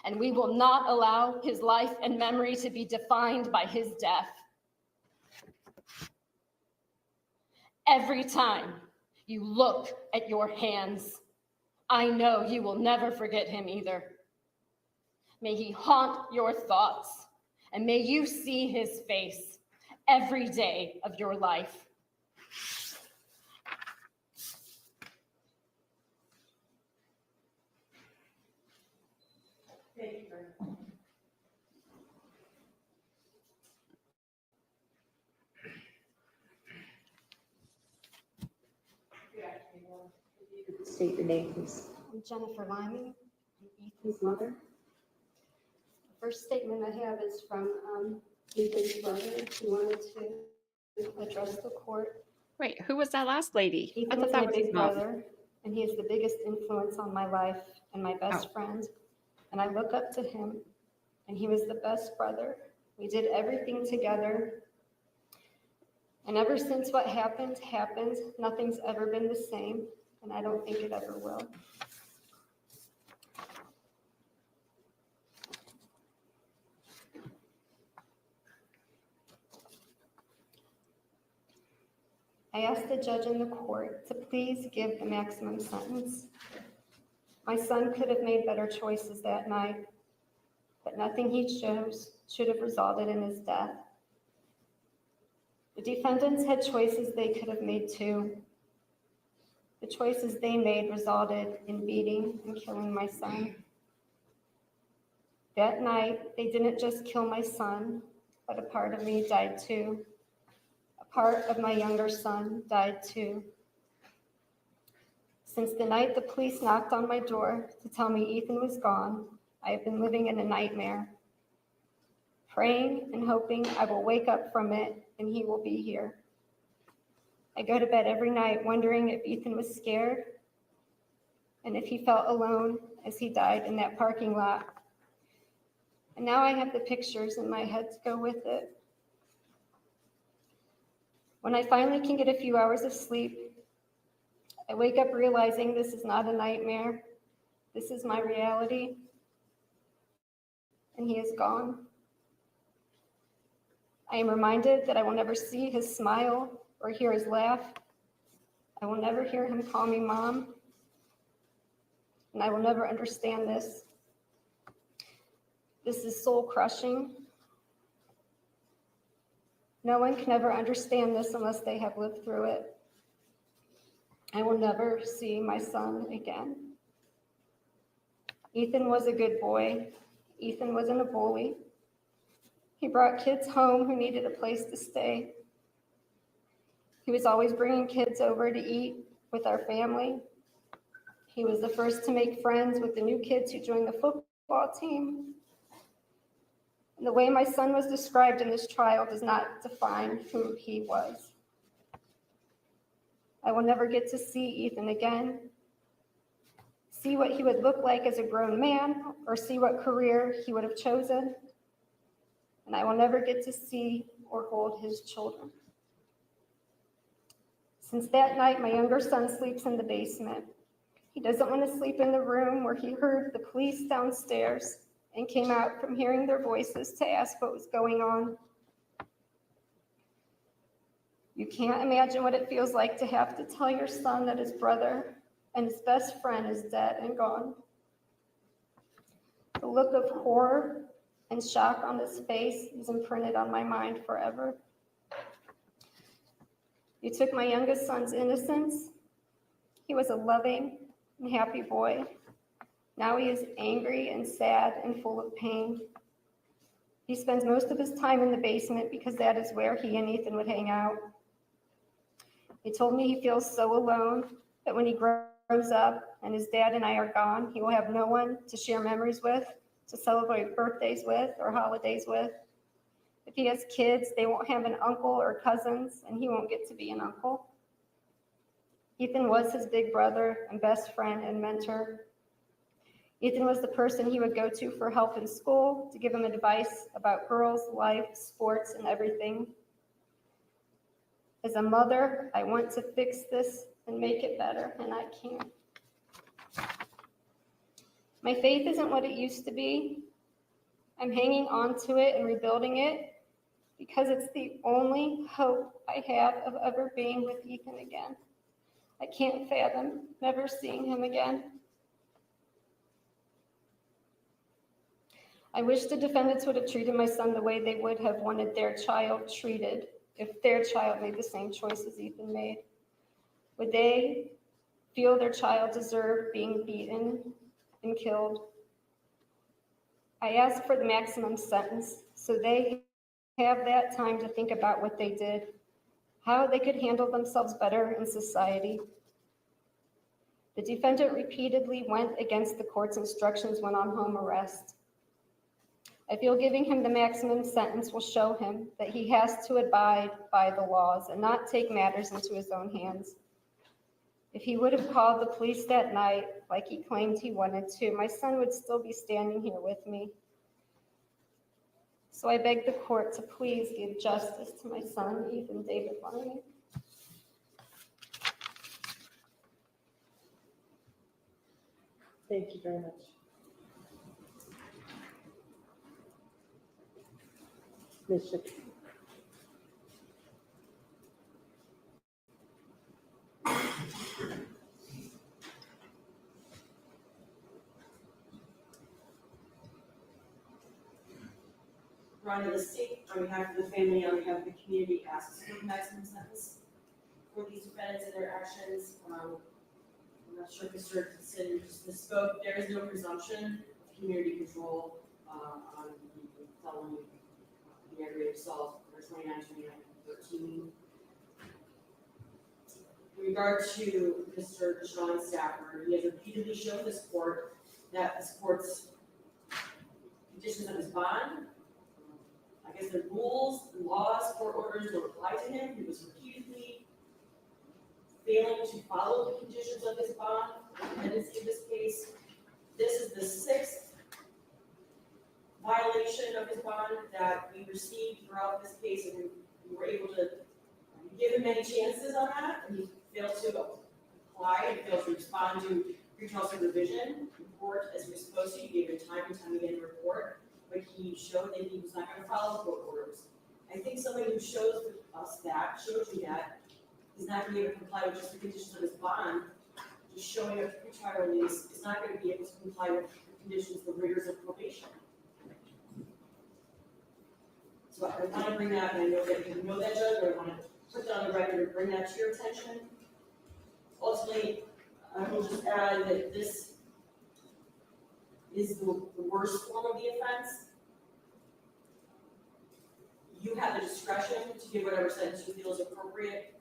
and we will not allow his life and memory to be defined by his death. Every time you look at your hands, I know you will never forget him either. May he haunt your thoughts, and may you see his face every day of your life. Thank you very much. State your name, please. I'm Jennifer Liming, I'm Ethan's mother. The first statement I have is from Ethan's brother. He wanted to address the court. Wait, who was that last lady? I Ethan thought is that my was his big mom. brother, and he is the biggest influence on my life and my best friend. And I look up to him, and he was the best brother. We did everything together. And ever since what happened, nothing's ever been the same, and I don't think it ever will. I asked the judge in the court to please give the maximum sentence. My son could have made better choices that night, but nothing he chose should have resulted in his death. The defendants had choices they could have made too. The choices they made resulted in beating and killing my son. That night, they didn't just kill my son, but a part of me died too. A part of my younger son died too. Since the night the police knocked on my door to tell me Ethan was gone, I have been living in a nightmare, praying and hoping I will wake up from it and he will be here. I go to bed every night wondering if Ethan was scared and if he felt alone as he died in that parking lot. And now I have the pictures in my head to go with it. When I finally can get a few hours of sleep, I wake up realizing this is not a nightmare. This is my reality. And he is gone. I am reminded that I will never see his smile or hear his laugh. I will never hear him call me mom. And I will never understand this. This is soul crushing. No one can ever understand this unless they have lived through it. I will never see my son again. Ethan was a good boy. Ethan wasn't a bully. He brought kids home who needed a place to stay. He was always bringing kids over to eat with our family. He was the first to make friends with the new kids who joined the football team. And the way my son was described in this trial does not define who he was. I will never get to see Ethan again, see what he would look like as a grown man, or see what career he would have chosen. And I will never get to see or hold his children. Since that night, my younger son sleeps in the basement. He doesn't want to sleep in the room where he heard the police downstairs and came out from hearing their voices to ask what was going on. You can't imagine what it feels like to have to tell your son that his brother and his best friend is dead and gone. The look of horror and shock on his face is imprinted on my mind forever. You took my youngest son's innocence. He was a loving and happy boy. Now he is angry and sad and full of pain. He spends most of his time in the basement because that is where he and Ethan would hang out. He told me he feels so alone that when he grows up and his dad and I are gone, he will have no one to share memories with, to celebrate birthdays with, or holidays with. If he has kids, they won't have an uncle or cousins, and he won't get to be an uncle. Ethan was his big brother and best friend and mentor. Ethan was the person he would go to for help in school, to give him advice about girls, life, sports, and everything. As a mother, I want to fix this and make it better, and I can't. My faith isn't what it used to be. I'm hanging on to it and rebuilding it because it's the only hope I have of ever being with Ethan again. I can't fathom never seeing him again. I wish the defendants would have treated my son the way they would have wanted their child treated if their child made the same choices Ethan made. Would they feel their child deserved being beaten and killed? I ask for the maximum sentence so they have that time to think about what they did, how they could handle themselves better in society. The defendant repeatedly went against the court's instructions when on home arrest. I feel giving him the maximum sentence will show him that he has to abide by the laws and not take matters into his own hands. If he would have called the police that night, like he claimed he wanted to, my son would still be standing here with me. So I beg the court to please give justice to my son, Ethan David Liming. Thank you very much. Ms. Shapiro. Your Honor, the state, on behalf of the family, on behalf of the community, asks for the maximum sentence for these defendants and their actions. I'm not sure if Mr. Dixon just misspoke. There is no presumption of community control on the felony, the aggravated assault for 29, 29, 13. in regard to Mr. DeShawn Stafford, he has repeatedly shown this court that this court's conditions of his bond, I guess the rules, the laws, court orders don't apply to him. He was repeatedly failing to follow the conditions of his bond, the dependency of this case. This is the 6th violation of his bond that we received throughout this case, and we were able to give him many chances on that, and he failed to apply and failed to respond to pretrial supervision report as he was supposed to. He gave him time and time again to report, but he showed that he was not going to follow court orders. I think somebody who shows us that, showed you that, is not going to be able to comply with just the conditions of his bond. Just showing up to pretrial release is not going to be able to comply with the conditions, the rigors of probation. So I want to bring that, and I know that you know that, Judge, but I want to put that on the record and bring that to your attention. Ultimately, I will just add that this is the worst form of the offense. You have the discretion to give whatever sentence you feel is appropriate.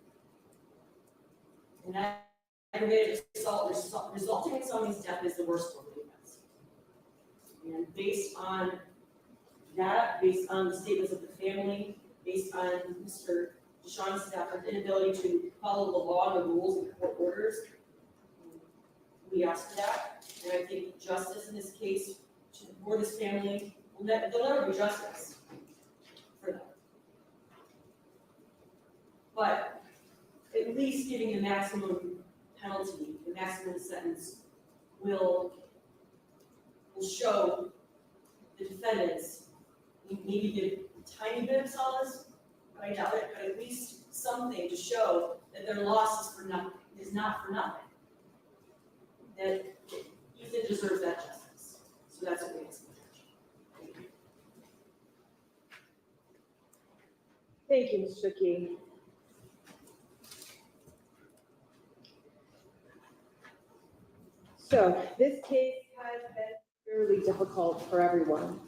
And that aggravated assault resulting in someone's death is the worst form of the offense. And based on that, based on the statements of the family, based on Mr. DeShawn Stafford's inability to follow the law and the rules and court orders, we ask for that. And I think justice in this case for this family, there'll never be justice for them. But at least giving the maximum penalty, the maximum sentence will show the defendants, maybe give a tiny bit of solace, but I doubt it, but at least something to show that their loss is for nothing, is not for nothing. That Ethan deserves that justice. So that's what we ask for. Thank you, Ms. Shookie. So this case has been fairly difficult for everyone.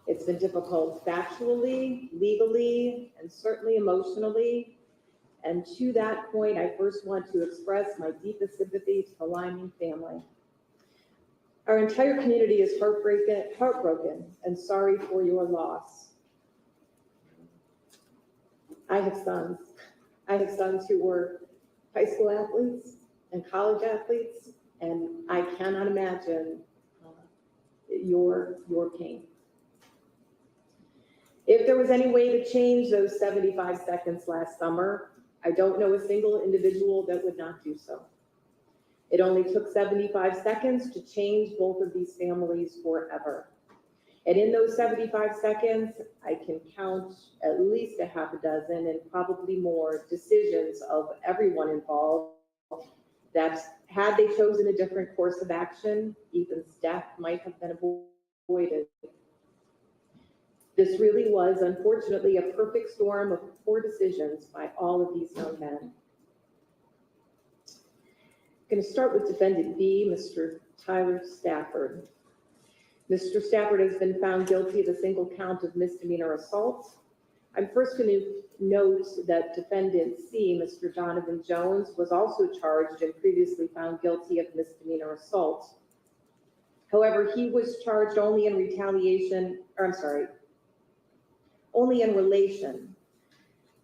It's been difficult factually, legally, and certainly emotionally. And to that point, I first want to express my deepest sympathy to the Lyman family. Our entire community is heartbroken and sorry for your loss. I have sons. I have sons who were high school athletes and college athletes, and I cannot imagine your pain. If there was any way to change those 75 seconds last summer, I don't know a single individual that would not do so. It only took 75 seconds to change both of these families forever. And in those 75 seconds, I can count at least a half a dozen and probably more decisions of everyone involved that had they chosen a different course of action, Ethan's death might have been avoided. This really was, unfortunately, a perfect storm of poor decisions by all of these young men. I'm going to start with defendant B, Mr. Tyler Stafford. Mr. Stafford has been found guilty of a single count of misdemeanor assault. I'm first going to note that defendant C, Mr. Donovan Jones, was also charged and previously found guilty of misdemeanor assault. However, he was charged only in only in relation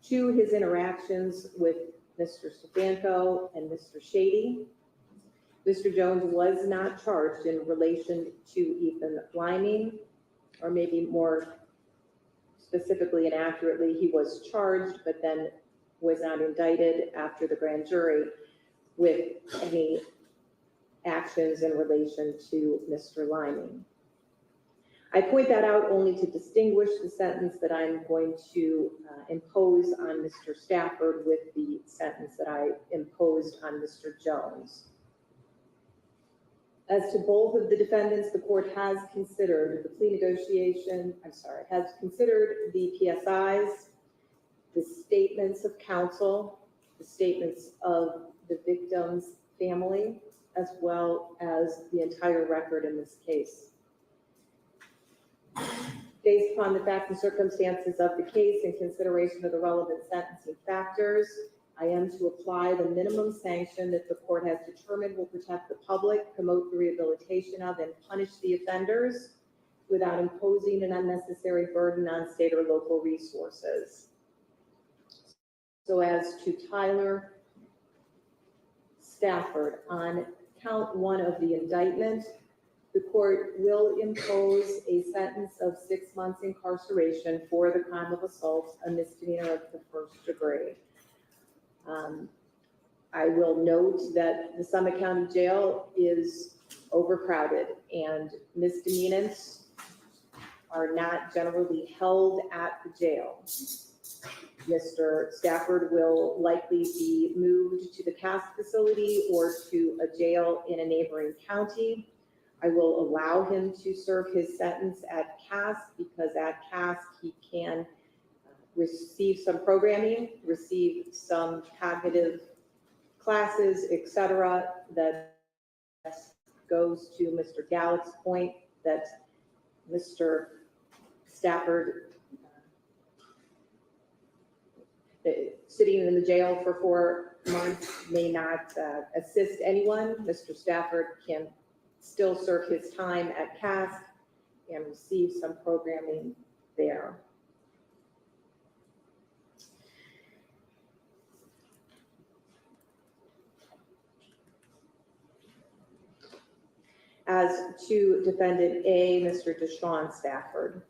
to his interactions with Mr. Stefanko and Mr. Shady. Mr. Jones was not charged in relation to Ethan Liming, or maybe more specifically and accurately, he was charged, but then was not indicted after the grand jury with any actions in relation to Mr. Liming. I point that out only to distinguish the sentence that I'm going to impose on Mr. Stafford with the sentence that I imposed on Mr. Jones. As to both of the defendants, the court has considered the plea negotiation, has considered the PSIs, the statements of counsel, the statements of the victim's family, as well as the entire record in this case. Based upon the facts and circumstances of the case and consideration of the relevant sentencing factors, I am to apply the minimum sanction that the court has determined will protect the public, promote the rehabilitation of, and punish the offenders without imposing an unnecessary burden on state or local resources. So as to Tyler Stafford, on count 1 of the indictment, the court will impose a sentence of 6 months incarceration for the crime of assault, a misdemeanor of the 1st degree. I will note that the Summit County Jail is overcrowded and misdemeanants are not generally held at the jail. Mr. Stafford will likely be moved to the CASC facility or to a jail in a neighboring county. I will allow him to serve his sentence at CASC because at CASC he can receive some programming, receive some cognitive classes, etc. That goes to Mr. Gallick's point that Mr. Stafford sitting in the jail for 4 months may not assist anyone. Mr. Stafford can still serve his time at CASC and receive some programming there. As to defendant A, Mr. DeShawn Stafford,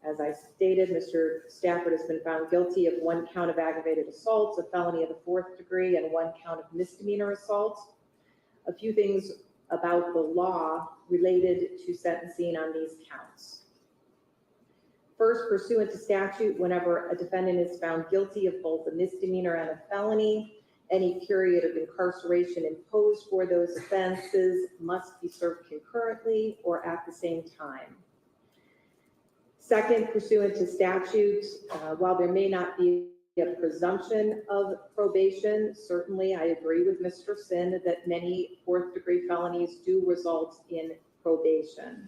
as I stated, Mr. Stafford has been found guilty of 1 count of aggravated assault, a felony of the 4th degree, and 1 count of misdemeanor assault. A few things about the law related to sentencing on these counts. First, pursuant to statute, whenever a defendant is found guilty of both a misdemeanor and a felony, any period of incarceration imposed for those offenses must be served concurrently or at the same time. Second, pursuant to statute, while there may not be a presumption of probation, certainly I agree with Mr. Sin that many 4th degree felonies do result in probation.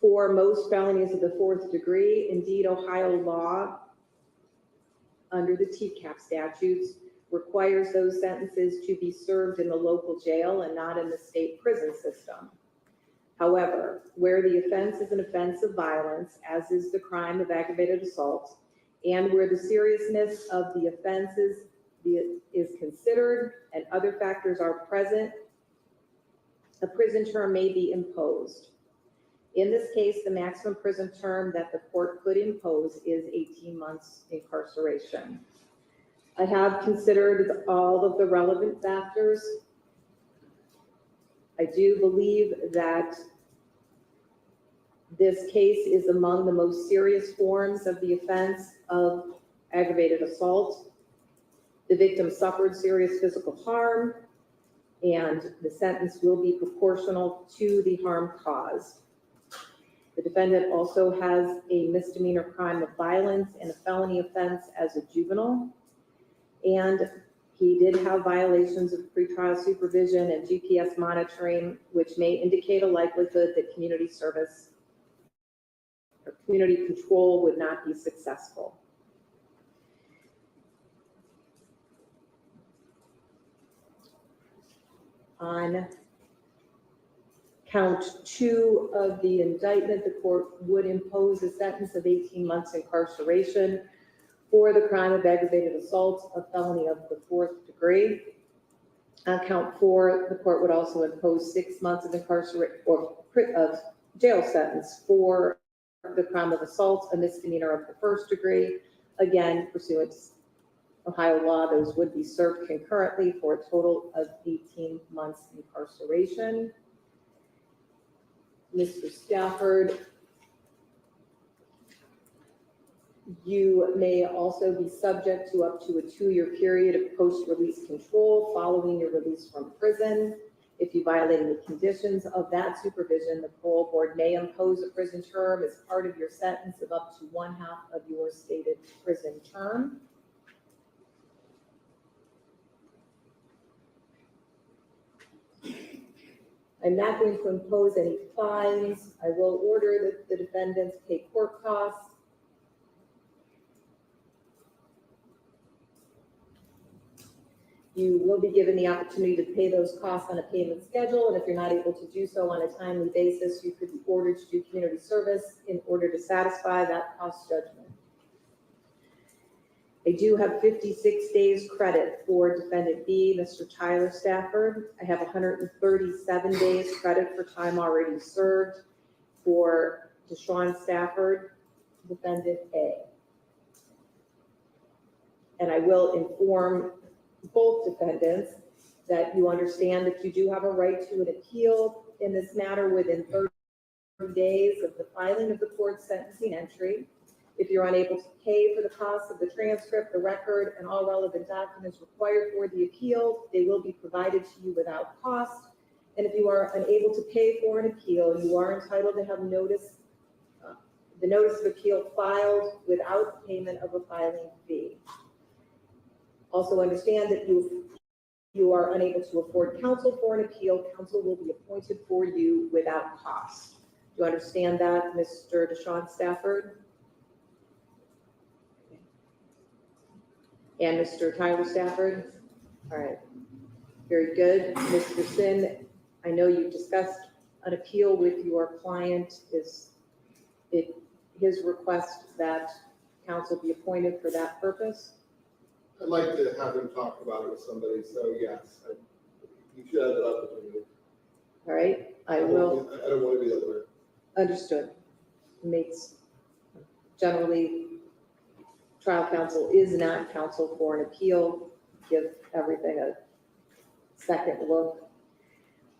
For most felonies of the 4th degree, indeed, Ohio law under the TCAP statutes requires those sentences to be served in the local jail and not in the state prison system. However, where the offense is an offense of violence, as is the crime of aggravated assault, and where the seriousness of the offenses is considered and other factors are present, a prison term may be imposed. In this case, the maximum prison term that the court could impose is 18 months incarceration. I have considered all of the relevant factors. I do believe that this case is among the most serious forms of the offense of aggravated assault. The victim suffered serious physical harm, and the sentence will be proportional to the harm caused. The defendant also has a misdemeanor crime of violence and a felony offense as a juvenile, and he did have violations of pretrial supervision and GPS monitoring, which may indicate a likelihood that community service or community control would not be successful. On count 2 of the indictment, the court would impose a sentence of 18 months incarceration for the crime of aggravated assault, a felony of the 4th degree. On count 4, the court would also impose 6 months of incarceration or of jail sentence for the crime of assault, a misdemeanor of the 1st degree. Again, pursuant to Ohio law, those would be served concurrently for a total of 18 months incarceration. Mr. Stafford, you may also be subject to up to a 2-year period of post-release control following your release from prison. If you violate the conditions of that supervision, the parole board may impose a prison term as part of your sentence of up to 1/2 of your stated prison term. I'm not going to impose any fines. I will order that the defendants pay court costs. You will be given the opportunity to pay those costs on a payment schedule, and if you're not able to do so on a timely basis, you could be ordered to do community service in order to satisfy that cost judgment. I do have 56 days credit for defendant B, Mr. Tyler Stafford. I have 137 days credit for time already served for DeShawn Stafford, defendant A. And I will inform both defendants that you understand that you do have a right to an appeal in this matter within 30 days of the filing of the court's sentencing entry. If you're unable to pay for the cost of the transcript, the record, and all relevant documents required for the appeal, they will be provided to you without cost. And if you are unable to pay for an appeal, you are entitled to have the notice of appeal filed without payment of a filing fee. Also understand that you are unable to afford counsel for an appeal, counsel will be appointed for you without cost. Do you understand that, Mr. DeShawn Stafford? And Mr. Tyler Stafford? All right, very good. Mr. Sin, I know you've discussed an appeal with your client. Is it his request that counsel be appointed for that purpose? I'd like to have him talk about it with somebody, so yes, you should have that opportunity. All right, I will. I don't want to be that way. Understood. Makes, generally, trial counsel is not counsel for an appeal. Give everything a second look.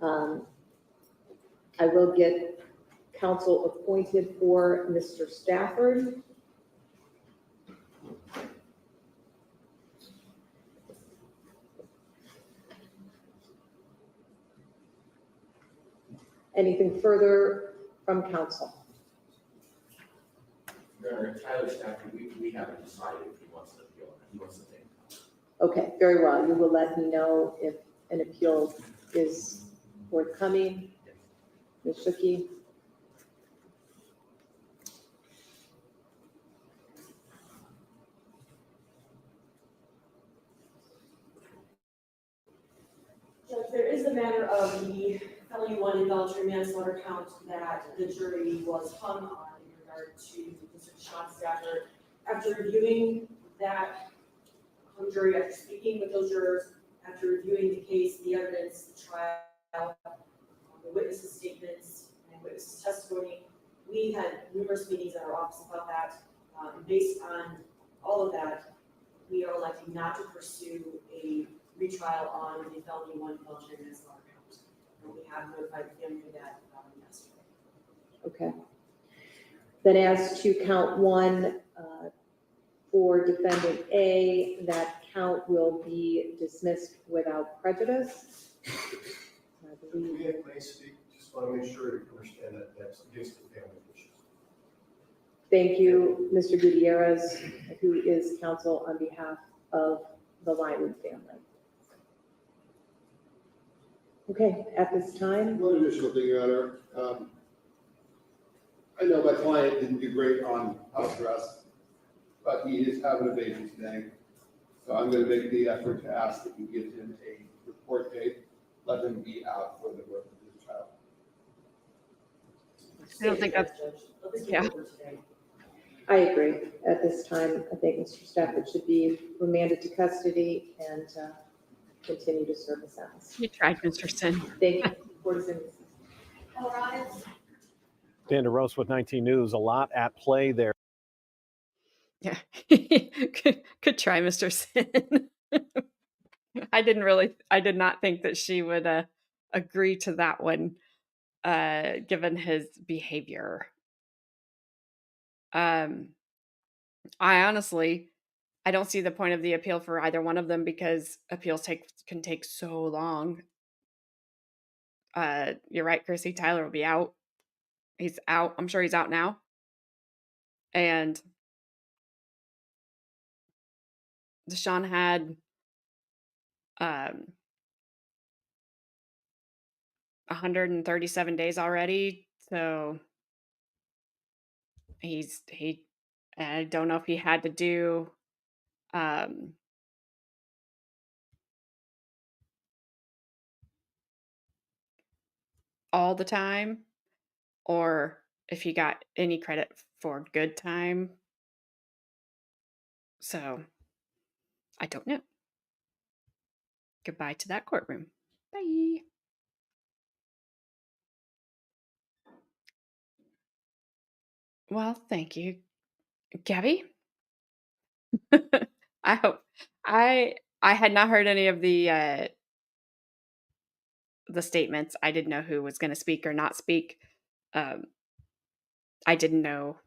I will get counsel appointed for Mr. Stafford. Anything further from counsel? Tyler Stafford, we haven't decided if he wants to appeal. He wants to take. Okay, very well. You will let me know if an appeal is forthcoming. Ms. Shuki? Judge, there is a matter of the felony one involuntary manslaughter count that the jury was hung on in regard to Mr. DeShawn Stafford. After reviewing that hung jury, after speaking with those jurors, after reviewing the case, the evidence, the trial, the witnesses' statements, and witnesses' testimony, we had numerous meetings at our office about that. And based on all of that, we are electing not to pursue a retrial on the felony one involuntary manslaughter count. And we have notified the family of that yesterday. Okay. Then as to count one, for defendant A, that count will be dismissed without prejudice. I believe. May I speak? Just want to make sure you understand that that's against the family issues. Thank you, Mr. Gutierrez, who is counsel on behalf of the Lyman family. Okay, at this time. One additional thing, Your Honor. I know my client didn't do great on house arrest, but he is having a baby today. So I'm going to make the effort to ask that you give him a report date, let him be out for the birth of his child. I don't think that's, yeah. I agree. At this time, I think Mr. Stafford should be remanded to custody and continue to serve the sentence. You tried, Mr. Sin. Thank you. Court is in recess. All rise. Dan DeRose with 19 News. A lot at play there. Yeah. Good try, Mr. Sin. I did not think that she would agree to that one, given his behavior. I honestly, I don't see the point of the appeal for either one of them because appeals can take so long. You're right, Chrissy. Tyler will be out. He's out. I'm sure he's out now. And DeShawn had 137 days already, so I don't know if he had to do all the time or if he got any credit for good time. So I don't know. Goodbye to that courtroom. Bye. Well, thank you, Gabby. I hope I had not heard any of the statements. I didn't know who was going to speak or not speak. Um, I didn't know.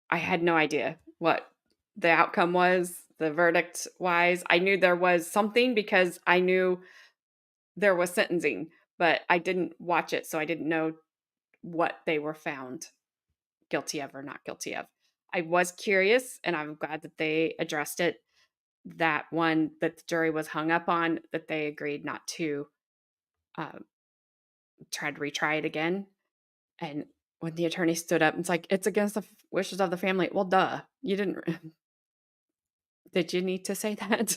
I had no idea what the outcome was, the verdict wise. I knew there was something because I knew there was sentencing, but I didn't watch it, so I didn't know what they were found guilty of or not guilty of. I was curious, and I'm glad that they addressed it. That one that the jury was hung up on, that they agreed not to um, try to retry it again. And when the attorney stood up, it's like, it's against the wishes of the family. Well, duh. You didn't. Did you need to say that?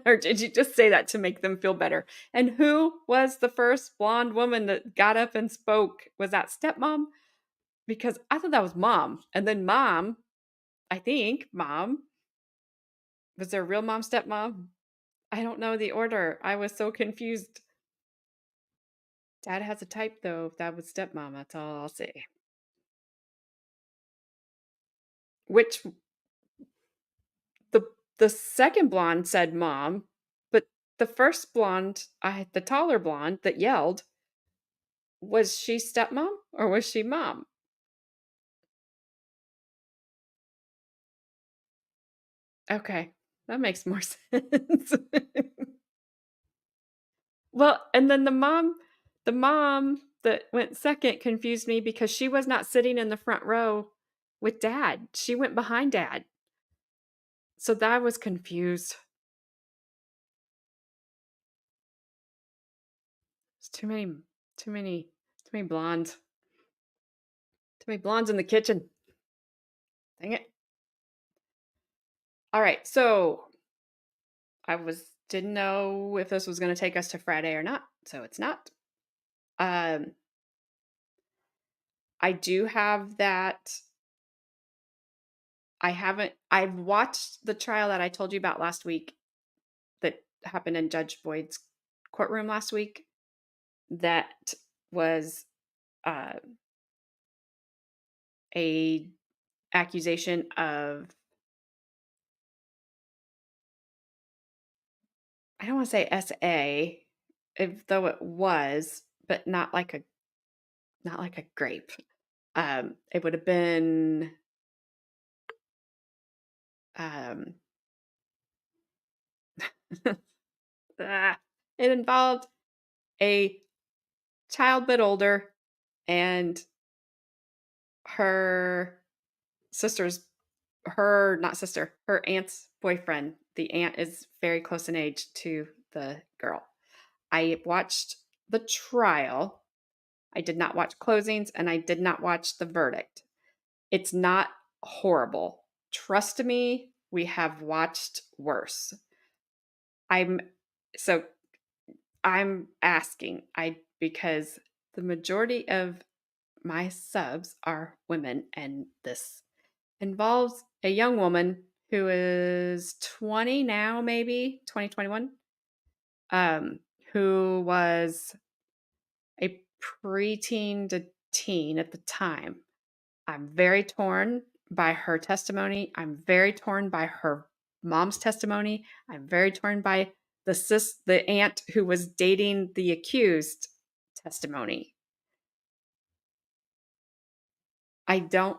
Or did you just say that to make them feel better? And who was the first blonde woman that got up and spoke? Was that stepmom? Because I thought that was mom. And then mom, I think mom, was there a real mom, stepmom? I don't know the order. I was so confused. Dad has a type though. If that was stepmom, that's all I'll say. Which the second blonde said mom, but the first blonde, the taller blonde that yelled, was she stepmom or was she mom? Okay, that makes more sense. Well, and then the mom that went second confused me because she was not sitting in the front row with dad. She went behind dad. So that I was confused. It's too many blondes. Too many blondes in the kitchen. Dang it. All right, so didn't know if this was going to take us to Friday or not, so it's not. I do have that. I've watched the trial that I told you about last week that happened in Judge Boyd's courtroom last week. That was a accusation of, I don't want to say SA, though it was, but not like a grape. It would have been it involved a child bit older and her her aunt's boyfriend. The aunt is very close in age to the girl. I watched the trial. I did not watch closings and I did not watch the verdict. It's not horrible. Trust me, we have watched worse. I'm asking because the majority of my subs are women, and this involves a young woman who is 20 now, maybe 2021, who was a preteen to teen at the time. I'm very torn by her testimony. I'm very torn by her mom's testimony. I'm very torn by the aunt who was dating the accused testimony. I don't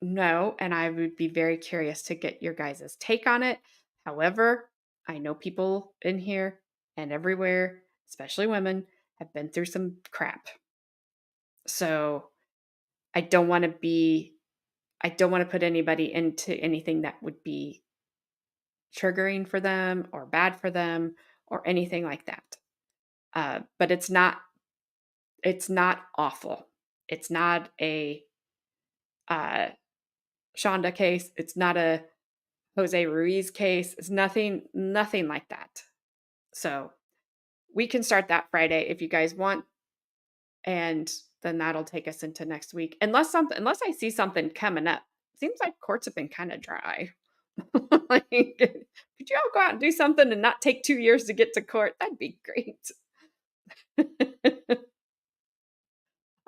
know, and I would be very curious to get your guys' take on it. However, I know people in here and everywhere, especially women, have been through some crap. So I don't want to put anybody into anything that would be triggering for them or bad for them or anything like that. But it's not awful. It's not a Shonda case. It's not a Jose Ruiz case. It's nothing like that. So we can start that Friday if you guys want. And then that'll take us into next week. Unless I see something coming up. Seems like courts have been kind of dry. Like, could you all go out and do something and not take 2 years to get to court? That'd be great.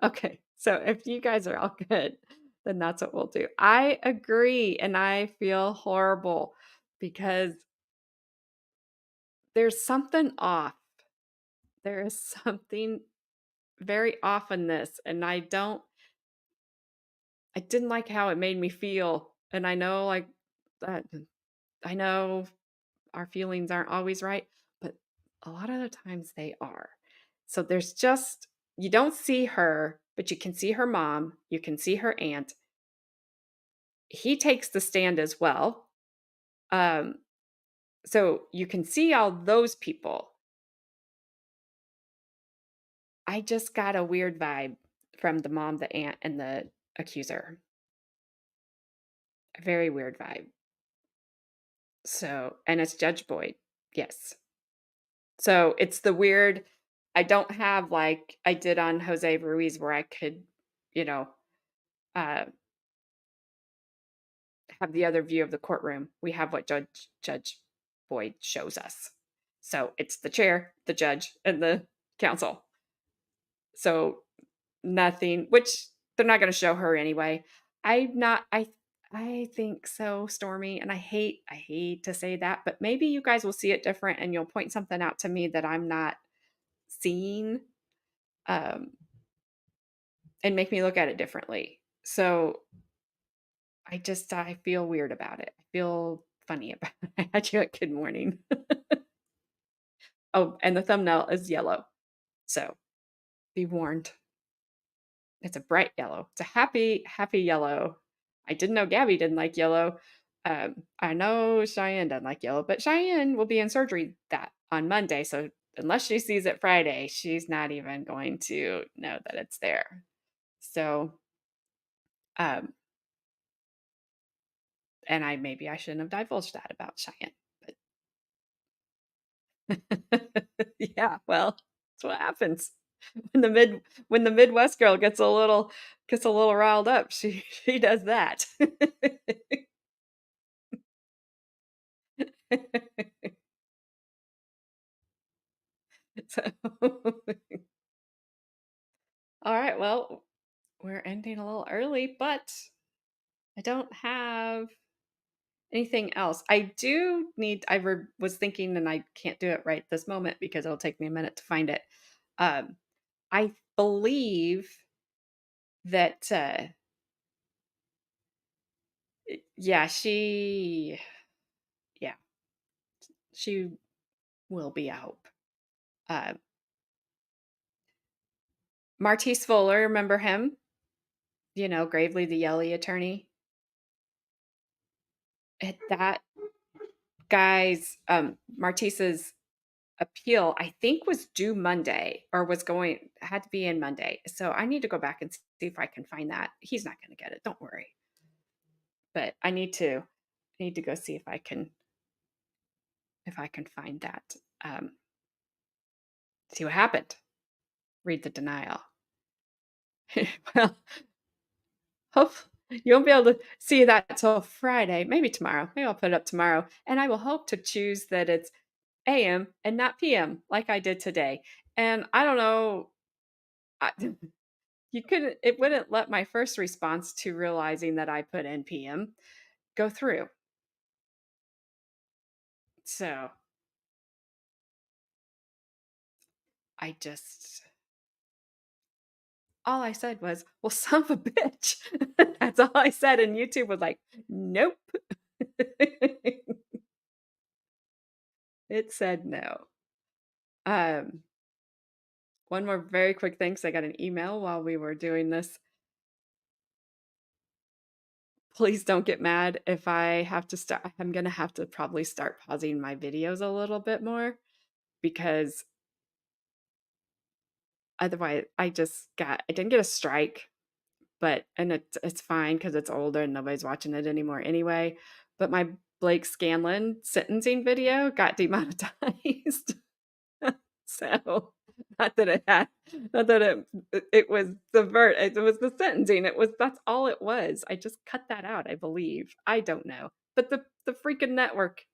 Okay, so if you guys are all good, then that's what we'll do. I agree, and I feel horrible because there's something off. There is something very off in this, and I didn't like how it made me feel. And I know, like, that I know our feelings aren't always right, but a lot of the times they are. So there's just, you don't see her, but you can see her mom, you can see her aunt. He takes the stand as well. Um, so you can see all those people. I just got a weird vibe from the mom, the aunt, and the accuser. A very weird vibe. So, and it's Judge Boyd. Yes. So it's the weird, I don't have like I did on Jose Ruiz where I could, you know, uh, have the other view of the courtroom. We have what Judge Boyd shows us. So it's the chair, the judge, and the counsel. So nothing, which they're not going to show her anyway. I think so, Stormy, and I hate to say that, but maybe you guys will see it different and you'll point something out to me that I'm not seeing, um, and make me look at it differently. So I feel weird about it. I feel funny about it. I had you at good morning. Oh, and the thumbnail is yellow. So be warned. It's a bright yellow. It's a happy yellow. I didn't know Gabby didn't like yellow. I know Cheyenne doesn't like yellow, but Cheyenne will be in surgery that on Monday. So unless she sees it Friday, she's not even going to know that it's there. So, and maybe I shouldn't have divulged that about Cheyenne, but yeah, well, that's what happens when the Midwest girl gets a little riled up. She does that. So, all right, well, we're ending a little early, but I don't have anything else. I do need, was thinking, and I can't do it right this moment because it'll take me a minute to find it. I believe that, yeah, yeah, she will be out. Uh, Martise Fuller, remember him? You know, Gravely the Yelly attorney. That guy's, Martise's appeal, I think, was due Monday or had to be in Monday. So I need to go back and see if I can find that. He's not going to get it. Don't worry. But I need to go see if I can find that. See what happened. Read the denial. Well, hope you won't be able to see that till Friday, maybe tomorrow. Maybe I'll put it up tomorrow. And I will hope to choose that it's AM and not PM like I did today. And I don't know, it wouldn't let my first response to realizing that I put in PM go through. So all I said was, well, son of a bitch. That's all I said. And YouTube was like, nope. It said no. One more very quick thing, because I got an email while we were doing this. Please don't get mad if I have to start. I'm going to have to probably start pausing my videos a little bit more, because otherwise I didn't get a strike, and it's fine because it's older and nobody's watching it anymore anyway. But my Blake Scanlon sentencing video got demonetized. So Not that it was it was the sentencing. That's all it was. I just cut that out, I believe. I don't know. But the freaking network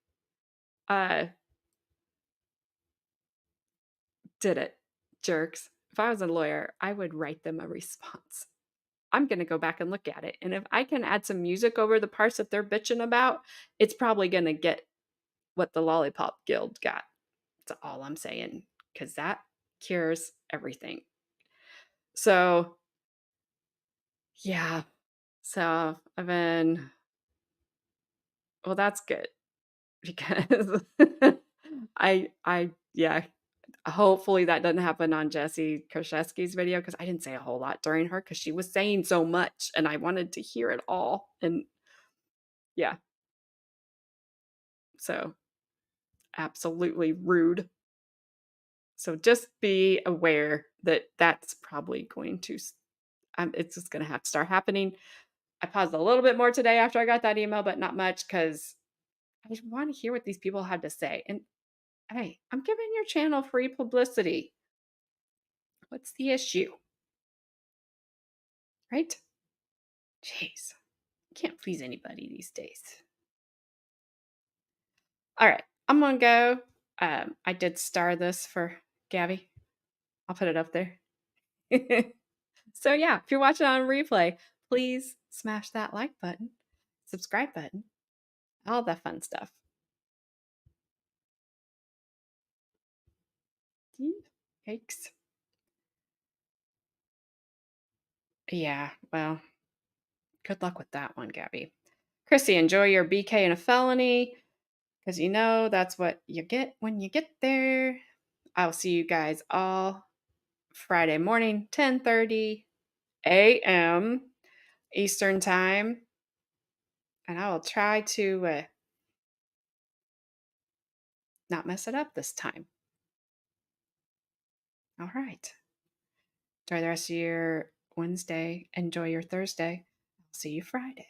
uh did it. Jerks. If I was a lawyer, I would write them a response. I'm going to go back and look at it. And if I can add some music over the parts that they're bitching about, it's probably going to get what the Lollipop Guild got. That's all I'm saying, because that cures everything. So, yeah. So I've been, well, that's good because yeah, hopefully that doesn't happen on Jesse Kraszewski's video because I didn't say a whole lot during her because she was saying so much and I wanted to hear it all. And yeah, so absolutely rude. So just be aware that that's probably going to, it's just going to have to start happening. I paused a little bit more today after I got that email, but not much because I want to hear what these people had to say. And hey, I'm giving your channel free publicity. What's the issue? Right? Jeez. Can't please anybody these days. All right, I'm gonna go. I did star this for Gabby. I'll put it up there. So yeah, if you're watching on replay, please smash that like button, subscribe button, all that fun stuff. Yikes. Yeah, well, good luck with that one, Gabby. Chrissy, enjoy your BK and a felony, because you know that's what you get when you get there. I'll see you guys all Friday morning, 10:30 a.m. Eastern Time. And I will try to not mess it up this time. All right. Enjoy the rest of your Wednesday. Enjoy your Thursday. I'll see you Friday.